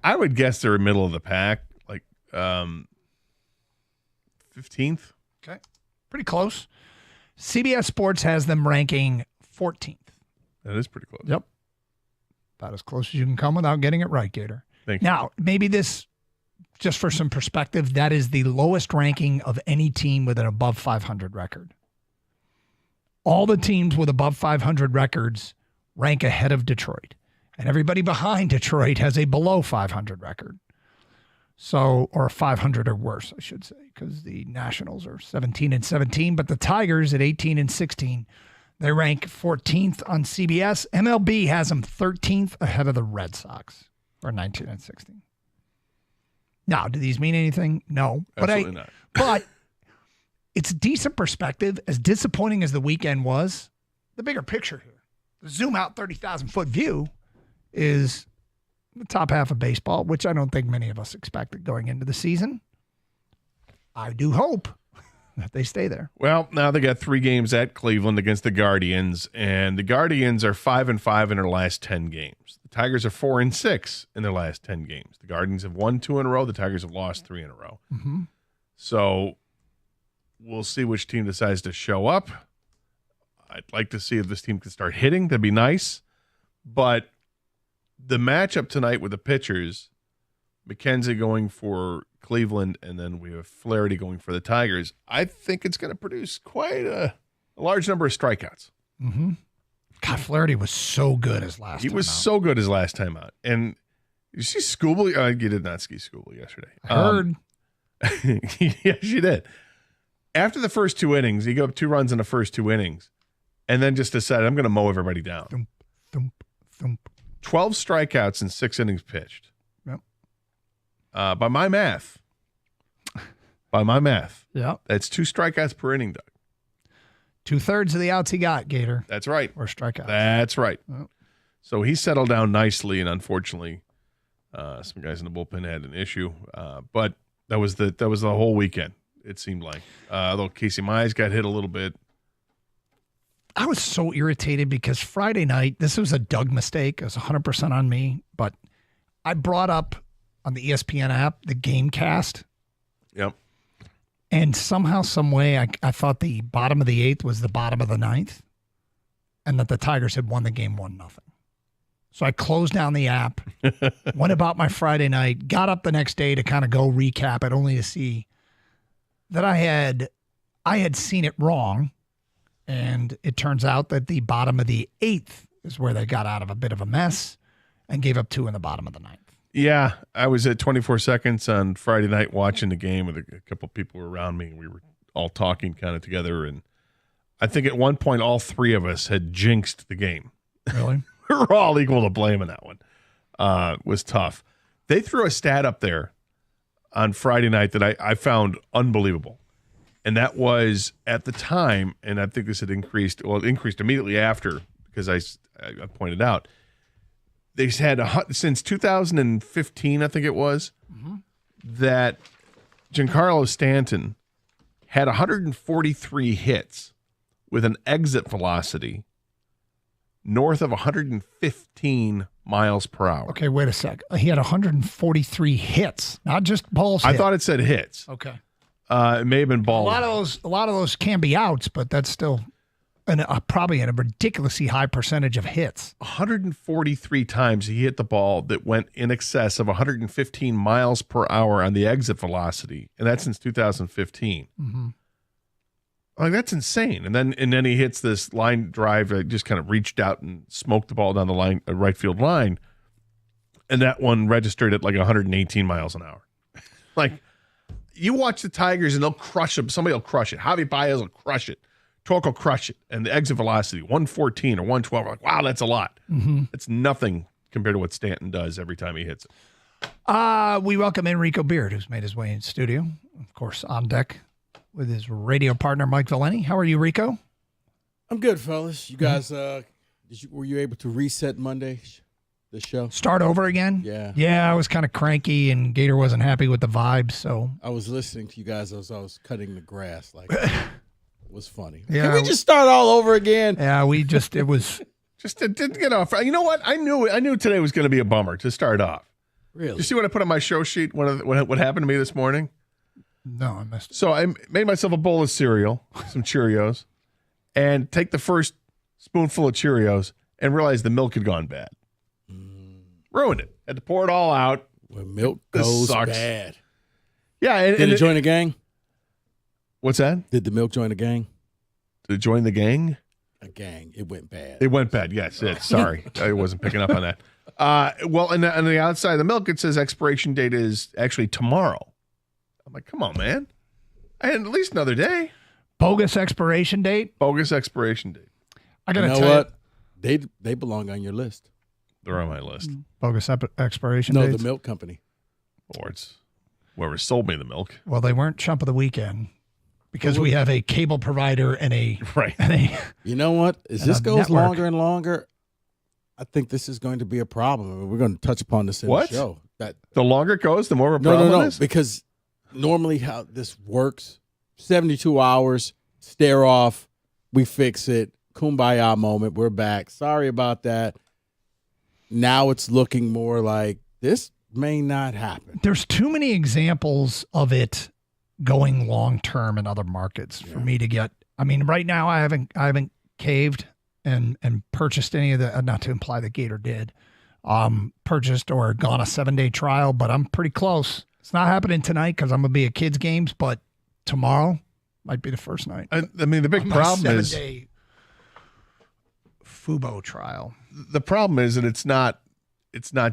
S11: I would guess they're middle of the pack, like 15th.
S12: Okay. Pretty close. CBS Sports has them ranking 14th.
S11: That is pretty close.
S12: Yep. About as close as you can come without getting it right, Gator.
S11: Thank you.
S12: Now, maybe this, just for some perspective, that is the lowest ranking of any team with an above 500 record. All the teams with above 500 records rank ahead of Detroit. And everybody behind Detroit has a below 500 record. So, or 500 or worse, I should say, because the Nationals are 17-17, but the Tigers at 18-16, they rank 14th on CBS. MLB has them 13th ahead of the Red Sox, or 19-16. Now, do these mean anything? No.
S11: Absolutely not.
S12: But it's decent perspective. As disappointing as the weekend was, the bigger picture here, the zoom out 30,000-foot view is the top half of baseball, which I don't think many of us expected going into the season. I do hope they stay there.
S11: Well, now they got 3 games at Cleveland against the Guardians, and the Guardians are 5-5 in their last 10 games. The Tigers are 4-6 in their last 10 games. The Guardians have won 2 in a row. The Tigers have lost 3 in a row.
S12: Mm-hmm.
S11: So we'll see which team decides to show up. I'd like to see if this team can start hitting. That'd be nice. But the matchup tonight with the pitchers, McKenzie going for Cleveland, and then we have Flaherty going for the Tigers, I think it's going to produce quite a large number of strikeouts.
S12: Mm-hmm. God, Flaherty was so good his last time out.
S11: He was so good his last time out. And you see Skubal? You did not see Skubal yesterday.
S12: I heard.
S11: Yes, you did. After the first 2 innings, he gave up 2 runs in the first 2 innings, and then just decided, I'm going to mow everybody down.
S12: Thump, thump, thump.
S11: 12 strikeouts in 6 innings pitched.
S12: Yep.
S11: By my math,
S12: yeah,
S11: that's 2 strikeouts per inning, Doug.
S12: 2/3 of the outs he got, Gator.
S11: That's right.
S12: Or strikeouts.
S11: That's right.
S12: Yep.
S11: So he settled down nicely, and unfortunately, some guys in the bullpen had an issue. But that was the whole weekend, it seemed like. Although Casey Mize got hit a little bit.
S12: I was so irritated because Friday night, this was a Doug mistake. It was 100% on me. But I brought up on the ESPN app the game cast.
S11: Yep.
S12: And somehow, some way, I thought the bottom of the 8th was the bottom of the 9th, and that the Tigers had won the game 1-0. So I closed down the app, went about my Friday night, got up the next day to kind of go recap it, only to see that I had seen it wrong, and it turns out that the bottom of the 8th is where they got out of a bit of a mess and gave up 2 in the bottom of the 9th.
S11: Yeah, I was at 24 Seconds on Friday night watching the game with a couple of people around me. We were all talking kind of together, and I think at one point all 3 of us had jinxed the game.
S12: Really?
S11: We were all equal to blame in that one. It was tough. They threw a stat up there on Friday night that I found unbelievable, and that was at the time, and I think this had increased. Well, it increased immediately after because I pointed out. They've had since 2015, I think it was, that Giancarlo Stanton had 143 hits with an exit velocity north of 115 miles per hour.
S12: Okay, wait a sec. He had 143 hits, not just balls hit.
S11: I thought it said hits.
S12: Okay.
S11: It may have been balls.
S12: A lot of those can be outs, but that's still probably a ridiculously high percentage of hits.
S11: 143 times he hit the ball that went in excess of 115 miles per hour on the exit velocity, and that's since 2015.
S12: Mm-hmm.
S11: Like, that's insane. And then he hits this line drive that just kind of reached out and smoked the ball down the line, right field line, and that one registered at like 118 miles an hour. Like, you watch the Tigers and they'll crush them. Somebody will crush it. Javi Baez will crush it. Torque will crush it. And the exit velocity, 114 or 112. We're like, wow, that's a lot.
S12: Mm-hmm.
S11: It's nothing compared to what Stanton does every time he hits it.
S12: We welcome Enrico Beard, who's made his way in studio. Of course, on deck with his radio partner, Mike Valeni. How are you, Rico?
S8: I'm good, fellas. You guys, were you able to reset Monday, the show?
S12: Start over again?
S8: Yeah.
S12: Yeah, I was kind of cranky, and Gator wasn't happy with the vibe, so.
S8: I was listening to you guys as I was cutting the grass. Like, it was funny.
S12: Yeah.
S8: Can we just start all over again?
S12: Yeah, it was.
S11: Just didn't get off. You know what? I knew today was going to be a bummer to start off.
S8: Really?
S11: You see what I put on my show sheet? What happened to me this morning?
S12: No, I missed it.
S11: So I made myself a bowl of cereal, some Cheerios, and take the first spoonful of Cheerios and realized the milk had gone bad. Ruined it. Had to pour it all out.
S8: When milk goes bad.
S11: Yeah.
S8: Did it join a gang?
S11: What's that?
S8: Did the milk join a gang?
S11: Did it join the gang?
S8: A gang. It went bad.
S11: It went bad. Yes. Sorry. I wasn't picking up on that. Well, on the outside of the milk, it says expiration date is actually tomorrow. I'm like, come on, man. I had at least another day.
S12: Bogus expiration date?
S11: Bogus expiration date.
S12: I got to tell
S8: what? They belong on your list.
S11: They're on my list.
S12: Bogus expiration dates?
S8: No, the milk company.
S11: Or it's whoever sold me the milk.
S12: Well, they weren't Chump of the Weekend because we have a cable provider and a...
S11: Right.
S12: And a,
S8: you know what? As this goes
S12: network.
S8: longer and longer, I think this is going to be a problem. I mean, we're going to touch upon this in the show.
S11: The longer it goes, the more of a problem it is?
S8: Because normally how this works 72 hours, stare off, we fix it, kumbaya moment, we're back. Sorry about that. Now it's looking more like this may not happen.
S12: There's too many examples of it going long term in other markets for me to get. I mean, right now I haven't caved and purchased any of the, not to imply that Gator did, purchased or gone a 7-day trial, but I'm pretty close. It's not happening tonight because I'm gonna be at kids' games, but tomorrow might be the first night.
S9: I mean, the big problem is
S12: 7-day Fubo trial.
S9: The problem is that it's not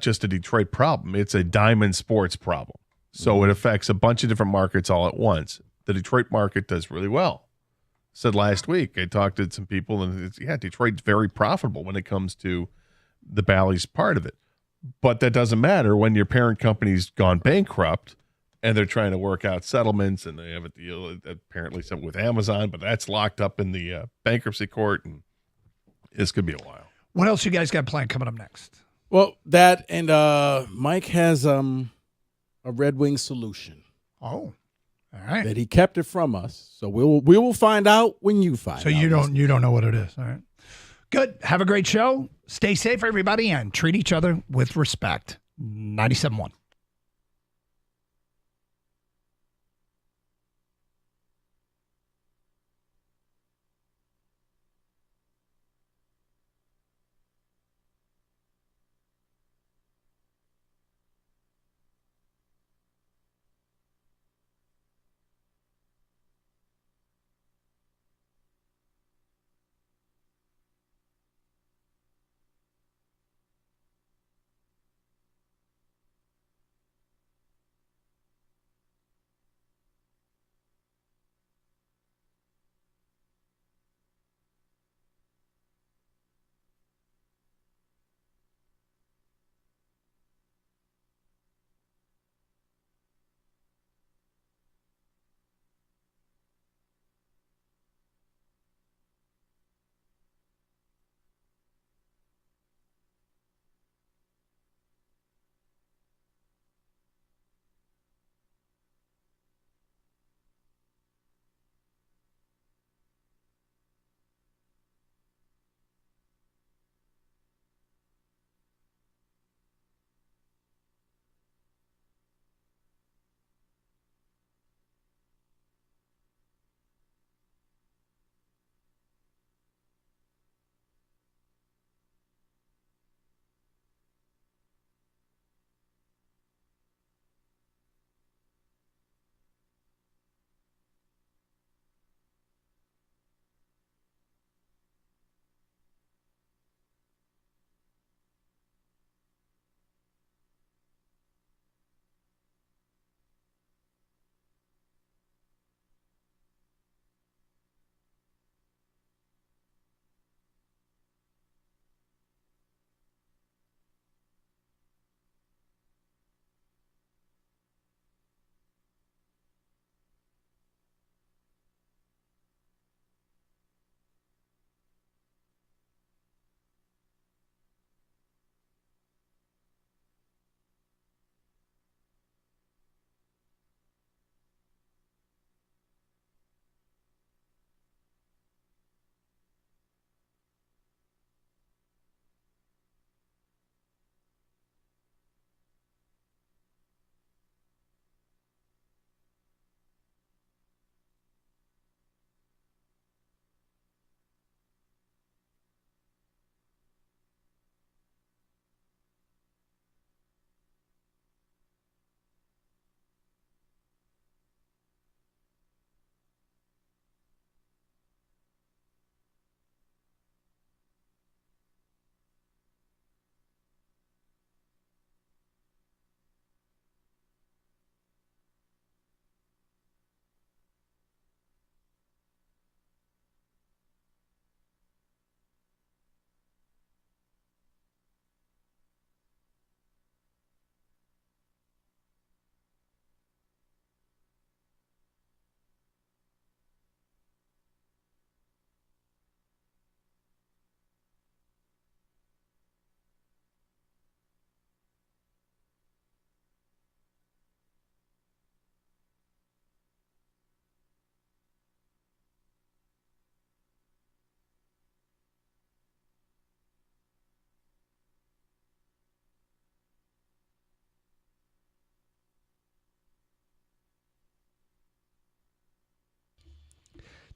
S9: just a Detroit problem. It's a Diamond Sports problem. So it affects a bunch of different markets all at once. The Detroit market does really well. Said last week, I talked to some people, and Detroit's very profitable when it comes to the Bally's part of it. But that doesn't matter when your parent company's gone bankrupt and they're trying to work out settlements, and they have a deal apparently something with Amazon, but that's locked up in the bankruptcy court, and this could be a while.
S12: What else you guys got planned coming up next?
S8: Well, that and Mike has a Red Wing solution.
S12: Oh, all right.
S8: That he kept it from us, so we will find out when you find out.
S12: So you don't know what it is. All right. Good. Have a great show. Stay safe, everybody, and treat each other with respect. 97.1.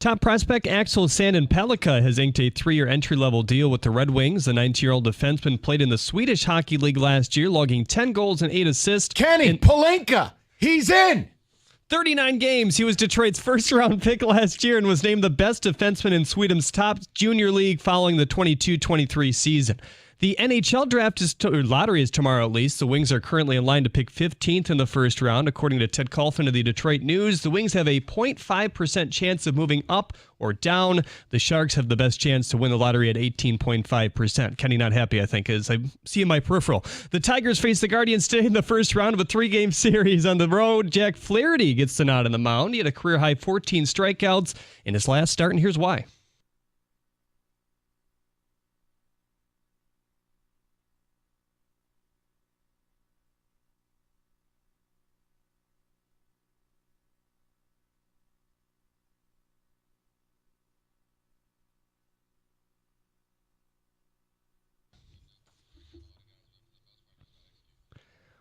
S4: Top prospect Axel Sandin-Pellikka has inked a 3-year entry-level deal with the Red Wings. The 19-year-old defenseman played in the Swedish Hockey League last year, logging 10 goals and 8 assists.
S7: Palinka, he's in!
S4: 39 games. He was Detroit's first-round pick last year and was named the best defenseman in Sweden's top junior league following the 22-23 season. The NHL draft lottery is tomorrow at least. The Wings are currently in line to pick 15th in the first round. According to Ted Colfin of the Detroit News, the Wings have a 0.5% chance of moving up or down. The Sharks have the best chance to win the lottery at 18.5%. Kenny not happy, I think, as I see in my peripheral. The Tigers face the Guardians today in the first round of a 3-game series on the road. Jack Flaherty gets the nod on the mound. He had a career-high 14 strikeouts in his last start, and here's why.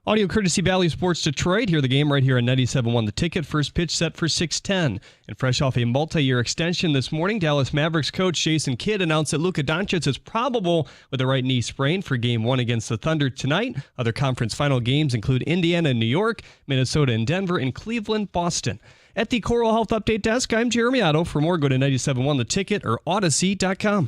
S4: Audio Audio Bally Sports Detroit. Hear the game right here on 97.1 The Ticket. First pitch set for 6:10. And fresh off a multi-year extension this morning, Dallas Mavericks coach Jason Kidd announced that Luka Doncic is probable with a right knee sprain for Game 1 against the Thunder tonight. Other conference final games include Indiana and New York, Minnesota and Denver, and Cleveland, Boston. At the Coral Health Update Desk, I'm Jeremy Otto. For more, go to 97.1 The Ticket or Odyssey.com.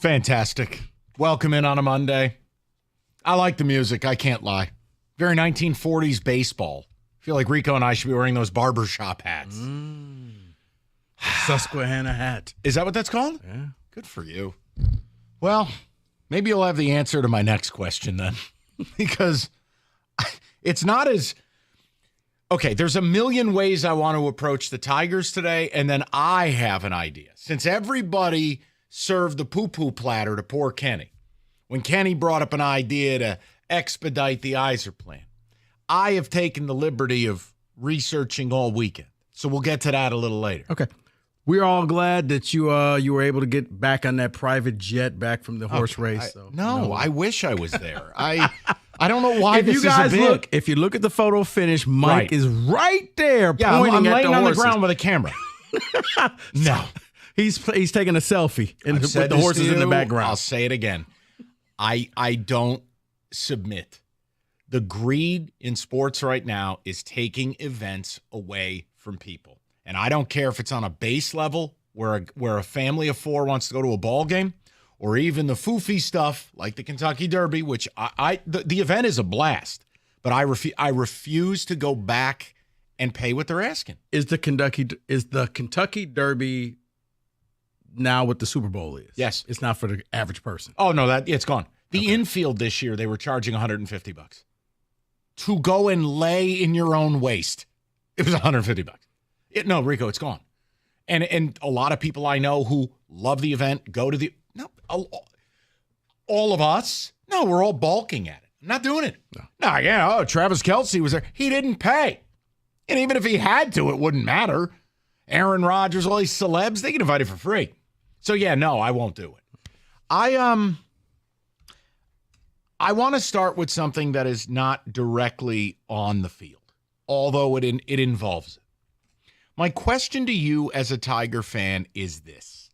S10: Fantastic. Welcome in on a Monday. I like the music. I can't lie. Very 1940s baseball. I feel like Rico and I should be wearing those barbershop hats.
S8: Susquehanna hat.
S10: Is that what that's called?
S8: Yeah.
S10: Good for you. Well, maybe you'll have the answer to my next question then. Because it's not as... Okay, there's a million ways I want to approach the Tigers today, and then I have an idea. Since everybody served the poo-poo platter to poor Kenny, when Kenny brought up an idea to expedite the Iser plan, I have taken the liberty of researching all weekend. So we'll get to that a little later.
S8: Okay. We're all glad that you were able to get back on that private jet back from the horse race.
S10: I wish I was there. I don't know why
S8: if
S10: this
S8: you guys
S10: is a big...
S8: look, if you look at the photo finish, Mike is right there
S10: Yeah,
S8: pointing
S10: I'm
S8: at
S10: laying
S8: the
S10: on
S8: horses.
S10: the ground with a camera. No.
S8: He's taking a selfie
S10: I've
S8: with
S10: said
S8: the
S10: this
S8: horses
S10: to
S8: in the
S10: you,
S8: background.
S10: I'll say it again. I don't submit. The greed in sports right now is taking events away from people. And I don't care if it's on a base level where a family of 4 wants to go to a ball game, or even the foofy stuff like the Kentucky Derby, which the event is a blast, but I refuse to go back and pay what they're asking.
S8: Is the Kentucky Derby now what the Super Bowl is?
S10: Yes.
S8: It's not for the average person.
S10: Oh no, it's gone. The infield this year they were charging $150 to go and lay in your own waste. It was $150. No, Rico, it's gone. And a lot of people I know who love the event go to all of us. No, we're all balking at it. I'm not doing it. No, Travis Kelce was there. He didn't pay. And even if he had to, it wouldn't matter. Aaron Rodgers, all these celebs, they get invited for free. So yeah, no, I won't do it. I want to start with something that is not directly on the field, although it involves it. My question to you as a Tiger fan is this.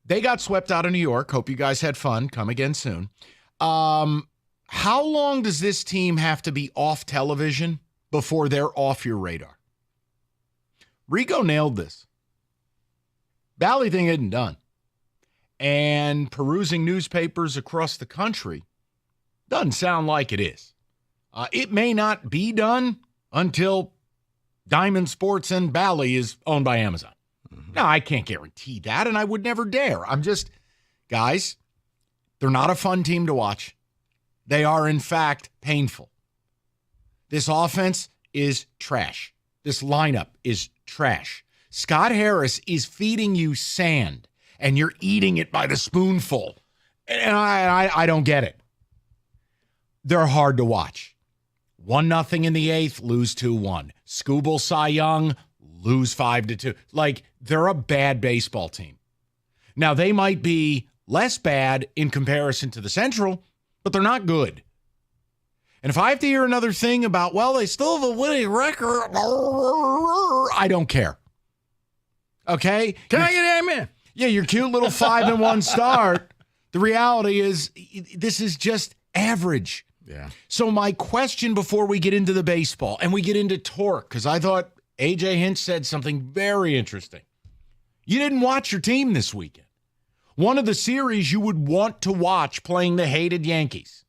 S10: They got swept out of New York. Hope you guys had fun. Come again soon. How long does this team have to be off television before they're off your radar? Rico nailed this. Bally thing isn't done. And perusing newspapers across the country, Doesn't sound like it is. It may not be done until Diamond Sports and Bally is owned by Amazon. Now, I can't guarantee that, and I would never dare. Guys, they're not a fun team to watch. They are, in fact, painful. This offense is trash. This lineup is trash. Scott Harris is feeding you sand, and you're eating it by the spoonful. And I don't get it. They're hard to watch. 1-0 in the 8th, lose 2-1. Scooble Cy Young, lose 5-2. Like, they're a bad baseball team. Now, they might be less bad in comparison to the Central, but they're not good. And if I have to hear another thing about, well, they still have a winning record, I don't care. Okay?
S8: Can I get amen?
S10: Yeah, your cute little 5-1 start. The reality is, this is just average.
S8: Yeah.
S10: So my question before we get into the baseball and we get into torque, because I thought AJ Hinch said something very interesting. You didn't watch your team this weekend. One of the series you would want to watch playing the hated Yankees.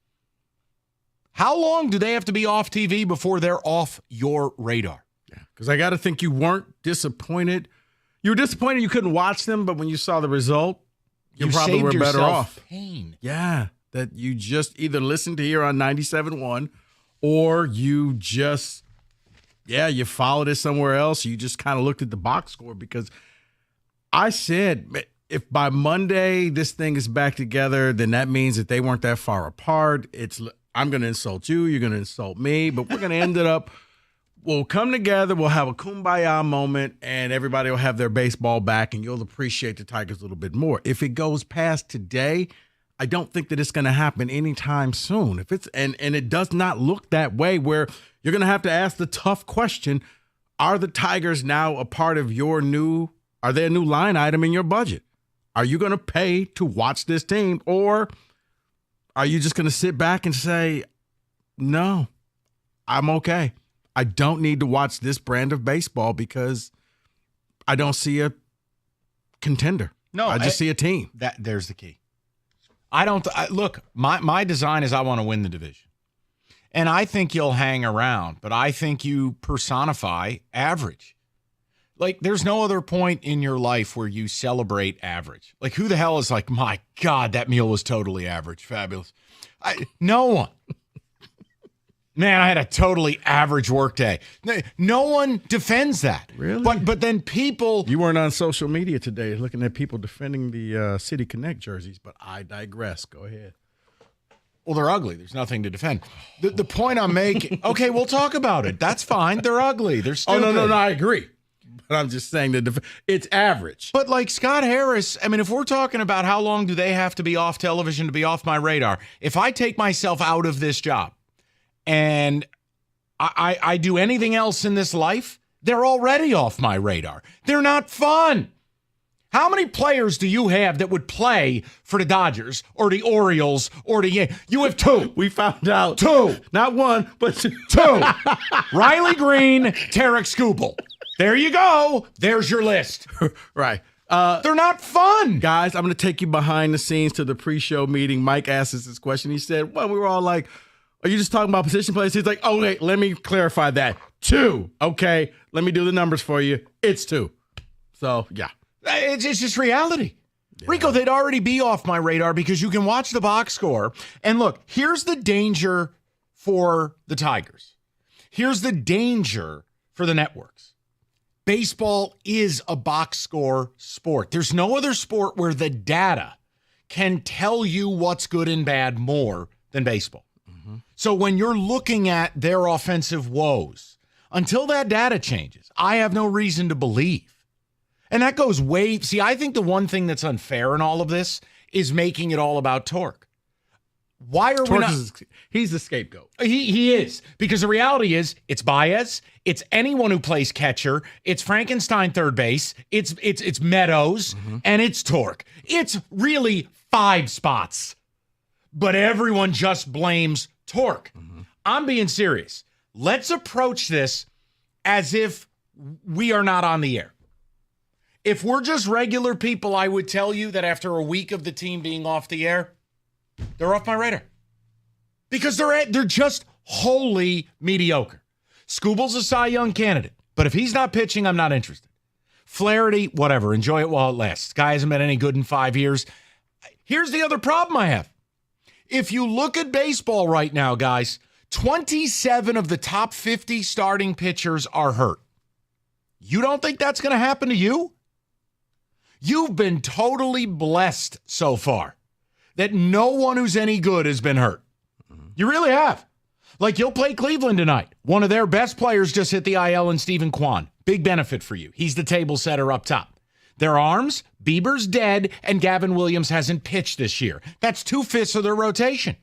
S10: How long do they have to be off TV before they're off your radar?
S8: Yeah, because I got to think you weren't disappointed. You were disappointed you couldn't watch them, but when you saw the result, you probably were better off.
S10: Pain.
S8: Yeah, that you just either listened to here on 97.1 or you just, you followed it somewhere else. You just kind of looked at the box score because I said if by Monday this thing is back together, then that means that they weren't that far apart. I'm going to insult you. You're going to insult me, but we're going to end it up. We'll come together. We'll have a kumbaya moment, and everybody will have their baseball back, and you'll appreciate the Tigers a little bit more. If it goes past today, I don't think that it's going to happen anytime soon. If it's and it does not look that way, where you're going to have to ask the tough question: are the Tigers now a part of your new? Are they a new line item in your budget? Are you going to pay to watch this team, or are you just going to sit back and say, "No, I'm okay. I don't need to watch this brand of baseball because I don't see a contender.
S10: No,
S8: I just see a team."
S10: There's the key. Look, my design is I want to win the division. And I think you'll hang around, but I think you personify average. Like, there's no other point in your life where you celebrate average. Like, who the hell is like, my God, that meal was totally average. Fabulous. No one. Man, I had a totally average workday. No one defends that.
S8: Really?
S10: But then people...
S8: You weren't on social media today looking at people defending the City Connect jerseys, but I digress. Go ahead.
S10: Well, they're ugly. There's nothing to defend. The point I'm making... Okay, we'll talk about it. That's fine. They're ugly. They're stupid.
S8: Oh, no, I agree. But I'm just saying that it's average.
S10: But like Scott Harris, I mean, if we're talking about how long do they have to be off television to be off my radar, if I take myself out of this job, and I do anything else in this life, they're already off my radar. They're not fun. How many players do you have that would play for the Dodgers or the Orioles or the Yankees? You have two.
S8: We found out.
S10: Two.
S8: Not one, but two.
S10: Riley Green, Tarek Skubal. There you go. There's your list.
S8: Right.
S10: They're not fun.
S8: Guys, I'm going to take you behind the scenes to the pre-show meeting. Mike asked us this question. He said, well, we were all like, are you just talking about position players? He's like, oh, wait, let me clarify that. 2. Okay, let me do the numbers for you. It's 2. So, yeah.
S10: It's just reality. Yeah. Rico, they'd already be off my radar because you can watch the box score. And look, here's the danger for the Tigers. Here's the danger for the networks. Baseball is a box score sport. There's no other sport where the data can tell you what's good and bad more than baseball. So when you're looking at their offensive woes, until that data changes, I have no reason to believe. And that goes way... See, I think the one thing that's unfair in all of this is making it all about Torque. Why are we not...
S8: He's the scapegoat.
S10: He is. Because the reality is, it's Baez, it's anyone who plays catcher, it's Frankenstein third base, it's Meadows, and it's Torque. It's really 5 spots. But everyone just blames Torque. I'm being serious. Let's approach this as if we are not on the air. If we're just regular people, I would tell you that after a week of the team being off the air, they're off my radar. because they're just wholly mediocre. Skubal's a Cy Young candidate, but if he's not pitching, I'm not interested. Flaherty, whatever, enjoy it while it lasts. Guy hasn't been any good in 5 years. Here's the other problem I have. If you look at baseball right now, guys, 27 of the top 50 starting pitchers are hurt. You don't think that's going to happen to you? You've been totally blessed so far that no one who's any good has been hurt. You really have. Like, you'll play Cleveland tonight. One of their best players just hit the IL in Stephen Kwan. Big benefit for you. He's the table setter up top. Their arms, Bieber's dead, and Gavin Williams hasn't pitched this year. That's 2/5 of their rotation.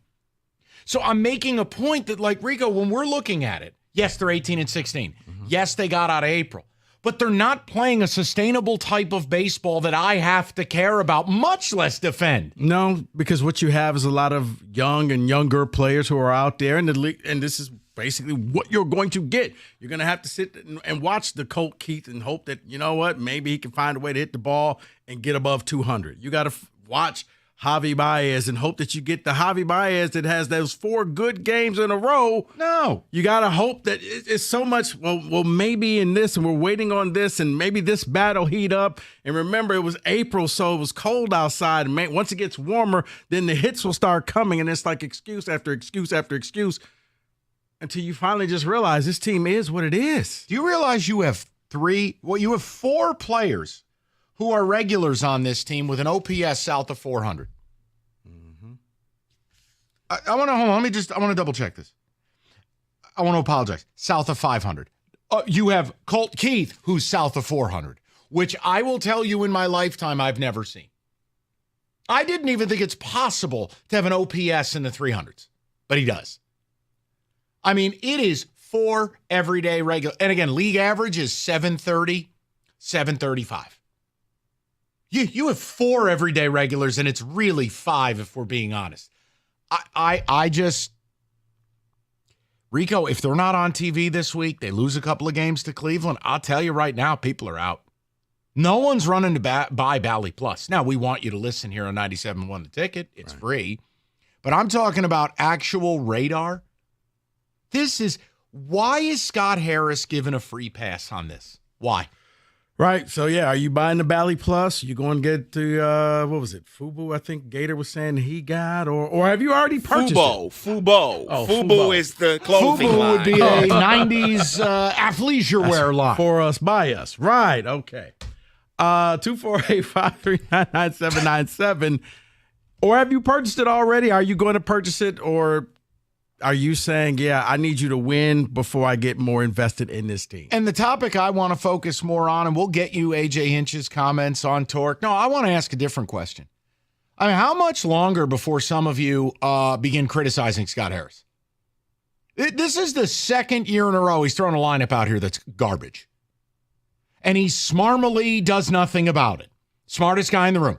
S10: So I'm making a point that, like, Rico, when we're looking at it, yes, they're 18 and 16. Yes, they got out of April. But they're not playing a sustainable type of baseball that I have to care about, much less defend.
S8: No, because what you have is a lot of young and younger players who are out there in the league, and this is basically what you're going to get. You're going to have to sit and watch the Colt Keith and hope that, you know what, maybe he can find a way to hit the ball and get above 200. You got to watch Javi Baez and hope that you get the Javi Baez that has those 4 good games in a row.
S10: No.
S8: You got to hope that it's so much, well, maybe in this, and we're waiting on this, and maybe this battle heat up. And remember, it was April, so it was cold outside. And once it gets warmer, then the hits will start coming, and it's like excuse after excuse after excuse until you finally just realize this team is what it is.
S10: Do you realize you have 4 players who are regulars on this team with an OPS south of 400? I want to hold on. I want to double check this. I want to apologize. South of 500. You have Colt Keith, who's south of 400, which I will tell you in my lifetime I've never seen. I didn't even think it's possible to have an OPS in the 300s, but he does. I mean, it is 4 everyday regular. And again, league average is 730, 735. You have 4 everyday regulars, and it's really 5 if we're being honest. I just, Rico, if they're not on TV this week, they lose a couple of games to Cleveland, I'll tell you right now, people are out. No one's running to buy Bally Plus. Now, we want you to listen here on 97.1 The Ticket. It's free. But I'm talking about actual radar. Why is Scott Harris given a free pass on this? Why?
S8: Right. So, yeah, are you buying the Bally Plus? You going to get the, what was it, Fubo, I think Gator was saying he got? Or have you already purchased it?
S3: Fubo.
S8: Oh,
S3: Fubo is the clothing
S10: Fubo
S3: line.
S10: would be a 90s athleisure wear line.
S8: For us, by us. Right. Okay. 248-539-9797. Or have you purchased it already? Are you going to purchase it, or are you saying, yeah, I need you to win before I get more invested in this team?
S10: And the topic I want to focus more on, and we'll get you AJ Hinch's comments on Torque. No, I want to ask a different question. I mean, how much longer before some of you begin criticizing Scott Harris? This is the second year in a row he's thrown a lineup out here that's garbage. And he smarmily does nothing about it. Smartest guy in the room.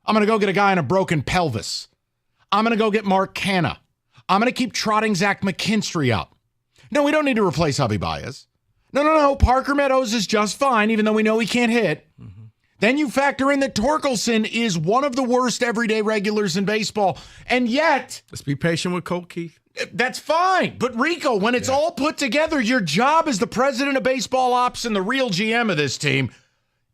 S10: I'm going to go get a guy in a broken pelvis. I'm going to go get Mark Canha. I'm going to keep trotting Zach McKinstry up. No, we don't need to replace Javi Baez. No. Parker Meadows is just fine, even though we know he can't hit. Mm-hmm. Then you factor in that Torkelson is one of the worst everyday regulars in baseball. And yet,
S8: let's be patient with Colt Keith.
S10: That's fine. But Rico, when it's all put together, your job as the president of baseball ops and the real GM of this team,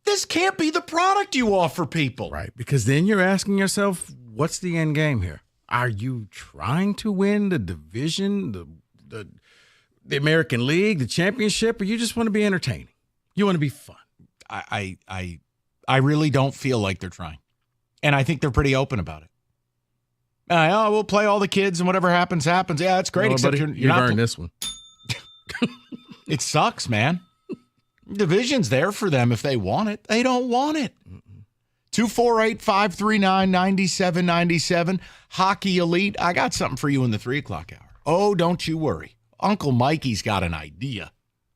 S10: this can't be the product you offer people.
S8: Right. Because then you're asking yourself, what's the end game here? Are you trying to win the division, the American League, the championship, or you just want to be entertaining? You want to be fun?
S10: I really don't feel like they're trying. And I think they're pretty open about it. We'll play all the kids and whatever happens, happens. Yeah, that's great.
S8: No,
S10: except
S8: buddy,
S10: you're not
S8: earned this one.
S10: It sucks, man. Division's there for them if they want it. They don't want it. 248-539-9797. Hockey Elite. I got something for you in the 3 o'clock hour. Oh, don't you worry. Uncle Mikey's got an idea.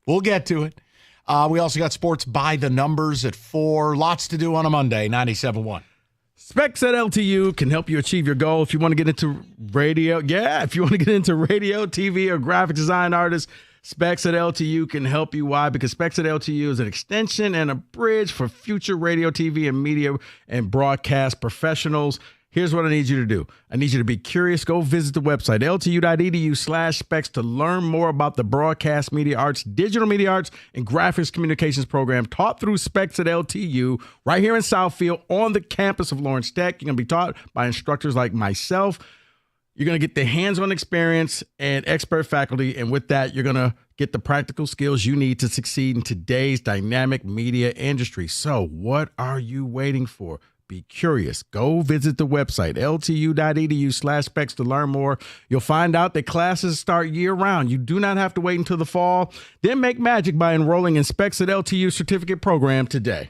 S10: We'll get to it. We also got sports by the numbers at 4. Lots to do on a Monday, 97.1.
S8: Specs at LTU can help you achieve your goal. If you want to get into radio, if you want to get into radio, TV, or graphic design artists, Specs at LTU can help you. Why? Because Specs at LTU is an extension and a bridge for future radio, TV, and media and broadcast professionals. Here's what I need you to do. I need you to be curious. Go visit the website, ltu.edu/specs, to learn more about the broadcast media arts, digital media arts, and graphics communications program taught through Specs at LTU right here in Southfield on the campus of Lawrence Tech. You're going to be taught by instructors like myself. You're going to get the hands-on experience and expert faculty. And with that, you're going to get the practical skills you need to succeed in today's dynamic media industry. So what are you waiting for? Be curious. Go visit the website, ltu.edu/specs, to learn more. You'll find out that classes start year-round. You do not have to wait until the fall. Then make magic by enrolling in Specs at LTU certificate program today.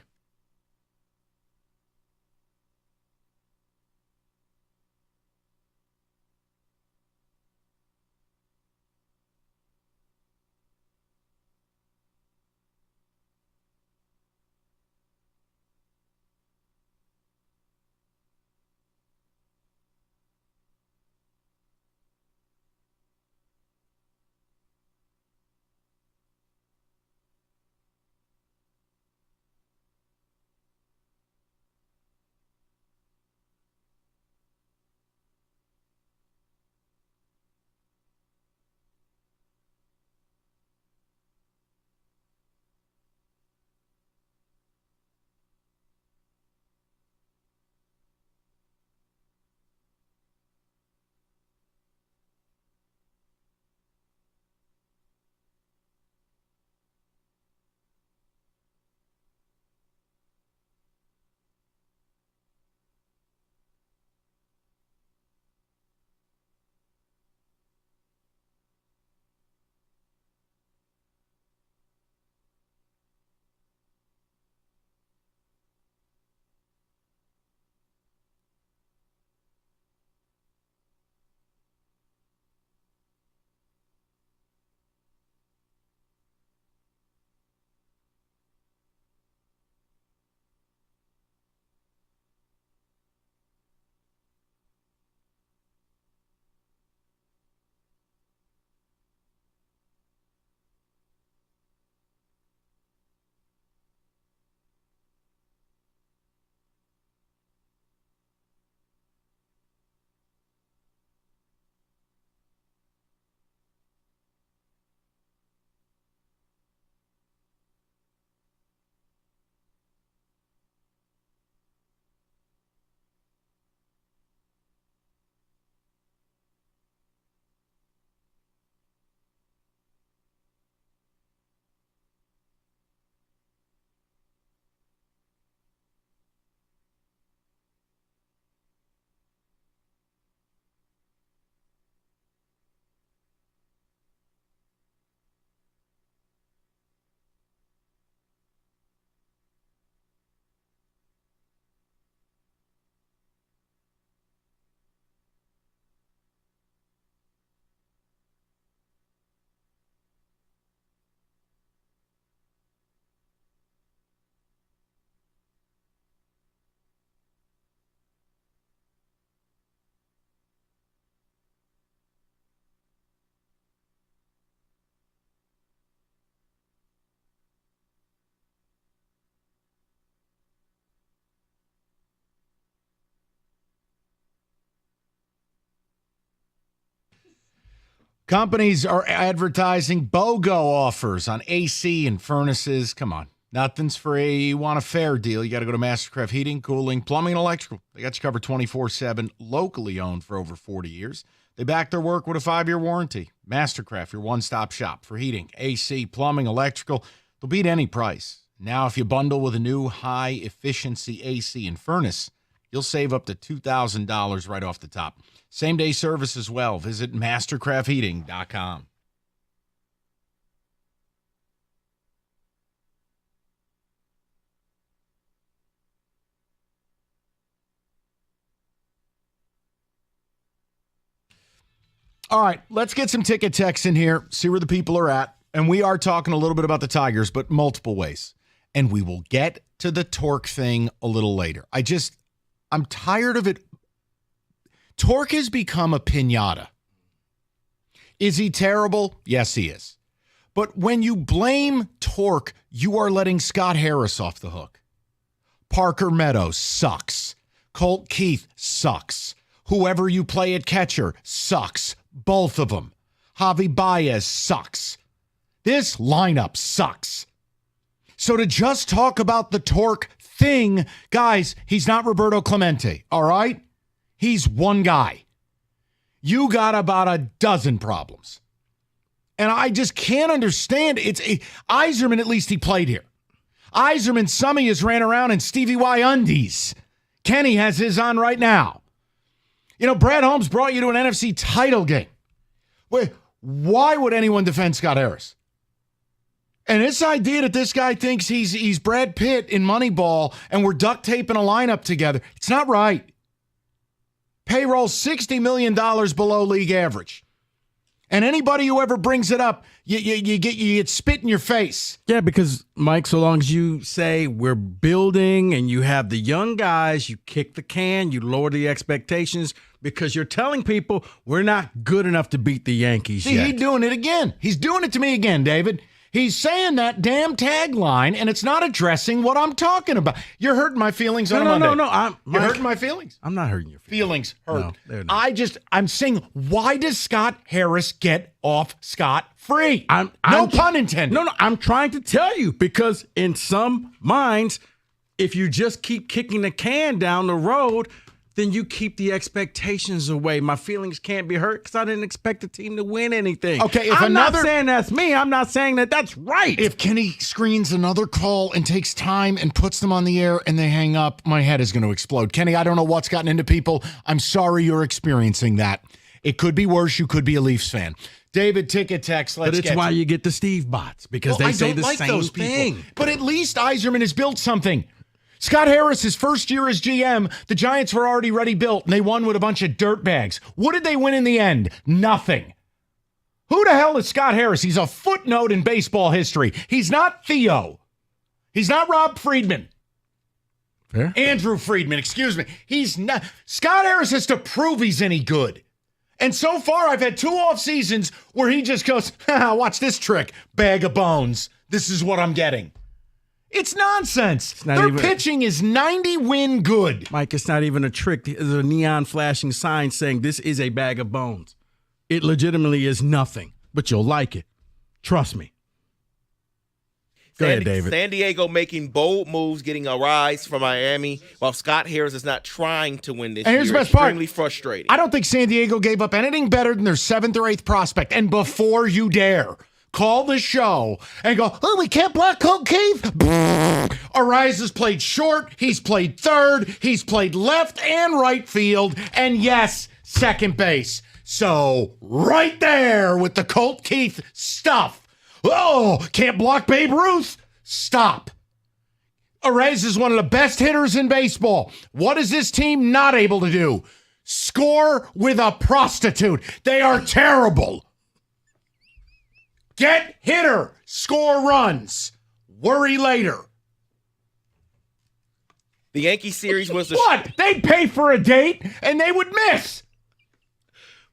S10: Companies are advertising BOGO offers on AC and furnaces. Come on. Nothing's free. You want a fair deal, you got to go to Mastercraft Heating, Cooling, Plumbing, and Electrical. They got you covered 24/7, locally owned for over 40 years. They back their work with a 5-year warranty. Mastercraft, your one-stop shop for heating, AC, plumbing, electrical. They'll beat any price. Now, if you bundle with a new high-efficiency AC and furnace, you'll save up to $2,000 right off the top. Same-day service as well. Visit mastercraftheating.com. All right, let's get some ticket texts in here, see where the people are at. And we are talking a little bit about the Tigers, but multiple ways. And we will get to the Torque thing a little later. I'm tired of it. Torque has become a piñata. Is he terrible? Yes, he is. But when you blame Torque, you are letting Scott Harris off the hook. Parker Meadows sucks. Colt Keith sucks. Whoever you play at catcher sucks. Both of them. Javi Baez sucks. This lineup sucks. So to just talk about the torque thing, guys, he's not Roberto Clemente, all right? He's one guy. You got about a dozen problems. And I just can't understand. Yzerman, at least he played here. Yzerman, some of you ran around in Stevie Y undies. Kenny has his on right now. You know, Brad Holmes brought you to an NFC title game. Wait, why would anyone defend Scott Harris? And this idea that this guy thinks he's Brad Pitt in Moneyball and we're duct taping a lineup together, it's not right. Payroll $60 million below league average. And anybody who ever brings it up, you get spit in your face.
S8: Yeah, because, Mike, so long as you say we're building and you have the young guys, you kick the can, you lower the expectations because you're telling people we're not good enough to beat the Yankees yet.
S10: See, he's doing it again. He's doing it to me again, David. He's saying that damn tagline, and it's not addressing what I'm talking about. You're hurting my feelings on a Monday.
S8: No.
S10: You're hurting my feelings.
S8: I'm not hurting your
S10: feelings. Hurt.
S8: No, they're not.
S10: I'm saying, why does Scott Harris get off scot-free?
S8: No pun intended. No, I'm trying to tell you because in some minds, if you just keep kicking the can down the road, then you keep the expectations away. My feelings can't be hurt because I didn't expect the team to win anything.
S10: Okay,
S8: I'm not saying that's me. I'm not saying that that's right.
S10: If Kenny screens another call and takes time and puts them on the air and they hang up, my head is going to explode. Kenny, I don't know what's gotten into people. I'm sorry you're experiencing that. It could be worse. You could be a Leafs fan. David, ticket text.
S8: But it's why you get the Steve bots because they say the same thing.
S10: But at least Yzerman has built something. Scott Harris, his first year as GM, the Giants were already ready built, and they won with a bunch of dirtbags. What did they win in the end? Nothing. Who the hell is Scott Harris? He's a footnote in baseball history. He's not Theo. He's not Rob Friedman.
S8: Fair.
S10: Andrew Friedman, excuse me. He's not. Scott Harris has to prove he's any good. And so far, I've had 2 off seasons where he just goes, watch this trick, bag of bones. This is what I'm getting. It's nonsense. Their pitching is 90-win good.
S8: Mike, it's not even a trick. There's a neon flashing sign saying this is a bag of bones. It legitimately is nothing, but you'll like it. Trust me. Go ahead, David.
S3: San Diego making bold moves, getting a rise from Miami, while Scott Harris is not trying to win this
S10: and here's
S3: year.
S10: The best part.
S3: Extremely frustrating.
S10: I don't think San Diego gave up anything better than their 7th or 8th prospect. And before you dare call the show and go, oh, we can't block Colt Keith. Arise has played short. He's played third. He's played left and right field. And yes, second base. So right there with the Colt Keith stuff. Oh, can't block Babe Ruth. Stop. Arise is one of the best hitters in baseball. What is this team not able to do? Score with a prostitute. They are terrible. Get hitter, score runs, worry later.
S3: The Yankee series was
S10: what? They'd pay for a date and they would miss.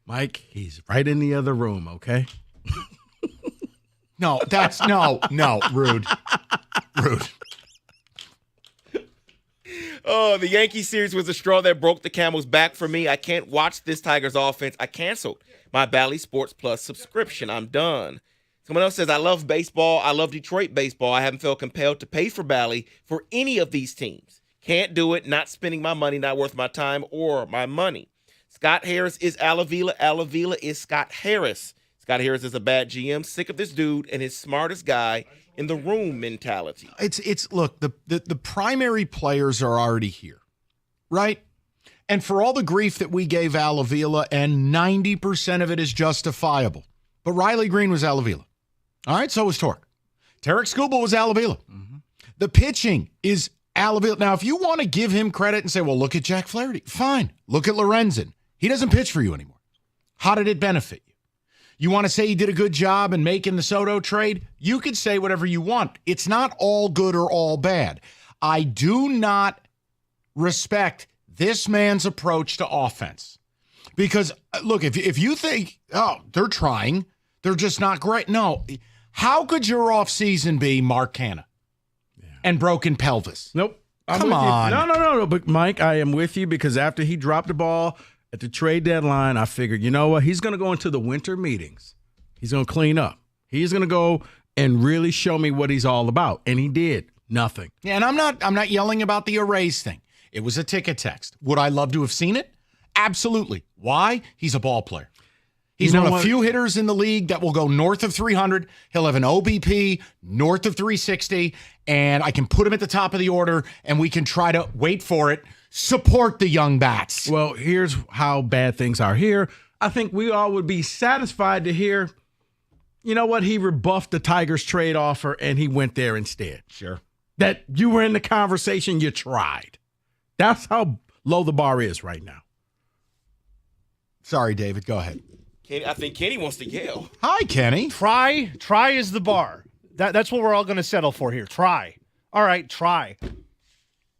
S8: Mike, he's right in the other room, okay?
S10: No, rude. Rude.
S3: Oh, the Yankee series was the straw that broke the camel's back for me. I can't watch this Tigers offense. I canceled my Bally Sports Plus subscription. I'm done. Someone else says, I love baseball. I love Detroit baseball. I haven't felt compelled to pay for Bally for any of these teams. Can't do it. Not spending my money. Not worth my time or my money. Scott Harris is Alavila. Alavila is Scott Harris. Scott Harris is a bad GM. Sick of this dude and his smartest guy in the room mentality.
S10: Look, the primary players are already here, right? And for all the grief that we gave Alavila, and 90% of it is justifiable, but Riley Green was Alavila. All right, so was Torque. Tarek Skubal was Alavila. Mm-hmm. The pitching is Alavila. Now, if you want to give him credit and say, well, look at Jack Flaherty, fine. Look at Lorenzen. He doesn't pitch for you anymore. How did it benefit you? You want to say he did a good job in making the Soto trade? You could say whatever you want. It's not all good or all bad. I do not respect this man's approach to offense. Because, look, if you think, oh, they're trying, they're just not great. No. How could your offseason be Mark Canha and broken pelvis?
S8: Nope.
S10: Come
S8: with you.
S10: on.
S8: No. But Mike, I am with you because after he dropped the ball at the trade deadline, I figured, you know what? He's going to go into the winter meetings. He's going to clean up. He's going to go and really show me what he's all about. And he did nothing.
S10: Yeah, and I'm not yelling about the erase thing. It was a ticket text. Would I love to have seen it? Absolutely. Why? He's a ball player. He's one of the few hitters in the league that will go north of 300. He'll have an OBP north of 360, and I can put him at the top of the order, and we can try to, wait for it, support the young bats.
S8: Well, here's how bad things are here. I think we all would be satisfied to hear, you know what, he rebuffed the Tigers trade offer, and he went there instead.
S10: Sure.
S8: That you were in the conversation, you tried. That's how low the bar is right now.
S10: Sorry, David. Go ahead.
S3: I think Kenny wants to yell.
S10: Hi, Kenny.
S2: Try is the bar. That's what we're all going to settle for here. Try. All right, try.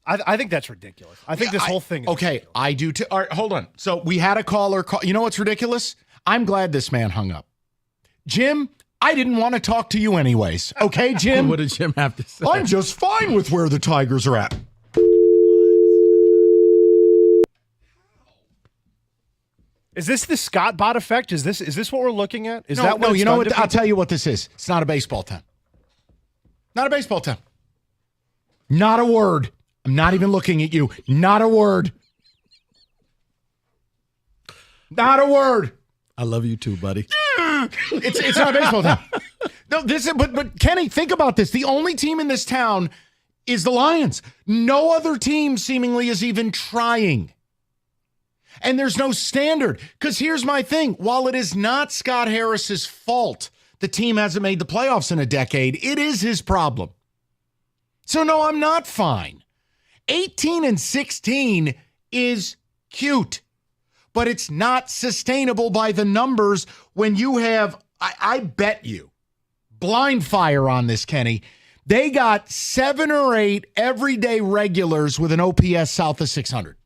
S2: I think that's ridiculous. I think this whole thing is ridiculous.
S10: I do too. All right, hold on. So we had a caller call. You know what's ridiculous? I'm glad this man hung up. Jim, I didn't want to talk to you anyways. Okay, Jim?
S8: What did Jim have to say?
S10: I'm just fine with where the Tigers are at.
S2: Is this the Scott bot effect? Is this what we're looking at? Is
S10: No,
S2: that what it's
S10: you know
S2: done
S10: what?
S2: to
S10: I'll
S2: people?
S10: tell you what this is. It's not a baseball town. Not a baseball town. Not a word. I'm not even looking at you. Not a word. Not a word.
S8: I love you too, buddy.
S10: It's not a baseball town. No, but Kenny, think about this. The only team in this town is the Lions. No other team seemingly is even trying. And there's no standard. Because here's my thing. While it is not Scott Harris's fault the team hasn't made the playoffs in a decade, it is his problem. So no, I'm not fine. 18-16 is cute, but it's not sustainable by the numbers when you have, I bet you, blind fire on this, Kenny. They got 7 or 8 everyday regulars with an OPS south of 600.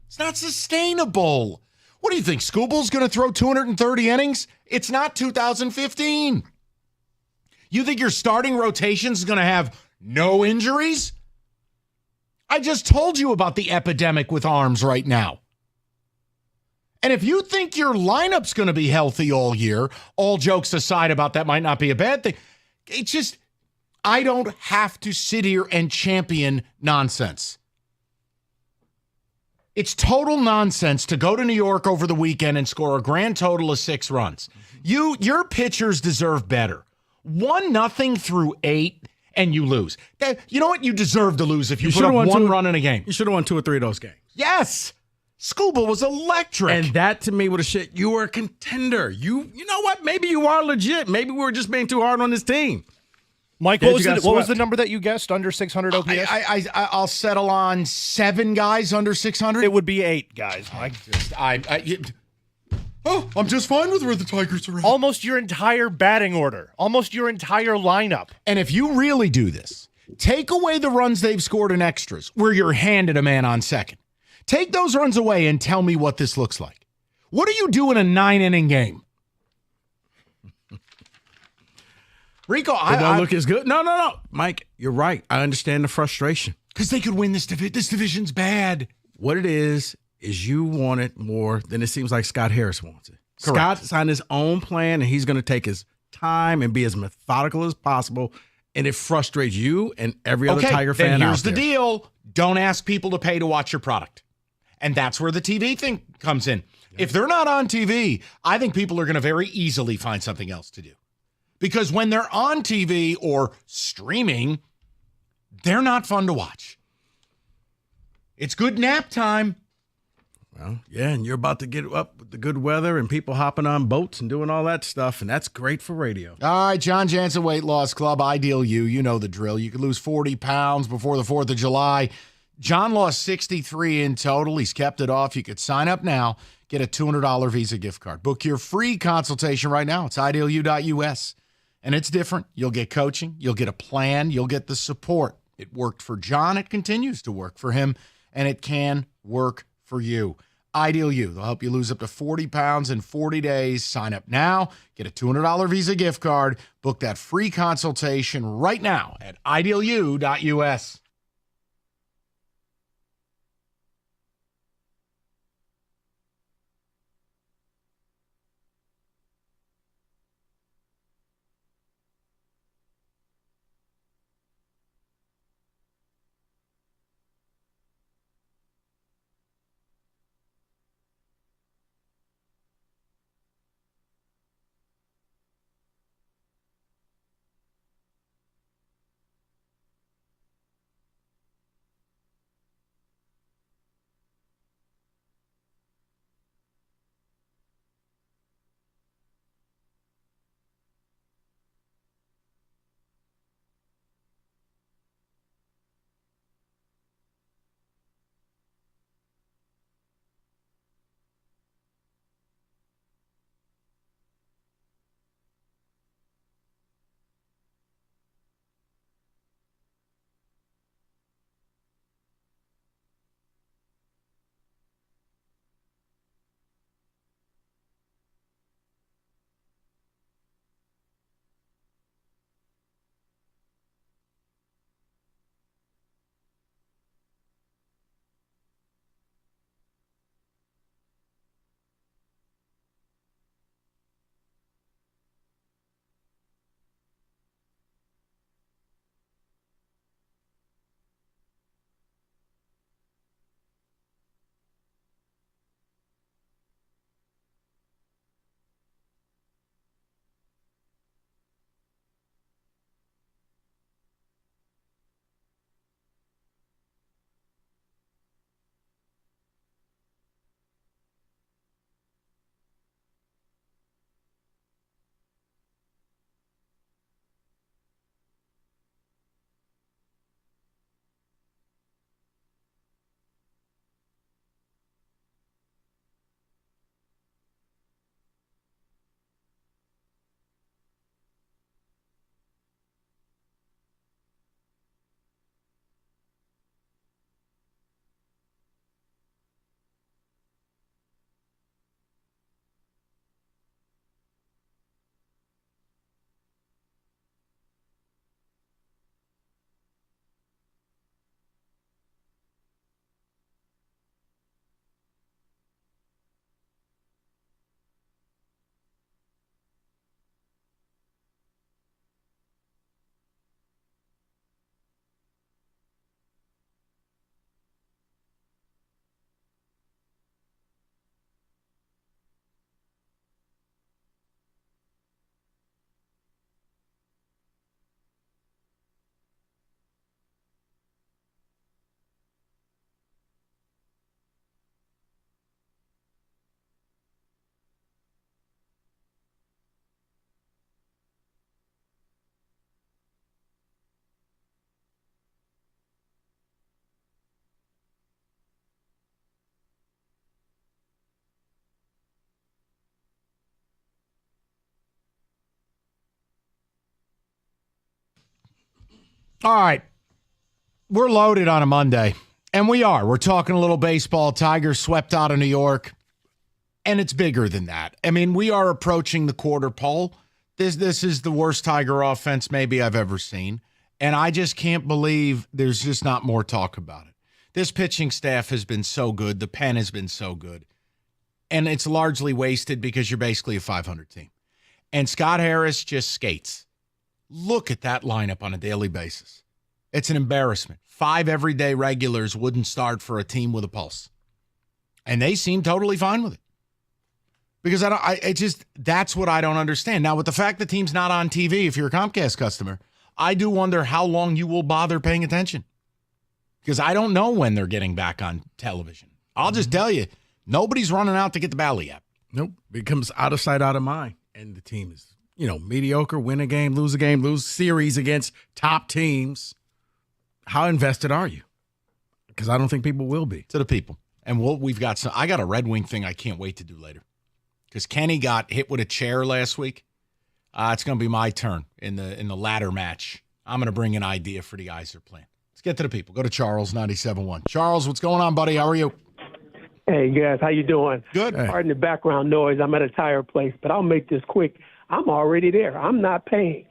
S10: It's not sustainable. What do you think? Scooble's going to throw 230 innings? It's not 2015. You think your starting rotation is going to have no injuries? I just told you about the epidemic with arms right now. And if you think your lineup's going to be healthy all year, all jokes aside about that might not be a bad thing, it's just, I don't have to sit here and champion nonsense. It's total nonsense to go to New York over the weekend and score a grand total of 6 runs. Your pitchers deserve better. 1-0 through 8, and you lose. You know what? You deserve to lose if you put up 1 run in a game.
S8: You should have won 2 or 3 of those games.
S10: Yes. Scuba was electric.
S8: And that to me would have shit. You were a contender. You know what? Maybe you are legit. Maybe we were just being too hard on this team.
S2: Mike, what was the number that you guessed under 600 OPS?
S10: I'll settle on 7 guys under 600.
S2: It would be 8 guys, Mike.
S10: I'm just fine with where the Tigers are at.
S2: Almost your entire batting order. Almost your entire lineup.
S10: And if you really do this, take away the runs they've scored in extras where you're handed a man on second. Take those runs away and tell me what this looks like. What do you do in a 9-inning game? Rico,
S8: I don't look as good. No. Mike, you're right. I understand the frustration.
S10: Because they could win this division. This division's bad.
S8: What it is you want it more than it seems like Scott Harris wants it.
S10: Correct.
S8: Scott's on his own plan, and he's going to take his time and be as methodical as possible, and it frustrates you and every other Tiger fan out there.
S10: Here's the deal. Don't ask people to pay to watch your product. And that's where the TV thing comes in. If they're not on TV, I think people are going to very easily find something else to do. Because when they're on TV or streaming, they're not fun to watch. It's good nap time.
S8: Well, yeah, and you're about to get up with the good weather and people hopping on boats and doing all that stuff, and that's great for radio.
S10: All right, John Jansen Weight Loss Club, Ideal You. You know the drill. You could lose 40 pounds before the 4th of July. John lost 63 in total. He's kept it off. You could sign up now, get a $200 Visa gift card. Book your free consultation right now. It's idealu.us. And it's different. You'll get coaching. You'll get a plan. You'll get the support. It worked for John. It continues to work for him. And it can work for you. Ideal You. They'll help you lose up to 40 pounds in 40 days. Sign up now. Get a $200 Visa gift card. Book that free consultation right now at idealu.us. All right. We're loaded on a Monday, and we are. We're talking a little baseball. Tigers swept out of New York, and it's bigger than that. I mean, we are approaching the quarter pole. This is the worst Tiger offense maybe I've ever seen, and I just can't believe there's just not more talk about it. This pitching staff has been so good. The pen has been so good, and it's largely wasted because you're basically a 500 team. And Scott Harris just skates. Look at that lineup on a daily basis. It's an embarrassment. 5 everyday regulars wouldn't start for a team with a pulse. And they seem totally fine with it. Because that's what I don't understand. Now, with the fact the team's not on TV, if you're a Comcast customer, I do wonder how long you will bother paying attention. Because I don't know when they're getting back on television. I'll just tell you, nobody's running out to get the Bally app.
S8: Nope. Becomes out of sight, out of mind. And the team is, mediocre, win a game, lose series against top teams. How invested are you? Because I don't think people will be.
S10: To the people. And I got a Red Wing thing I can't wait to do later. Because Kenny got hit with a chair last week. It's going to be my turn in the ladder match. I'm going to bring an idea for the guys that are playing. Let's get to the people. Go to Charles, 97.1. Charles, what's going on, buddy? How are you?
S14: Hey, guys. How you doing?
S10: Good.
S14: Hey. Pardon the background noise. I'm at a tire place, but I'll make this quick. I'm already there. I'm not paying.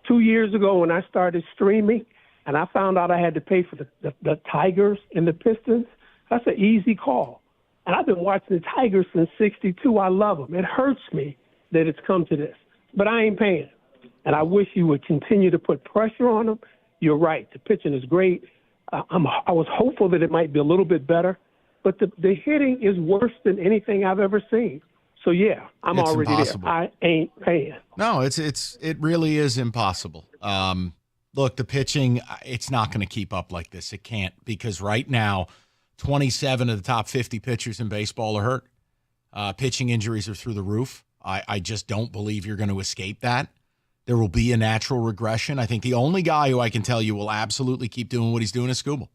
S14: 2 years ago when I started streaming and I found out I had to pay for the Tigers and the Pistons, that's an easy call. And I've been watching the Tigers since 62. I love them. It hurts me that it's come to this. But I ain't paying. And I wish you would continue to put pressure on them. You're right. The pitching is great. I was hopeful that it might be a little bit better. But the hitting is worse than anything I've ever seen. So, yeah, I'm
S10: It's
S14: already
S10: impossible.
S14: there. I ain't paying.
S10: No, it really is impossible. Look, the pitching, it's not going to keep up like this. It can't, because right now, 27 of the top 50 pitchers in baseball are hurt. Pitching injuries are through the roof. I just don't believe you're going to escape that. There will be a natural regression. I think the only guy who I can tell you will absolutely keep doing what he's doing is Skubal,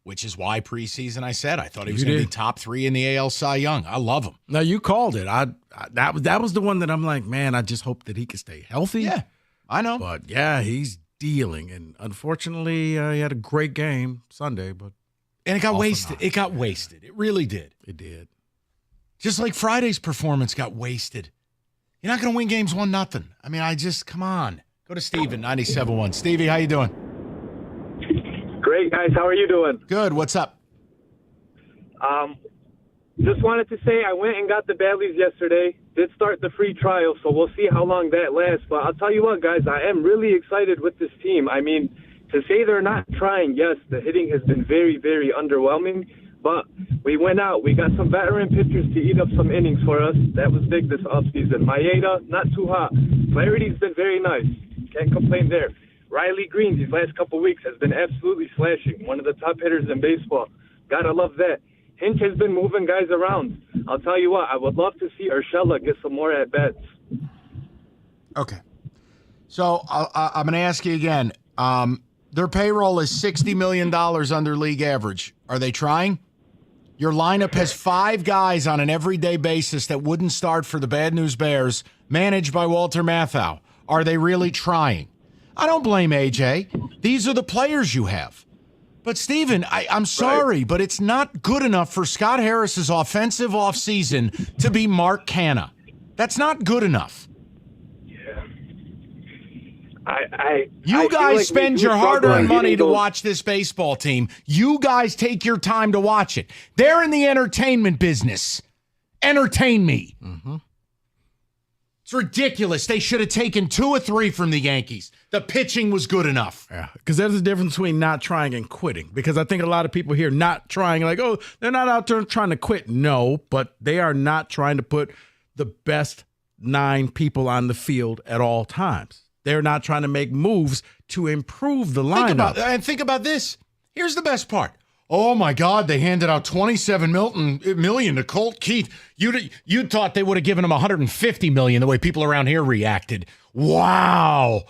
S10: which is why preseason I said I thought he was going to be top 3 in the AL Cy Young. I love him.
S8: No, you called it. That was the one that I'm like, man, I just hope that he can stay healthy.
S10: Yeah, I know.
S8: But, yeah, he's dealing. And unfortunately, he had a great game Sunday.
S10: And it got wasted. It got wasted. It really did.
S8: It did.
S10: Just like Friday's performance got wasted. You're not going to win games 1-0. I mean, come on. Go to Steven, 97.1. Stevie, how you doing?
S22: Great, guys. How are you doing?
S10: Good. What's up?
S22: Just wanted to say I went and got the Badleys yesterday. Did start the free trial, so we'll see how long that lasts. But I'll tell you what, guys, I am really excited with this team. I mean, to say they're not trying, yes, the hitting has been very, very underwhelming. But we went out. We got some veteran pitchers to eat up some innings for us. That was big this offseason. Maeda, not too hot. Clarity's been very nice. Can't complain there. Riley Green, these last couple weeks, has been absolutely slashing. One of the top hitters in baseball. Gotta love that. Hinch has been moving guys around. I'll tell you what, I would love to see Urshela get some more at-bats.
S10: Okay. So I'm going to ask you again. Their payroll is $60 million under league average. Are they trying? Your lineup has 5 guys on an everyday basis that wouldn't start for the Bad News Bears, managed by Walter Matthau. Are they really trying? I don't blame AJ. These are the players you have. But, Steven, I'm sorry, but it's not good enough for Scott Harris's offensive offseason to be Mark Canha. That's not good enough. You guys spend your hard-earned money to watch this baseball team. You guys take your time to watch it. They're in the entertainment business. Entertain me.
S8: Mm-hmm.
S10: It's ridiculous. They should have taken 2 or 3 from the Yankees. The pitching was good enough.
S8: Yeah, because there's a difference between not trying and quitting. Because I think a lot of people here not trying, like, oh, they're not out there trying to quit. No, but they are not trying to put the best 9 people on the field at all times. They're not trying to make moves to improve the lineup.
S10: Think about this. Here's the best part. Oh, my God, they handed out $27 million to Colt Keith. You thought they would have given him $150 million the way people around here reacted. Wow.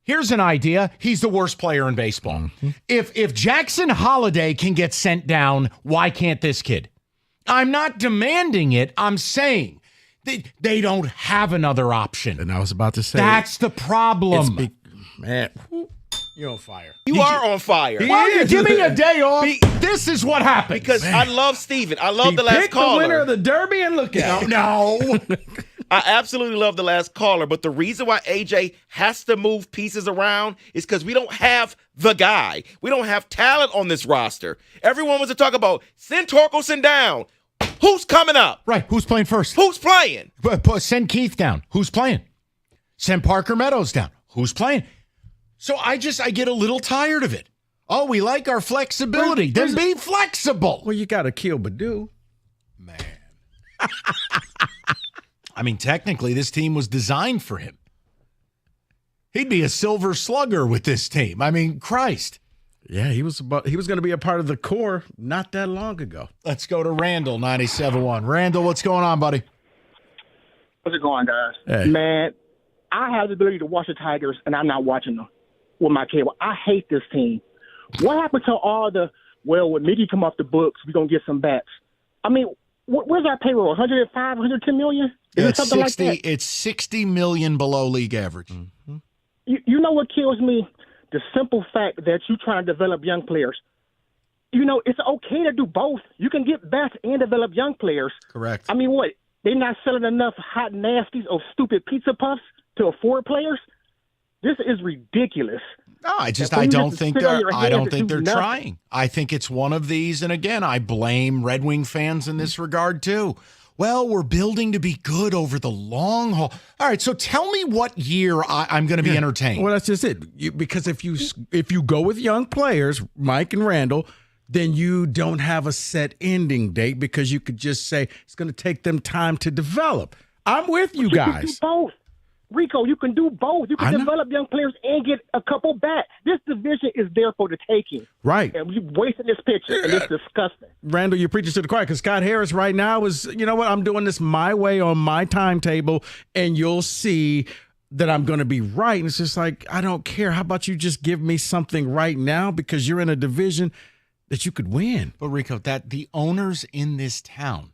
S10: Here's an idea. He's the worst player in baseball. Mm-hmm. If Jackson Holliday can get sent down, why can't this kid? I'm not demanding it. I'm saying they don't have another option.
S8: And I was about to say.
S10: That's the problem.
S8: Man.
S10: You're on fire.
S3: You are on fire.
S10: Why you give me a day off? This is what happens.
S3: Because I love Steven. I love
S8: He
S3: the last
S8: picked
S3: caller.
S8: the winner of the Derby and look at it.
S10: No.
S3: I absolutely love the last caller, but the reason why AJ has to move pieces around is because we don't have the guy. We don't have talent on this roster. Everyone wants to talk about send Torkelson down. Who's coming up?
S10: Right. Who's playing first?
S3: Who's playing?
S10: Send Keith down. Who's playing? Send Parker Meadows down. Who's playing? So I get a little tired of it. Oh, we like our flexibility. Then be flexible.
S8: Well, you got to kill Badu.
S10: Man. I mean, technically, this team was designed for him. He'd be a silver slugger with this team. I mean, Christ.
S8: Yeah, he was going to be a part of the core not that long ago.
S10: Let's go to Randall, 97.1. Randall, what's going on, buddy?
S6: How's it going, guys?
S8: Hey.
S6: Man, I have the ability to watch the Tigers, and I'm not watching them with my cable. I hate this team. What happened to all when Mickey come off the books, we're going to get some bats? I mean, where's our payroll? 105, 110 million? Is it something like that?
S10: It's $60 million below league average.
S8: Mm-hmm.
S6: You know what kills me? The simple fact that you're trying to develop young players. You know, it's okay to do both. You can get bats and develop young players.
S10: Correct.
S6: I mean, what? They're not selling enough hot nasties or stupid pizza puffs to afford players? This is ridiculous.
S10: No, I don't think they're trying. I think it's one of these, and again, I blame Red Wing fans in this regard too. Well, we're building to be good over the long haul. All right, so tell me what year I'm going to be entertained.
S8: Well, that's just it. Because if you go with young players, Mike and Randall, then you don't have a set ending date because you could just say it's going to take them time to develop. I'm with you guys.
S6: You can do both. Rico, you can do both. You can develop young players and get a couple bats. This division is there for the taking.
S8: Right.
S6: And you're wasting this pitcher, and it's disgusting.
S8: Randall, you're preaching to the choir because Scott Harris right now is, you know what, I'm doing this my way on my timetable, and you'll see that I'm going to be right. And it's just like, I don't care. How about you just give me something right now because you're in a division that you could win.
S10: But, Rico, that the owners in this town,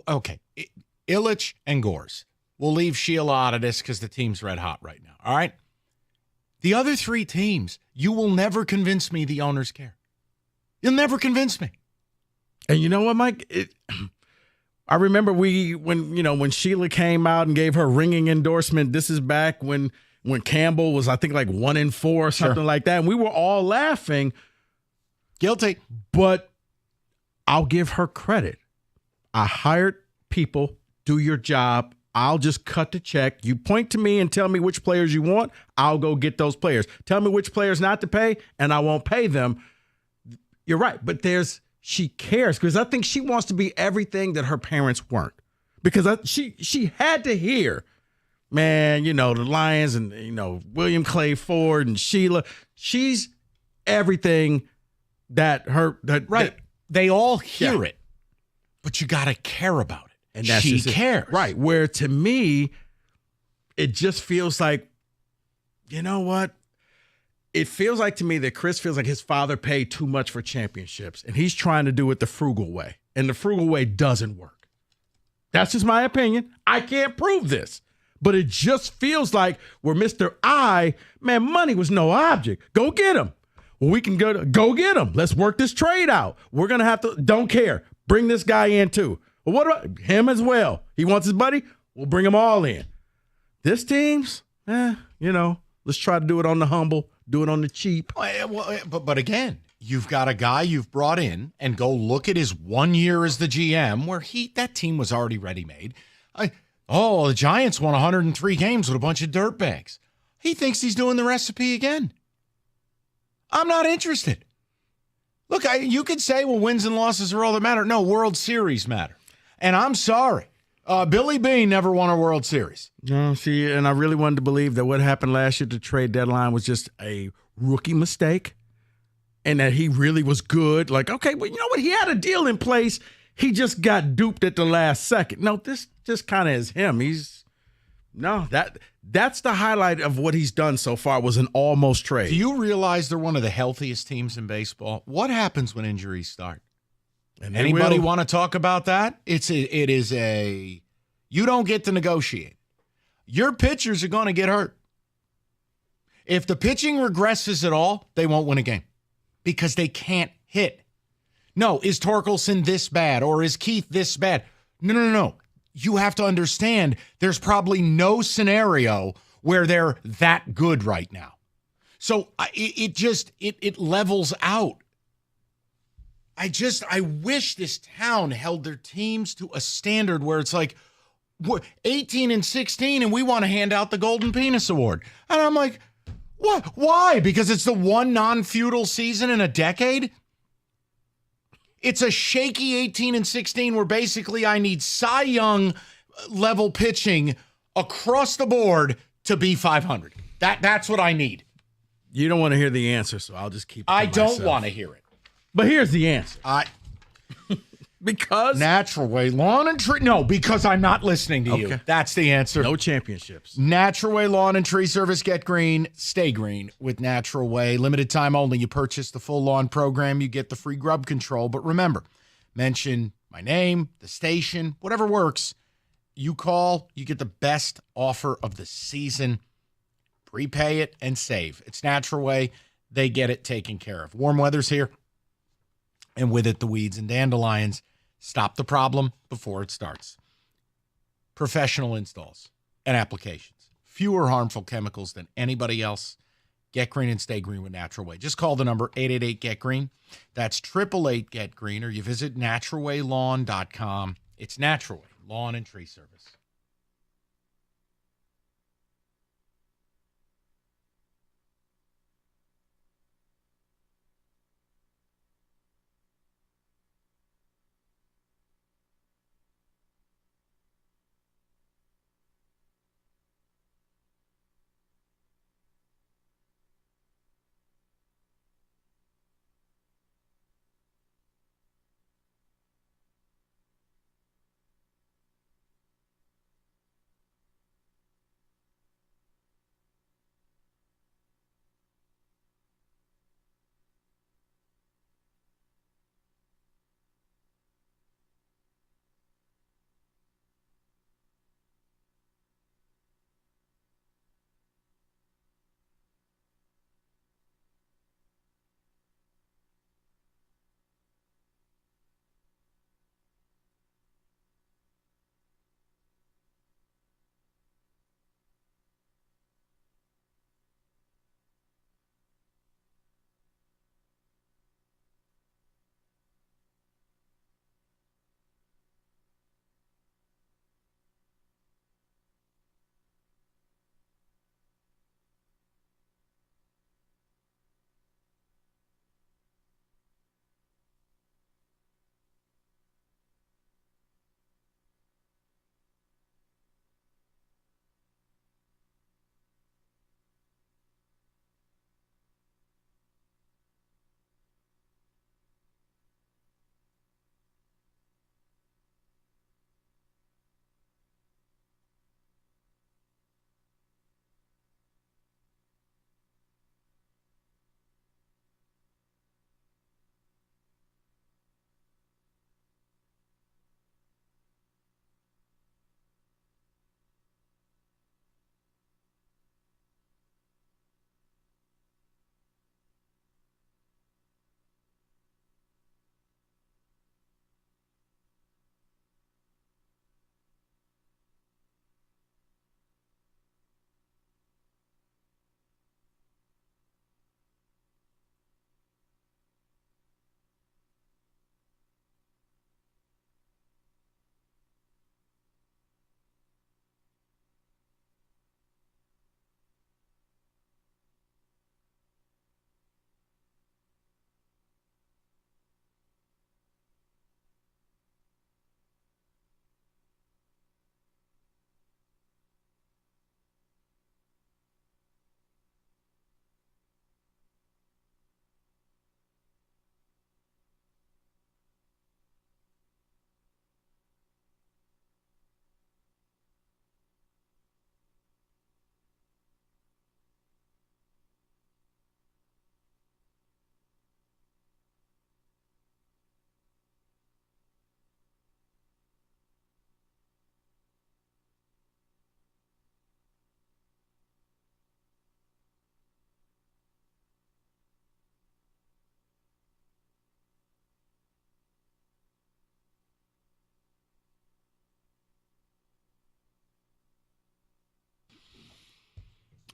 S10: okay, Illich and Gores. We'll leave Sheila out of this because the team's red hot right now. All right? The other three teams, you will never convince me the owners care. You'll never convince me.
S8: And you know what, Mike? I remember when Sheila came out and gave her ringing endorsement. This is back when Campbell was, I think, like 1-4 or something like that. And we were all laughing.
S10: Guilty.
S8: But I'll give her credit. I hired people, do your job. I'll just cut the check. You point to me and tell me which players you want. I'll go get those players. Tell me which players not to pay, and I won't pay them. You're right, but she cares because I think she wants to be everything that her parents weren't. Because she had to hear, man, the Lions and William Clay Ford and Sheila. She's everything that her
S10: right. They all hear it, but you got to care about it.
S8: And that's
S10: she
S8: just
S10: cares.
S8: Right. Where to me, it just feels like, you know what? It feels like to me that Chris feels like his father paid too much for championships, and he's trying to do it the frugal way. And the frugal way doesn't work. That's just my opinion. I can't prove this. But it just feels like where Mr. Money was no object. Go get him. Well, we can go get him. Let's work this trade out. We're going to have to, don't care. Bring this guy in too. Well, what about him as well? He wants his buddy? We'll bring them all in. This team's, let's try to do it on the humble, do it on the cheap.
S10: But again, you've got a guy you've brought in and go look at his 1 year as the GM where that team was already ready-made. The Giants won 103 games with a bunch of dirtbags. He thinks he's doing the recipe again. I'm not interested. Look, you could say, well, wins and losses are all that matter. No, World Series matter. And I'm sorry. Billy Beane never won a World Series.
S8: No, see, and I really wanted to believe that what happened last year at the trade deadline was just a rookie mistake and that he really was good. Like, okay, well, you know what? He had a deal in place. He just got duped at the last second. No, this just kind of is him. That's the highlight of what he's done so far was an almost trade.
S10: Do you realize they're one of the healthiest teams in baseball? What happens when injuries start? And anybody want to talk about that? It is you don't get to negotiate. Your pitchers are going to get hurt. If the pitching regresses at all, they won't win a game because they can't hit. No, is Torkelson this bad or is Keith this bad? No. You have to understand there's probably no scenario where they're that good right now. So it levels out. I wish this town held their teams to a standard where it's like, we're 18 and 16 and we want to hand out the Golden Penis Award. And I'm like, what? Why? Because it's the one non-feudal season in a decade? It's a shaky 18 and 16 where basically I need Cy Young level pitching across the board to be 500. That's what I need.
S8: You don't want to hear the answer, so I'll just keep it to
S10: I don't
S8: myself.
S10: want to hear it.
S8: But here's the answer. Because
S10: Natural Way Lawn and Tree. No, because I'm not listening to you. That's the answer.
S8: No championships.
S10: Natural Way Lawn and Tree Service. Get green, stay green with Natural Way. Limited time only. You purchase the full lawn program, you get the free grub control. But remember, mention my name, the station, whatever works. You call, you get the best offer of the season. Prepay it and save. It's Natural Way. They get it taken care of. Warm weather's here. And with it, the weeds and dandelions. Stop the problem before it starts. Professional installs and applications. Fewer harmful chemicals than anybody else. Get green and stay green with Natural Way. Just call the number 888-GET-GREEN. That's 888-GET-GREEN, or you visit naturalwaylawn.com. It's Natural Way Lawn and Tree Service.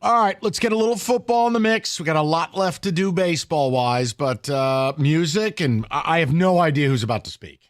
S10: All right, let's get a little football in the mix. We got a lot left to do baseball-wise, but music, and I have no idea who's about to speak.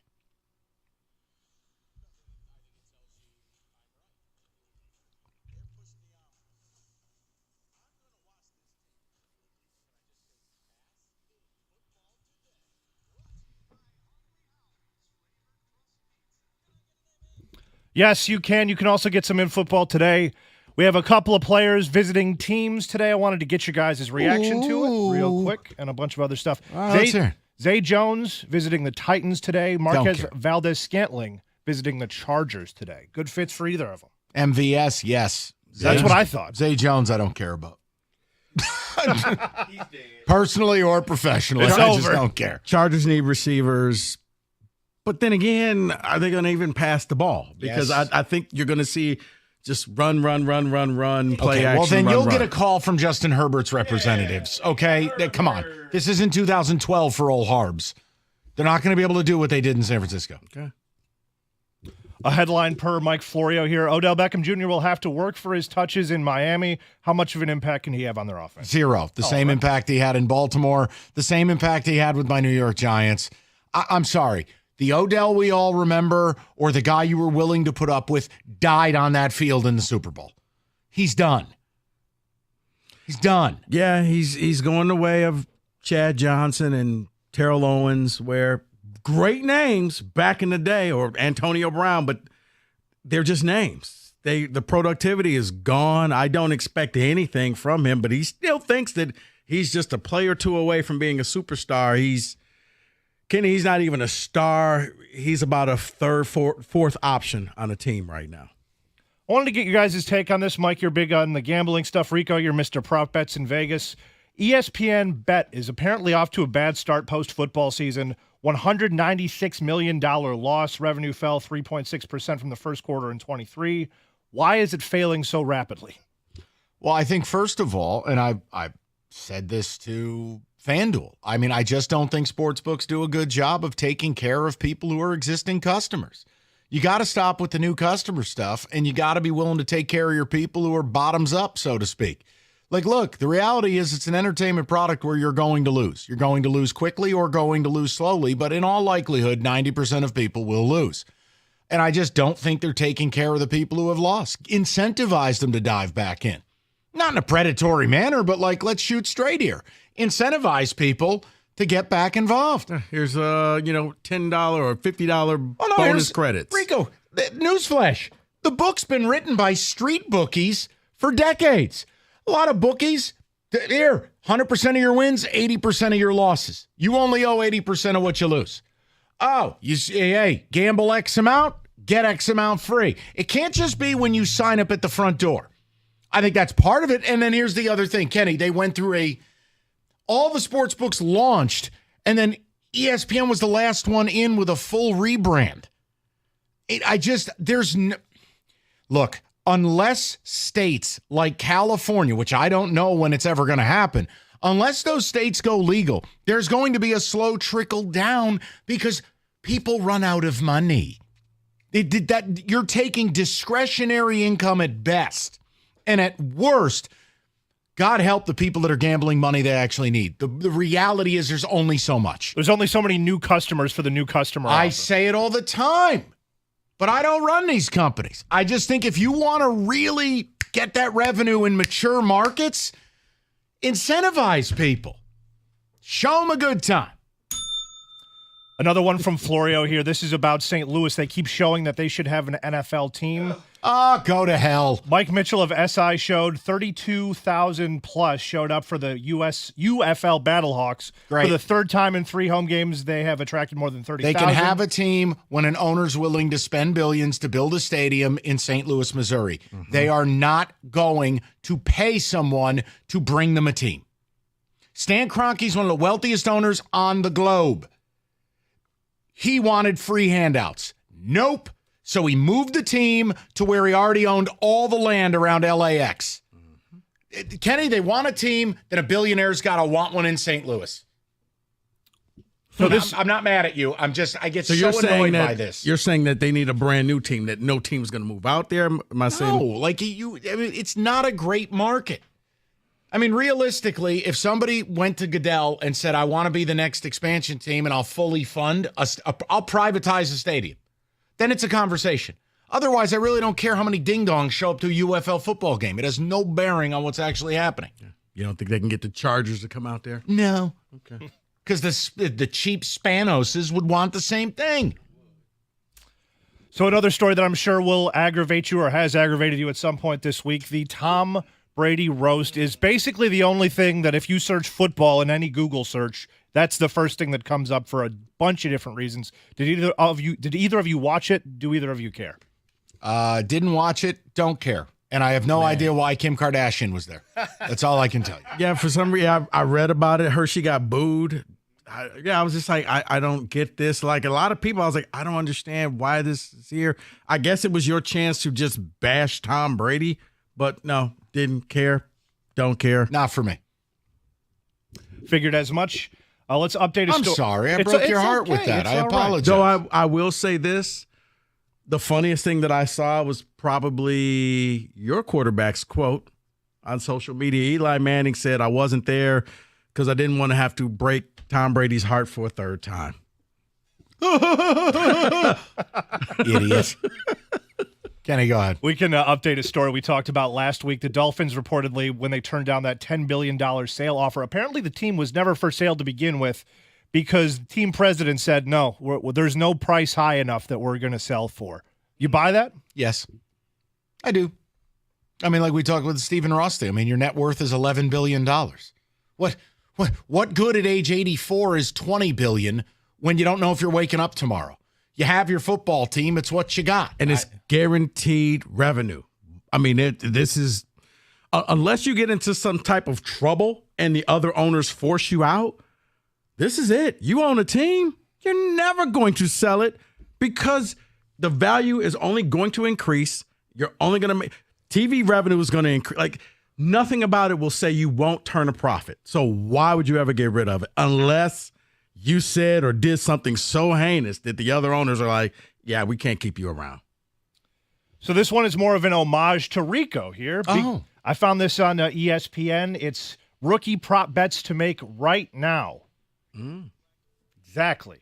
S2: Yes, you can. You can also get some in football today. We have a couple of players visiting teams today. I wanted to get your guys' reaction to it real quick and a bunch of other stuff.
S10: Let's hear.
S2: Zay Jones visiting the Titans today. Marquez Valdez-Scantling visiting the Chargers today. Good fits for either of them.
S10: MVS, yes.
S2: That's what I thought.
S10: Zay Jones, I don't care about. Personally or professionally, I just don't care.
S8: Chargers need receivers. But then again, are they going to even pass the ball? Because I think you're going to see just run, play action.
S10: Well, then you'll
S8: run.
S10: get a call from Justin Herbert's representatives, okay? Come on. This isn't 2012 for old Harbs. They're not going to be able to do what they did in San Francisco.
S8: Okay.
S2: A headline per Mike Florio here. Odell Beckham Jr. will have to work for his touches in Miami. How much of an impact can he have on their offense?
S10: 0. The same impact he had in Baltimore, the same impact he had with my New York Giants. I'm sorry. The Odell we all remember, or the guy you were willing to put up with, died on that field in the Super Bowl. He's done. He's done.
S8: Yeah, he's going the way of Chad Johnson and Terrell Owens, where great names back in the day, or Antonio Brown, but they're just names. The productivity is gone. I don't expect anything from him, but he still thinks that he's just a play or two away from being a superstar. Kenny, he's not even a star. He's about a third, fourth option on a team right now.
S2: I wanted to get you guys' take on this. Mike, you're big on the gambling stuff. Rico, you're Mr. Prop Bets in Vegas. ESPN Bet is apparently off to a bad start post-football season. $196 million loss. Revenue fell 3.6% from the first quarter in 23. Why is it failing so rapidly?
S10: Well, I think, first of all, and I've said this to FanDuel, I mean, I just don't think sportsbooks do a good job of taking care of people who are existing customers. You got to stop with the new customer stuff, and you got to be willing to take care of your people who are bottoms up, so to speak. Like, look, the reality is it's an entertainment product where you're going to lose. You're going to lose quickly or going to lose slowly, but in all likelihood, 90% of people will lose. And I just don't think they're taking care of the people who have lost. Incentivize them to dive back in. Not in a predatory manner, but like, let's shoot straight here. Incentivize people to get back involved.
S8: Here's $10 or $50 bonus credits.
S10: Rico, newsflash. The book's been written by street bookies for decades. A lot of bookies, here, 100% of your wins, 80% of your losses. You only owe 80% of what you lose. Oh, you say, hey, gamble X amount, get X amount free. It can't just be when you sign up at the front door. I think that's part of it. And then here's the other thing, Kenny. They went through all the sports books launched, and then ESPN was the last one in with a full rebrand. Look, unless states like California, which I don't know when it's ever going to happen, unless those states go legal, there's going to be a slow trickle down because people run out of money. You're taking discretionary income at best, and at worst, God help the people that are gambling money they actually need. The reality is there's only so much.
S2: There's only so many new customers for the new customer offer.
S10: I say it all the time, but I don't run these companies. I just think if you want to really get that revenue in mature markets, incentivize people. Show them a good time.
S2: Another one from Florio here. This is about St. Louis. They keep showing that they should have an NFL team.
S10: Go to hell.
S2: Mike Mitchell of SI showed 32,000 plus showed up for the UFL Battlehawks.
S10: Great.
S2: For the third time in 3 home games, they have attracted more than 30,000.
S10: They can have a team when an owner's willing to spend billions to build a stadium in St. Louis, Missouri. Mm-hmm. They are not going to pay someone to bring them a team. Stan Kroenke's one of the wealthiest owners on the globe. He wanted free handouts. Nope. So he moved the team to where he already owned all the land around LAX. Mm-hmm. Kenny, they want a team, then a billionaire's got to want one in St. Louis. So I'm not mad at you. I get so annoyed by this.
S8: You're saying that they need a brand new team, that no team's going to move out there? Am I saying?
S10: No, it's not a great market. I mean, realistically, if somebody went to Goodell and said, I want to be the next expansion team and I'll fully fund, I'll privatize the stadium, then it's a conversation. Otherwise, I really don't care how many ding-dongs show up to a UFL football game. It has no bearing on what's actually happening.
S8: You don't think they can get the Chargers to come out there?
S10: No.
S8: Okay.
S10: Because the cheap Spanoses would want the same thing.
S2: So another story that I'm sure will aggravate you or has aggravated you at some point this week, the Tom Brady roast is basically the only thing that if you search football in any Google search, that's the first thing that comes up for a bunch of different reasons. Did either of you watch it? Do either of you care?
S10: Didn't watch it, don't care. And I have no idea why Kim Kardashian was there. That's all I can tell you.
S8: Yeah, for some reason, I read about it. Hershey got booed. I was just like, I don't get this. Like a lot of people, I was like, I don't understand why this is here. I guess it was your chance to just bash Tom Brady, but no, didn't care, don't care.
S10: Not for me.
S2: Figured as much. Let's update a story.
S10: I'm sorry. I broke your heart with that. I apologize.
S8: So I will say this. The funniest thing that I saw was probably your quarterback's quote on social media. Eli Manning said, I wasn't there because I didn't want to have to break Tom Brady's heart for a third time.
S10: Idiot. Kenny, go ahead.
S2: We can update a story we talked about last week. The Dolphins reportedly, when they turned down that $10 billion sale offer, apparently the team was never for sale to begin with because the team president said, no, there's no price high enough that we're going to sell for. You buy that?
S10: Yes, I do. I mean, like we talked with Stephen Ross. I mean, your net worth is $11 billion. What good at age 84 is $20 billion when you don't know if you're waking up tomorrow? You have your football team. It's what you got.
S8: And it's guaranteed revenue. I mean, this is unless you get into some type of trouble and the other owners force you out, this is it. You own a team, you're never going to sell it because the value is only going to increase. You're only going to make TV revenue is going to increase. Like nothing about it will say you won't turn a profit. So why would you ever get rid of it unless you said or did something so heinous that the other owners are like, yeah, we can't keep you around.
S2: So this one is more of an homage to Rico here. I found this on ESPN. It's rookie prop bets to make right now. Exactly.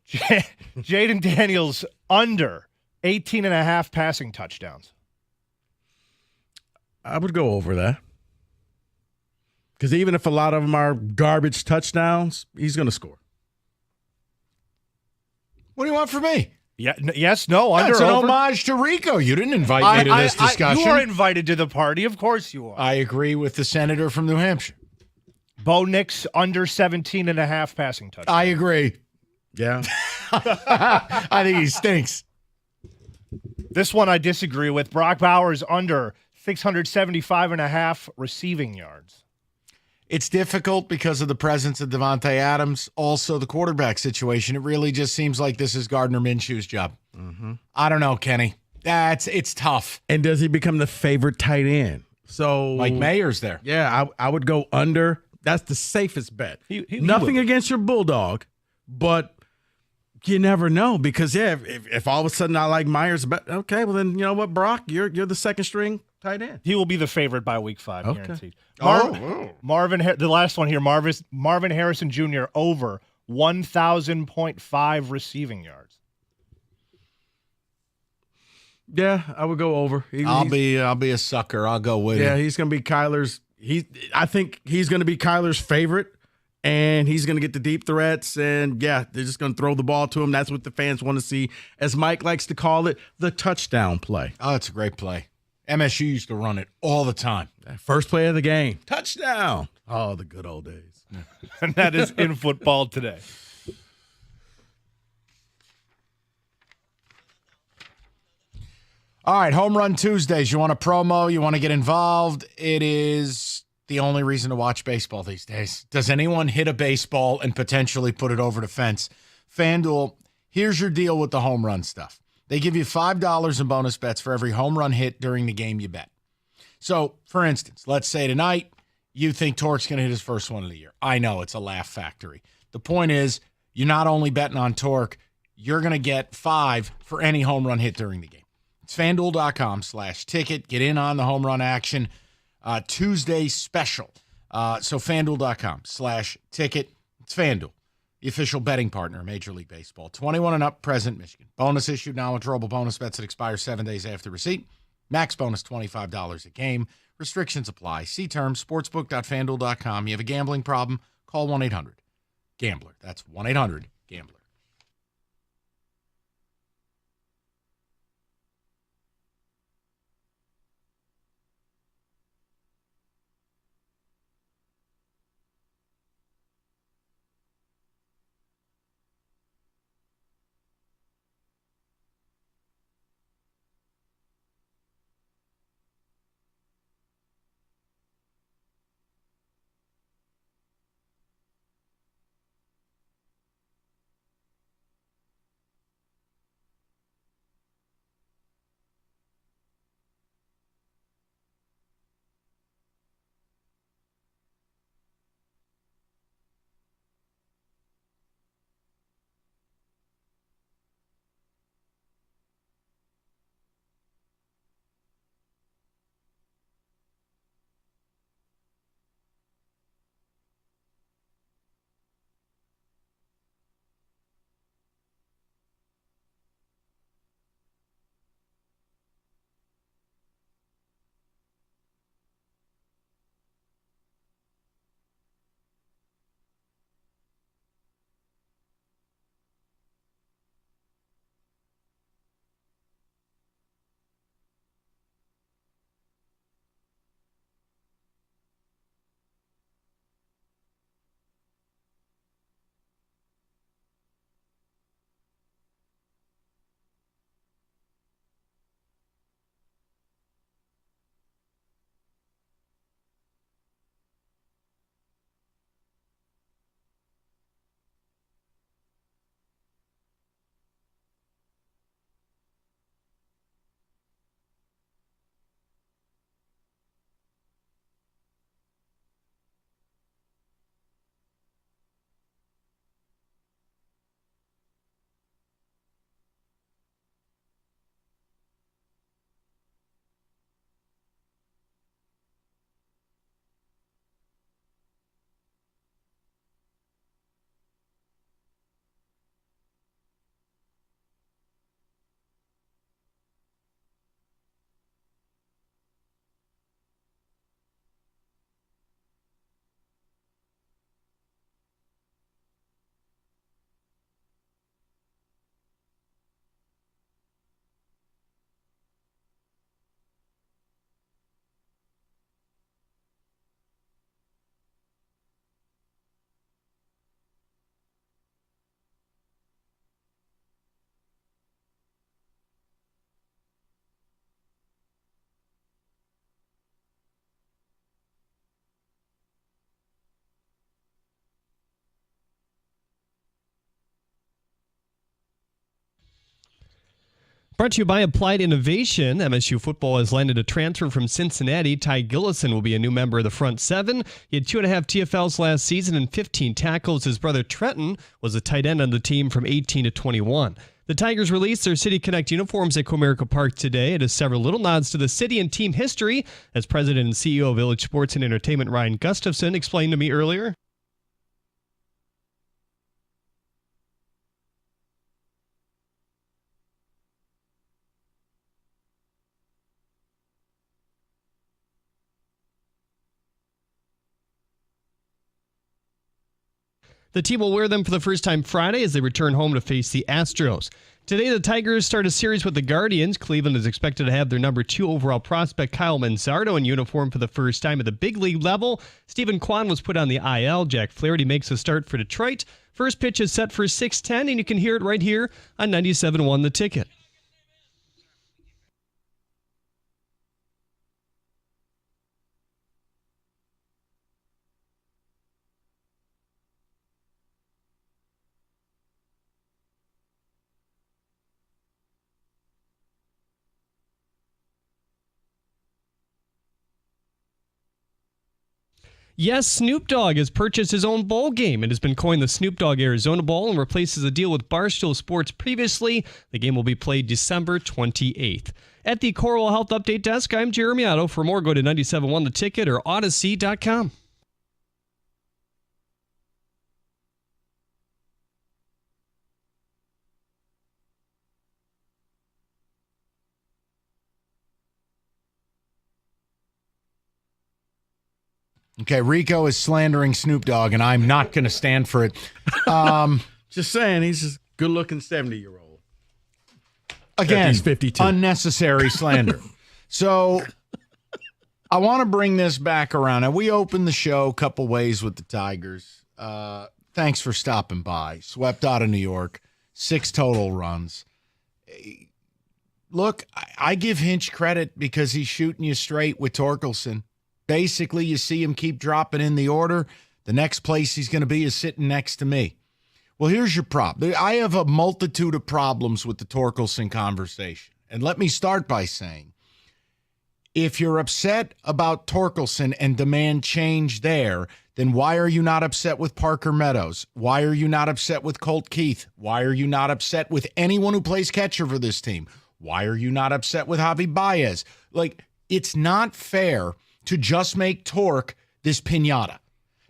S2: Jaden Daniels under 18.5 passing touchdowns.
S8: I would go over that. Because even if a lot of them are garbage touchdowns, he's going to score.
S10: What do you want from me?
S2: Yeah, yes, no, under.
S10: That's an
S2: over.
S10: homage to Rico. You didn't invite me to this discussion.
S2: You are invited to the party. Of course you are.
S10: I agree with the senator from New Hampshire.
S2: Bo Nix under 17.5 passing touchdowns.
S10: I agree.
S8: Yeah.
S10: I think he stinks.
S2: This one I disagree with. Brock Bowers under 675.5 receiving yards.
S10: It's difficult because of the presence of Devontae Adams. Also, the quarterback situation. It really just seems like this is Gardner Minshew's job.
S8: Mm-hmm.
S10: I don't know, Kenny. It's tough.
S8: And does he become the favorite tight end? So
S10: Mike Mayer's there.
S8: Yeah, I would go under. That's the safest bet.
S2: He
S8: Nothing against your Bulldog, but you never know because, if all of a sudden I like Myers, okay, well then, you know what, Brock, you're the second string tight end.
S2: He will be the favorite by week 5, guaranteed.
S8: Marvin,
S2: the last one here, Marvin Harrison Jr. over 1,000.5 receiving yards.
S8: Yeah, I would go over.
S10: I'll be a sucker. I'll go with him.
S8: Yeah, he's going to be Kyler's. I think he's going to be Kyler's favorite, and he's going to get the deep threats. And yeah, they're just going to throw the ball to him. That's what the fans want to see, as Mike likes to call it, the touchdown play.
S10: Oh, it's a great play. MSU used to run it all the time.
S8: First play of the game, touchdown. Oh, the good old days.
S2: And that is in football today.
S10: All right, Home Run Tuesdays. You want a promo? You want to get involved? It is the only reason to watch baseball these days. Does anyone hit a baseball and potentially put it over the fence? FanDuel, here's your deal with the home run stuff. They give you $5 in bonus bets for every home run hit during the game you bet. So, for instance, let's say tonight you think Tork's going to hit his first one of the year. I know, it's a laugh factory. The point is, you're not only betting on Tork, you're going to get 5 for any home run hit during the game. It's FanDuel.com/ticket. Get in on the home run action. Tuesday special. So FanDuel.com/ticket. It's FanDuel, the official betting partner of Major League Baseball. 21 and up, present Michigan. Bonus issued now, withdrawable bonus bets that expire 7 days after receipt. Max bonus $25 a game. Restrictions apply. See terms, sportsbook.fanduel.com. You have a gambling problem, call 1-800-GAMBLER. That's 1-800-GAMBLER.
S4: Brought to you by Applied Innovation. MSU football has landed a transfer from Cincinnati. Ty Gillison will be a new member of the front seven. He had 2.5 TFLs last season and 15 tackles. His brother Trenton was a tight end on the team from 18 to 21. The Tigers released their City Connect uniforms at Comerica Park today. It has several little nods to the city and team history, as President and CEO of Village Sports and Entertainment Ryan Gustafson explained to me earlier. The team will wear them for the first time Friday as they return home to face the Astros. Today, the Tigers start a series with the Guardians. Cleveland is expected to have their number 2 overall prospect, Kyle Manzardo, in uniform for the first time at the big league level. Stephen Kwan was put on the IL. Jack Flaherty makes a start for Detroit. First pitch is set for 6:10, and you can hear it right here on 97.1 The Ticket. Yes, Snoop Dogg has purchased his own bowl game. It has been coined the Snoop Dogg Arizona Bowl and replaces a deal with Barstool Sports previously. The game will be played December 28th. At the Cornwall Health Update Desk, I'm Jeremy Otto. For more, go to 97.1 The Ticket or Odyssey.com.
S10: Okay, Rico is slandering Snoop Dogg, and I'm not going to stand for it.
S8: Just saying, he's a good-looking 70-year-old.
S10: Again,
S8: he's 52.
S10: Unnecessary slander. So I want to bring this back around. And we opened the show a couple ways with the Tigers. Thanks for stopping by. Swept out of New York. 6 total runs. Look, I give Hinch credit because he's shooting you straight with Torkelson. Basically, you see him keep dropping in the order. The next place he's going to be is sitting next to me. Well, here's your problem. I have a multitude of problems with the Torkelson conversation. And let me start by saying, if you're upset about Torkelson and demand change there, then why are you not upset with Parker Meadows? Why are you not upset with Colt Keith? Why are you not upset with anyone who plays catcher for this team? Why are you not upset with Javi Baez? Like, it's not fair to just make Torque this piñata.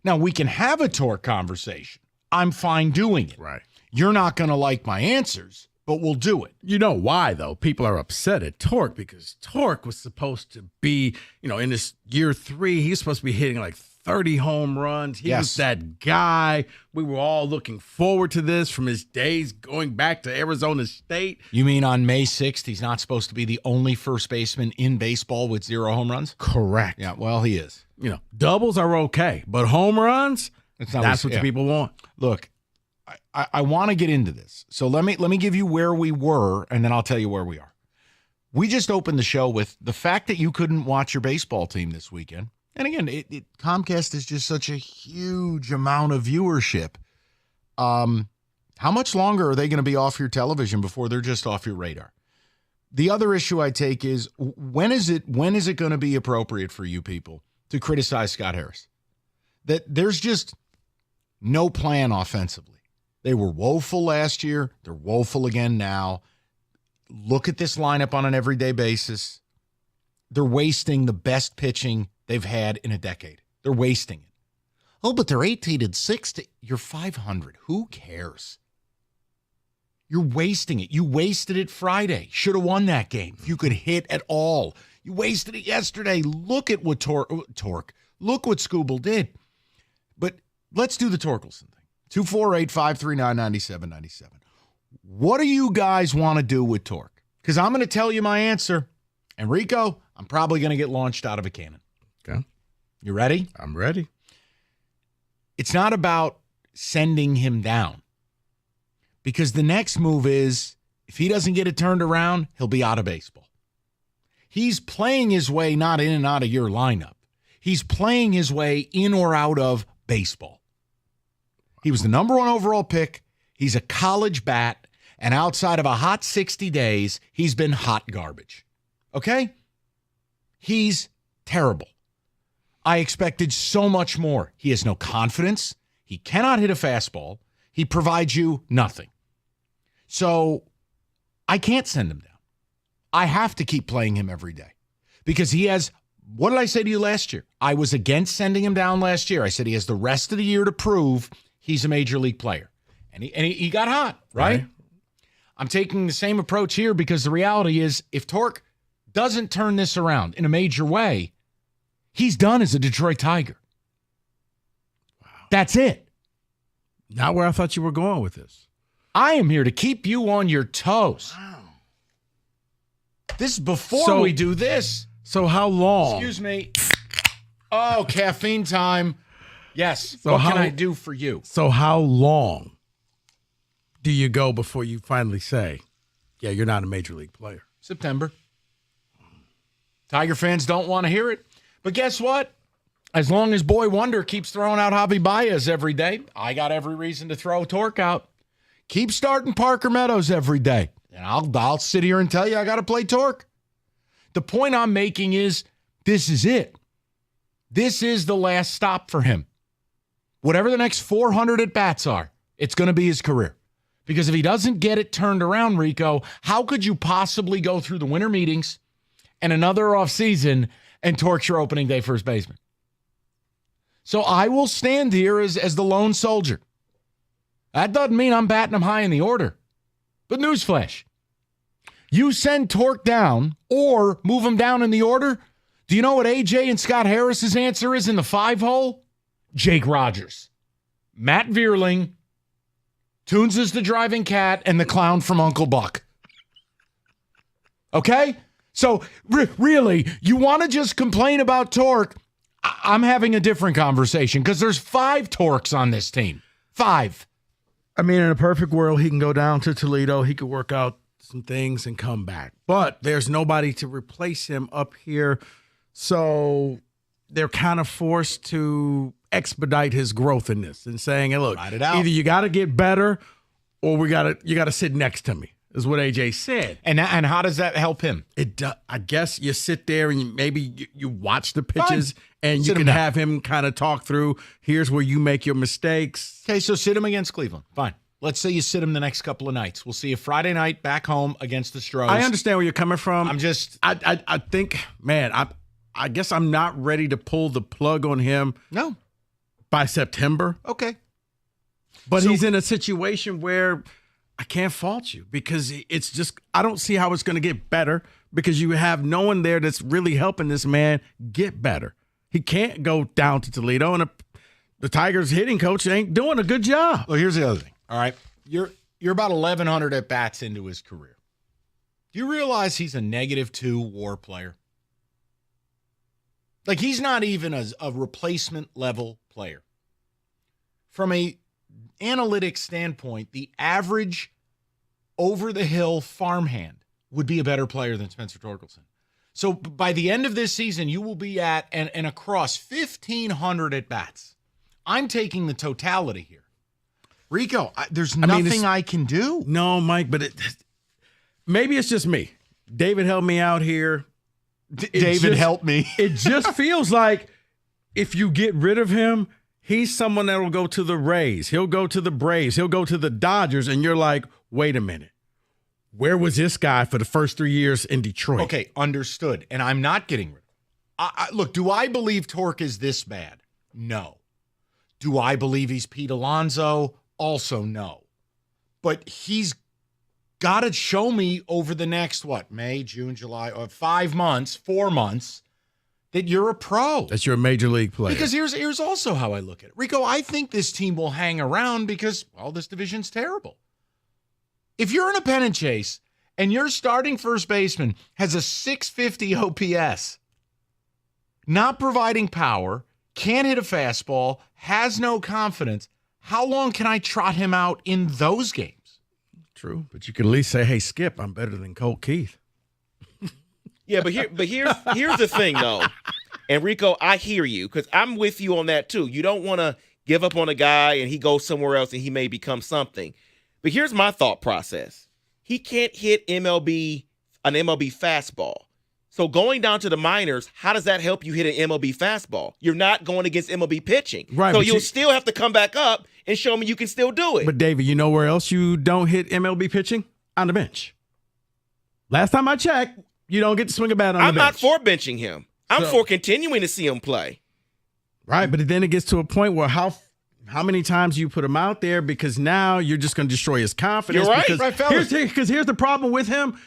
S10: Now, we can have a Torque conversation. I'm fine doing it.
S8: Right.
S10: You're not going to like my answers, but we'll do it.
S8: You know why, though? People are upset at Torque because Torque was supposed to be, in this year 3, he's supposed to be hitting like 30 home runs. He was that guy. We were all looking forward to this from his days going back to Arizona State.
S10: You mean on May 6th, he's not supposed to be the only first baseman in baseball with 0 home runs?
S8: Correct.
S10: Yeah, well, he is.
S8: Doubles are okay, but home runs, that's what the people want.
S10: Look, I want to get into this. So let me give you where we were, and then I'll tell you where we are. We just opened the show with the fact that you couldn't watch your baseball team this weekend. And again, Comcast is just such a huge amount of viewership. How much longer are they going to be off your television before they're just off your radar? The other issue I take is when is it going to be appropriate for you people to criticize Scott Harris? That there's just no plan offensively. They were woeful last year. They're woeful again now. Look at this lineup on an everyday basis. They're wasting the best pitching they've had in a decade. They're wasting it. Oh, but they're 18-6. You're 500. Who cares? You're wasting it. You wasted it Friday. Should have won that game if you could hit at all. You wasted it yesterday. Look at what Torque. Look what Scooble did. But let's do the Torkelson thing. 248-539-9797. What do you guys want to do with Torque? Because I'm going to tell you my answer. And Rico, I'm probably going to get launched out of a cannon.
S8: Okay.
S10: You ready?
S8: I'm ready.
S10: It's not about sending him down. Because the next move is, if he doesn't get it turned around, he'll be out of baseball. He's playing his way not in and out of your lineup. He's playing his way in or out of baseball. He was the number 1 overall pick. He's a college bat. And outside of a hot 60 days, he's been hot garbage. Okay? He's terrible. I expected so much more. He has no confidence. He cannot hit a fastball. He provides you nothing. So I can't send him down. I have to keep playing him every day because he has, what did I say to you last year? I was against sending him down last year. I said he has the rest of the year to prove he's a major league player. And he got hot, right? I'm taking the same approach here because the reality is if Torque doesn't turn this around in a major way, he's done as a Detroit Tiger. Wow. That's it.
S8: Not where I thought you were going with this.
S10: I am here to keep you on your toes. Wow. This is before we do this.
S8: So how long?
S10: Excuse me. Oh, caffeine time. Yes. So what can I do for you?
S8: So how long do you go before you finally say, yeah, you're not a major league player?
S10: September. Tiger fans don't want to hear it. But guess what? As long as Boy Wonder keeps throwing out Javi Baez every day, I got every reason to throw Torque out. Keep starting Parker Meadows every day. And I'll sit here and tell you I got to play Torque. The point I'm making is this is it. This is the last stop for him. Whatever the next 400 at-bats are, it's going to be his career. Because if he doesn't get it turned around, Rico, how could you possibly go through the winter meetings and another offseason and torch your opening day first baseman? So I will stand here as the lone soldier. That doesn't mean I'm batting him high in the order. But newsflash, you send Torque down or move him down in the order, Do you know what AJ and Scott Harris's answer is in the 5-hole? Jake Rogers. Matt Vierling, Toons is the driving cat, and the clown from Uncle Buck. Okay? So, really, you want to just complain about Torque? I'm having a different conversation because there's 5 Torques on this team. 5.
S8: I mean, in a perfect world, he can go down to Toledo. He could work out some things and come back. But there's nobody to replace him up here. So they're kind of forced to expedite his growth in this and saying, hey, look, either you got to get better or you got to sit next to me, is what AJ said.
S10: And how does that help him?
S8: I guess you sit there and maybe you watch the pitches.
S10: Fine.
S8: And you can have him kind of talk through, here's where you make your mistakes.
S10: Okay, so sit him against Cleveland. Fine. Let's say you sit him the next couple of nights. We'll see you Friday night back home against the Stros.
S8: I understand where you're coming from.
S10: I'm just...
S8: I think, man, I guess I'm not ready to pull the plug on him.
S10: No.
S8: By September.
S10: Okay.
S8: But he's in a situation where I can't fault you because it's just, I don't see how it's going to get better because you have no one there that's really helping this man get better. He can't go down to Toledo, and the Tigers hitting coach ain't doing a good job.
S10: Well, here's the other thing. All right, you're about 1,100 at bats into his career. Do you realize he's a -2 WAR player? Like he's not even a replacement level player. From a analytics standpoint, the average over the hill farmhand would be a better player than Spencer Torkelson. So by the end of this season, you will be at and across 1,500 at bats. I'm taking the totality here. Rico, there's nothing I can do.
S8: No, Mike, but maybe it's just me. David helped me out here.
S10: David helped me.
S8: It just feels like if you get rid of him, he's someone that will go to the Rays. He'll go to the Braves. He'll go to the Dodgers. And you're like, wait a minute. Where was this guy for the first 3 years in Detroit?
S10: Okay, understood. And I'm not getting rid of him. Look, do I believe Torque is this bad? No. Do I believe he's Pete Alonso? Also no. But he's got to show me over the next, May, June, July, 5 months, 4 months, that you're a pro.
S8: That you're a major league player.
S10: Because here's also how I look at it. Rico, I think this team will hang around because, this division's terrible. If you're in a pennant chase and your starting first baseman has a 650 OPS, not providing power, can't hit a fastball, has no confidence, how long can I trot him out in those games?
S8: True, but you can at least say, hey, Skip, I'm better than Colt Keith.
S3: Yeah, but here's the thing, though. And, Rico, I hear you because I'm with you on that, too. You don't want to give up on a guy and he goes somewhere else and he may become something. But here's my thought process. He can't hit an MLB fastball. So going down to the minors, how does that help you hit an MLB fastball? You're not going against MLB pitching.
S8: Right,
S3: so you'll still have to come back up and show me you can still do it.
S8: But, David, you know where else you don't hit MLB pitching? On the bench. Last time I checked, you don't get to swing a bat on the bench.
S3: I'm not for benching him. I'm for continuing to see him play.
S8: Right, but then it gets to a point where how many times you put him out there because now you're just going to destroy his confidence.
S3: You're right.
S8: Because
S10: fellas.
S8: Here's the problem with him.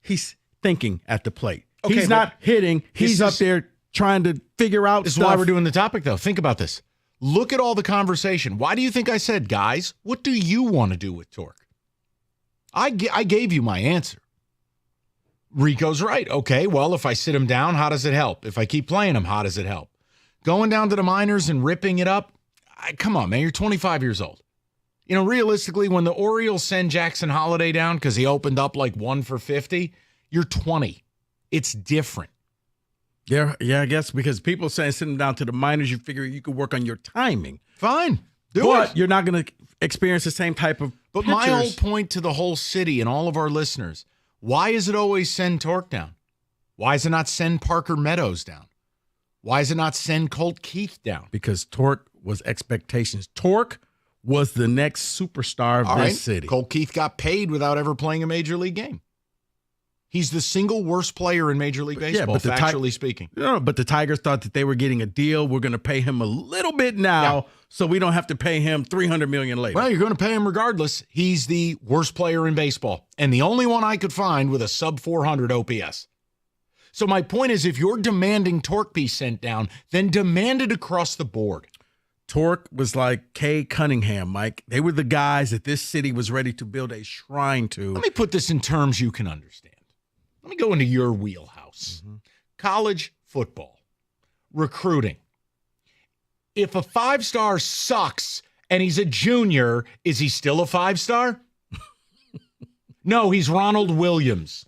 S8: He's thinking at the plate.
S10: Okay,
S8: he's not hitting. He's up there trying to figure out
S10: This
S8: stuff.
S10: is why we're doing the topic, though. Think about this. Look at all the conversation. Why do you think I said, guys, what do you want to do with Torque? I gave you my answer. Rico's right. Okay, well, if I sit him down, how does it help? If I keep playing him, how does it help? Going down to the minors and ripping it up? Come on, man. You're 25 years old. You know, realistically, when the Orioles send Jackson Holiday down because he opened up like 1 for 50, you're 20. It's different.
S8: Yeah, I guess because people saying sitting down to the minors, you figure you could work on your timing.
S10: Fine.
S8: But you're not going to experience the same type of
S10: But my whole point to the whole city and all of our listeners, why is it always send Torque down? Why is it not send Parker Meadows down? Why is it not send Colt Keith down?
S8: Because Torque was expectations. Torque was the next superstar of this city.
S10: Colt Keith got paid without ever playing a major league game. He's the single worst player in Major League Baseball, factually speaking.
S8: No, but the Tigers thought that they were getting a deal. We're going to pay him a little bit now, so we don't have to pay him $300 million later.
S10: Well, you're going to pay him regardless. He's the worst player in baseball, and the only one I could find with a sub 400 OPS. So my point is, if you're demanding torque be sent down, then demand it across the board.
S8: Torque was like Kay Cunningham, Mike. They were the guys that this city was ready to build a shrine to.
S10: Let me put this in terms you can understand. Let me go into your wheelhouse. College football, recruiting. If a 5-star sucks and he's a junior, is he still a 5-star? No, he's Ronald Williams.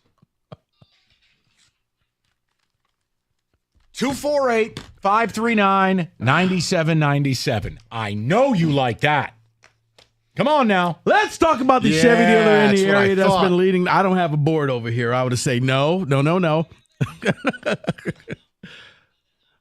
S10: 248-539-9797. I know you like that. Come on now.
S8: Let's talk about the Chevy dealer in the area that's been leading. I don't have a board over here. I would say no.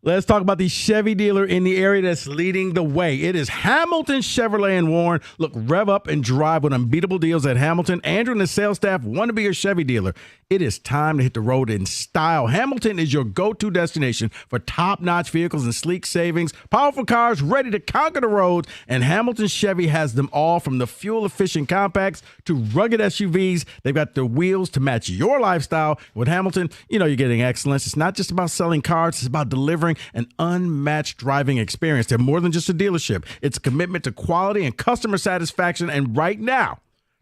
S8: Let's talk about the Chevy dealer in the area that's leading the way. It is Hamilton Chevrolet and Warren. Look, rev up and drive with unbeatable deals at Hamilton. Andrew and the sales staff want to be your Chevy dealer. It is time to hit the road in style. Hamilton is your go-to destination for top-notch vehicles and sleek savings, powerful cars ready to conquer the roads, and Hamilton Chevy has them all, from the fuel-efficient compacts to rugged SUVs. They've got the wheels to match your lifestyle. With Hamilton, you know you're getting excellence. It's not just about selling cars. It's about delivering an unmatched driving experience. They're more than just a dealership. It's a commitment to quality and customer satisfaction. And right now,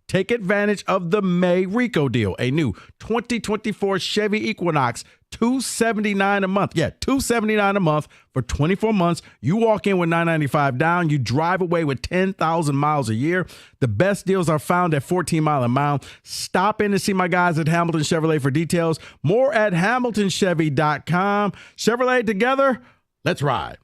S8: take advantage of the May Rico deal. A new 2024 Chevy Equinox, $279 a month. Yeah, $279 a month for 24 months. You walk in with $995 down. You drive away with 10,000 miles a year. The best deals are found at 14 mile a mile. Stop in to see my guys at Hamilton Chevrolet for details. More at HamiltonChevy.com. Chevrolet, together, let's ride.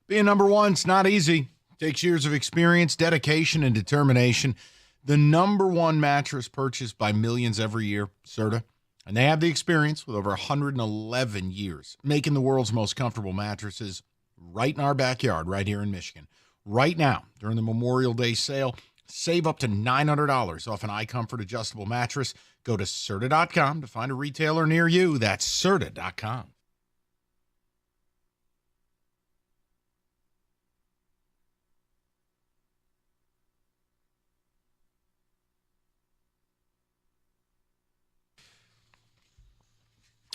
S10: Being number one's not easy. Takes years of experience, dedication, and determination. the #1 mattress purchased by millions every year, Serta. And they have the experience with over 111 years, making the world's most comfortable mattresses right in our backyard, right here in Michigan. Right now, during the Memorial Day sale, save up to $900 off an iComfort adjustable mattress. Go to Serta.com to find a retailer near you. That's Serta.com.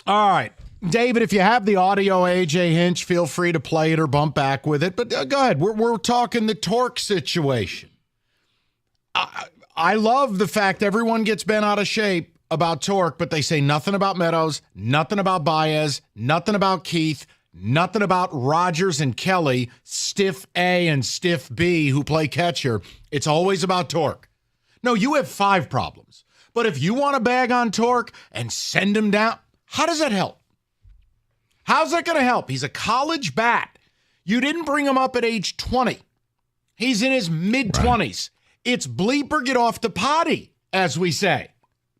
S10: All right. David, if you have the audio, AJ Hinch, feel free to play it or bump back with it. But go ahead. We're talking the Torque situation. I love the fact everyone gets bent out of shape about Torque, but they say nothing about Meadows, nothing about Baez, nothing about Keith, nothing about Rogers and Kelly, stiff A and stiff B who play catcher. It's always about Torque. No, you have 5 problems. But if you want to bag on Torque and send him down, how does that help? How's that going to help? He's a college bat. You didn't bring him up at age 20. He's in his mid-20s. Right. It's bleeper get off the potty, as we say.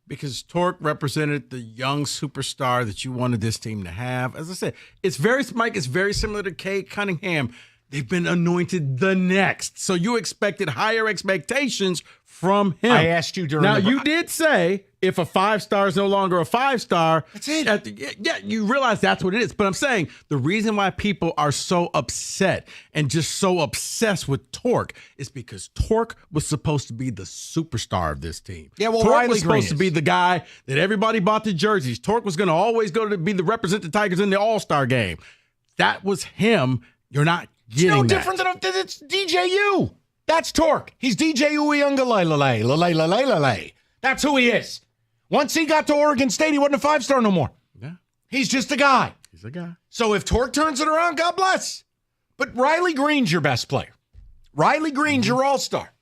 S8: Because Torque represented the young superstar that you wanted this team to have. As I said, it's very similar to Cade Cunningham. They've been anointed the next. So you expected higher expectations from him.
S10: I asked you during
S8: Now, you did say if a 5-star is no longer a 5-star.
S10: That's it.
S8: Yeah, you realize that's what it is. But I'm saying the reason why people are so upset and just so obsessed with Torque is because Torque was supposed to be the superstar of this team.
S10: Yeah, well,
S8: Torque
S10: Riley
S8: was supposed
S10: Green
S8: to be the guy that everybody bought the jerseys. Torque was going to always go to be the represent the Tigers in the All-Star game. That was him. You're not getting
S10: no
S8: that.
S10: different than it's DJU. That's Torque. He's DJ Uiungalele. That's who he is. Once he got to Oregon State, he wasn't a 5-star no more.
S8: Yeah.
S10: He's just a guy.
S8: He's a guy.
S10: So if Torque turns it around, God bless. But Riley Green's your best player. Riley Green's your all-star.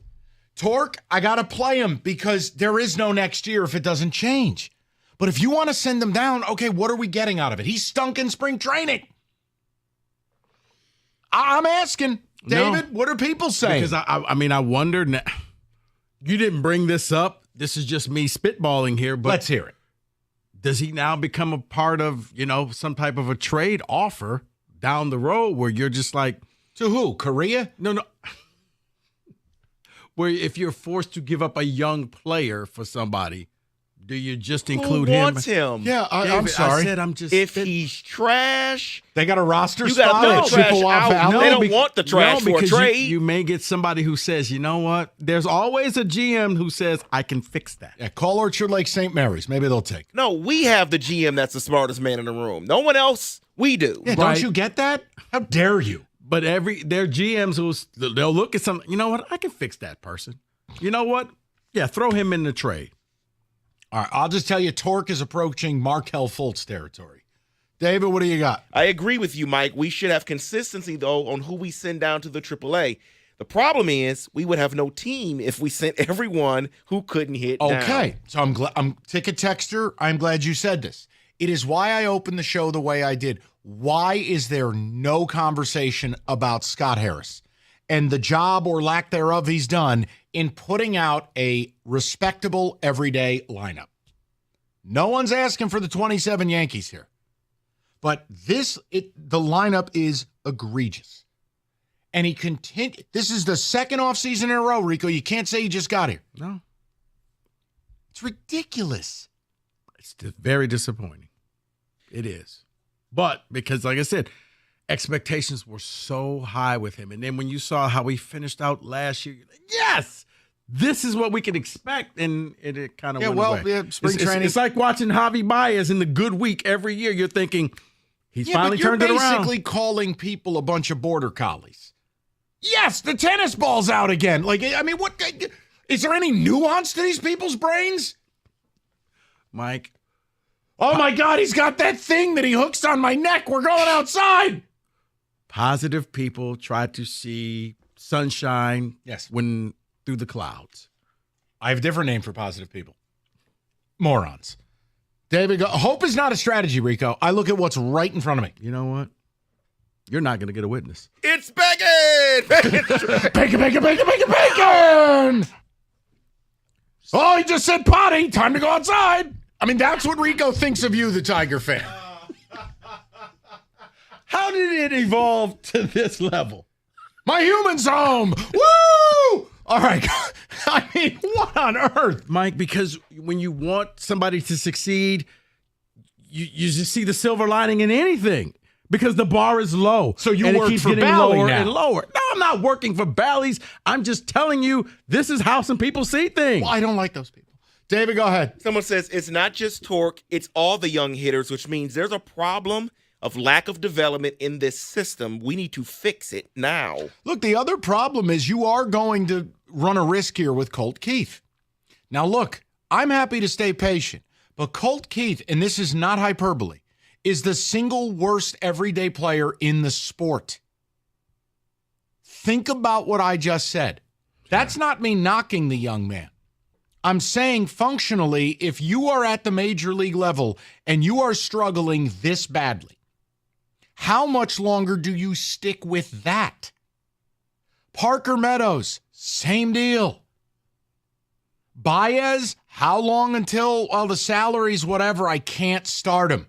S10: Torque, I got to play him because there is no next year if it doesn't change. But if you want to send him down, okay, what are we getting out of it? He's stunk in spring training. I'm asking, David, what are people saying?
S8: Because I wonder. You didn't bring this up. This is just me spitballing here. But
S10: let's hear it.
S8: Does he now become a part of, some type of a trade offer down the road where you're just like,
S10: to who? Korea?
S8: No. Where if you're forced to give up a young player for somebody, do you just include
S3: Who
S8: him?
S3: wants him?
S10: Yeah, I'm sorry.
S8: I said I'm just.
S3: If he's trash,
S10: they got a roster
S3: you
S10: spot
S3: got
S10: at
S3: to throw
S10: Chippewa
S3: trash out.
S10: Valley.
S3: They don't want the trash for a trade.
S8: You may get somebody who says, you know what? There's always a GM who says, I can fix that.
S10: Yeah, call Orchard Lake St. Mary's. Maybe they'll take it.
S3: No, we have the GM that's the smartest man in the room. No one else. We do.
S10: Yeah, don't you get that? How dare you?
S8: But their GMs they'll look at something. You know what? I can fix that person. You know what? Yeah, throw him in the trade.
S10: All right, I'll just tell you, Torque is approaching Markel Fultz territory. David, what do you got?
S3: I agree with you, Mike. We should have consistency, though, on who we send down to the AAA. The problem is we would have no team if we sent everyone who couldn't hit down.
S10: Okay, so I'm Ticket Texter. I'm glad you said this. It is why I opened the show the way I did. Why is there no conversation about Scott Harris and the job or lack thereof he's done in putting out a respectable everyday lineup? No one's asking for the 27 Yankees here. But the lineup is egregious. And he continued. This is the second offseason in a row, Rico. You can't say he just got here.
S8: No.
S10: It's ridiculous.
S8: It's very disappointing. It is. But because, like I said, expectations were so high with him. And then when you saw how he finished out last year, you're like, yes, this is what we can expect. And it kind of went away.
S10: Yeah, spring training.
S8: It's like watching Javi Baez in the good week every year. You're thinking, he's finally turned it around.
S10: You're basically calling people a bunch of border collies. Yes, the tennis ball's out again. Like, I mean, what is there any nuance to these people's brains?
S8: Mike.
S10: Oh, my God, he's got that thing that he hooks on my neck. We're going outside.
S8: Positive people try to see sunshine when through the clouds.
S10: I have a different name for positive people. Morons. David, hope is not a strategy, Rico. I look at what's right in front of me.
S8: You know what? You're not going to get a witness.
S3: It's bacon!
S10: Bacon, bacon, bacon, bacon, bacon! Oh, he just said potty. Time to go outside. I mean, that's what Rico thinks of you, the Tiger fan.
S8: How did it evolve to this level?
S10: My human's home. Woo! All right. I mean, what on earth?
S8: Mike, because when you want somebody to succeed, you just see the silver lining in anything because the bar is low.
S10: So you
S8: and
S10: work
S8: it keeps
S10: for
S8: getting
S10: Bally
S8: lower
S10: now.
S8: and lower. No, I'm not working for Bally's. I'm just telling you this is how some people see things.
S10: Well, I don't like those people. David, go ahead.
S3: Someone says it's not just Torque, it's all the young hitters, which means there's a problem of lack of development in this system. We need to fix it now.
S10: Look, the other problem is you are going to run a risk here with Colt Keith. Now, look, I'm happy to stay patient, but Colt Keith, and this is not hyperbole, is the single worst everyday player in the sport. Think about what I just said. That's not me knocking the young man. I'm saying functionally, if you are at the major league level and you are struggling this badly, how much longer do you stick with that? Parker Meadows, same deal. Baez, how long until, well, the salaries, whatever, I can't start him.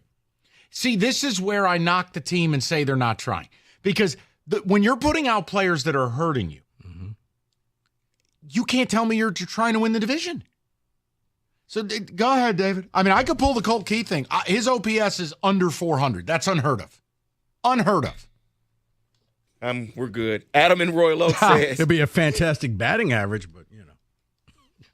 S10: See, this is where I knock the team and say they're not trying. Because when you're putting out players that are hurting you, you can't tell me you're trying to win the division. So go ahead, David. I mean, I could pull the Colt Keith thing. His OPS is under 400. That's unheard of. Unheard of.
S3: We're good. Adam in Royal Oak says
S8: It'd be a fantastic batting average, but you know.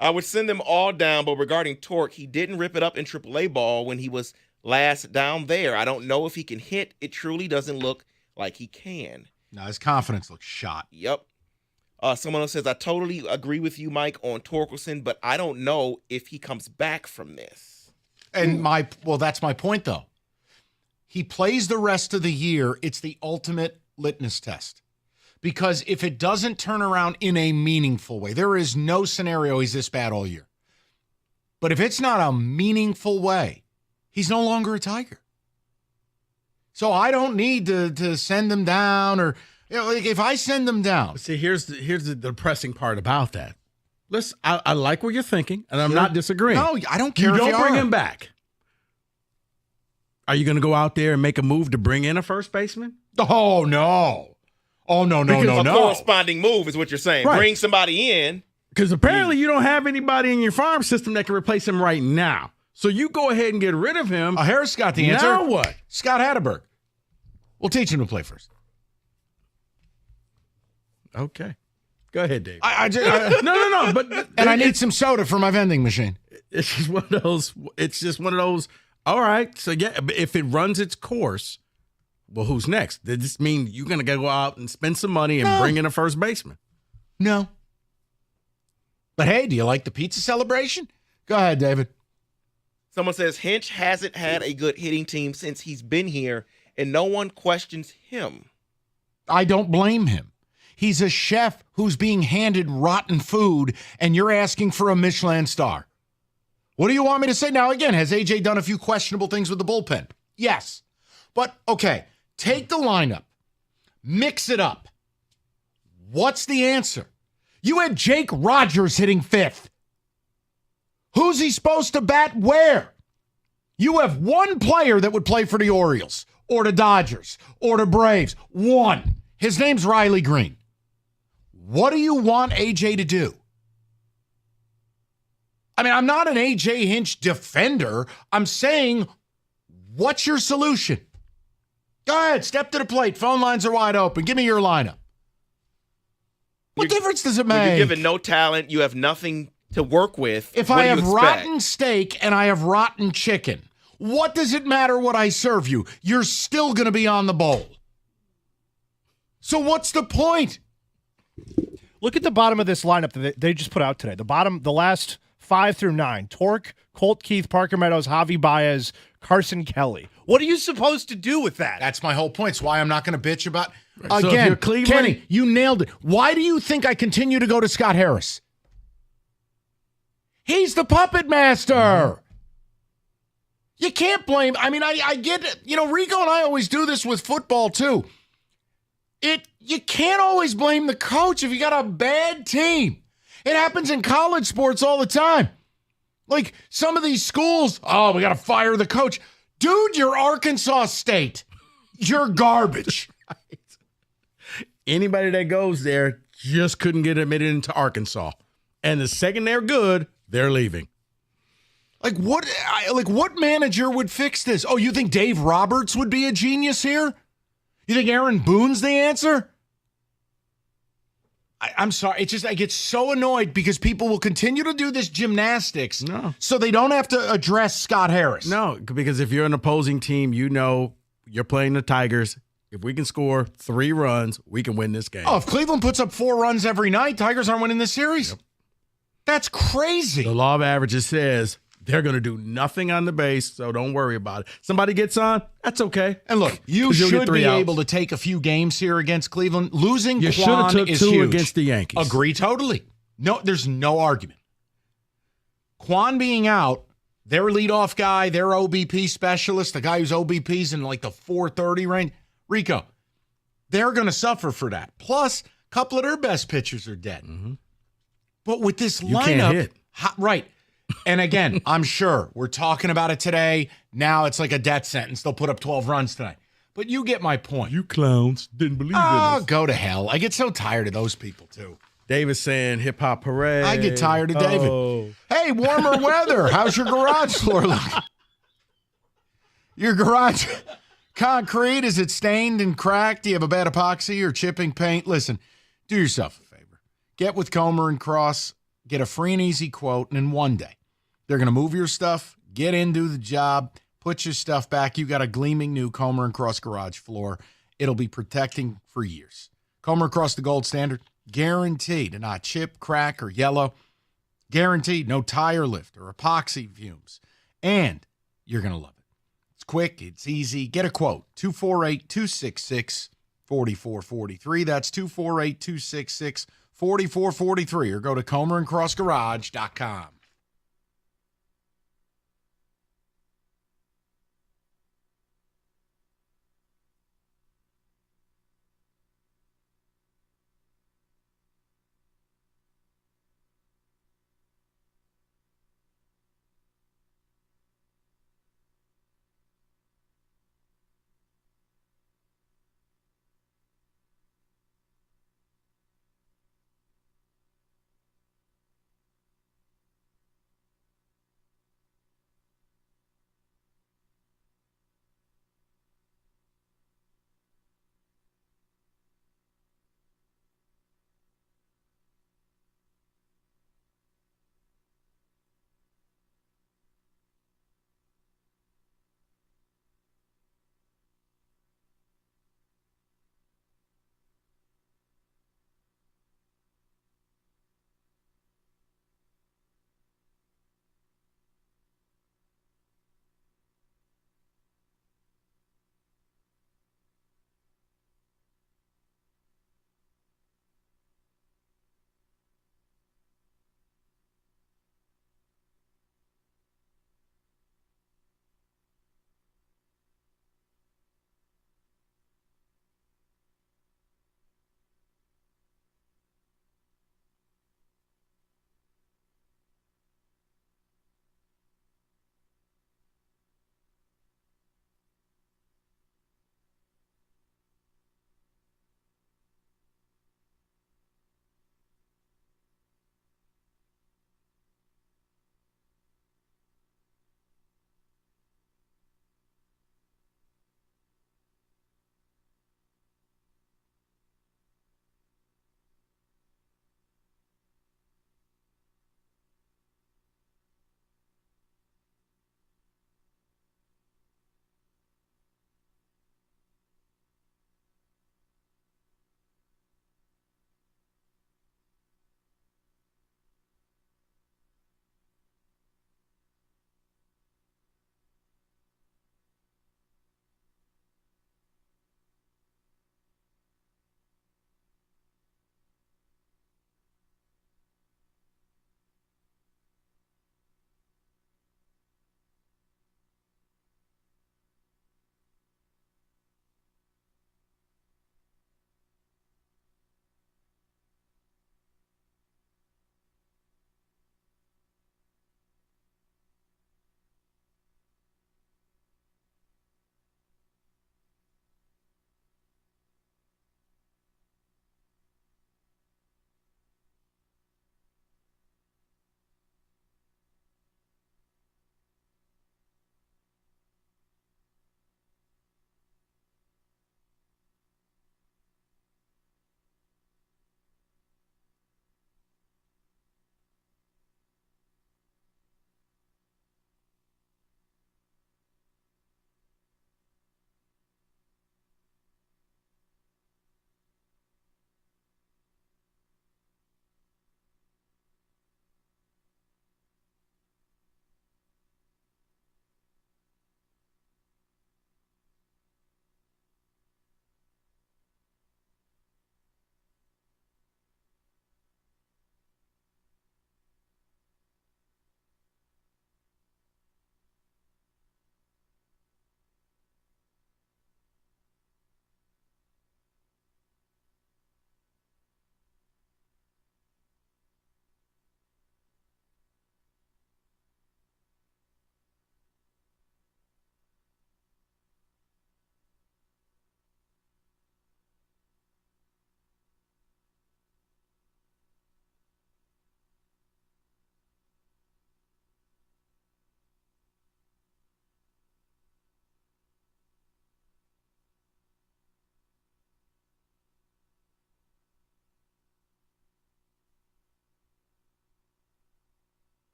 S3: I would send them all down, but regarding Torque, he didn't rip it up in AAA ball when he was last down there. I don't know if he can hit. It truly doesn't look like he can.
S10: No, his confidence looks shot.
S3: Yep. Someone else says, I totally agree with you, Mike, on Torkelson, but I don't know if he comes back from this.
S10: And that's my point, though. He plays the rest of the year. It's the ultimate litmus test. Because if it doesn't turn around in a meaningful way, there is no scenario he's this bad all year. But if it's not a meaningful way, he's no longer a Tiger. So I don't need to send them down or, like if I send them down.
S8: See, here's the depressing part about that. Listen, I like what you're thinking, and I'm not disagreeing.
S10: No, I don't care
S8: You
S10: if
S8: don't
S10: you
S8: bring
S10: are.
S8: him back. Are you going to go out there and make a move to bring in a first baseman?
S10: Oh, no. Oh, no.
S3: A corresponding move is what you're saying.
S8: Right.
S3: Bring somebody in.
S8: Because apparently you don't have anybody in your farm system that can replace him right now. So you go ahead and get rid of him.
S10: Harris got the answer.
S8: Now what?
S10: Scott Hatterberg. We'll teach him to play first.
S8: Okay. Go ahead, Dave.
S10: No. But I need some soda for my vending machine.
S8: It's just one of those. It's just one of those. All right. So yeah, if it runs its course, well, who's next? Does this mean you're going to go out and spend some money and bring in a first baseman?
S10: No. But hey, do you like the pizza celebration? Go ahead, David.
S3: Someone says Hinch hasn't had a good hitting team since he's been here, and no one questions him.
S10: I don't blame him. He's a chef who's being handed rotten food, and you're asking for a Michelin star. What do you want me to say? Now, again, has AJ done a few questionable things with the bullpen? Yes. But, okay, take the lineup, mix it up. What's the answer? You had Jake Rogers hitting fifth. Who's he supposed to bat where? You have one player that would play for the Orioles or the Dodgers or the Braves. One. His name's Riley Green. What do you want AJ to do? I mean, I'm not an AJ Hinch defender. I'm saying, what's your solution? Go ahead, step to the plate. Phone lines are wide open. Give me your lineup. What difference does it make?
S3: When you're given no talent, you have nothing to work with.
S10: If
S3: what
S10: I
S3: do you
S10: have
S3: expect?
S10: rotten steak and I have rotten chicken, what does it matter what I serve you? You're still going to be on the bowl. So what's the point?
S2: Look at the bottom of this lineup that they just put out today. The last 5 through 9. Torque, Colt Keith, Parker Meadows, Javi Baez, Carson Kelly. What are you supposed to do with that?
S10: That's my whole point. It's why I'm not going to bitch about...
S8: So if
S10: Again,
S8: you're Cleveland-
S10: Kenny, you nailed it. Why do you think I continue to go to Scott Harris? He's the puppet master.
S8: Mm-hmm.
S10: You can't blame... I mean, I get it. You know, Rico and I always do this with football, too. You can't always blame the coach if you got a bad team. It happens in college sports all the time. Like some of these schools, oh, we got to fire the coach. Dude, you're Arkansas State. You're garbage.
S8: Anybody that goes there just couldn't get admitted into Arkansas. And the second they're good, they're leaving.
S10: Like what manager would fix this? Oh, you think Dave Roberts would be a genius here? You think Aaron Boone's the answer? I'm sorry. It's just I get so annoyed because people will continue to do this gymnastics so they don't have to address Scott Harris.
S8: No, because if you're an opposing team, you know you're playing the Tigers. If we can score 3 runs, we can win this game.
S10: Oh, if Cleveland puts up 4 runs every night, Tigers aren't winning this series. Yep. That's crazy.
S8: The law of averages says they're going to do nothing on the base, so don't worry about it. Somebody gets on, that's okay.
S10: And look, you should be able to take a few games here against Cleveland. Losing
S8: you
S10: Quan
S8: took
S10: is
S8: 2
S10: huge.
S8: against the Yankees.
S10: Agree totally. No, there's no argument. Quan being out, their leadoff guy, their OBP specialist, the guy whose OBP's in like the 430 range, Rico, they're going to suffer for that. Plus, a couple of their best pitchers are dead.
S8: Mm-hmm.
S10: But with this
S8: You
S10: lineup,
S8: can't hit.
S10: Right. And again, I'm sure we're talking about it today. Now it's like a death sentence. They'll put up 12 runs tonight. But you get my point.
S8: You clowns didn't believe in
S10: Oh,
S8: us.
S10: go to hell. I get so tired of those people, too.
S8: David's saying hip-hop parade.
S10: I get tired of David.
S8: Oh.
S10: Hey, warmer weather. How's your garage floor looking? Your garage concrete, is it stained and cracked? Do you have a bad epoxy or chipping paint? Listen, do yourself a favor. Get with Comer and Cross, get a free and easy quote, and in one day, they're going to move your stuff, get in, do the job, put your stuff back. You got a gleaming new Comer and Cross garage floor. It'll be protecting for years. Comer and Cross, the gold standard, guaranteed to not chip, crack, or yellow. Guaranteed no tire lift or epoxy fumes. And you're going to love it. It's quick, it's easy. Get a quote, 248-266-4443. That's 248-266-4443. Or go to comerandcrossgarage.com.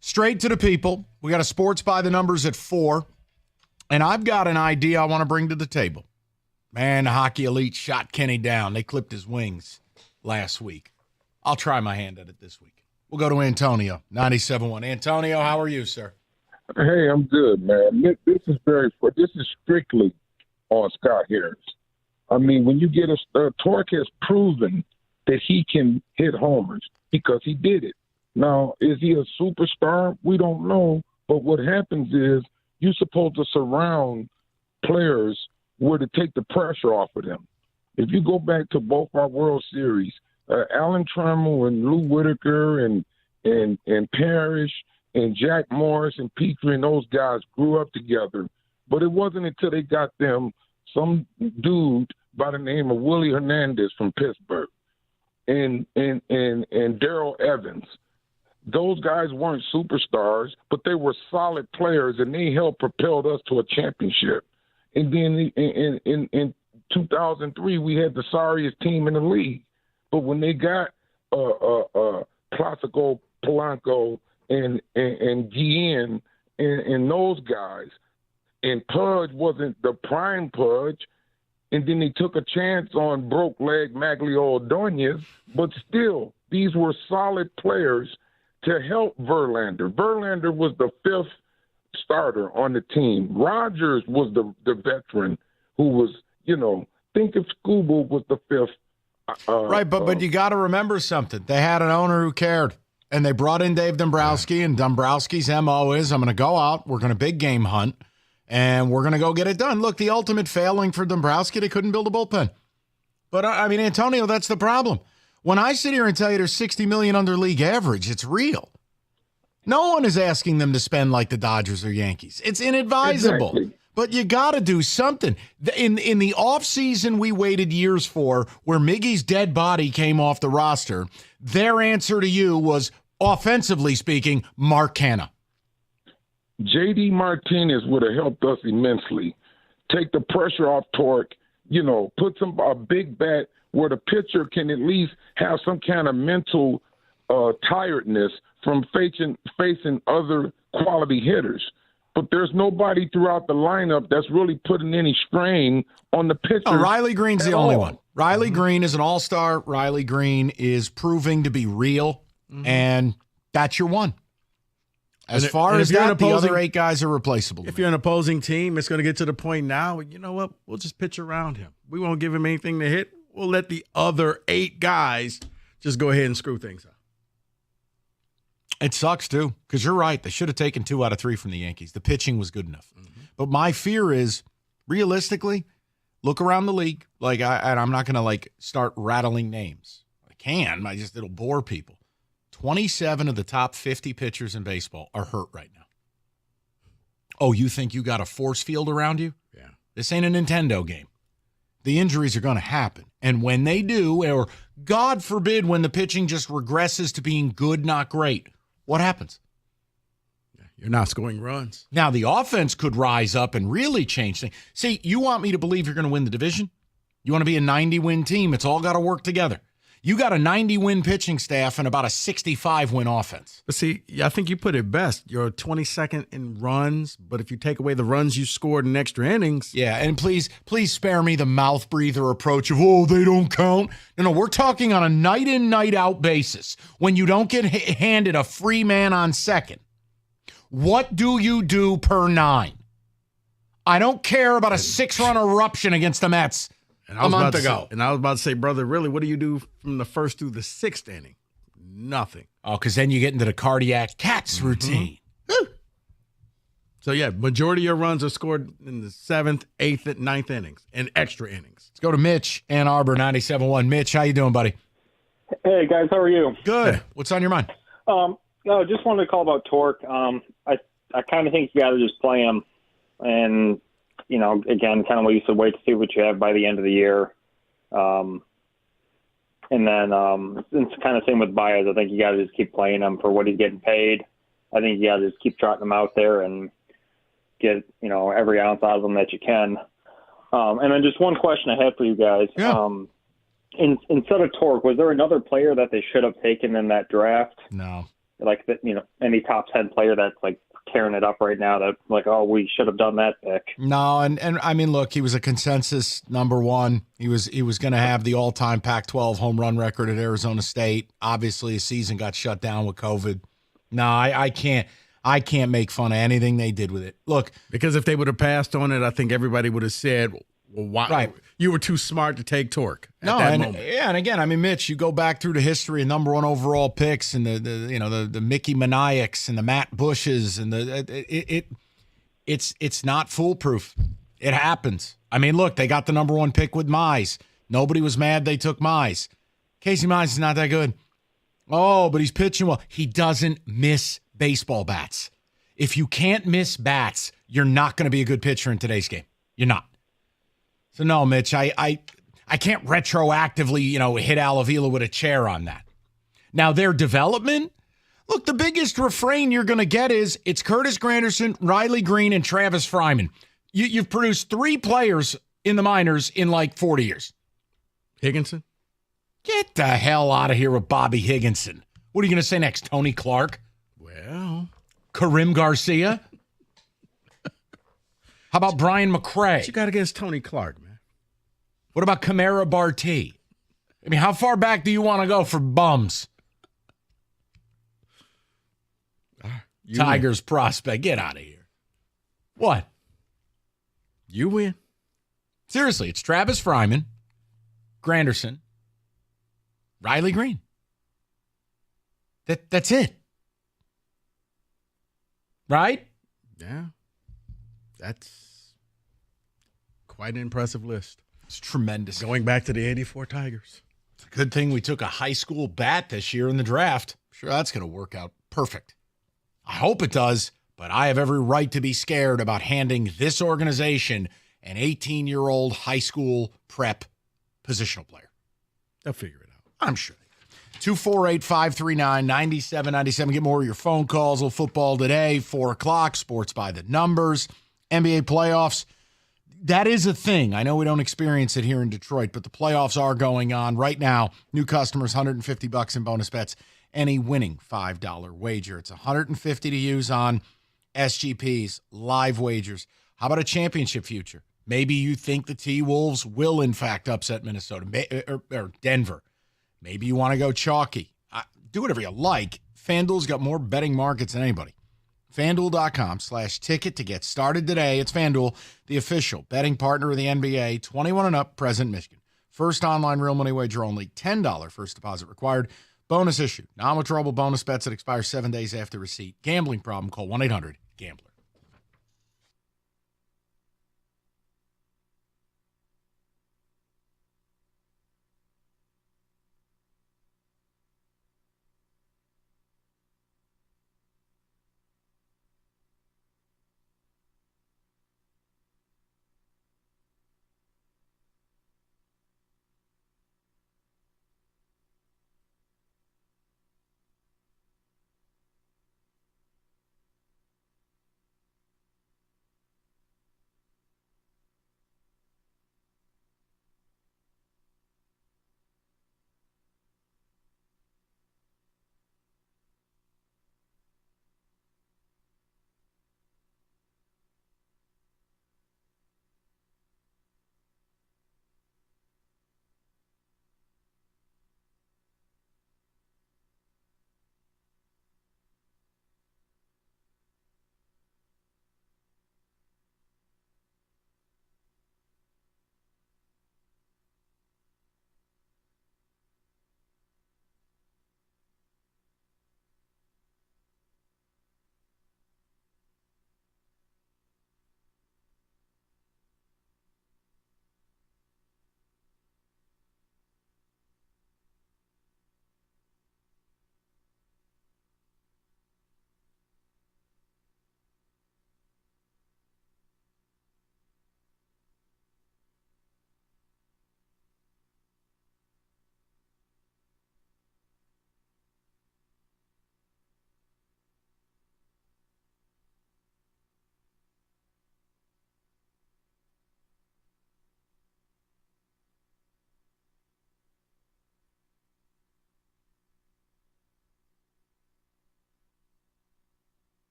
S10: straight to the people. We got a Sports by the Numbers at 4, and I've got an idea I want to bring to the table. Man, the Hockey Elite shot Kenny down. They clipped his wings last week. I'll try my hand at it this week. We'll go to Antonio, 97.1. Antonio, how are you, sir?
S15: Hey, I'm good, man. This is strictly on Scott Harris. I mean, when you get Torque has proven that he can hit homers because he did it. Now, is he a superstar? We don't know. But what happens is you're supposed to surround players where to take the pressure off of them. If you go back to both our World Series, Alan Trammell and Lou Whitaker and Parrish and Jack Morris and Petrie and those guys grew up together. But it wasn't until they got them some dude by the name of Willie Hernandez from Pittsburgh and Darrell Evans. Those guys weren't superstars, but they were solid players, and they helped propel us to a championship. And then in 2003, we had the sorriest team in the league. But when they got Placido Polanco and Guillen and those guys, and Pudge wasn't the prime Pudge, and then they took a chance on broke leg Maglio Ordonez, but still, these were solid players to help Verlander. Verlander was the 5th starter on the team. Rogers was the veteran who was, think if Scooble was the 5th.
S10: Right, but you got to remember something. They had an owner who cared, and they brought in Dave Dombrowski, and Dombrowski's MO is, I'm going to go out, we're going to big game hunt, and we're going to go get it done. Look, the ultimate failing for Dombrowski, they couldn't build a bullpen. But, Antonio, that's the problem. When I sit here and tell you there's $60 million under league average, it's real. No one is asking them to spend like the Dodgers or Yankees. It's inadvisable. Exactly. But you got to do something. In the offseason we waited years for, where Miggy's dead body came off the roster, their answer to you was, offensively speaking, Mark Canha.
S15: J.D. Martinez would have helped us immensely. Take the pressure off Torque, put a big bat where the pitcher can at least have some kind of mental tiredness from facing other quality hitters. But there's nobody throughout the lineup that's really putting any strain on the pitcher.
S10: Oh, Riley Green's the only one. Riley Green is an all-star. Riley Green is proving to be real, and that's your one. As far as that, the other 8 guys are replaceable.
S8: If you're an opposing team, it's going to get to the point now, you know what? We'll just pitch around him. We won't give him anything to hit. We'll let the other 8 guys just go ahead and screw things up.
S10: It sucks, too, because you're right. They should have taken 2 out of 3 from the Yankees. The pitching was good enough. But my fear is, realistically, look around the league. I'm not going to, start rattling names. I can. It'll bore people. 27 of the top 50 pitchers in baseball are hurt right now. Oh, you think you got a force field around you?
S8: Yeah.
S10: This ain't a Nintendo game. The injuries are going to happen. And when they do, or God forbid when the pitching just regresses to being good, not great, what happens?
S8: You're not scoring runs.
S10: Now, the offense could rise up and really change things. See, you want me to believe you're going to win the division? You want to be a 90-win team? It's all got to work together. You got a 90-win pitching staff and about a 65-win offense.
S8: But see, I think you put it best. You're 22nd in runs, but if you take away the runs you scored in extra innings.
S10: Yeah, and please spare me the mouth breather approach of, they don't count. No, we're talking on a night-in, night-out basis. When you don't get handed a free man on second, what do you do per 9? I don't care about a 6-run eruption against the Mets. A month ago.
S8: And I was about to say, brother, really, what do you do from the 1st through the 6th inning? Nothing.
S10: Oh, because then you get into the cardiac cats routine.
S8: So, yeah, majority of your runs are scored in the 7th, 8th, and 9th innings and extra innings.
S10: Let's go to Mitch, Ann Arbor, 97.1. Mitch, how you doing, buddy?
S16: Hey, guys, how are you?
S10: Good. What's on your mind?
S16: No, just wanted to call about Torque. I kind of think you got to just play him and – again, kind of what you said, wait to see what you have by the end of the year. And then it's kind of same with Baez. I think you got to just keep playing him for what he's getting paid. I think you got to just keep trotting him out there and get, every ounce out of him that you can. And then just one question I had for you guys.
S10: Yeah.
S16: Instead of Torque, was there another player that they should have taken in that draft?
S10: No.
S16: like any top 10 player that's like tearing it up right now that like, oh, we should have done that pick.
S10: No, and I mean, look, he was a consensus number one. He was going to have the all-time Pac-12 home run record at Arizona State. Obviously, his season got shut down with COVID. No, I can't make fun of anything they did with it. Look,
S8: because if they would have passed on it, I think everybody would have said, well, why?
S10: Right.
S8: You were too smart to take Torque at
S10: no,
S8: that
S10: and,
S8: moment.
S10: yeah, and again, I mean, Mitch, you go back through the history of number one overall picks and the Mickey Maniacs and the Matt Bushes and it's not foolproof. It happens. I mean, look, they got the number one pick with Mize. Nobody was mad they took Mize. Casey Mize is not that good. Oh, but he's pitching well. He doesn't miss baseball bats. If you can't miss bats, you're not going to be a good pitcher in today's game. You're not. So no, Mitch, I can't retroactively, hit Al Avila with a chair on that. Now, their development, look, the biggest refrain you're going to get is it's Curtis Granderson, Riley Green, and Travis Fryman. You've produced 3 players in the minors in like 40 years.
S8: Higginson?
S10: Get the hell out of here with Bobby Higginson. What are you going to say next, Tony Clark?
S8: Well,
S10: Karim Garcia? How about Brian McRae?
S8: What you got against Tony Clark, man?
S10: What about Kamara Barti? I mean, how far back do you want to go for bums? Tigers prospect. Get out of here. What?
S8: You win.
S10: Seriously, it's Travis Fryman, Granderson, Riley Green. That's it. Right?
S8: Yeah. That's quite an impressive list.
S10: It's tremendous.
S8: Going back to the 84 Tigers.
S10: It's a good thing we took a high school bat this year in the draft. Sure, that's going to work out perfect. I hope it does, but I have every right to be scared about handing this organization an 18-year-old high school prep positional player.
S8: They'll figure it out.
S10: I'm sure. 248-539-9797. Get more of your phone calls. A little football today, 4 o'clock, sports by the numbers, NBA playoffs. That is a thing. I know we don't experience it here in Detroit, but the playoffs are going on right now. New customers, $150 in bonus bets. Any winning $5 wager. It's $150 to use on SGPs, live wagers. How about a championship future? Maybe you think the T-Wolves will, in fact, upset Minnesota or Denver. Maybe you want to go chalky. Do whatever you like. FanDuel's got more betting markets than anybody. FanDuel.com/ticket to get started today. It's FanDuel, the official betting partner of the NBA. 21 and up, present Michigan. First online real money wager only. $10 first deposit required. Bonus issue. Non-withdrawable bonus bets that expire 7 days after receipt. Gambling problem? Call 1-800-GAMBLER.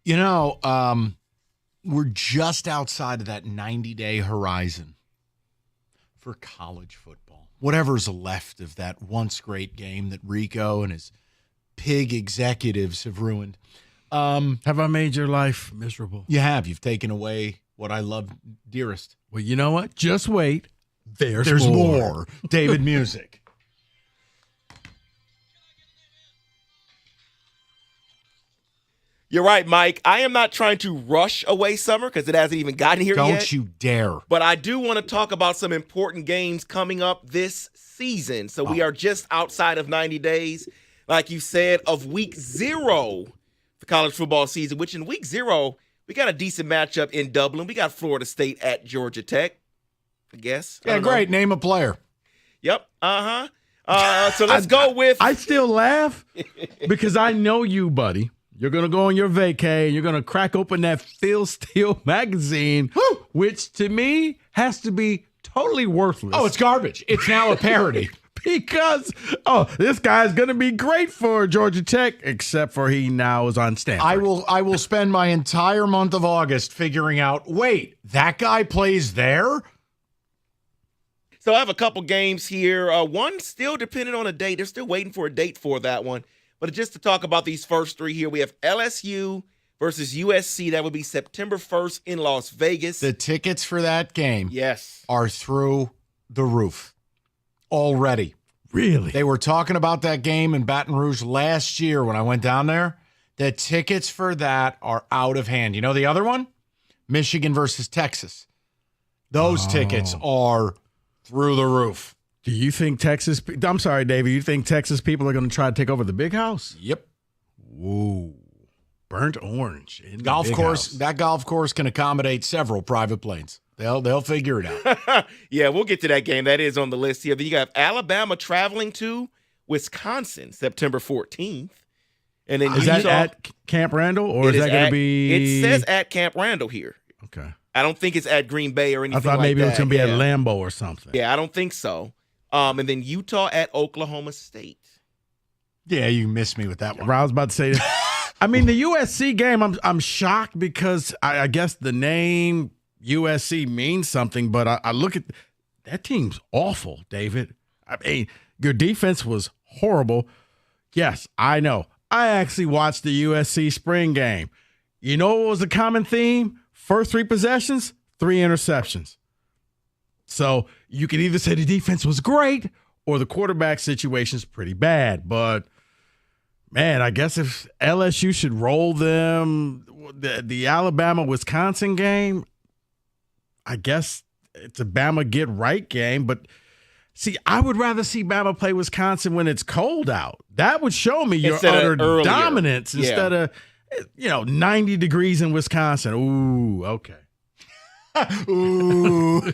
S10: You know, we're just outside of that 90-day horizon for college football. Whatever's left of that once great game that Rico and his pig executives have ruined.
S8: Have I made your life miserable?
S10: You have. You've taken away what I love dearest.
S8: Well, you know what? Just wait.
S10: There's more. David Music.
S3: You're right, Mike. I am not trying to rush away summer because it hasn't even gotten here yet.
S10: Don't you dare.
S3: But I do want to talk about some important games coming up this season. So we are just outside of 90 days, like you said, of week 0 for college football season, which in week 0, we got a decent matchup in Dublin. We got Florida State at Georgia Tech, I guess.
S10: Yeah, great. Name a player.
S3: Yep. So let's go with.
S8: I still laugh because I know you, buddy. You're going to go on your vacay and you're going to crack open that Phil Steele magazine, which to me has to be totally worthless.
S10: Oh, it's garbage. It's now a parody.
S8: Because, this guy's going to be great for Georgia Tech, except for he now is on Stanford.
S10: I will spend my entire month of August figuring out, wait, that guy plays there?
S3: So I have a couple games here. One still dependent on a date. They're still waiting for a date for that one. But just to talk about these first 3 here, we have LSU versus USC. That would be September 1st in Las Vegas.
S10: The tickets for that game
S3: yes,
S10: are through the roof already.
S8: Really?
S10: They were talking about that game in Baton Rouge last year when I went down there. The tickets for that are out of hand. You know the other one? Michigan versus Texas. Those tickets are through the roof.
S8: Do you think Texas – I'm sorry, David. You think Texas people are going to try to take over the big house?
S10: Yep.
S8: Whoa. Burnt orange. In
S10: Golf
S8: the big
S10: course.
S8: house.
S10: That golf course can accommodate several private planes. They'll figure it out.
S3: Yeah, we'll get to that game. That is on the list here. Then you got Alabama traveling to Wisconsin September 14th. And then
S8: is that at Camp Randall or is that going to be –
S3: It says at Camp Randall here.
S8: Okay.
S3: I don't think it's at Green Bay or anything like that.
S8: I thought maybe it was going to be at Lambeau or something.
S3: Yeah, I don't think so. And then Utah at Oklahoma State.
S10: Yeah, you missed me with that one.
S8: I was about to say that. I mean, the USC game, I'm shocked because I guess the name USC means something, but I look at that team's awful, David. I mean, your defense was horrible. Yes, I know. I actually watched the USC spring game. You know what was a common theme? First 3 possessions, 3 interceptions. So you can either say the defense was great or the quarterback situation's pretty bad. But, man, I guess if LSU should roll them, the Alabama-Wisconsin game, I guess it's a Bama get-right game. But, see, I would rather see Bama play Wisconsin when it's cold out. That would show me your utter dominance instead of, 90 degrees in Wisconsin. Ooh, okay.
S10: Ooh.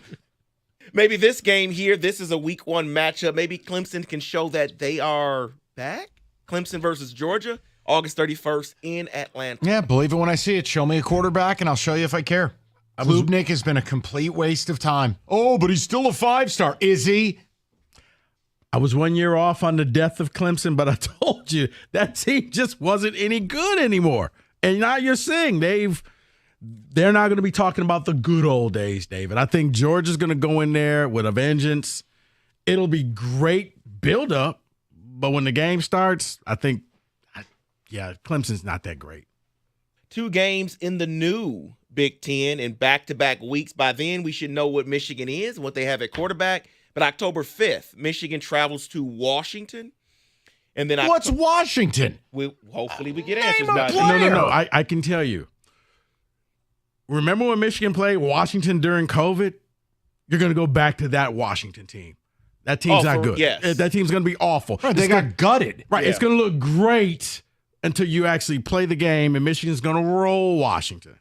S3: Maybe this game here, this is a week 1 matchup. Maybe Clemson can show that they are back. Clemson versus Georgia, August 31st in Atlanta.
S10: Yeah, believe it when I see it. Show me a quarterback, and I'll show you if I care. Klubnik has been a complete waste of time. Oh, but he's still a 5-star. Is he?
S8: I was 1 year off on the death of Clemson, but I told you that team just wasn't any good anymore. And now you're seeing they're not going to be talking about the good old days, David. I think Georgia's going to go in there with a vengeance. It'll be great build-up, but when the game starts, I think, Clemson's not that great.
S3: 2 games in the new Big Ten in back-to-back weeks. By then, we should know what Michigan is and what they have at quarterback. But October 5th, Michigan travels to Washington. And then
S10: what's Washington?
S3: Hopefully we get answers
S10: about it.
S8: No. I can tell you. Remember when Michigan played Washington during COVID? You're going to go back to that Washington team. That team's not good.
S3: Yes.
S8: That team's going to be awful.
S10: Right, they got gutted.
S8: Right. Yeah. It's going to look great until you actually play the game, and Michigan's going to roll Washington.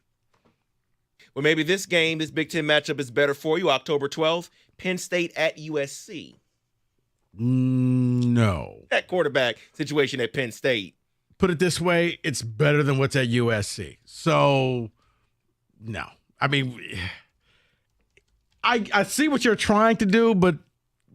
S3: Well, maybe this game, this Big Ten matchup is better for you. October 12th, Penn State at USC.
S8: No.
S3: That quarterback situation at Penn State.
S8: Put it this way, it's better than what's at USC. So, no. I mean, I see what you're trying to do, but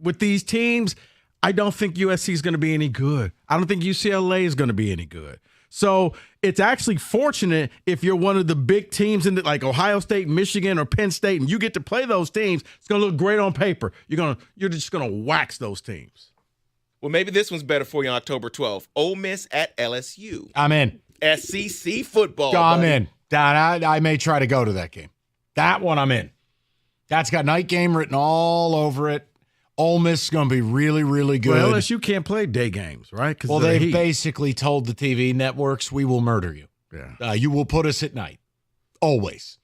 S8: with these teams, I don't think USC is going to be any good. I don't think UCLA is going to be any good. So it's actually fortunate if you're one of the big teams in like Ohio State, Michigan, or Penn State, and you get to play those teams. It's going to look great on paper. You're just going to wax those teams.
S3: Well, maybe this one's better for you on October 12th. Ole Miss at LSU.
S10: I'm in.
S3: SEC football.
S10: I'm
S3: buddy.
S10: in. I may try to go to that game. That one I'm in. That's got night game written all over it. Ole Miss is going to be really, really good.
S8: Well, LSU can't play day games, right?
S10: Well, they've basically told the TV networks, we will murder you.
S8: Yeah.
S10: You will put us at night. Always.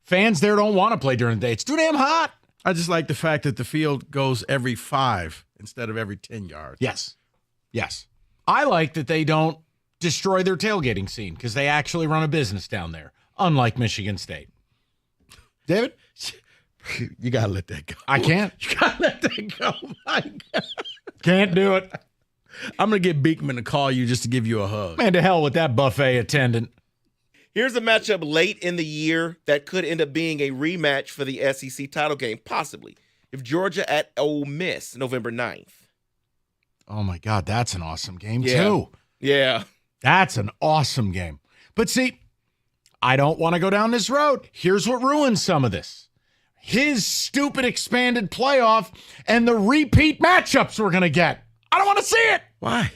S10: Fans there don't want to play during the day. It's too damn hot.
S8: I just like the fact that the field goes every 5 instead of every 10 yards.
S10: Yes. Yes. I like that they don't destroy their tailgating scene because they actually run a business down there, unlike Michigan State. David?
S8: You got to let that go.
S10: I can't.
S8: You got to let that go. My God.
S10: Can't do it.
S8: I'm going to get Beekman to call you just to give you a hug.
S10: Man, to hell with that buffet attendant.
S3: Here's a matchup late in the year that could end up being a rematch for the SEC title game, possibly. If Georgia at Ole Miss, November 9th.
S10: Oh, my God. That's an awesome game,
S3: Yeah.
S10: too.
S3: Yeah.
S10: That's an awesome game. But see, I don't want to go down this road. Here's what ruins some of this. His stupid expanded playoff and the repeat matchups we're going to get. I don't want to see it.
S8: Why?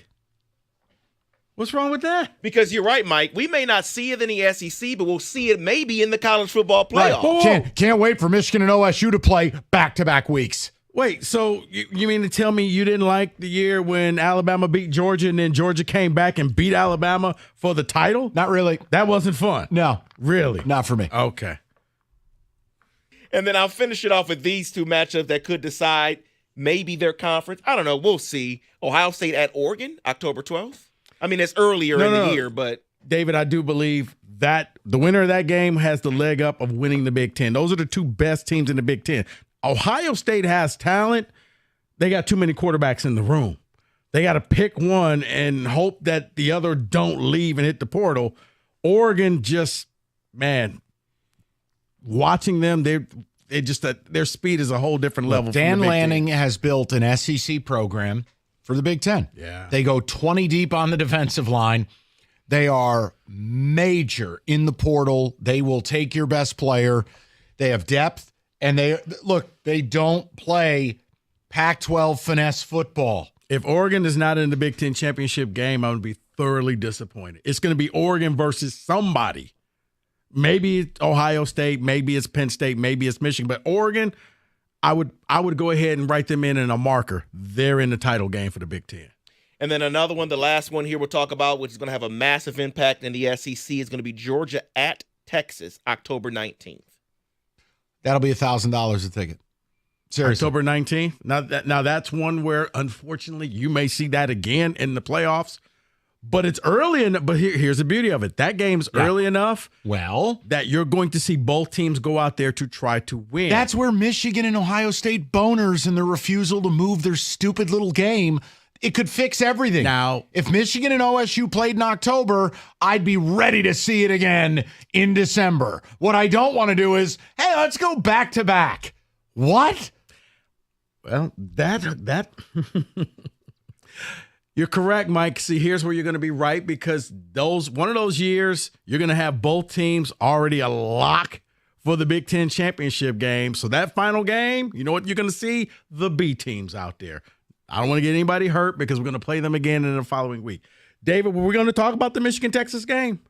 S8: What's wrong with that?
S3: Because you're right, Mike. We may not see it in the SEC, but we'll see it maybe in the college football playoff.
S10: Right. Can't wait for Michigan and OSU to play back-to-back weeks.
S8: Wait, so you mean to tell me you didn't like the year when Alabama beat Georgia and then Georgia came back and beat Alabama for the title?
S10: Not really.
S8: That wasn't fun.
S10: No.
S8: Really?
S10: Not for me.
S8: Okay.
S3: And then I'll finish it off with these two matchups that could decide maybe their conference. I don't know. We'll see. Ohio State at Oregon, October 12th. I mean, it's earlier in the year, but.
S8: David, I do believe that the winner of that game has the leg up of winning the Big Ten. Those are the two best teams in the Big Ten. Ohio State has talent. They got too many quarterbacks in the room. They got to pick one and hope that the other don't leave and hit the portal. Oregon just, man, watching them, they just their speed is a whole different level.
S10: Dan Lanning has built an SEC program for the Big Ten.
S8: Yeah.
S10: They go 20 deep on the defensive line. They are major in the portal. They will take your best player. They have depth. And they don't play Pac-12 finesse football.
S8: If Oregon is not in the Big Ten championship game, I would be thoroughly disappointed. It's going to be Oregon versus somebody. Maybe it's Ohio State, maybe it's Penn State, maybe it's Michigan. But Oregon, I would go ahead and write them in a marker. They're in the title game for the Big Ten.
S3: And then another one, the last one here we'll talk about, which is going to have a massive impact in the SEC, is going to be Georgia at Texas, October 19th.
S10: That'll be $1,000 a ticket. Seriously.
S8: October 19th. Now that's one where, unfortunately, you may see that again in the playoffs. But it's early enough. But here's the beauty of it. That game's early enough that you're going to see both teams go out there to try to win.
S10: That's where Michigan and Ohio State boners and their refusal to move their stupid little game, it could fix everything.
S8: Now,
S10: if Michigan and OSU played in October, I'd be ready to see it again in December. What I don't want to do is, hey, let's go back to back. What?
S8: Well, that you're correct, Mike. See, here's where you're going to be right, because one of those years you're going to have both teams already a lock for the Big Ten championship game. So that final game, you know what you're going to see? The B teams out there. I don't want to get anybody hurt because we're going to play them again in the following week. David, were we going to talk about the Michigan-Texas game?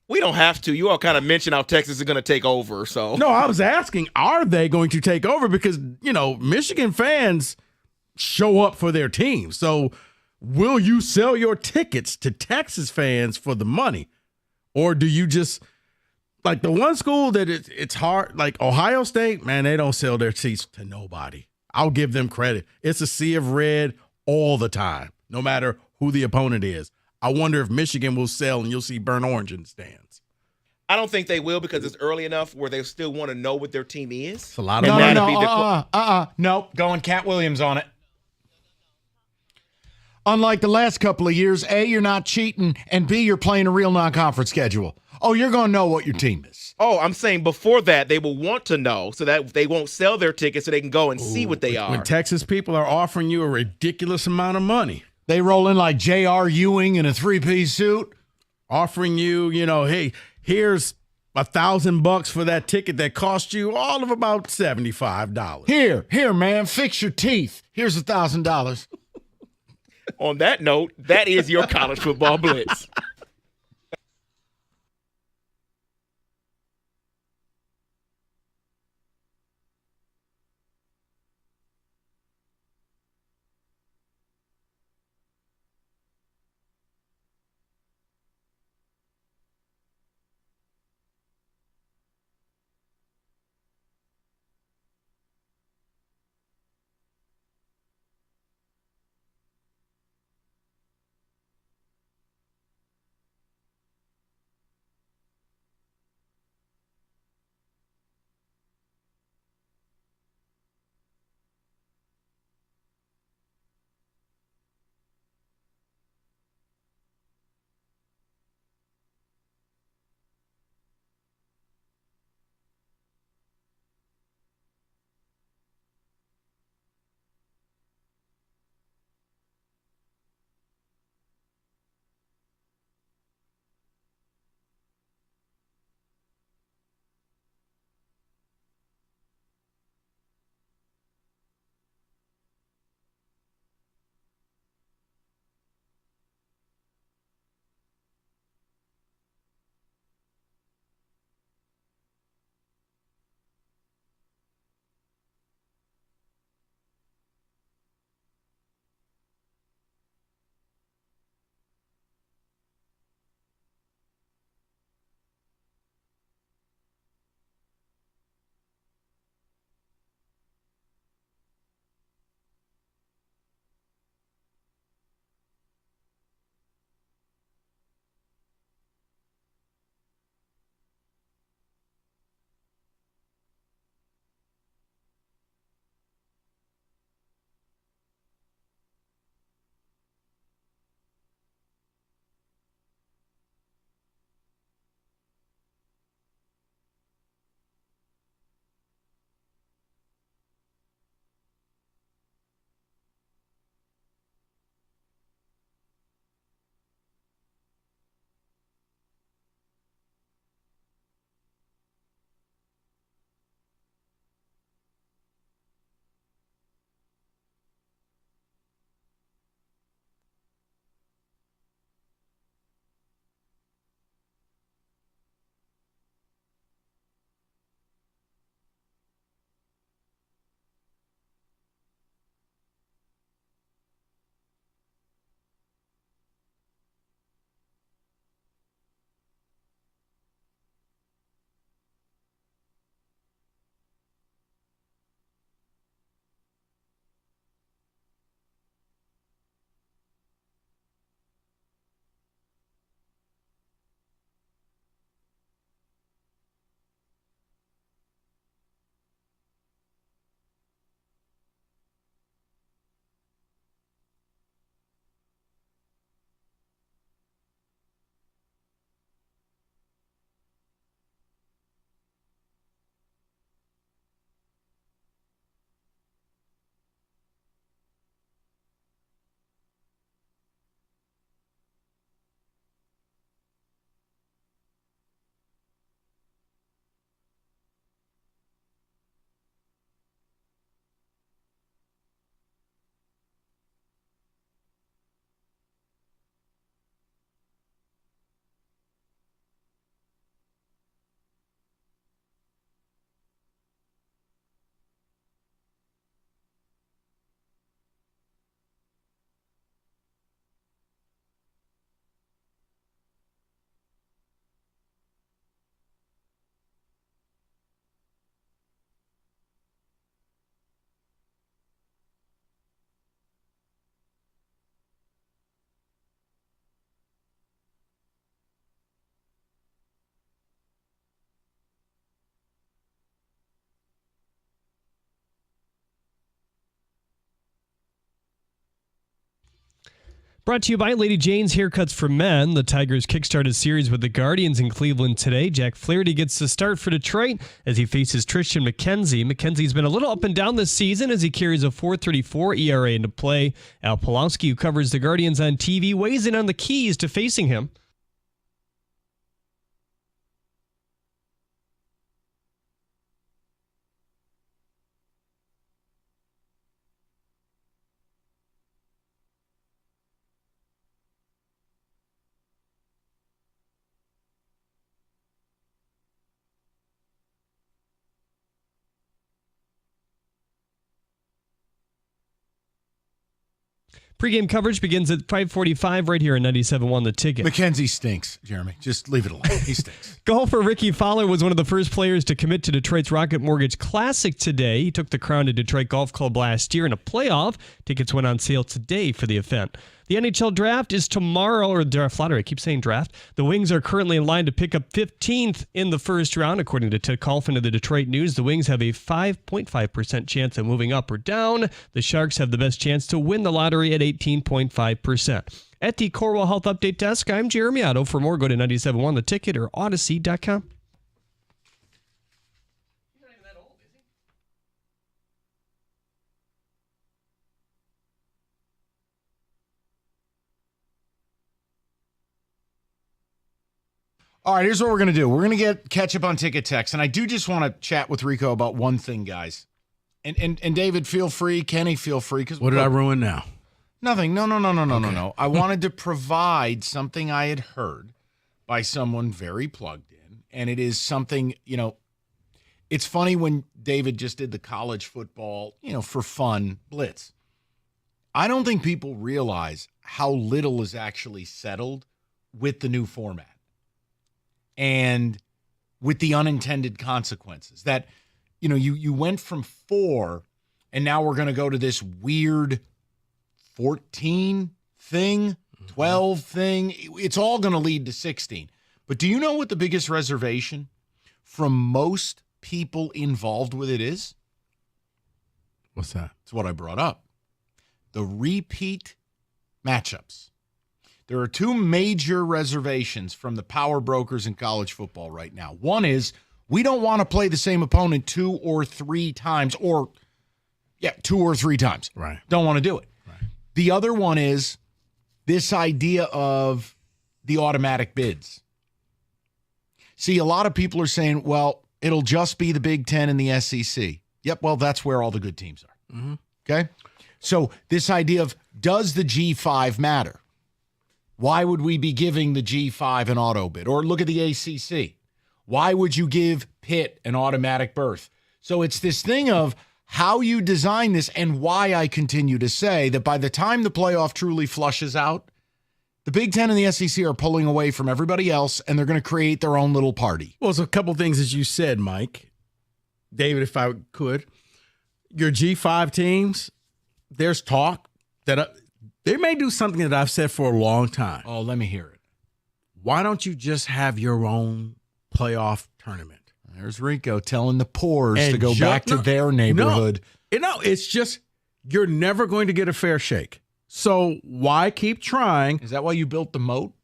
S3: We don't have to. You all kind of mentioned how Texas is going to take over. So
S8: no, I was asking, are they going to take over? Because, Michigan fans show up for their team. So will you sell your tickets to Texas fans for the money? Or do you just, like the one school that it's hard, like Ohio State, man, they don't sell their seats to nobody. I'll give them credit. It's a sea of red all the time, no matter who the opponent is. I wonder if Michigan will sell and you'll see burnt orange in the stands.
S3: I don't think they will, because it's early enough where they still want to know what their team is.
S8: It's a lot of
S10: Nope, going Cat Williams on it. Unlike the last couple of years, A, you're not cheating, and B, you're playing a real non-conference schedule. Oh, you're going to know what your team is.
S3: Oh, I'm saying before that, they will want to know so that they won't sell their tickets so they can go and see what they are.
S8: When Texas people are offering you a ridiculous amount of money.
S10: They roll in like J.R. Ewing in a three-piece suit.
S8: offering you, hey, here's $1,000 for that ticket that cost you all of about $75.
S10: Here, man, fix your teeth. Here's $1,000.
S3: On that note, that is your college football blitz.
S4: Brought to you by Lady Jane's Haircuts for Men. The Tigers kickstarted series with the Guardians in Cleveland today. Jack Flaherty gets the start for Detroit as he faces Tristan McKenzie. McKenzie's been a little up and down this season as he carries a 4.34 ERA into play. Al Pulowski, who covers the Guardians on TV, weighs in on the keys to facing him. Pre-game coverage begins at 5:45 right here on 97.1 The Ticket.
S10: Mackenzie stinks, Jeremy. Just leave it alone. He stinks.
S4: Golfer Ricky Fowler was one of the first players to commit to Detroit's Rocket Mortgage Classic today. He took the crown to Detroit Golf Club last year in a playoff. Tickets went on sale today for the event. The NHL draft is tomorrow, or draft lottery. I keep saying draft. The Wings are currently in line to pick up 15th in the first round, according to Ted Kaufman of the Detroit News. The Wings have a 5.5% chance of moving up or down. The Sharks have the best chance to win the lottery at 18.5%. At the Corwell Health Update Desk, I'm Jeremy Otto. For more, go to 97.1 The Ticket or Odyssey.com.
S10: All right, here's what we're going to do. We're going to catch up on ticket text, and I do just want to chat with Rico about one thing, guys. And David, feel free. Kenny, feel free.
S8: What did I ruin now?
S10: Nothing. No. I wanted to provide something I had heard by someone very plugged in, and it is something, it's funny when David just did the college football, for fun blitz. I don't think people realize how little is actually settled with the new format. And with the unintended consequences that, you went from 4 and now we're going to go to this weird 14 thing, 12 thing. It's all going to lead to 16. But do you know what the biggest reservation from most people involved with it is?
S8: What's that?
S10: It's what I brought up. The repeat matchups. There are 2 major reservations from the power brokers in college football right now. One is we don't want to play the same opponent 2 or 3 times, 2 or 3 times.
S8: Right.
S10: Don't want to do it.
S8: Right.
S10: The other one is this idea of the automatic bids. See, a lot of people are saying, well, it'll just be the Big Ten and the SEC. Yep, well, that's where all the good teams are.
S8: Mm-hmm.
S10: Okay? So this idea of does the G5 matter? Why would we be giving the G5 an auto bid? Or look at the ACC. Why would you give Pitt an automatic berth? So it's this thing of how you design this and why I continue to say that by the time the playoff truly flushes out, the Big Ten and the SEC are pulling away from everybody else, and they're going to create their own little party.
S8: Well, it's a couple things as you said, Mike. David, if I could. Your G5 teams, there's talk that they may do something that I've said for a long time.
S10: Oh, let me hear it.
S8: Why don't you just have your own playoff tournament?
S10: There's Rico telling the pores to go back to their neighborhood.
S8: No, it's just you're never going to get a fair shake. So why keep trying?
S10: Is that why you built the moat?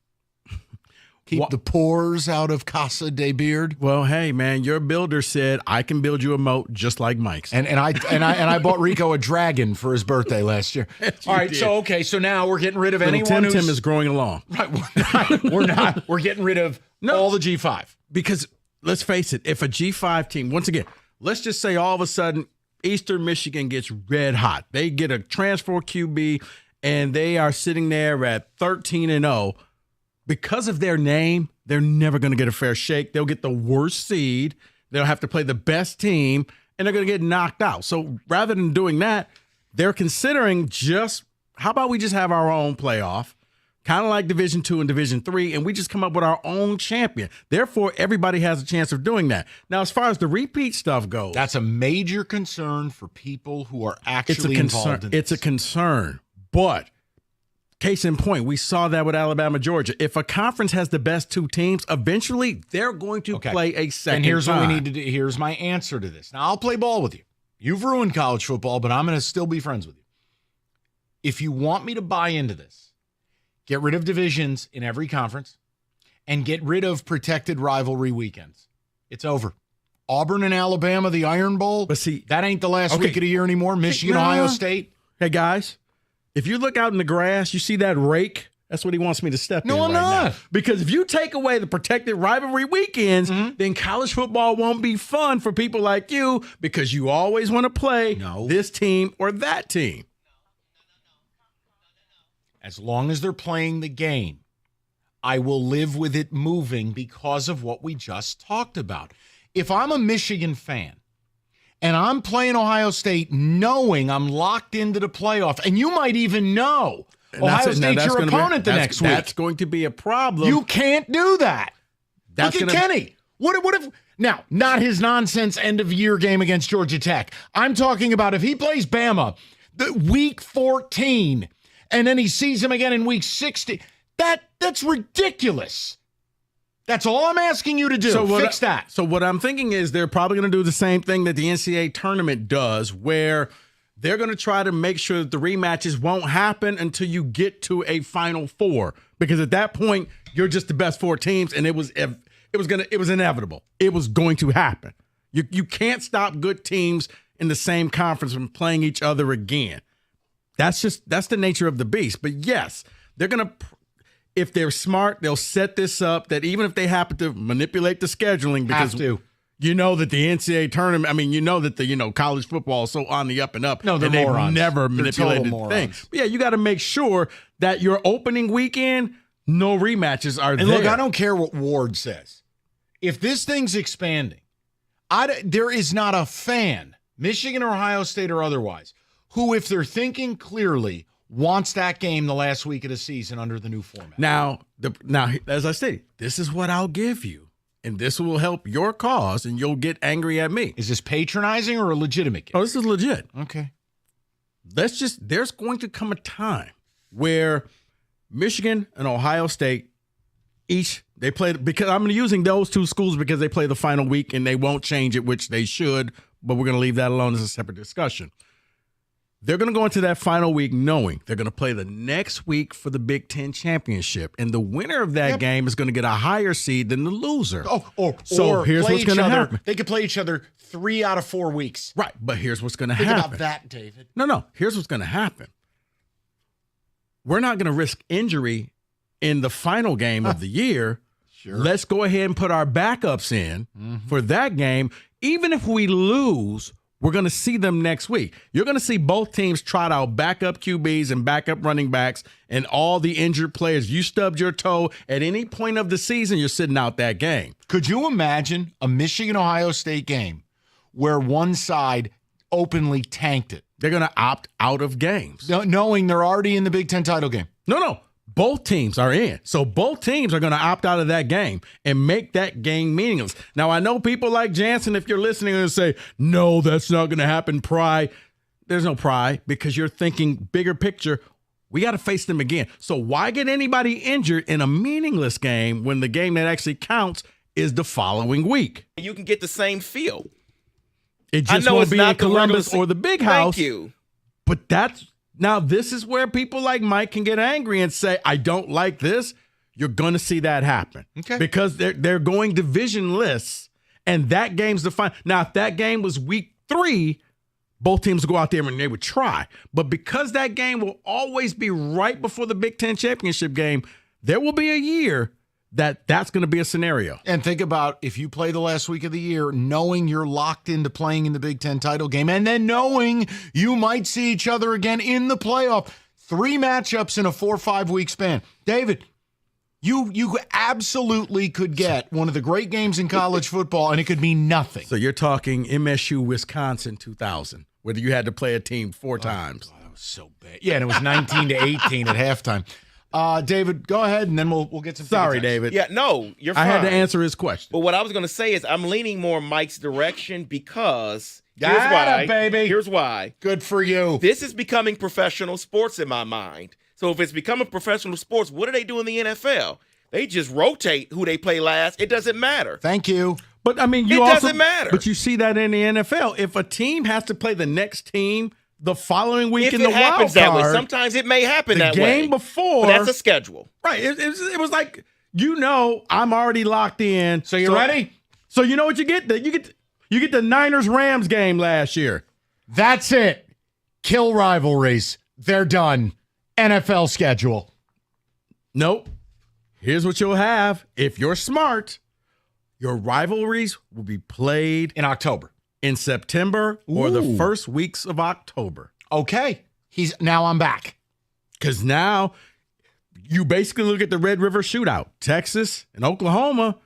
S10: Keep the pores out of Casa de Beard.
S8: Well, hey man, your builder said I can build you a moat just like Mike's.
S10: And I bought Rico a dragon for his birthday last year. All right, did. so now we're getting rid of anyone
S8: Tim is growing along.
S10: Right, we're not. We're getting rid of all the G5
S8: because let's face it, if a G5 team, once again, let's just say all of a sudden Eastern Michigan gets red hot, they get a transfer QB, and they are sitting there at 13-0. Because of their name, they're never going to get a fair shake. They'll get the worst seed. They'll have to play the best team, and they're going to get knocked out. So rather than doing that, they're considering how about we just have our own playoff, kind of like Division II and Division III, and we just come up with our own champion. Therefore, everybody has a chance of doing that. Now, as far as the repeat stuff goes.
S10: That's a major concern for people who are actually involved in this.
S8: It's a concern, but case in point, we saw that with Alabama, Georgia. If a conference has the best 2 teams, eventually they're going to play a second
S10: And here's
S8: time.
S10: what we need to do. Here's my answer to this. Now, I'll play ball with you. You've ruined college football, but I'm going to still be friends with you. If you want me to buy into this, get rid of divisions in every conference and get rid of protected rivalry weekends. It's over. Auburn and Alabama, the Iron Bowl.
S8: But see,
S10: that ain't the last week of the year anymore. Michigan, Ohio State.
S8: Hey, guys. If you look out in the grass, you see that rake? That's what he wants me to step in
S10: I'm
S8: right
S10: not.
S8: now. Because if you take away the protected rivalry weekends, then college football won't be fun for people like you because you always want to play this team or that team.
S10: As long as they're playing the game, I will live with it moving because of what we just talked about. If I'm a Michigan fan and I'm playing Ohio State knowing I'm locked into the playoff, and you might even know Ohio State's your opponent next week.
S8: That's going to be a problem.
S10: You can't do that. Look at Kenny. What if now, not his nonsense end of year game against Georgia Tech. I'm talking about if he plays Bama week 14 and then he sees him again in week 60. That's ridiculous. That's all I'm asking you to do. Fix that.
S8: So what I'm thinking is they're probably going to do the same thing that the NCAA tournament does, where they're going to try to make sure that the rematches won't happen until you get to a Final Four, because at that point you're just the best 4 teams, and it was inevitable. It was going to happen. You can't stop good teams in the same conference from playing each other again. That's the nature of the beast. But yes, they're going to, if they're smart, they'll set this up that even if they happen to manipulate the scheduling, because you know that the NCAA tournament, I mean, you know that the college football is so on the up and up.
S10: No, they're
S8: and they've
S10: morons.
S8: never manipulated the thing. But yeah, you got to make sure that your opening weekend, no rematches are there.
S10: And look, I don't care what Ward says. If this thing's expanding, there is not a fan, Michigan or Ohio State or otherwise, who, if they're thinking clearly, wants that game the last week of the season under the new format.
S8: Now, as I say, this is what I'll give you, and this will help your cause, and you'll get angry at me.
S10: Is this patronizing or a legitimate game?
S8: Oh, this is legit.
S10: Okay.
S8: There's going to come a time where Michigan and Ohio State they play, because I'm using those 2 schools because they play the final week and they won't change it, which they should, but we're going to leave that alone as a separate discussion. They're going to go into that final week knowing they're going to play the next week for the Big Ten championship, and the winner of that game is going to get a higher seed than the loser.
S10: So
S8: here's what's going to happen.
S10: They could play each other 3 out of 4 weeks.
S8: Right, but here's what's going to
S10: Think
S8: happen.
S10: about that, David.
S8: No. Here's what's going to happen. We're not going to risk injury in the final game of the year.
S10: Sure.
S8: Let's go ahead and put our backups in for that game. Even if we lose, we're going to see them next week. You're going to see both teams trot out backup QBs and backup running backs and all the injured players. You stubbed your toe at any point of the season, you're sitting out that game.
S10: Could you imagine a Michigan-Ohio State game where one side openly tanked it?
S8: They're going to opt out of games.
S10: Knowing they're already in the Big Ten title game.
S8: No. Both teams are in. So both teams are going to opt out of that game and make that game meaningless. Now, I know people like Jansen, if you're listening, and say, no, that's not going to happen. Pride. There's no pride because you're thinking bigger picture. We got to face them again. So why get anybody injured in a meaningless game when the game that actually counts is the following week?
S3: You can get the same feel.
S8: It just won't be in Columbus or the Big House.
S3: Thank you.
S8: But now this is where people like Mike can get angry and say, I don't like this. You're going to see that happen.
S10: Okay.
S8: Because they're going divisionless, and that game's the final. Now, if that game was week 3, both teams would go out there and they would try. But because that game will always be right before the Big Ten championship game, there will be a year that's going to be a scenario.
S10: And think about if you play the last week of the year, knowing you're locked into playing in the Big Ten title game, and then knowing you might see each other again in the playoff. 3 matchups in a 4 or 5 week span. David, you absolutely could get one of the great games in college football, and it could mean nothing.
S8: So you're talking MSU, Wisconsin 2000, whether you had to play a team 4 times.
S10: God, that was so bad. Yeah, and it was 19-18 at halftime. David, go ahead, and then we'll get some.
S8: Sorry, David.
S3: Yeah, no, you're fine.
S8: I had to answer his question.
S3: But what I was going to say is I'm leaning more Mike's direction because
S10: Here's
S3: why.
S10: Good for you.
S3: This is becoming professional sports in my mind. So if it's becoming professional sports, what do they do in the NFL? They just rotate who they play last. It doesn't matter.
S10: Thank you.
S8: But I mean,
S3: it doesn't matter.
S8: But you see that in the NFL. If a team has to play the next team the following week
S3: if
S8: in the
S3: it happens
S8: wild
S3: that
S8: card,
S3: way, sometimes it may happen that way.
S8: The game before,
S3: but that's a schedule,
S8: right? It was like I'm already locked in.
S10: So you're ready.
S8: So you know what you get? You get the Niners-Rams game last year.
S10: That's it. Kill rivalries. They're done. NFL schedule.
S8: Nope. Here's what you'll have. If you're smart, your rivalries will be played
S10: in October,
S8: in September, or the first weeks of October.
S10: Okay. Now I'm back.
S8: Because now you basically look at the Red River Shootout. Texas and Oklahoma,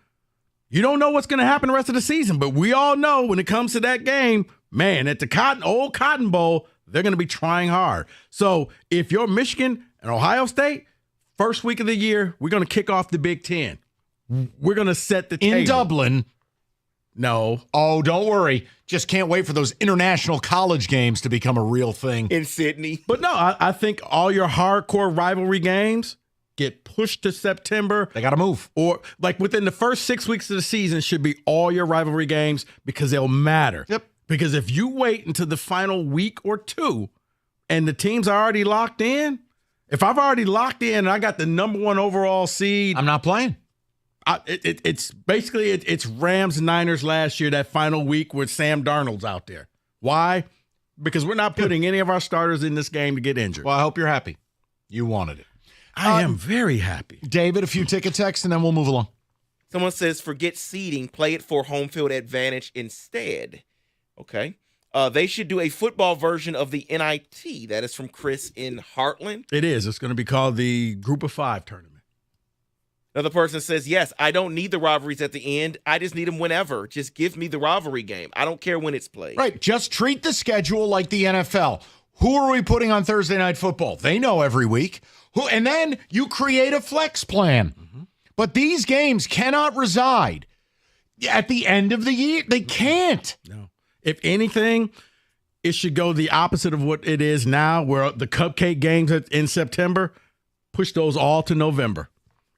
S8: you don't know what's going to happen the rest of the season, but we all know when it comes to that game, man, at the old Cotton Bowl, they're going to be trying hard. So if you're Michigan and Ohio State, first week of the year, we're going to kick off the Big Ten. We're going to set the table.
S10: In Dublin.
S8: No.
S10: Oh, don't worry. Just can't wait for those international college games to become a real thing.
S3: In Sydney.
S8: But no, I think all your hardcore rivalry games get pushed to September.
S10: They got to move.
S8: Or like within the first 6 weeks of the season should be all your rivalry games because they'll matter.
S10: Yep.
S8: Because if you wait until the final week or two and the teams are already locked in, if I've already locked in and I got the number 1 overall seed,
S10: I'm not playing.
S8: It's basically it's Rams Niners last year, that final week where Sam Darnold's out there. Why? Because we're not putting any of our starters in this game to get injured.
S10: Well, I hope you're happy. You wanted it.
S8: I am very happy.
S10: David, a few ticket texts and then we'll move along.
S3: Someone says, forget seeding, play it for home field advantage instead. Okay. They should do a football version of the NIT. That is from Chris in Heartland.
S8: It is. It's going to be called the Group of 5 tournament.
S3: Another person says, yes, I don't need the rivalries at the end. I just need them whenever. Just give me the rivalry game. I don't care when it's played.
S10: Right. Just treat the schedule like the NFL. Who are we putting on Thursday Night Football? They know every week. And then you create a flex plan. Mm-hmm. But these games cannot reside at the end of the year. They can't.
S8: No. If anything, it should go the opposite of what it is now, where the cupcake games in September, push those all to November.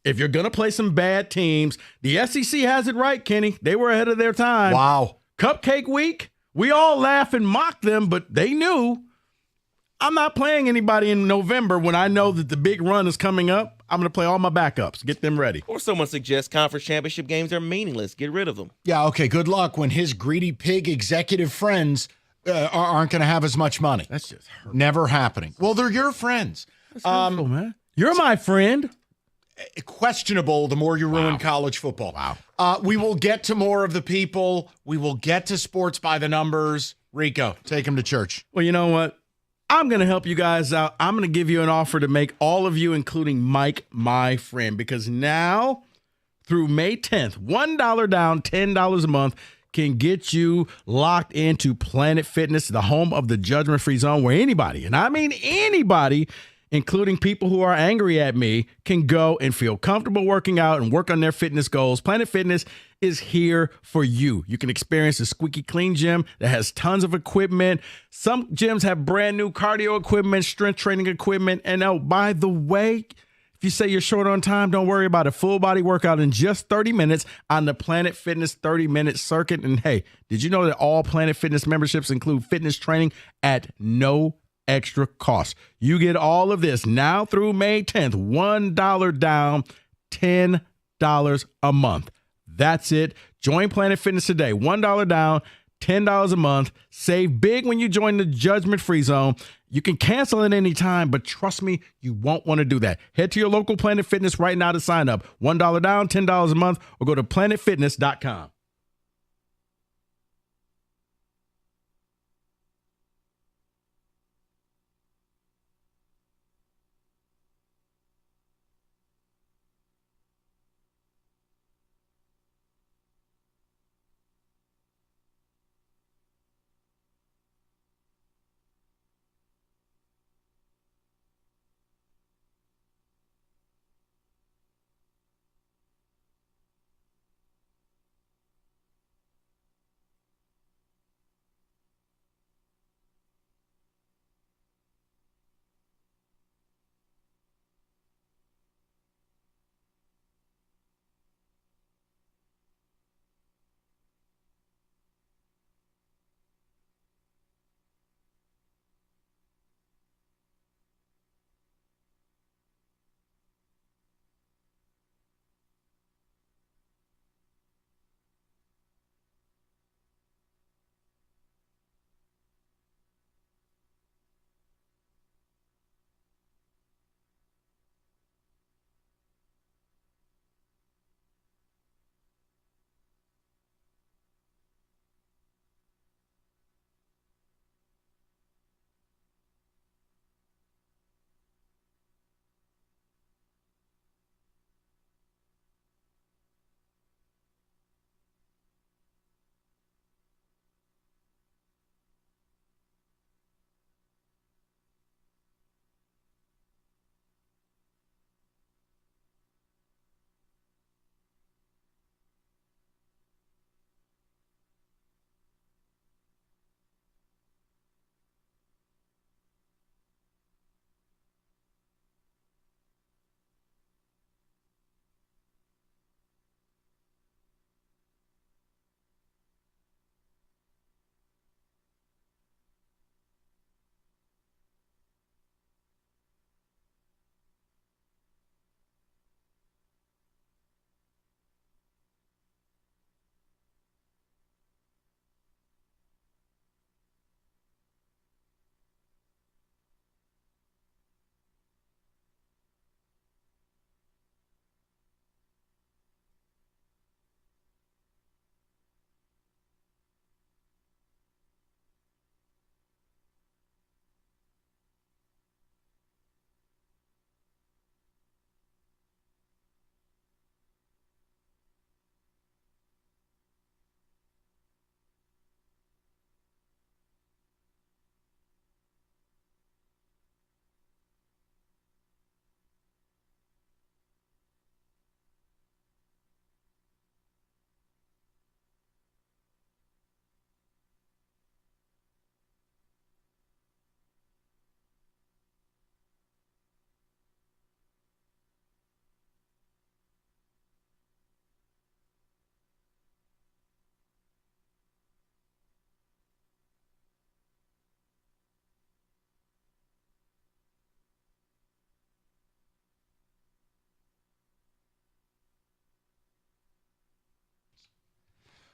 S8: If you're going to play some bad teams, the SEC has it right, Kenny. They were ahead of their time.
S10: Wow.
S8: Cupcake week, we all laugh and mock them, but they knew. I'm not playing anybody in November when I know that the big run is coming up. I'm going to play all my backups, get them ready.
S3: Or someone suggests conference championship games are meaningless. Get rid of them.
S10: Yeah, okay, good luck when his greedy pig executive friends aren't going to have as much money.
S8: That's just hurtful.
S10: Never happening. Well, they're your friends.
S8: That's hurtful, man. You're my friend.
S10: Questionable the more you ruin college football.
S8: Wow.
S10: We will get to more of the people. We will get to sports by the numbers. Rico, take him to church.
S8: Well, you know what? I'm going to help you guys out. I'm going to give you an offer to make all of you, including Mike, my friend, because now through May 10th, $1 down, $10 a month can get you locked into Planet Fitness, the home of the judgment-free zone, where anybody, and I mean anybody, including people who are angry at me, can go and feel comfortable working out and work on their fitness goals. Planet Fitness is here for you. You can experience a squeaky clean gym that has tons of equipment. Some gyms have brand new cardio equipment, strength training equipment. And oh, by the way, if you say you're short on time, don't worry about it. Full body workout in just 30 minutes on the Planet Fitness 30-minute circuit. And hey, did you know that all Planet Fitness memberships include fitness training at no extra cost? You get all of this now through May 10th, $1 down, $10 a month. That's it. Join Planet Fitness today. $1 down, $10 a month. Save big when you join the judgment-free zone. You can cancel at any time, but trust me, you won't want to do that. Head to your local Planet Fitness right now to sign up. $1 down, $10 a month, or go to planetfitness.com.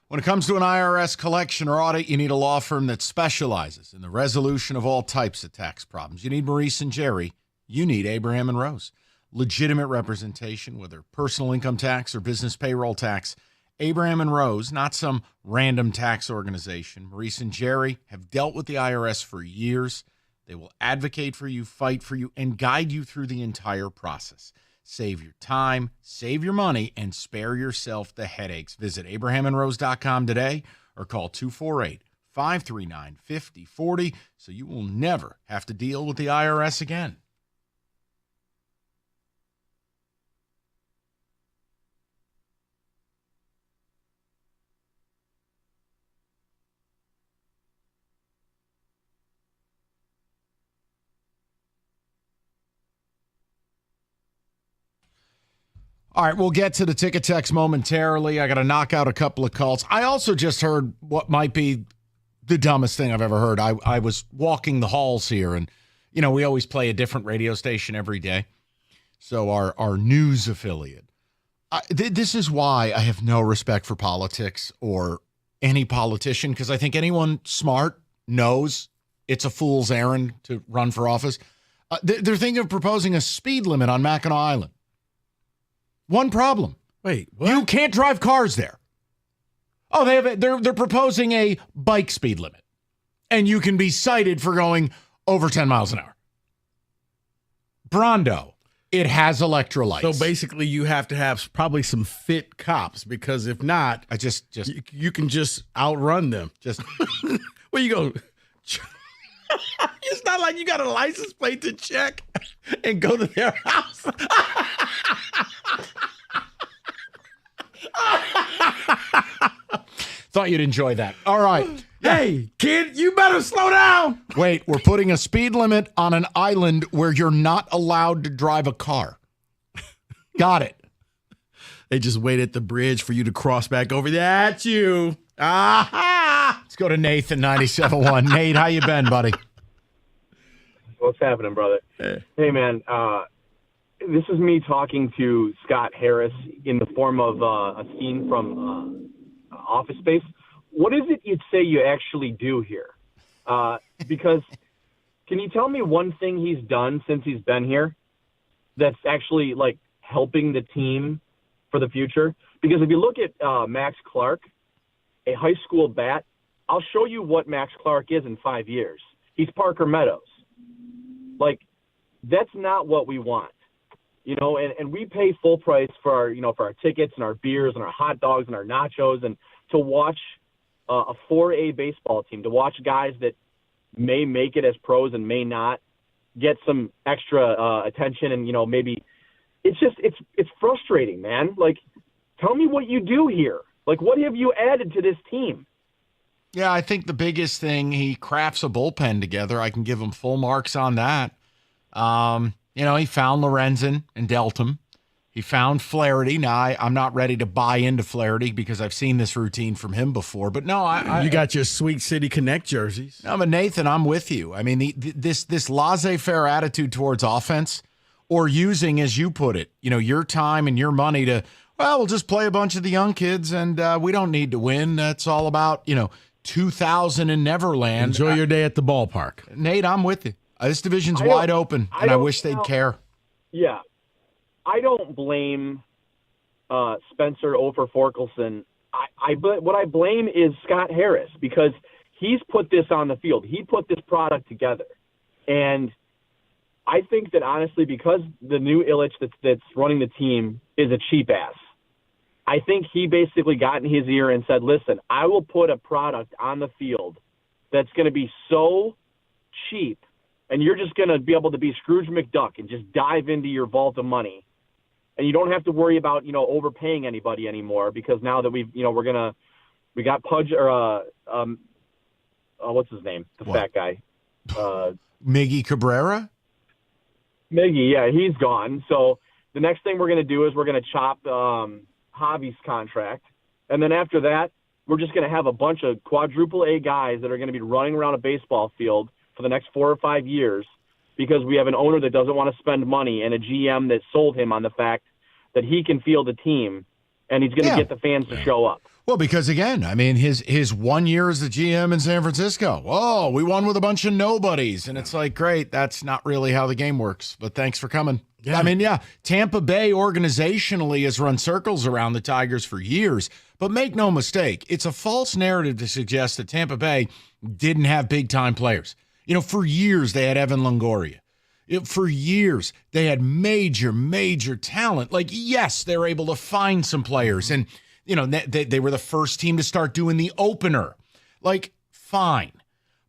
S10: When it comes to an IRS collection or audit, you need a law firm that specializes in the resolution of all types of tax problems. You need Maurice and Jerry. You need Abraham and Rose. Legitimate representation, whether personal income tax or business payroll tax. Abraham and Rose, not some random tax organization. Maurice and Jerry have dealt with the IRS for years. They will advocate for you, fight for you, and guide you through the entire process. Save your time, save your money, and spare yourself the headaches. Visit abrahamandrose.com today or call 248-539-5040 so you will never have to deal with the IRS again. All right, we'll get to the ticket text momentarily. I got to knock out a couple of calls. I also just heard what might be the dumbest thing I've ever heard. I was walking the halls here, and, you know, we always play a different radio station every day. So our news affiliate. This is why I have no respect for politics or any politician, because I think anyone smart knows it's a fool's errand to run for office. They're thinking of proposing a speed limit on Mackinac Island. One problem.
S8: Wait, what?
S10: You can't drive cars there. Oh, they're proposing a bike speed limit. And you can be cited for going over 10 miles an hour. Brondo, it has electrolytes.
S8: So basically you have to have probably some fit cops, because if not, you can just outrun them.
S10: Just
S8: where you go? It's not like you got a license plate to check and go to their house.
S10: Thought you'd enjoy that. All right.
S8: Hey, kid, you better slow down.
S10: Wait, we're putting a speed limit on an island where you're not allowed to drive a car. Got it.
S8: They just wait at the bridge for you to cross back over. That's you.
S10: Aha! Let's go to Nathan, 97.1. Nate, how you been, buddy?
S17: What's happening, brother? Hey, man. This is me talking to Scott Harris in the form of a scene from Office Space. What is it you'd say you actually do here? Because can you tell me one thing he's done since he's been here that's actually, like, helping the team for the future? Because if you look at Max Clark, a high school bat, I'll show you what Max Clark is in 5 years. He's Parker Meadows. Like, that's not what we want. You know, and we pay full price for our, you know, for our tickets and our beers and our hot dogs and our nachos, and to watch a 4A baseball team, to watch guys that may make it as pros and may not get some extra attention, and, you know, maybe it's just it's frustrating, man. Like, tell me what you do here. Like, what have you added to this team?
S10: Yeah, I think the biggest thing, he crafts a bullpen together. I can give him full marks on that. You know, he found Lorenzen and dealt him. He found Flaherty. Now, I'm not ready to buy into Flaherty because I've seen this routine from him before. But no,
S8: you got your Sweet City Connect jerseys.
S10: No, but Nathan, I'm with you. I mean, this laissez-faire attitude towards offense, or using, as you put it, you know, your time and your money to, well, we'll just play a bunch of the young kids and we don't need to win. That's all about, you know, 2000 in Neverland.
S8: Enjoy your day at the ballpark.
S10: Nate, I'm with you. This division's wide open, and I wish they'd care.
S17: Yeah. I don't blame Spencer Ofer-Forkelson. What I blame is Scott Harris, because he's put this on the field. He put this product together. And I think that, honestly, because the new Illich that's running the team is a cheap ass, I think he basically got in his ear and said, listen, I will put a product on the field that's going to be so cheap, and you're just going to be able to be Scrooge McDuck and just dive into your vault of money. And you don't have to worry about, you know, overpaying anybody anymore, because now that we got Pudge, or what's his name? The fat guy.
S10: Miggy Cabrera?
S17: Miggy, yeah, he's gone. So the next thing we're going to do is we're going to chop Javi's contract. And then after that, we're just going to have a bunch of quadruple A guys that are going to be running around a baseball field for the next 4 or 5 years, because we have an owner that doesn't want to spend money and a GM that sold him on the fact that he can field a team and he's going to get the fans to show up.
S10: Well, because again, I mean, his 1 year as the GM in San Francisco. Oh, we won with a bunch of nobodies. And it's like, great, that's not really how the game works. But thanks for coming.
S8: Yeah.
S10: I mean, yeah, Tampa Bay organizationally has run circles around the Tigers for years. But make no mistake, it's a false narrative to suggest that Tampa Bay didn't have big-time players. You know, for years they had Evan Longoria. For years, they had major, major talent. Like, yes, they were able to find some players. And you know, they were the first team to start doing the opener. Like, fine.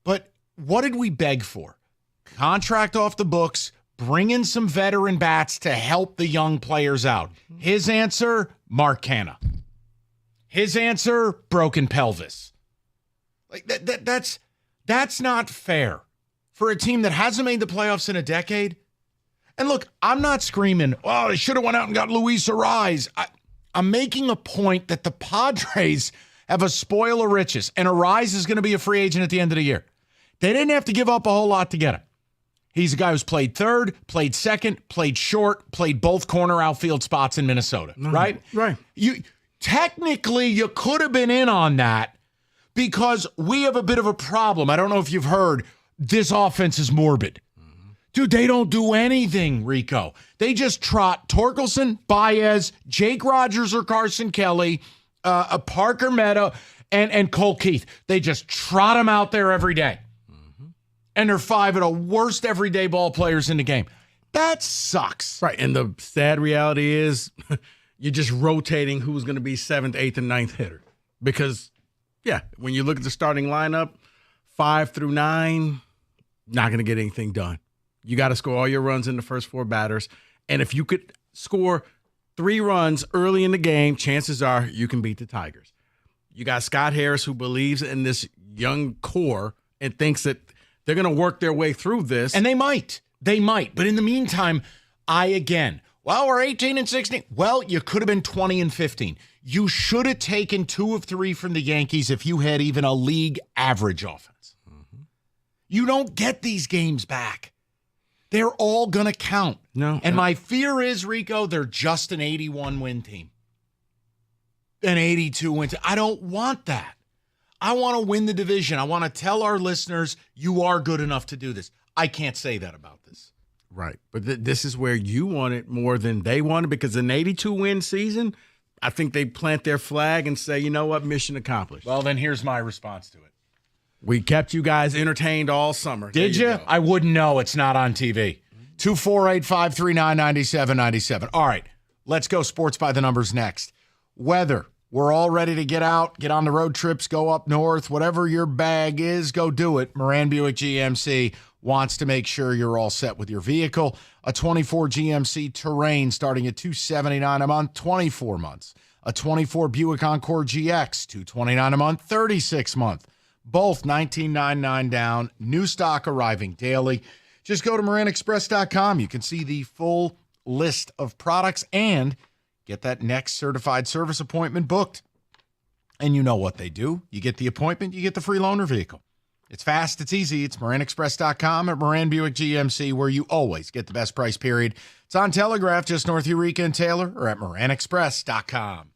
S10: But what did we beg for? Contract off the books, bring in some veteran bats to help the young players out. His answer, Mark Canha. His answer, broken pelvis. Like that's not fair for a team that hasn't made the playoffs in a decade. And look, I'm not screaming, oh, they should have went out and got Luis Ariz. I'm making a point that the Padres have a spoil of riches, and Ariz is going to be a free agent at the end of the year. They didn't have to give up a whole lot to get him. He's a guy who's played third, played second, played short, played both corner outfield spots in Minnesota, right?
S8: Right.
S10: Technically, you could have been in on that because we have a bit of a problem. I don't know if you've heard, this offense is morbid. Dude, they don't do anything, Rico. They just trot Torkelson, Baez, Jake Rogers or Carson Kelly, Parker Meta, and Cole Keith. They just trot them out there every day. And they're 5 of the worst everyday ball players in the game. That sucks.
S8: Right, and the sad reality is you're just rotating who's going to be 7th, 8th, and 9th hitter. Because, yeah, when you look at the starting lineup, 5 through 9, not going to get anything done. You got to score all your runs in the first 4 batters. And if you could score 3 runs early in the game, chances are you can beat the Tigers. You got Scott Harris, who believes in this young core and thinks that they're going to work their way through this.
S10: And they might. They might. But in the meantime, we're 18 and 16. Well, you could have been 20 and 15. You should have taken 2 of 3 from the Yankees if you had even a league average offense. You don't get these games back. They're all going to count.
S8: No.
S10: And my fear is, Rico, they're just an 81-win team. An 82-win team. I don't want that. I want to win the division. I want to tell our listeners, you are good enough to do this. I can't say that about this.
S8: Right. But this is where you want it more than they want it, because an 82-win season, I think they plant their flag and say, you know what, mission accomplished.
S10: Well, then here's my response to it.
S8: We kept you guys entertained all summer.
S10: Did you? I wouldn't know. It's not on TV. 248-539-9797. All right, let's go sports by the numbers next. Weather. We're all ready to get out, get on the road trips, go up north. Whatever your bag is, go do it. Moran Buick GMC wants to make sure you're all set with your vehicle. A 24 GMC Terrain starting at $279 a month, 24 months. A 24 Buick Encore GX, $229 a month, 36 months. Both $19.99 down. New stock arriving daily. Just go to MoranExpress.com. You can see the full list of products and get that next certified service appointment booked. And you know what they do. You get the appointment, you get the free loaner vehicle. It's fast, it's easy. It's MoranExpress.com at Moran Buick GMC, where you always get the best price, period. It's on Telegraph, just north of Eureka and Taylor, or at MoranExpress.com.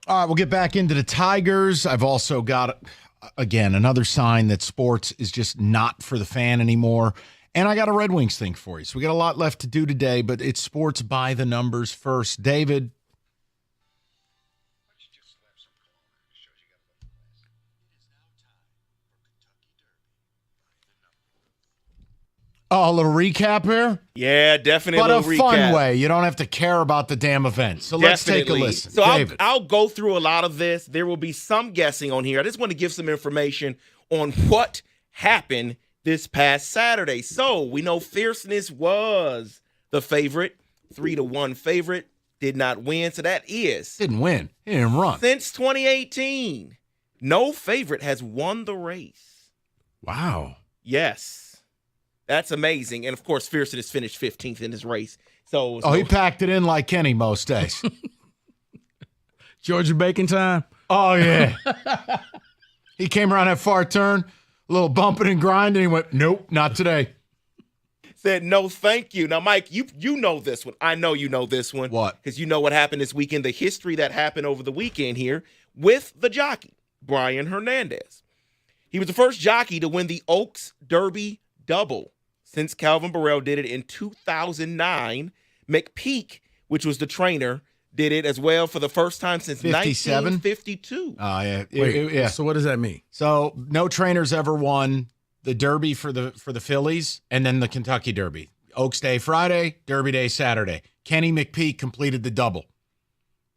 S10: All right, we'll get back into the Tigers. I've also got, again, another sign that sports is just not for the fan anymore. And I got a Red Wings thing for you. So we got a lot left to do today, but it's sports by the numbers first. David. Oh, a little recap here?
S3: Yeah, definitely.
S10: But
S3: a
S10: a
S3: little
S10: fun
S3: recap.
S10: way. You don't have to care about the damn event. So let's take a
S3: Definitely.
S10: listen.
S3: So
S10: David.
S3: I'll go through a lot of this. There will be some guessing on here. I just want to give some information on what happened this past Saturday. So we know Fierceness was the favorite, 3-1 favorite, did not win. So that is.
S10: Didn't win. He didn't run.
S3: Since 2018, no favorite has won the race.
S10: Wow.
S3: Yes. That's amazing. And, of course, Fierceness finished 15th in his race. So,
S10: he packed it in like Kenny most days.
S8: Georgia bacon time.
S10: Oh, yeah. He came around that far turn, a little bumping and grinding. He went, nope, not today.
S3: Said no thank you. Now, Mike, you know this one. I know you know this one.
S10: What?
S3: Because you know what happened this weekend, the history that happened over the weekend here with the jockey, Brian Hernandez. He was the first jockey to win the Oaks Derby double since Calvin Burrell did it in 2009. McPeak, which was the trainer, did it as well for the first time since
S10: 57?
S3: 1952.
S10: Oh, yeah.
S8: Wait,
S10: yeah.
S8: So what does that mean?
S10: So no trainers ever won the Derby for the Phillies and then the Kentucky Derby. Oaks Day Friday, Derby Day Saturday. Kenny McPeak completed the double.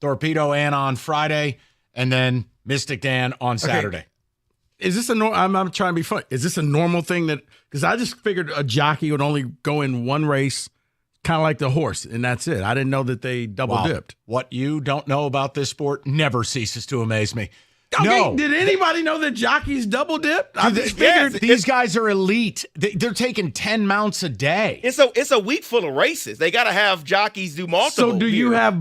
S10: Torpedo Ann on Friday, and then Mystic Dan on Saturday.
S8: Is this a normal? I'm trying to be funny. Is this a normal thing that? Because I just figured a jockey would only go in one race, kind of like the horse, and that's it. I didn't know that they double dipped.
S10: What you don't know about this sport never ceases to amaze me.
S8: Okay,
S10: No.
S8: did anybody know that jockeys double dipped? I just figured
S10: These guys are elite. They're taking 10 mounts a day.
S3: It's a week full of races. They got to have jockeys do multiple.
S8: So do you
S3: here.
S8: have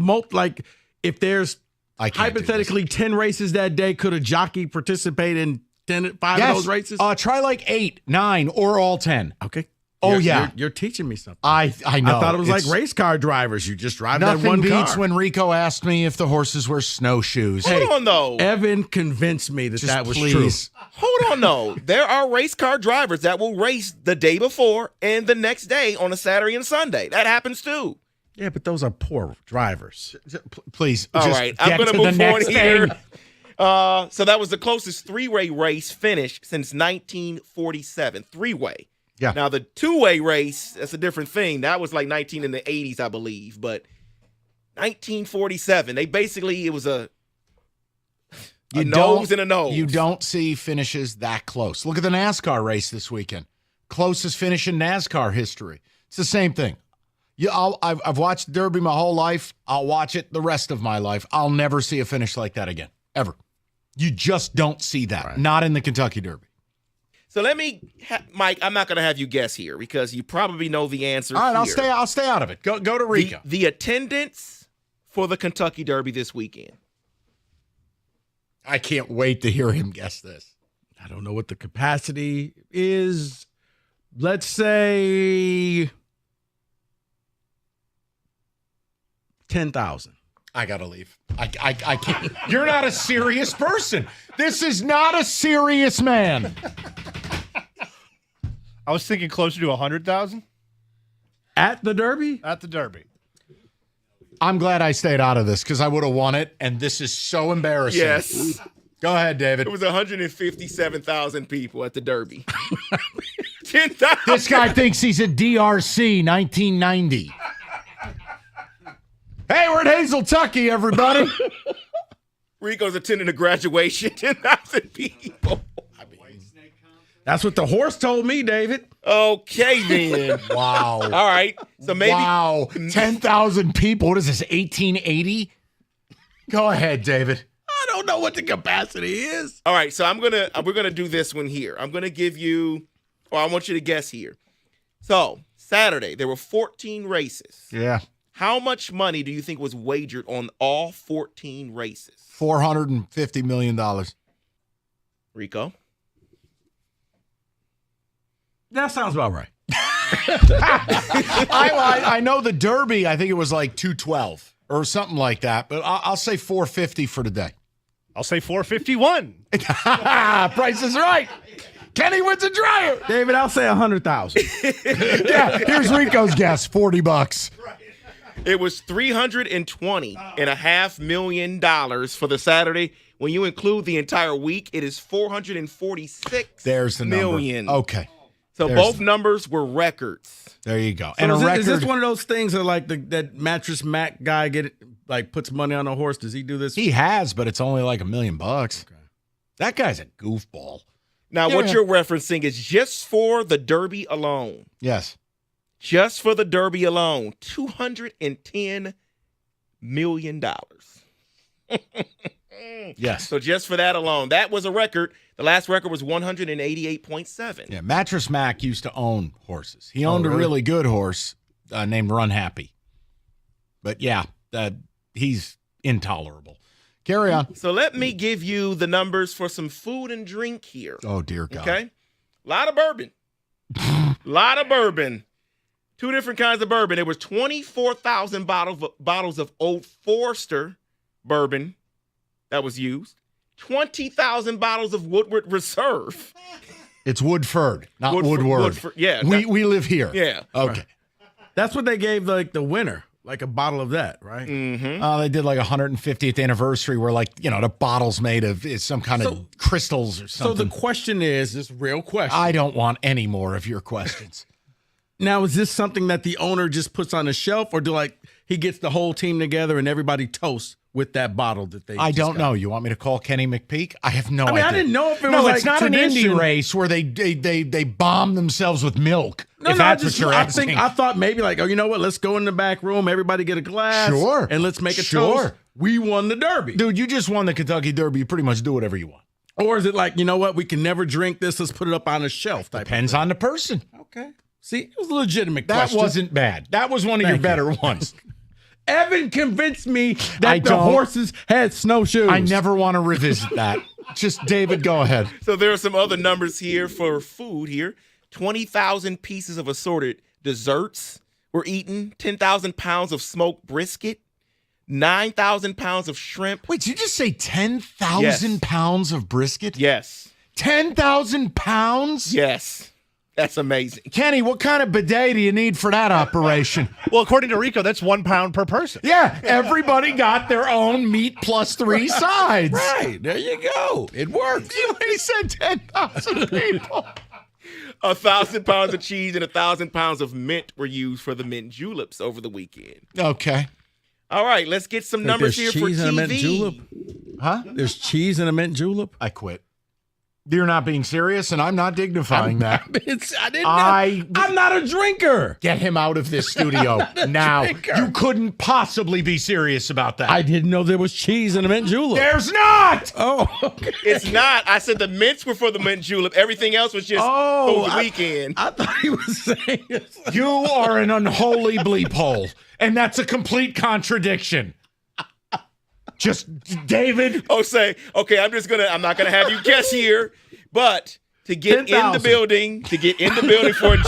S8: if there's hypothetically 10 races that day, could a jockey participate in 5 of those races?
S10: Try like 8, 9, or all 10.
S8: Okay.
S10: Oh, yeah.
S8: You're teaching me something.
S10: I know.
S8: I thought it was
S10: It's-
S8: like race car drivers. You just drive that
S10: Nothing
S8: one
S10: beats
S8: car.
S10: when Rico asked me if the horses wear snowshoes.
S3: Hold on, though.
S8: Evan convinced me that
S10: Just
S8: that was
S10: please.
S8: true.
S3: Hold on, though. There are race car drivers that will race the day before and the next day on a Saturday and Sunday. That happens too.
S8: Yeah, but those are poor drivers.
S10: Please.
S3: All
S10: just
S3: right, I'm
S10: get
S3: going to
S10: to the
S3: move on
S10: next
S3: here.
S10: thing.
S3: So that was the closest three-way race finish since 1947. Three-way.
S10: Yeah.
S3: Now the two-way race, that's a different thing. That was like 19 in the 80s, I believe. But 1947, it was a nose and a nose.
S10: You don't see finishes that close. Look at the NASCAR race this weekend. Closest finish in NASCAR history. It's the same thing. I've watched Derby my whole life. I'll watch it the rest of my life. I'll never see a finish like that again, ever. You just don't see that. Right. Not in the Kentucky Derby.
S3: So let me, Mike, I'm not going to have you guess here because you probably know the answer.
S10: All right,
S3: here.
S10: I'll stay out of it. Go to Rico.
S3: The attendance for the Kentucky Derby this weekend.
S10: I can't wait to hear him guess this.
S8: I don't know what the capacity is. Let's say 10,000.
S10: I gotta leave. I can't. You're not a serious person. This is not a serious man.
S2: I was thinking closer to 100,000
S8: at the Derby.
S2: At the Derby.
S10: I'm glad I stayed out of this because I would have won it, and this is so embarrassing.
S3: Yes.
S10: Go ahead, David.
S3: It was 157,000 people at the Derby. 10,000.
S10: This guy thinks he's at DRC 1990. Hey, we're at Hazeltucky, everybody.
S3: Rico's attending a graduation. 10,000 people.
S8: That's what the horse told me, David.
S3: Okay, then.
S10: Wow.
S3: All right. So maybe.
S10: Wow. 10,000 people. What is this, 1880? Go ahead, David.
S8: I don't know what the capacity is.
S3: All right. So we're gonna do this one here. I'm gonna give you, or I want you to guess here. So Saturday there were 14 races.
S10: Yeah.
S3: How much money do you think was wagered on all 14 races?
S10: $450 million.
S3: Rico?
S8: That sounds about right.
S10: I know the Derby, I think it was like 212 or something like that, but I'll say 450 for today.
S2: I'll say 451.
S10: Price is right. Kenny wins a dryer.
S8: David, I'll say 100,000.
S10: Yeah, here's Rico's guess, $40.
S3: It was $320.5 million for the Saturday. When you include the entire week, it is $446
S10: There's the
S3: million.
S10: number. Okay.
S3: So both numbers were records.
S10: There you go.
S8: So
S10: And
S8: is this one of those things that like that Mattress Mac guy puts money on a horse? Does he do this?
S10: He has, but it's only like $1 million. Okay. That guy's a goofball.
S3: Now, what you're referencing is just for the Derby alone.
S10: Yes.
S3: Just for the Derby alone, $210 million.
S10: Yes.
S3: So just for that alone, that was a record. The last record was 188.7.
S10: Yeah, Mattress Mac used to own horses. He owned a really good horse named Run Happy. But yeah, he's intolerable. Carry on.
S3: So let me give you the numbers for some food and drink here.
S10: Oh, dear God.
S3: Okay? A lot of bourbon. Lot of bourbon. Two different kinds of bourbon. It was 24,000 bottles of Old Forester bourbon that was used. 20,000 bottles of Woodward Reserve.
S10: It's Woodford, not Woodward.
S3: Yeah.
S10: We live here.
S3: Yeah.
S10: Okay.
S8: That's what they gave like the winner, like a bottle of that, right?
S3: Mm-hmm.
S10: They did like 150th anniversary where the bottle's made of some kind of crystals or something.
S8: So the question is, this real question.
S10: I don't want any more of your questions.
S8: Now, is this something that the owner just puts on a shelf, or he gets the whole team together and everybody toasts with that bottle that they?
S10: I don't know. You want me to call Kenny McPeak? I have no idea.
S8: I didn't know if it was
S10: No,
S8: like
S10: it's not
S8: tradition.
S10: an Indy race where they bomb themselves with milk. If that's what you're asking.
S8: I thought maybe you know what? Let's go in the back room. Everybody get a glass.
S10: Sure.
S8: And let's make a toast. We won the Derby.
S10: Dude, you just won the Kentucky Derby. You pretty much do whatever you want.
S8: Or is it like, you know what? We can never drink this. Let's put it up on a shelf.
S10: Depends on the person.
S8: Okay. See, it was a legitimate
S10: That
S8: question.
S10: wasn't bad. That was one of your better ones.
S8: Evan convinced me that the horses had snowshoes.
S10: I never want to revisit that. Just, David, go ahead.
S3: So there are some other numbers here for food here. 20,000 pieces of assorted desserts were eaten. 10,000 pounds of smoked brisket. 9,000 pounds of shrimp.
S10: Wait, did you just say 10,000 pounds of brisket?
S3: Yes.
S10: 10,000 pounds?
S3: Yes. That's amazing.
S10: Kenny, what kind of bidet do you need for that operation?
S2: Well, according to Rico, that's 1 pound per person.
S10: Yeah, everybody got their own meat plus 3 sides.
S8: Right, there you go. It works.
S10: He said 10,000 people.
S3: 1,000 pounds of cheese and 1,000 pounds of mint were used for the mint juleps over the weekend.
S10: Okay.
S3: All right, let's get some numbers here for
S8: cheese and a mint
S3: TV.
S8: julep?
S10: Huh?
S8: There's cheese and a mint julep?
S10: I quit. You're not being serious, and I'm not dignifying that.
S8: I'm not a drinker.
S10: Get him out of this studio now.
S8: drinker.
S10: You couldn't possibly be serious about that.
S8: I didn't know there was cheese in a mint julep.
S10: There's not.
S8: Oh, okay.
S3: It's not. I said the mints were for the mint julep. Everything else was just over the weekend.
S8: I thought he was saying
S10: You are an unholy bleep hole, and that's a complete contradiction. Just David.
S3: Okay, I'm not gonna have you guess here, but to get
S10: 10,000.
S3: in the building for an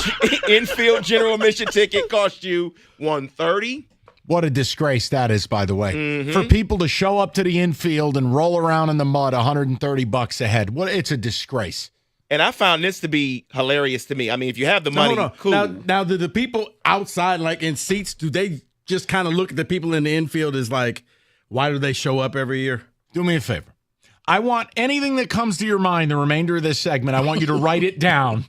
S3: infield general admission ticket cost you $130.
S10: What a disgrace that is, by the way.
S3: Mm-hmm.
S10: For people to show up to the infield and roll around in the mud, $130 a head. It's a disgrace.
S3: And I found this to be hilarious to me. I mean, if you have the money, cool.
S8: Now, do the people outside, like in seats, do they just kind of look at the people in the infield as like, why do they show up every year?
S10: Do me a favor. I want anything that comes to your mind the remainder of this segment, I want you to write it down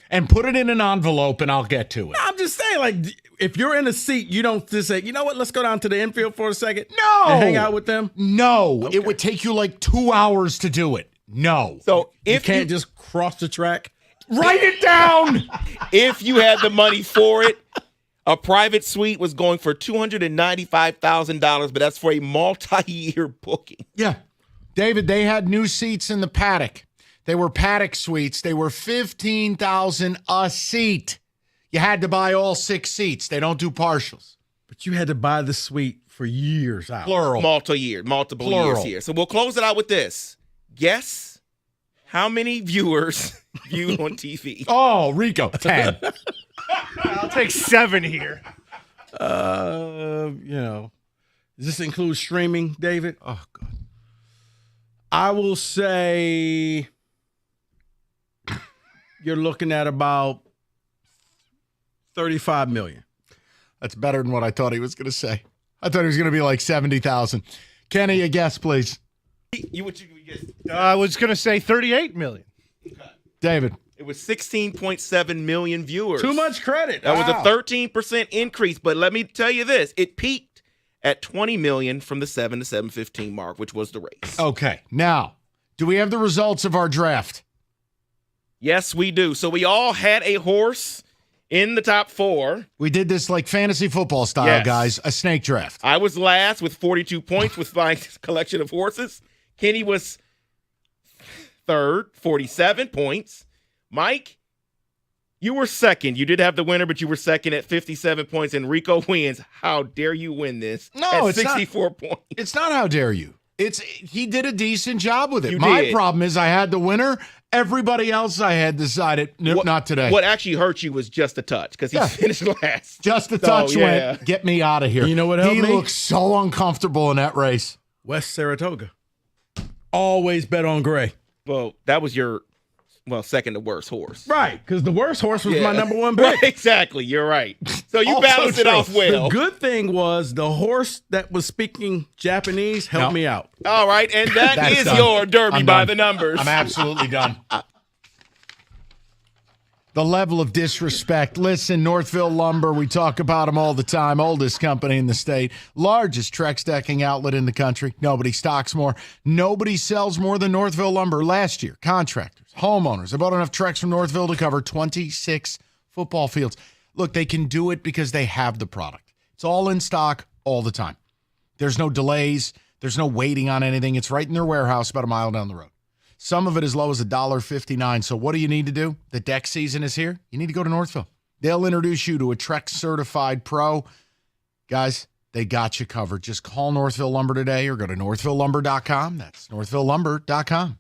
S10: and put it in an envelope, and I'll get to it.
S8: No, I'm just saying, like, if you're in a seat, you don't just say, you know what, let's go down to the infield for a second.
S10: No.
S8: And hang out with them?
S10: No.
S8: Okay.
S10: It would take you like 2 hours to do it. No.
S3: So
S8: You can't just cross the track?
S10: Write it down.
S3: If you had the money for it, a private suite was going for $295,000, but that's for a multi-year booking.
S10: Yeah. David, they had new seats in the paddock. They were paddock suites. They were $15,000 a seat. You had to buy all 6 seats. They don't do partials.
S8: But you had to buy the suite for years out.
S10: Plural.
S3: Multiple years here. So we'll close it out with this. Guess how many viewers viewed on TV?
S10: Oh, Rico, 10.
S2: I'll take 7 here.
S8: Does this include streaming, David?
S10: Oh, God.
S8: I will say you're looking at about $35 million.
S10: That's better than what I thought he was going to say. I thought he was going to be like 70,000. Kenny, a guess, please.
S3: You guess?
S2: I was going to say 38 million.
S10: David.
S3: It was 16.7 million viewers.
S8: Too much credit.
S3: That was
S8: Wow.
S3: a 13% increase. But let me tell you this: it peaked at 20 million from the 7 to 7:15 mark, which was the race.
S10: Okay. Now, do we have the results of our draft?
S3: Yes, we do. So we all had a horse in the top 4.
S10: We did this like fantasy football style,
S3: Yes.
S10: guys. A snake draft.
S3: I was last with 42 points with my collection of horses. Kenny was third, 47 points. Mike, you were second. You did have the winner, but you were second at 57 points. And Rico wins. How dare you win this?
S10: No,
S3: at
S10: it's
S3: 64 points.
S10: It's not how dare you. He did a decent job with it.
S3: You
S10: My
S3: did.
S10: problem is I had the winner. Everybody else I had decided, nope, not today.
S3: What actually hurt you was just a touch because he finished last.
S10: Just a
S3: So,
S10: touch
S3: yeah.
S10: went, get me out of here.
S8: You know what helped
S10: He
S8: me?
S10: looked so uncomfortable in that race.
S8: West Saratoga. Always bet on Gray.
S3: Well, that was your second to worst horse.
S8: Right, because the worst horse was
S3: Yeah.
S8: my number one bet.
S3: Right, exactly. You're right. So you
S8: Also
S3: balanced it
S8: true.
S3: off well.
S8: The good thing was the horse that was speaking Japanese helped me out.
S3: All right, and that
S10: That's
S3: is
S10: done.
S3: your derby
S10: I'm
S3: by
S10: done.
S3: the numbers.
S10: I'm absolutely done. The level of disrespect. Listen, Northville Lumber, we talk about them all the time. Oldest company in the state. Largest Trex decking outlet in the country. Nobody stocks more. Nobody sells more than Northville Lumber. Last year, contractors, homeowners, they bought enough Trex from Northville to cover 26 football fields. Look, they can do it because they have the product. It's all in stock all the time. There's no delays. There's no waiting on anything. It's right in their warehouse about a mile down the road. Some of it as low as $1.59. So what do you need to do? The deck season is here. You need to go to Northville. They'll introduce you to a Trex certified pro. Guys, they got you covered. Just call Northville Lumber today or go to northvillelumber.com. That's northvillelumber.com.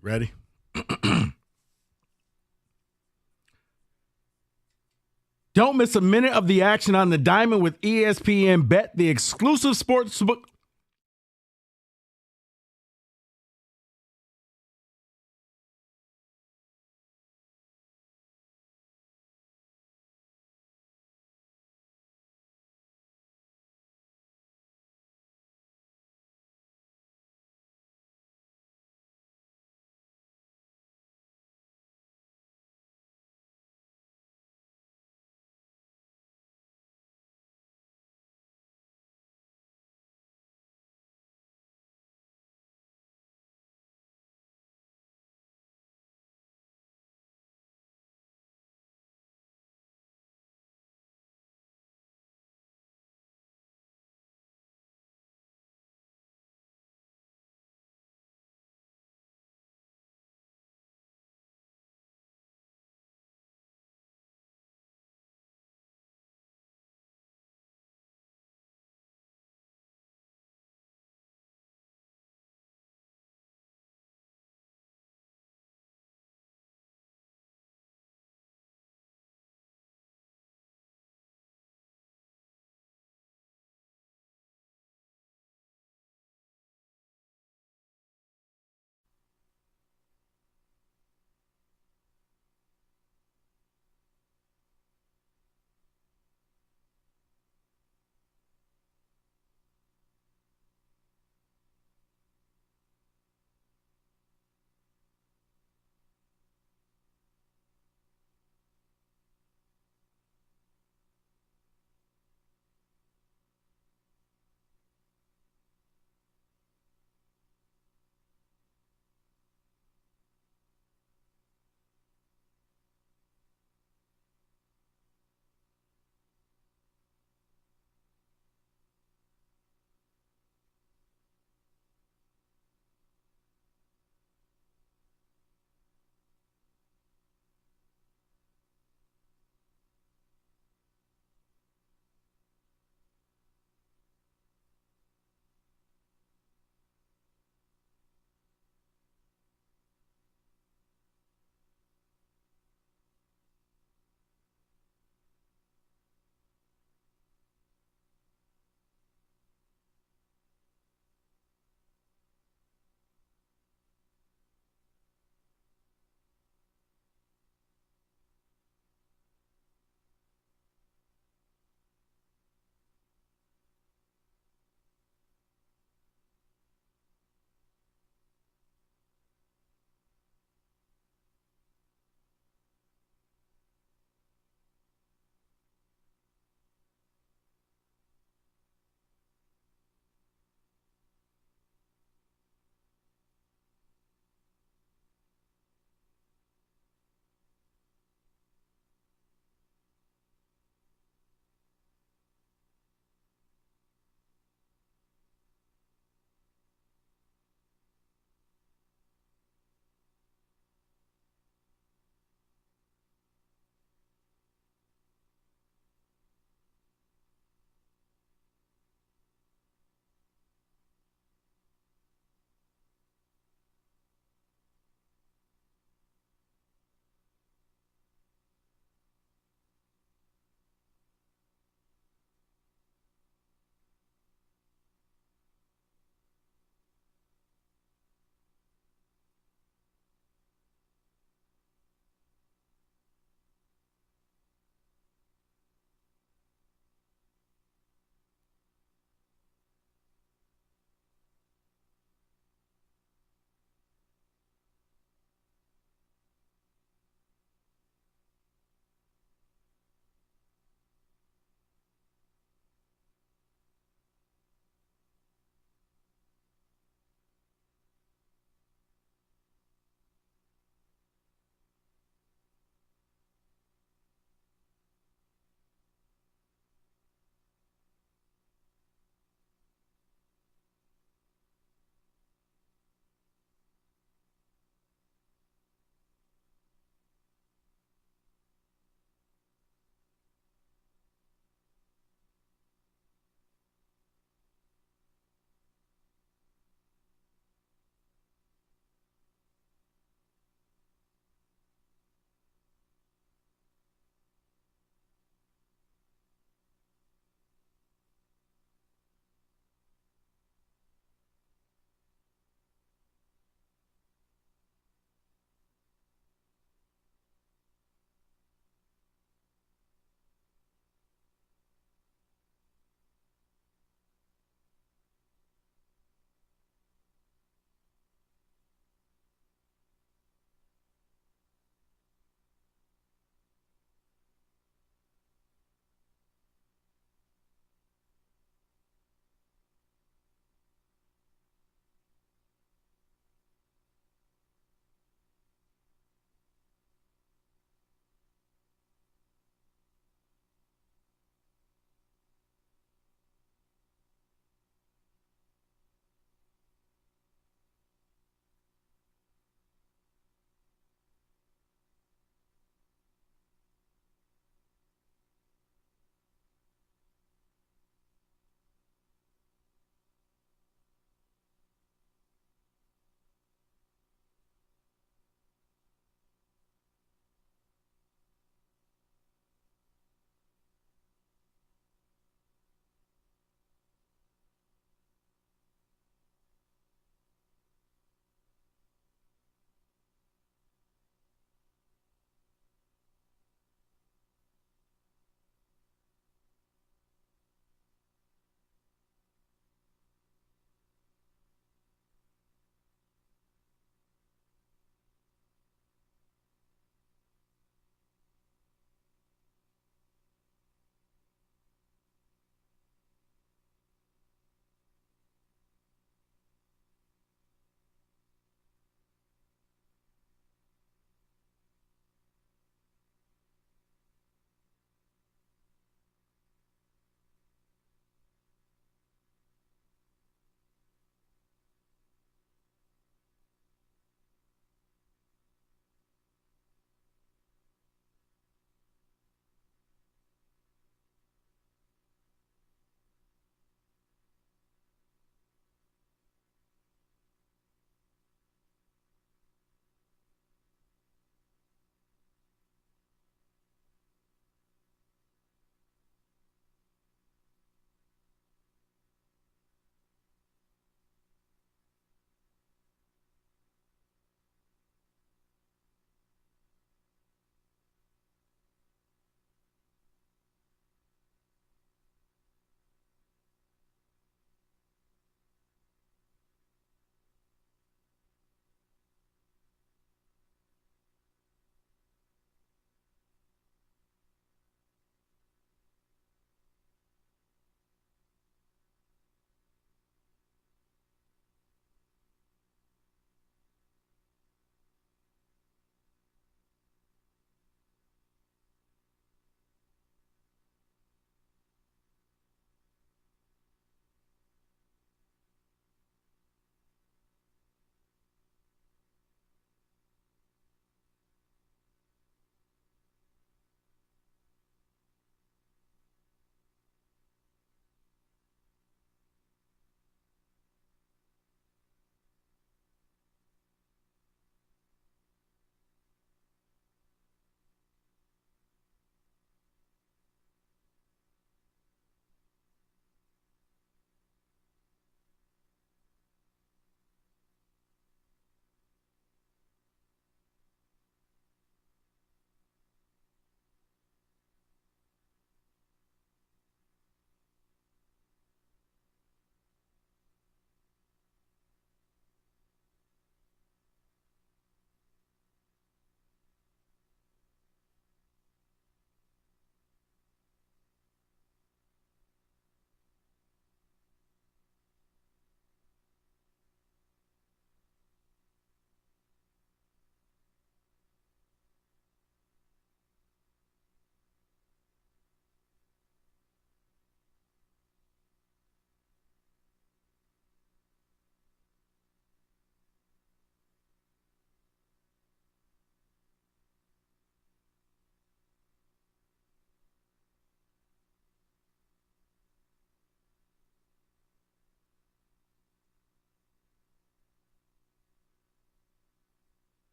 S8: Ready? Don't miss a minute of the action on the diamond with ESPN Bet, the exclusive sportsbook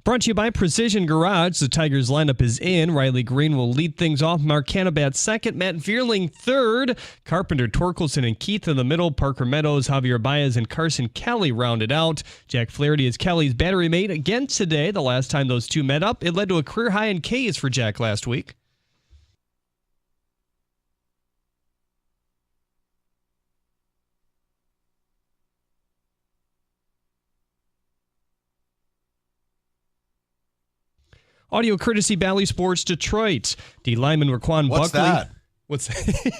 S4: Brought to you by Precision Garage. The Tigers lineup is in. Riley Green will lead things off. Mark Canabat second. Matt Vierling third. Carpenter, Torkelson, and Keith in the middle. Parker Meadows, Javier Baez, and Carson Kelly rounded out. Jack Flaherty is Kelly's battery mate again today. The last time those two met up, it led to a career high in Ks for Jack last week. Audio courtesy Bally Sports Detroit. D lineman Raquan
S10: What's
S4: Buckley.
S10: that?
S4: What's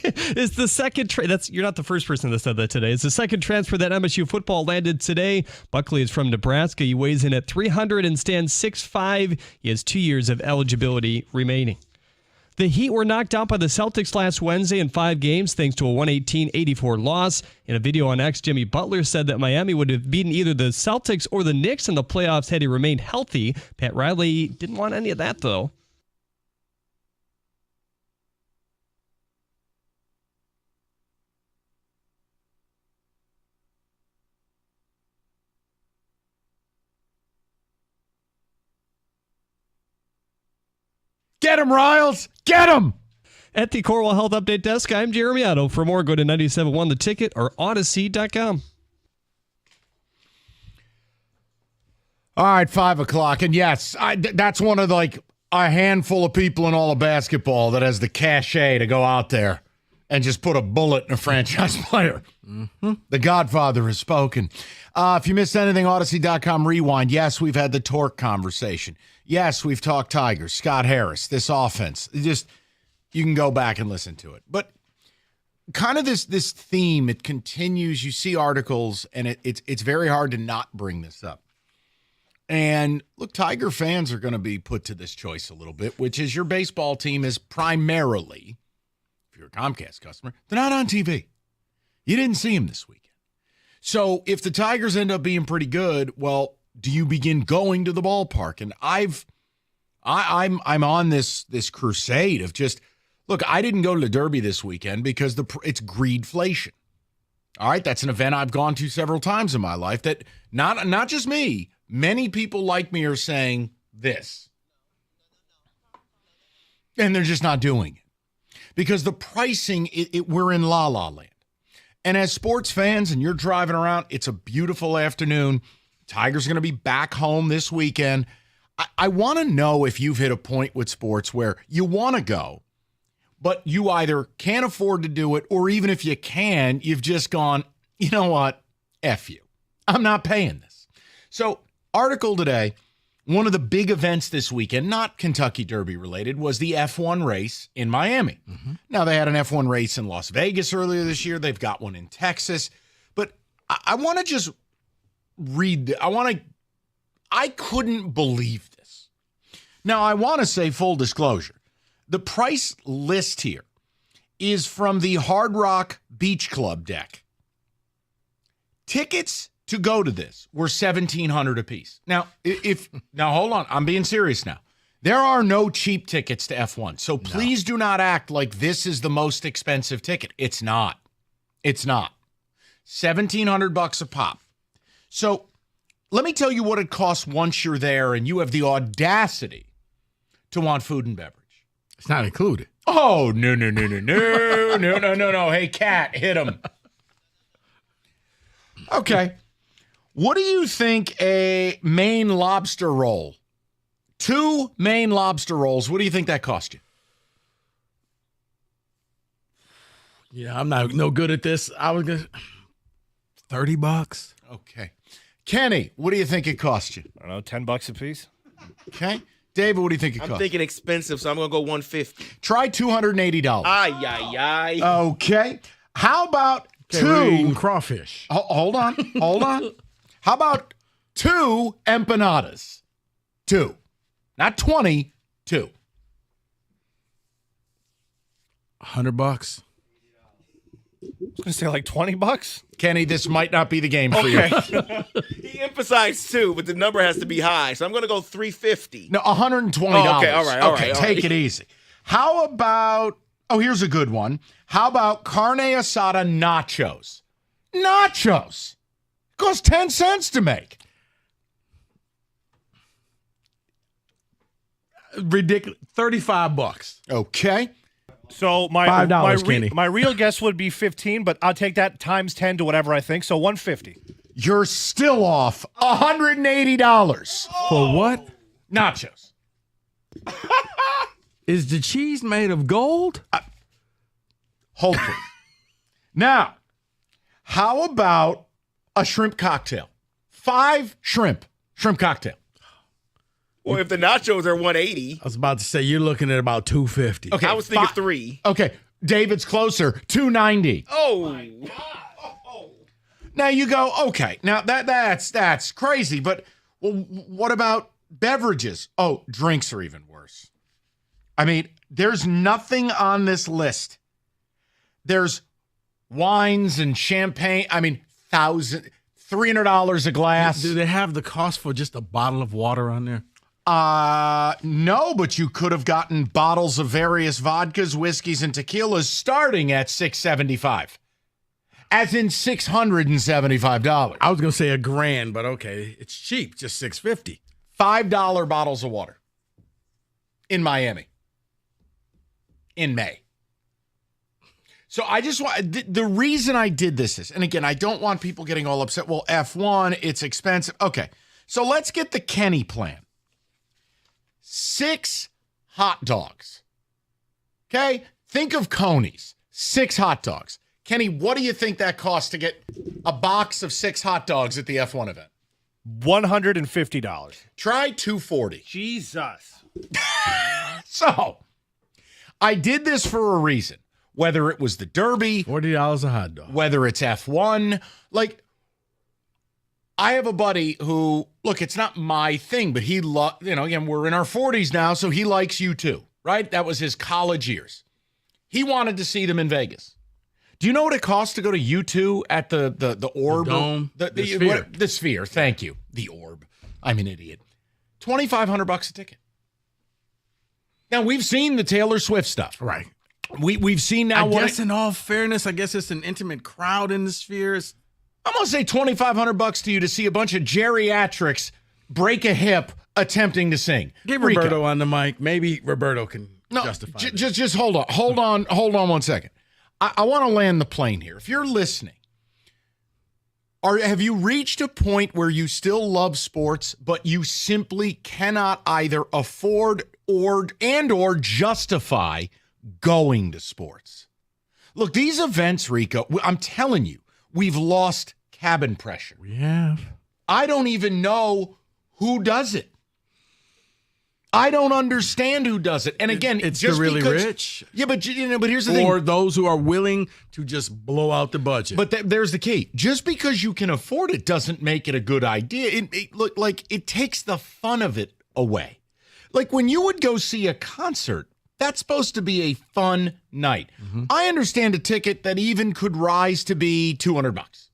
S4: it's the second you're not the first person that said that today. It's the second transfer that MSU football landed today. Buckley is from Nebraska. He weighs in at 300 and stands 6'5". He has 2 years of eligibility remaining. The Heat were knocked out by the Celtics last Wednesday in 5 games thanks to a 118-84 loss. In a video on X, Jimmy Butler said that Miami would have beaten either the Celtics or the Knicks in the playoffs had he remained healthy. Pat Riley didn't want any of that, though.
S10: Get him, Riles! Get him!
S4: At the Cornwall Health Update Desk, I'm Jeremy Otto. For more, go to 97.1 The Ticket or Odyssey.com.
S10: All right, 5 o'clock. And yes, that's one of a handful of people in all of basketball that has the cachet to go out there and just put a bullet in a franchise player. Mm-hmm. The Godfather has spoken. If you missed anything, Odyssey.com rewind. Yes, we've had the Torque conversation. Yes, we've talked Tigers, Scott Harris, this offense. You can go back and listen to it. But kind of this theme, it continues. You see articles, and it's very hard to not bring this up. And look, Tiger fans are going to be put to this choice a little bit, which is your baseball team is primarily, if you're a Comcast customer, they're not on TV. You didn't see them this weekend. So if the Tigers end up being pretty good, well, do you begin going to the ballpark? And I'm on this crusade of just, look, I didn't go to the Derby this weekend because it's greedflation. All right, that's an event I've gone to several times in my life that not just me, many people like me are saying this. And they're just not doing it. Because the pricing, we're in la-la land. And as sports fans, and you're driving around, it's a beautiful afternoon. Tigers are going to be back home this weekend. I want to know if you've hit a point with sports where you want to go, but you either can't afford to do it, or even if you can, you've just gone, you know what? F you. I'm not paying this. So, article today, one of the big events this weekend, not Kentucky Derby related, was the F1 race in Miami. Mm-hmm. Now, they had an F1 race in Las Vegas earlier this year. They've got one in Texas. But I want to just read. I couldn't believe this. Now, I want to say full disclosure. The price list here is from the Hard Rock Beach Club deck. Tickets to go to this were $1,700 a piece. Now, now hold on, I'm being serious now. There are no cheap tickets to F1, so please do not act like this is the most expensive ticket. It's not. It's not. $1,700 a pop. So let me tell you what it costs once you're there and you have the audacity to want food and beverage.
S8: It's not included.
S10: Oh, no. No. Hey, Cat, hit him. Okay. What do you think a Maine lobster roll? 2 Maine lobster rolls. What do you think that cost you?
S8: Yeah, I'm no good at this. I was going to $30.
S10: Okay. Kenny, what do you think it cost you?
S2: I don't know, $10 a piece.
S10: Okay. David, what do you think it cost?
S3: I'm thinking expensive, so I'm going to go $150.
S10: Try $280.
S3: Ay.
S10: Okay. How about
S8: we're eating
S10: 2
S8: crawfish?
S10: Hold on. How about 2 empanadas? 2. Not 20, 2.
S8: $100.
S2: I was going to say like $20.
S10: Kenny, this might not be the game for you.
S3: He emphasized 2, but the number has to be high, so I'm going to go $350.
S10: No, $120.
S3: Oh, okay, all right.
S10: Take it easy. How about, here's a good one. How about carne asada nachos? Nachos. Cost 10 cents to make.
S8: Ridiculous. $35.
S10: Okay.
S2: So my
S8: $5, Kenny.
S2: my real guess would be 15, but I'll take that times 10 to whatever I think. So 150.
S10: You're still off $180.
S8: For what?
S10: Nachos.
S8: Is the cheese made of gold?
S10: Hold please. Now, how about a shrimp cocktail? 5 shrimp cocktail.
S3: Well, if the nachos are 180,
S8: I was about to say you're looking at about $250.
S10: Okay,
S3: I was thinking 3.
S10: Okay, David's closer, $290.
S3: Oh.
S10: Now you go, okay. Now that's crazy, but well, what about beverages? Oh, drinks are even worse. I mean, there's nothing on this list. There's wines and champagne. I mean, $300 a glass.
S8: Do they have the cost for just a bottle of water on there?
S10: No, but you could have gotten bottles of various vodkas, whiskeys, and tequilas starting at $675. As in $675.
S8: I was going to say $1,000, but okay, it's cheap, just $650.
S10: $5 bottles of water in Miami in May. So I just want the reason I did this is, and again, I don't want people getting all upset. Well, F1, it's expensive. Okay, so let's get the Kenny plan. 6 hot dogs. Okay, think of Coney's. 6 hot dogs. Kenny, what do you think that costs to get a box of 6 hot dogs at the F1 event?
S2: $150.
S10: Try $240.
S2: Jesus.
S10: So, I did this for a reason. Whether it was the Derby,
S8: $40 a hot dog.
S10: Whether it's F1, like I have a buddy who, look, it's not my thing, but he again, we're in our 40s now, so he likes U2, right? That was his college years. He wanted to see them in Vegas. Do you know what it costs to go to U2 at the Orb?
S8: The Dome?
S10: The
S8: Sphere.
S10: The Sphere, thank you. The Orb. I'm an idiot. $2,500 a ticket. Now, we've seen the Taylor Swift stuff.
S8: Right.
S10: We've seen now.
S8: I guess in all fairness, I guess it's an intimate crowd in the Spheres.
S10: I'm going to say $2,500 to you to see a bunch of geriatrics break a hip attempting to sing.
S8: Get Roberto on the mic. Maybe Roberto can justify it.
S10: Just hold on 1 second. I want to land the plane here. If you're listening, have you reached a point where you still love sports, but you simply cannot either afford or justify going to sports? Look, these events, Rico, I'm telling you, we've lost cabin pressure.
S8: We have.
S10: I don't even know who does it. I don't understand who does it. And again,
S8: it's
S10: just
S8: the really
S10: because,
S8: rich.
S10: Yeah, but here's the thing.
S8: Or those who are willing to just blow out the budget.
S10: But there's the key. Just because you can afford it doesn't make it a good idea. It takes the fun of it away. Like when you would go see a concert, that's supposed to be a fun night. Mm-hmm. I understand a ticket that even could rise to be $200.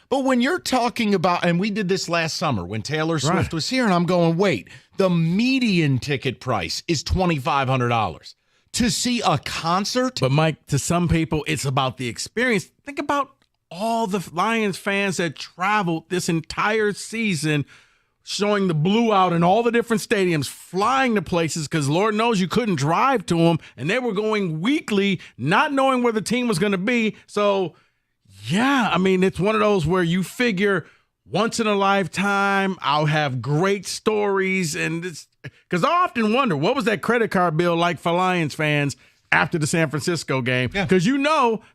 S10: But when you're talking about, and we did this last summer when Taylor Swift was here, and I'm going, wait, the median ticket price is $2,500 to see a concert.
S8: But Mike, to some people, it's about the experience. Think about all the Lions fans that traveled this entire season, showing the blue out in all the different stadiums, flying to places because Lord knows you couldn't drive to them, and they were going weekly, not knowing where the team was going to be. So, yeah, I mean, it's one of those where you figure once in a lifetime, I'll have great stories. And it's because I often wonder, what was that credit card bill like for Lions fans after the San Francisco game? Because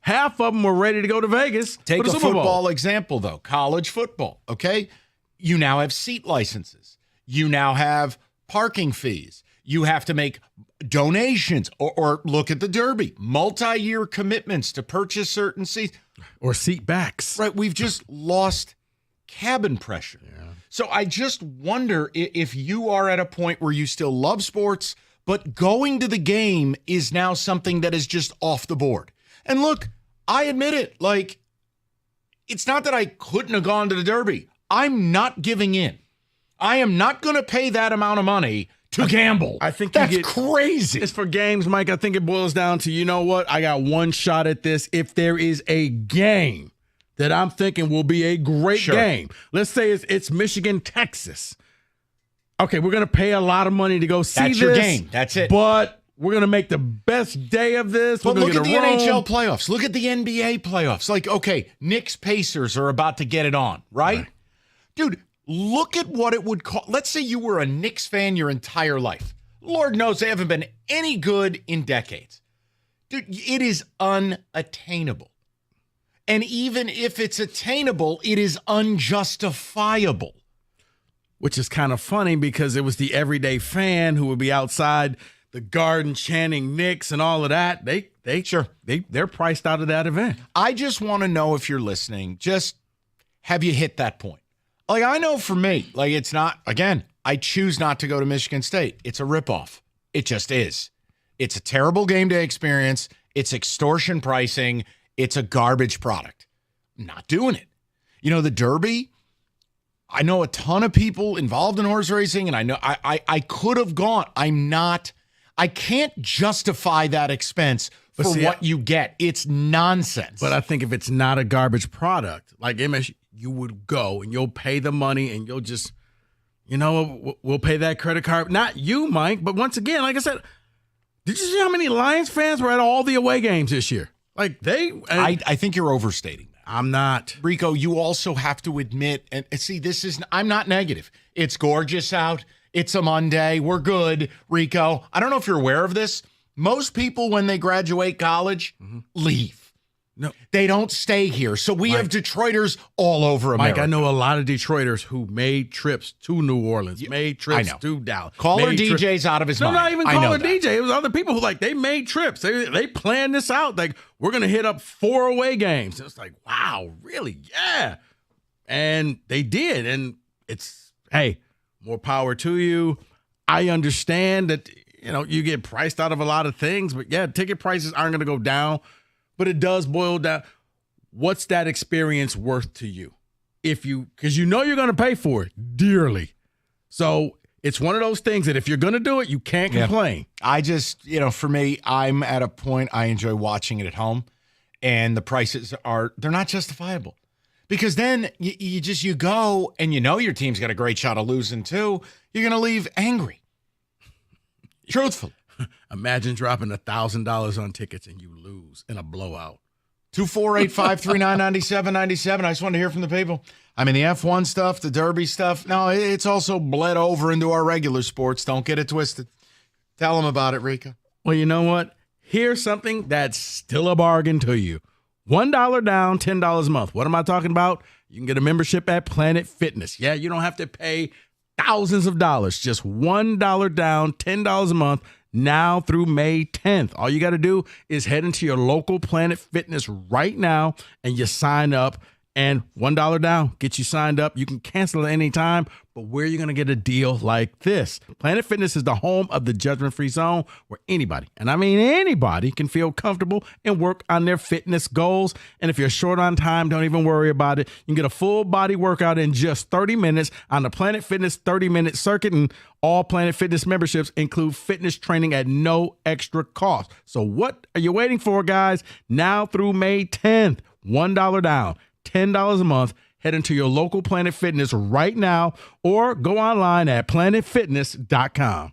S8: half of them were ready to go to Vegas.
S10: Take
S8: for the
S10: a
S8: Super Bowl.
S10: football example, though, college football, okay? You now have seat licenses. You now have parking fees. You have to make donations or look at the Derby, multi-year commitments to purchase certain seats.
S8: Or seat backs.
S10: Right. We've just lost cabin pressure. Yeah. So I just wonder if you are at a point where you still love sports, but going to the game is now something that is just off the board. And look, I admit it. Like, it's not that I couldn't have gone to the Derby. I'm not giving in. I am not going to pay that amount of money to gamble.
S8: I think
S10: that's crazy.
S8: It's for games, Mike. I think it boils down to, you know what? I got one shot at this. If there is a game that I'm thinking will be a great game, let's say it's Michigan, Texas. okay, we're going to pay a lot of money to go see
S10: That's
S8: this.
S10: your game. That's it.
S8: But we're going to make the best day of this.
S10: But
S8: We're
S10: look
S8: gonna
S10: at the
S8: get a room.
S10: NHL playoffs. Look at the NBA playoffs. Like, okay, Knicks Pacers are about to get it on, right? Dude, look at what it would cost. Let's say you were a Knicks fan your entire life. Lord knows they haven't been any good in decades. Dude, it is unattainable. And even if it's attainable, it is unjustifiable.
S8: Which is kind of funny because it was the everyday fan who would be outside the Garden chanting Knicks and all of that. They're priced out of that event.
S10: I just want to know if you're listening, just have you hit that point? Like, I know for me, like, it's not, again, I choose not to go to Michigan State. It's a ripoff. It just is. It's a terrible game day experience. It's extortion pricing. It's a garbage product. I'm not doing it. You know, the Derby, I know a ton of people involved in horse racing, and I know I could have gone. I can't justify that expense for what you get. It's nonsense.
S8: But I think if it's not a garbage product, like MS, you would go and you'll pay the money and you'll just, we'll pay that credit card. Not you, Mike, but once again, like I said, did you see how many Lions fans were at all the away games this year? Like
S10: I think you're overstating that.
S8: I'm not.
S10: Rico, you also have to admit, and see, I'm not negative. It's gorgeous out. It's a Monday. We're good, Rico. I don't know if you're aware of this. Most people, when they graduate college, leave.
S8: No,
S10: they don't stay here. So we have Detroiters all over America.
S8: Mike, I know a lot of Detroiters who made trips to New Orleans, made trips to Dallas.
S10: Caller DJ's out of his mind.
S8: No, not even caller DJ. It was other people who they made trips. They planned this out. Like, we're going to hit up 4 away games. It's like, wow, really? Yeah. And they did. And it's, hey, more power to you. I understand that, you get priced out of a lot of things. But, yeah, ticket prices aren't going to go down. But it does boil down. What's that experience worth to you? Because you're going to pay for it dearly. So it's one of those things that if you're going to do it, you can't complain.
S10: I just, for me, I'm at a point I enjoy watching it at home, and the prices they're not justifiable. Because then you go and your team's got a great shot of losing too. You're going to leave angry. Truthfully.
S8: Imagine dropping $1,000 on tickets and you lose in a blowout.
S10: 248-539-9797. I just want to hear from the people. I mean, the F1 stuff, the Derby stuff. No, it's also bled over into our regular sports. Don't get it twisted. Tell them about it, Rika.
S8: Well, you know what? Here's something that's still a bargain to you. $1 down, $10 a month. What am I talking about? You can get a membership at Planet Fitness. Yeah, you don't have to pay thousands of dollars. Just $1 down, $10 a month. Now through May 10th. All you got to do is head into your local Planet Fitness right now and you sign up. And $1 down, get you signed up. You can cancel at any time, but where are you going to get a deal like this? Planet Fitness is the home of the judgment-free zone where anybody, and I mean anybody, can feel comfortable and work on their fitness goals. And if you're short on time, don't even worry about it. You can get a full-body workout in just 30 minutes on the Planet Fitness 30-minute circuit, and all Planet Fitness memberships include fitness training at no extra cost. So what are you waiting for, guys? Now through May 10th, $1 down. $10 a month. Head into your local Planet Fitness right now or go online at planetfitness.com.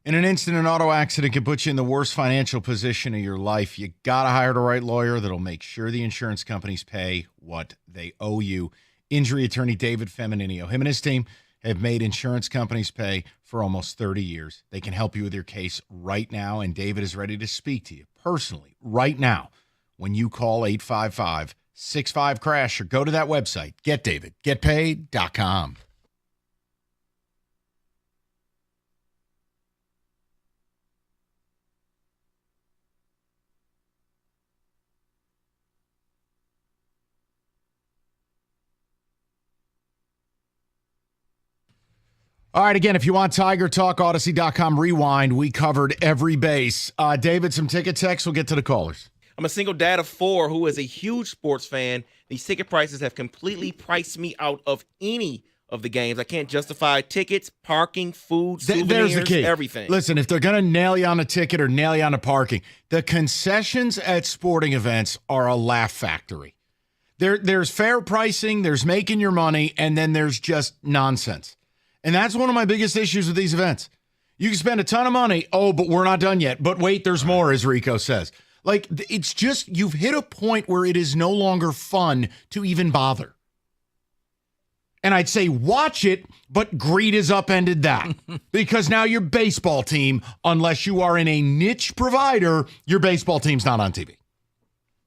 S10: In an instant, an auto accident can put you in the worst financial position of your life. You got to hire the right lawyer that'll make sure the insurance companies pay what they owe you. Injury attorney David Femininio. Him and his team have made insurance companies pay for almost 30 years. They can help you with your case right now, and David is ready to speak to you personally right now when you call 855-65-CRASH or go to that website, getdavidgetpaid.com. All right, again, if you want Tiger Talk, Odyssey.com rewind. We covered every base. David, some ticket text. We'll get to the callers.
S3: I'm a single dad of 4 who is a huge sports fan. These ticket prices have completely priced me out of any of the games. I can't justify tickets, parking, food, souvenirs,
S10: There's the key.
S3: Everything.
S10: Listen, if they're going to nail you on a ticket or nail you on a parking, the concessions at sporting events are a laugh factory. There's fair pricing, there's making your money, and then there's just nonsense. And that's one of my biggest issues with these events. You can spend a ton of money. Oh, but we're not done yet. But wait, there's more, as Rico says. Like, it's just, you've hit a point where it is no longer fun to even bother. And I'd say watch it, but greed has upended that. Because now your baseball team, unless you are in a niche provider, your baseball team's not on TV.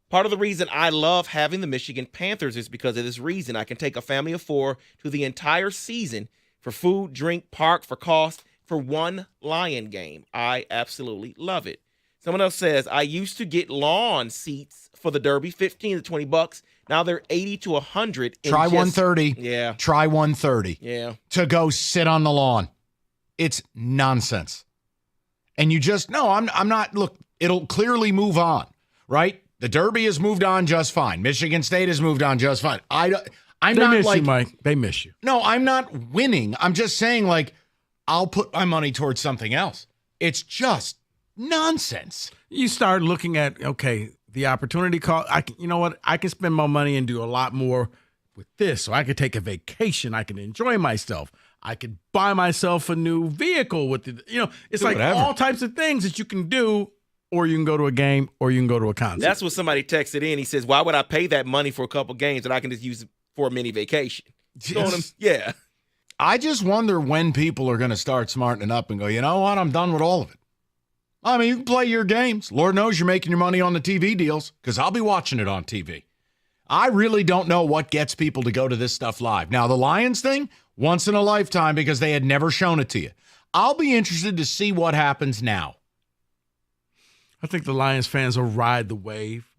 S3: Part of the reason I love having the Michigan Panthers is because of this reason. I can take a family of 4 to the entire season for food, drink, park, for cost, for one Lion game. I absolutely love it. Someone else says, I used to get lawn seats for the Derby, $15 to $20. Now they're $80 to $100.
S10: Try $130.
S3: Yeah.
S10: Try $130.
S3: Yeah.
S10: To go sit on the lawn. It's nonsense. And you just, no, I'm not, look, it'll clearly move on, right? The Derby has moved on just fine. Michigan State has moved on just fine.
S8: They miss you, Mike. They miss you.
S10: No, I'm not winning. I'm just saying, like, I'll put my money towards something else. It's just nonsense.
S8: You start looking at, okay, the opportunity cost. You know what? I can spend my money and do a lot more with this. So I could take a vacation. I can enjoy myself. I could buy myself a new vehicle with it. It's like
S3: whatever.
S8: all types of things that you can do. Or you can go to a game, or you can go to a concert.
S3: That's what somebody texted in. He says, why would I pay that money for a couple games and I can just use it for a mini vacation? Yeah.
S10: I just wonder when people are going to start smartening up and go, you know what? I'm done with all of it. I mean, you can play your games. Lord knows you're making your money on the TV deals because I'll be watching it on TV. I really don't know what gets people to go to this stuff live. Now, the Lions thing, once in a lifetime because they had never shown it to you. I'll be interested to see what happens now.
S8: I think the Lions fans will ride the wave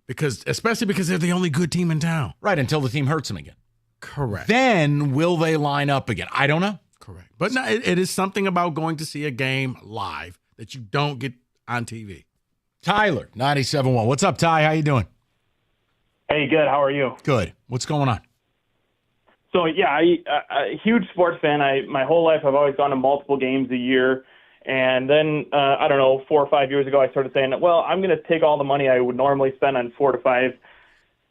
S8: especially because they're the only good team in town.
S10: Right, until the team hurts them again.
S8: Correct.
S10: Then will they line up again? I don't know.
S8: Correct. But no, it is something about going to see a game live that you don't get on TV.
S10: Tyler, 97.1. What's up, Ty? How you doing?
S18: Hey, good. How are you?
S10: Good. What's going on?
S18: So, yeah, I'm a huge sports fan. My whole life I've always gone to multiple games a year. And then, 4 or 5 years ago, I started saying, well, I'm going to take all the money I would normally spend on 4 to 5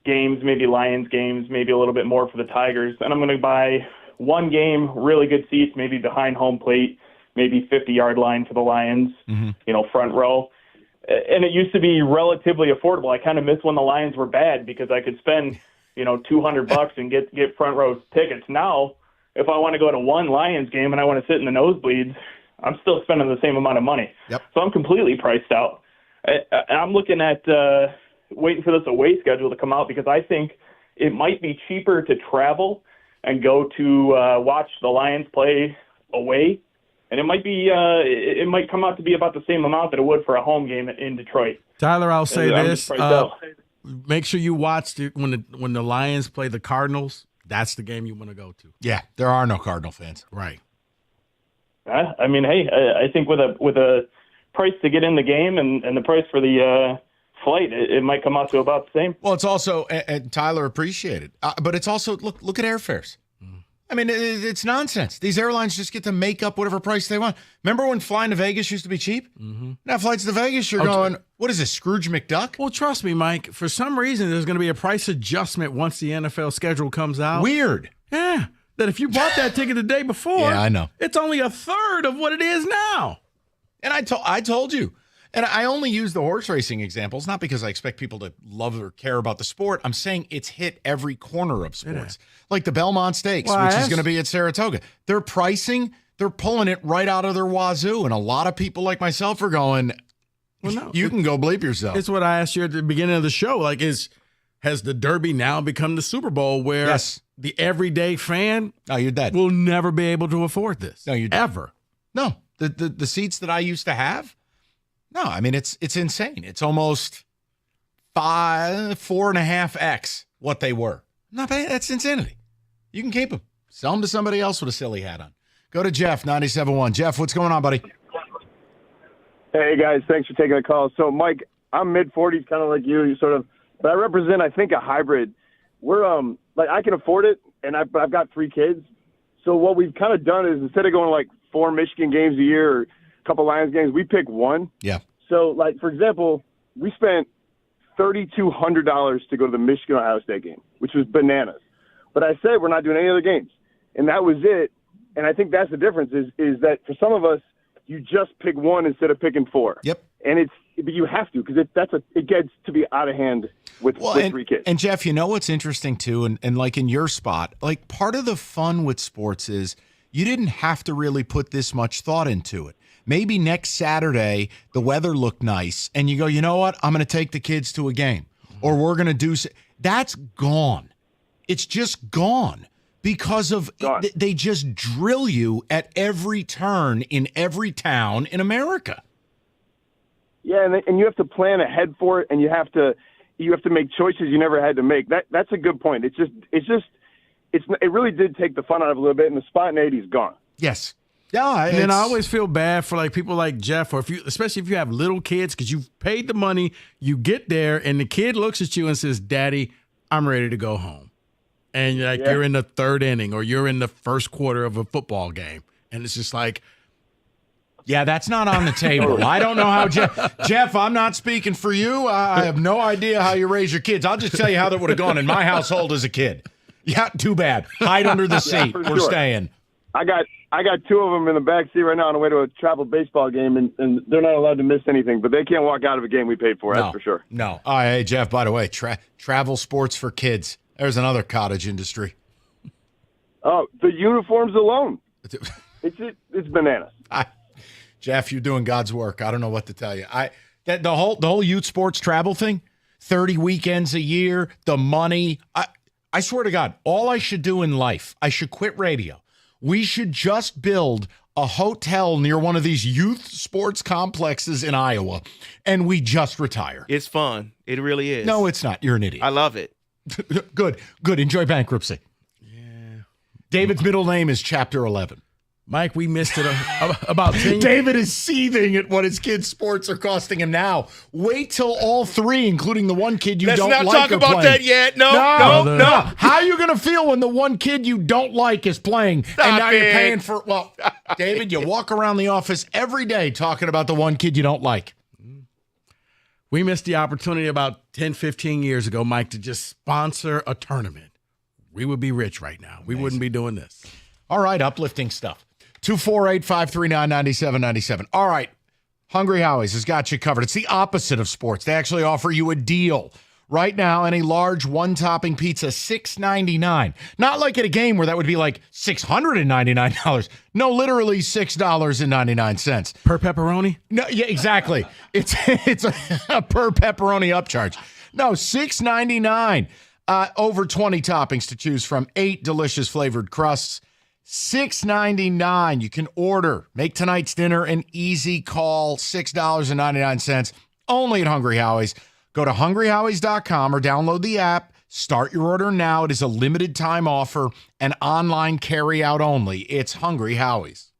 S18: games, maybe Lions games, maybe a little bit more for the Tigers. And I'm going to buy one game, really good seats, maybe behind home plate, maybe 50-yard line for the Lions, front row. And it used to be relatively affordable. I kind of miss when the Lions were bad because I could spend, $200 and get front row tickets. Now, if I want to go to one Lions game and I want to sit in the nosebleeds, I'm still spending the same amount of money.
S10: Yep.
S18: So I'm completely priced out. I'm looking at waiting for this away schedule to come out because I think it might be cheaper to travel and go to watch the Lions play away. And it might come out to be about the same amount that it would for a home game in Detroit.
S8: Tyler, I'll say
S18: I'm
S8: this.
S18: just priced out.
S8: Make sure you watch when the Lions play the Cardinals. That's the game you want to go to.
S10: Yeah, there are no Cardinal fans.
S8: Right.
S18: I mean, hey, I think with a price to get in the game and the price for the flight, it might come out to about the same.
S10: Well, it's also, and Tyler appreciated, but it's also, look at airfares. I mean, it's nonsense. These airlines just get to make up whatever price they want. Remember when flying to Vegas used to be cheap? Mm-hmm. Now flights to Vegas, you're going, what is this, Scrooge McDuck?
S8: Well, trust me, Mike, for some reason, there's going to be a price adjustment once the NFL schedule comes out.
S10: Weird.
S8: Yeah. That if you bought that ticket the day before,
S10: yeah, I know.
S8: It's only a third of what it is now.
S10: And I told you. And I only use the horse racing examples, not because I expect people to love or care about the sport. I'm saying it's hit every corner of sports. Like the Belmont Stakes, which is going to be at Saratoga. Their pricing, they're pulling it right out of their wazoo. And a lot of people like myself are going,
S8: well, no,
S10: you can go bleep yourself.
S8: It's what I asked you at the beginning of the show. Like, has the Derby now become the Super Bowl where the everyday fan
S10: you're dead.
S8: Will never be able to afford this?
S10: No, you're dead.
S8: Ever.
S10: No. The seats that I used to have, no, I mean, it's insane. It's almost 4.5x what they were. Not bad. That's insanity. You can keep them. Sell them to somebody else with a silly hat on. Go to Jeff, 97.1. Jeff, what's going on, buddy?
S19: Hey, guys. Thanks for taking the call. So, Mike, I'm mid-40s, kind of like you sort of, but I represent, I think, a hybrid. We're, I can afford it, but I've got 3 kids. So what we've kind of done is instead of going like 4 Michigan games a year or a couple Lions games, we pick one.
S10: Yeah.
S19: So, for example, we spent $3,200 to go to the Michigan-Ohio State game, which was bananas. But I said we're not doing any other games, and that was it. And I think that's the difference is that for some of us, you just pick one instead of picking 4.
S10: Yep.
S19: And but you have to because it gets to be out of hand with 3 kids.
S10: And Jeff, you know what's interesting too, and like in your spot, like part of the fun with sports is you didn't have to really put this much thought into it. Maybe next Saturday the weather looked nice, and you go, you know what? I'm going to take the kids to a game, or we're going to do. That's gone. It's just gone because of they just drill you at every turn in every town in America.
S19: Yeah, and you have to plan ahead for it, and you have to make choices you never had to make. That's a good point. It really did take the fun out of it a little bit, and the spontaneity is gone.
S10: Yes.
S8: Yeah, and then I always feel bad for like people like Jeff, or especially if you have little kids, because you've paid the money, you get there, and the kid looks at you and says, "Daddy, I'm ready to go home," and you're in the 3rd inning, or you're in the 1st quarter of a football game, and it's just like, yeah, that's not on the table. I don't know how Jeff, I'm not speaking for you. I have no idea how you raise your kids. I'll just tell you how that would have gone in my household as a kid. Yeah, too bad. Hide under the seat. We're staying.
S19: I got 2 of them in the back seat right now on the way to a travel baseball game, and they're not allowed to miss anything, but they can't walk out of a game we paid for, that's for sure.
S10: No. Oh, hey, Jeff, by the way, travel sports for kids. There's another cottage industry.
S19: Oh, the uniforms alone. It's bananas.
S10: Jeff, you're doing God's work. I don't know what to tell you. The whole youth sports travel thing, 30 weekends a year, the money. I swear to God, all I should do in life, I should quit radio. We should just build a hotel near one of these youth sports complexes in Iowa, and we just retire.
S3: It's fun. It really is.
S10: No, it's not. You're an idiot.
S3: I love it.
S10: Good. Enjoy bankruptcy. Yeah. David's middle name is Chapter 11.
S8: Mike, we missed it about 10 years.
S10: David is seething at what his kids' sports are costing him now. Wait till all 3, including the one kid you don't like,
S3: Let's not talk about that yet. No.
S10: How are you going to feel when the one kid you don't like is playing and now you're paying for? Well, David, you walk around the office every day talking about the one kid you don't like.
S8: We missed the opportunity about 10, 15 years ago, Mike, to just sponsor a tournament. We would be rich right now. We wouldn't be doing this.
S10: All right, uplifting stuff. 248-539-9797. All right, Hungry Howie's has got you covered. It's the opposite of sports. They actually offer you a deal. Right now, any large one-topping pizza, $6.99. Not like at a game where that would be like $699. No, literally $6.99.
S8: Per pepperoni?
S10: No, yeah, exactly. It's a per pepperoni upcharge. No, $6.99. Over 20 toppings to choose from. 8 delicious flavored crusts. $6.99. You can order. Make tonight's dinner an easy call. $6.99. Only at Hungry Howie's. Go to hungryhowies.com or download the app. Start your order now. It is a limited time offer and online carry out only. It's Hungry Howie's.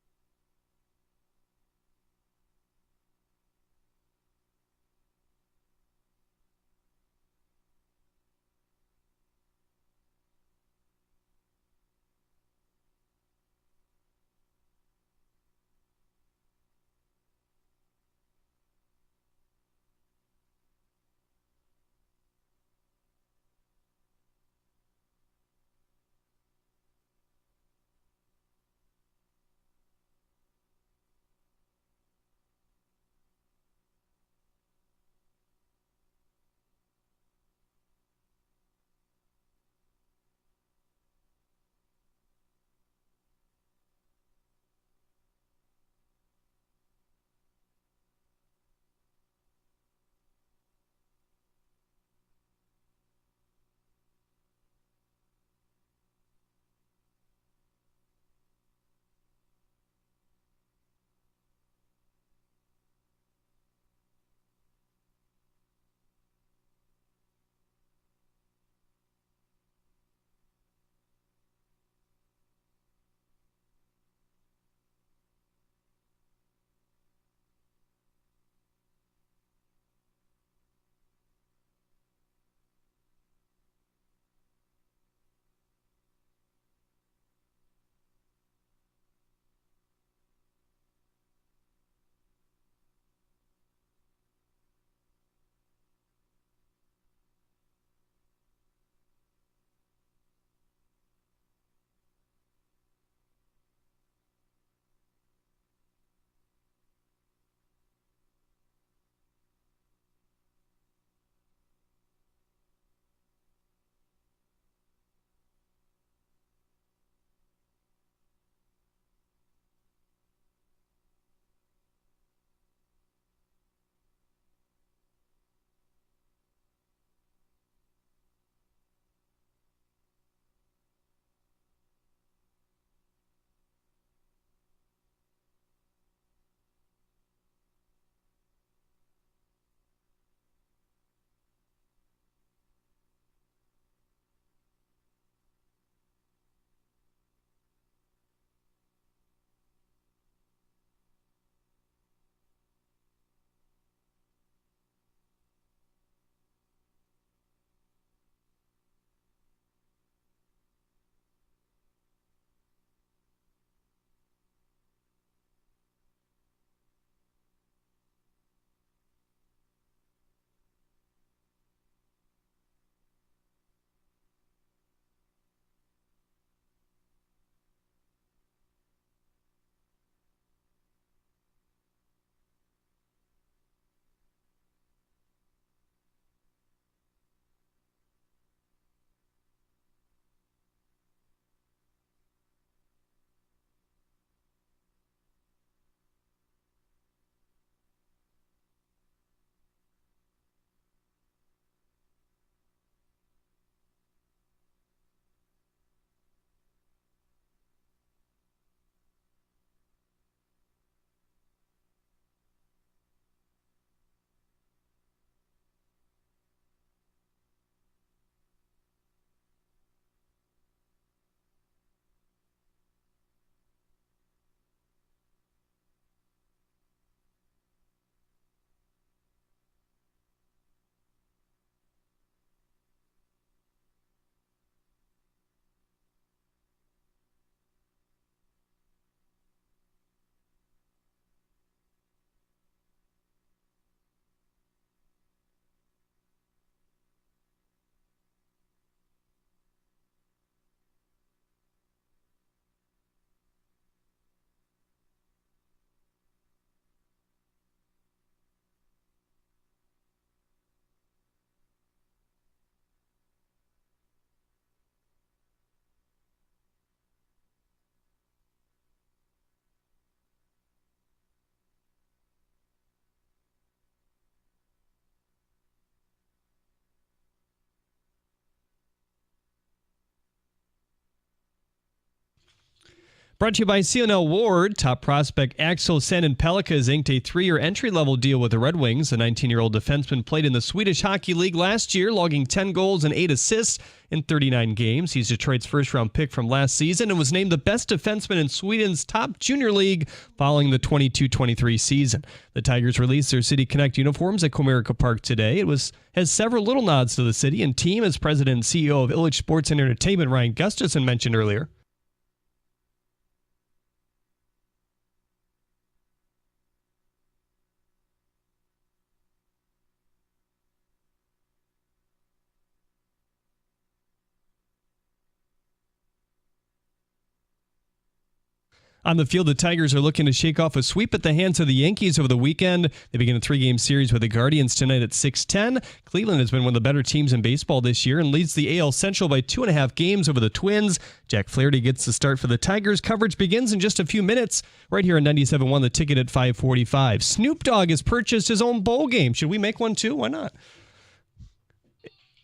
S4: Brought to you by CNL Ward. Top prospect Axel Sandin-Pellikka has inked a 3-year entry-level deal with the Red Wings. The 19-year-old defenseman played in the Swedish Hockey League last year, logging 10 goals and 8 assists in 39 games. He's Detroit's first-round pick from last season and was named the best defenseman in Sweden's top junior league following the 22-23 season. The Tigers released their City Connect uniforms at Comerica Park today. It has several little nods to the city and team, as president and CEO of Illich Sports and Entertainment Ryan Gustafson mentioned earlier. On the field, the Tigers are looking to shake off a sweep at the hands of the Yankees over the weekend. They begin a 3-game series with the Guardians tonight at 6:10. Cleveland has been one of the better teams in baseball this year and leads the AL Central by 2.5 games over the Twins. Jack Flaherty gets the start for the Tigers. Coverage begins in just a few minutes right here on 97.1 The Ticket at 5:45. Snoop Dogg has purchased his own bowl game. Should we make one too? Why not?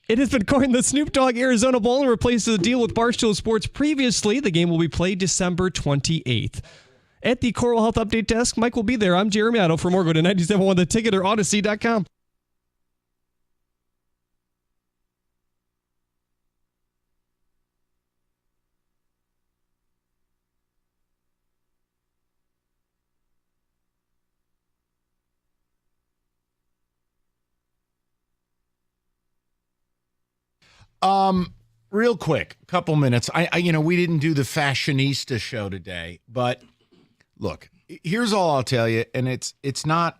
S4: It has been coined the Snoop Dogg Arizona Bowl and replaces the deal with Barstool Sports previously. The game will be played December 28th. At the Coral Health Update Desk, Mike will be there. I'm Jeremy Otto. For more, go to 97.1 The Ticket or Odyssey.com.
S10: Real quick, couple minutes. I we didn't do the fashionista show today, but look, here's all I'll tell you, and it's not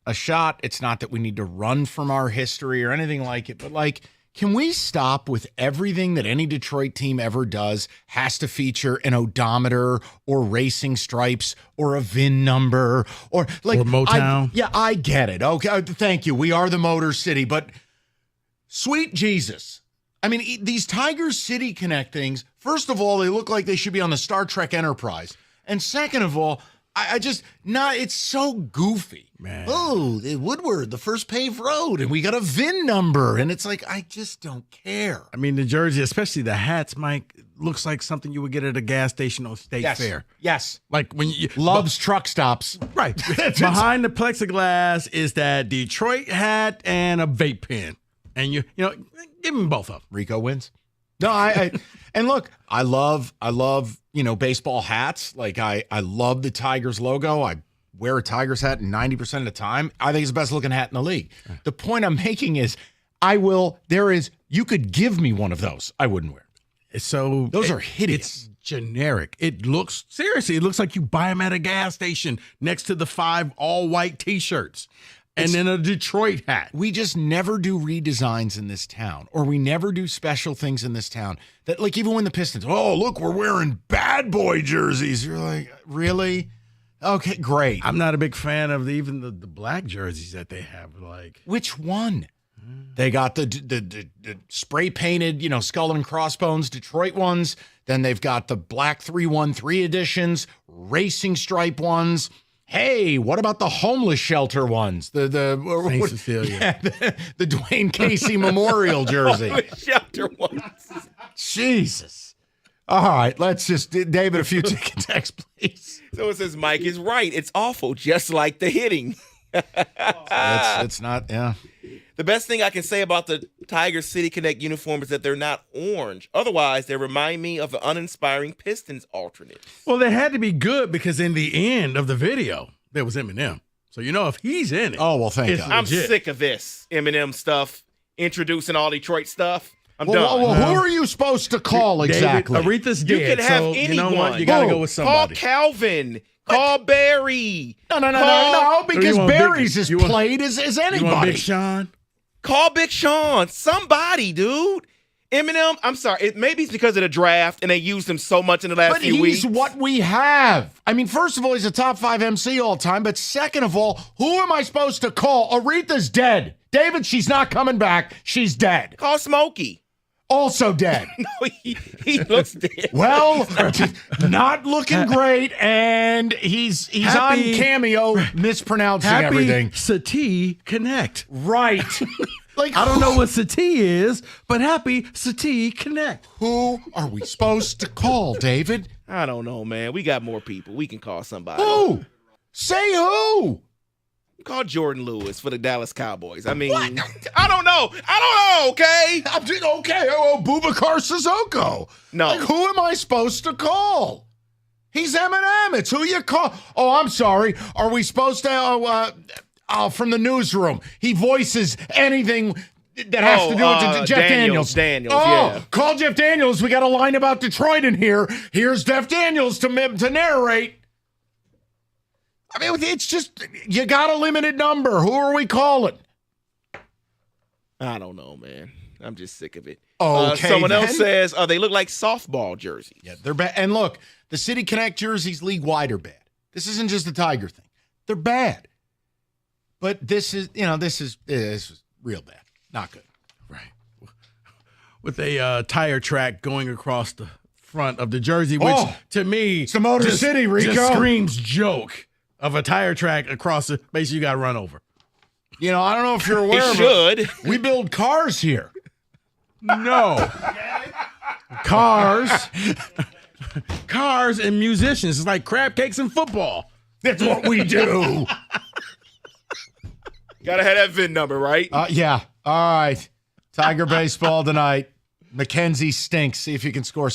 S10: a shot. It's not that we need to run from our history or anything like it, but like, can we stop with everything that any Detroit team ever does has to feature an odometer or racing stripes or a VIN number or like
S8: or Motown?
S10: I get it. Okay, thank you. We are the Motor City, but sweet Jesus. I mean, these Tigers City Connect things, first of all, they look like they should be on the Star Trek Enterprise. And second of all, it's so goofy. Man. Oh, the Woodward, the first paved road, and we got a VIN number. And it's like, I just don't care.
S8: I mean, the jersey, especially the hats, Mike, looks like something you would get at a gas station or state fair.
S10: Yes.
S8: Like when you
S10: loves truck stops.
S8: Right. Behind the plexiglass is that Detroit hat and a vape pen. And you give them both of them.
S10: Rico wins. No, and look, I love baseball hats. Like I love the Tigers logo. I wear a Tigers hat 90% of the time. I think it's the best looking hat in the league. The point I'm making is you could give me one of those. I wouldn't wear it.
S8: So
S10: those are hideous.
S8: It's generic. It looks like you buy them at a gas station next to the 5 all-white T-shirts. And then a Detroit hat.
S10: We just never do redesigns in this town, or we never do special things in this town. That, like, even when the Pistons, oh, look, we're wearing bad boy jerseys. You're like, really? Okay, great.
S8: I'm not a big fan of even the black jerseys that they have. Like,
S10: which one? They got the spray painted, skull and crossbones Detroit ones. Then they've got the black 313 editions, racing stripe ones. Hey, what about the homeless shelter ones? The
S8: St. Cecilia.
S10: Yeah, the Dwayne Casey Memorial jersey.
S3: Homeless shelter ones.
S10: Jesus. All right, let's just, David, a few ticket texts, please.
S3: So it says, Mike is right. It's awful, just like the hitting.
S10: It's not, yeah.
S3: The best thing I can say about the Tiger City Connect uniform is that they're not orange. Otherwise, they remind me of the uninspiring Pistons alternate.
S8: Well, they had to be good because in the end of the video, there was Eminem. So if he's in it.
S10: Oh, well, thank God.
S3: I'm sick of this Eminem stuff, introducing all Detroit stuff. I'm done.
S10: Well, who are you supposed to call exactly?
S8: Aretha's dead.
S3: You can have
S8: so
S3: anyone.
S8: You know what? You got to go with somebody.
S3: Call Calvin. Call Barry.
S10: No, because Barry's as played as anybody.
S8: You want Big Sean?
S3: Call Big Sean. Somebody, dude. Eminem, I'm sorry. Maybe it's because of the draft and they used him so much in the last few weeks.
S10: But he's what we have. I mean, first of all, he's a top 5 MC all time. But second of all, who am I supposed to call? Aretha's dead. David, she's not coming back. She's dead.
S3: Call Smokey.
S10: Also dead.
S3: No, he looks dead.
S10: Well, not looking great, and he's on Cameo mispronouncing everything.
S8: City Connect.
S10: Right.
S8: Like, I don't know what Satie is, but happy Satie Connect.
S10: Who are we supposed to call, David?
S3: I don't know, man. We got more people. We can call somebody.
S10: Who? Say who?
S3: Call Jordan Lewis for the Dallas Cowboys. I mean, I don't know. Okay.
S10: I'm just, okay. Oh, Boubacar Sissoko.
S3: No.
S10: Like, who am I supposed to call? He's Eminem. It's who you call. Oh, I'm sorry. Are we supposed to? From the newsroom, he voices anything that has to do with Jeff Daniels.
S3: Yeah.
S10: Call Jeff Daniels. We got a line about Detroit in here. Here's Jeff Daniels to narrate. I mean, it's just, you got a limited number. Who are we calling?
S3: I don't know, man. I'm just sick of it.
S10: Okay,
S3: someone else says they look like softball jerseys.
S10: Yeah, they're bad. And look, the City Connect jerseys league-wide are bad. This isn't just a Tiger thing. They're bad. But this is real bad. Not good.
S8: Right. With a tire track going across the front of the jersey, which to me,
S10: it's the Motor City, Rico.
S8: Just screams joke of a tire track across the basically you got to run over.
S10: You know, I don't know if you're aware
S3: of
S10: it. We build cars here.
S8: No. Cars and musicians. It's like crab cakes and football.
S10: That's what we do.
S3: Gotta have that VIN number, right?
S10: Yeah. All right. Tiger baseball tonight. Mackenzie stinks. See if you can score some.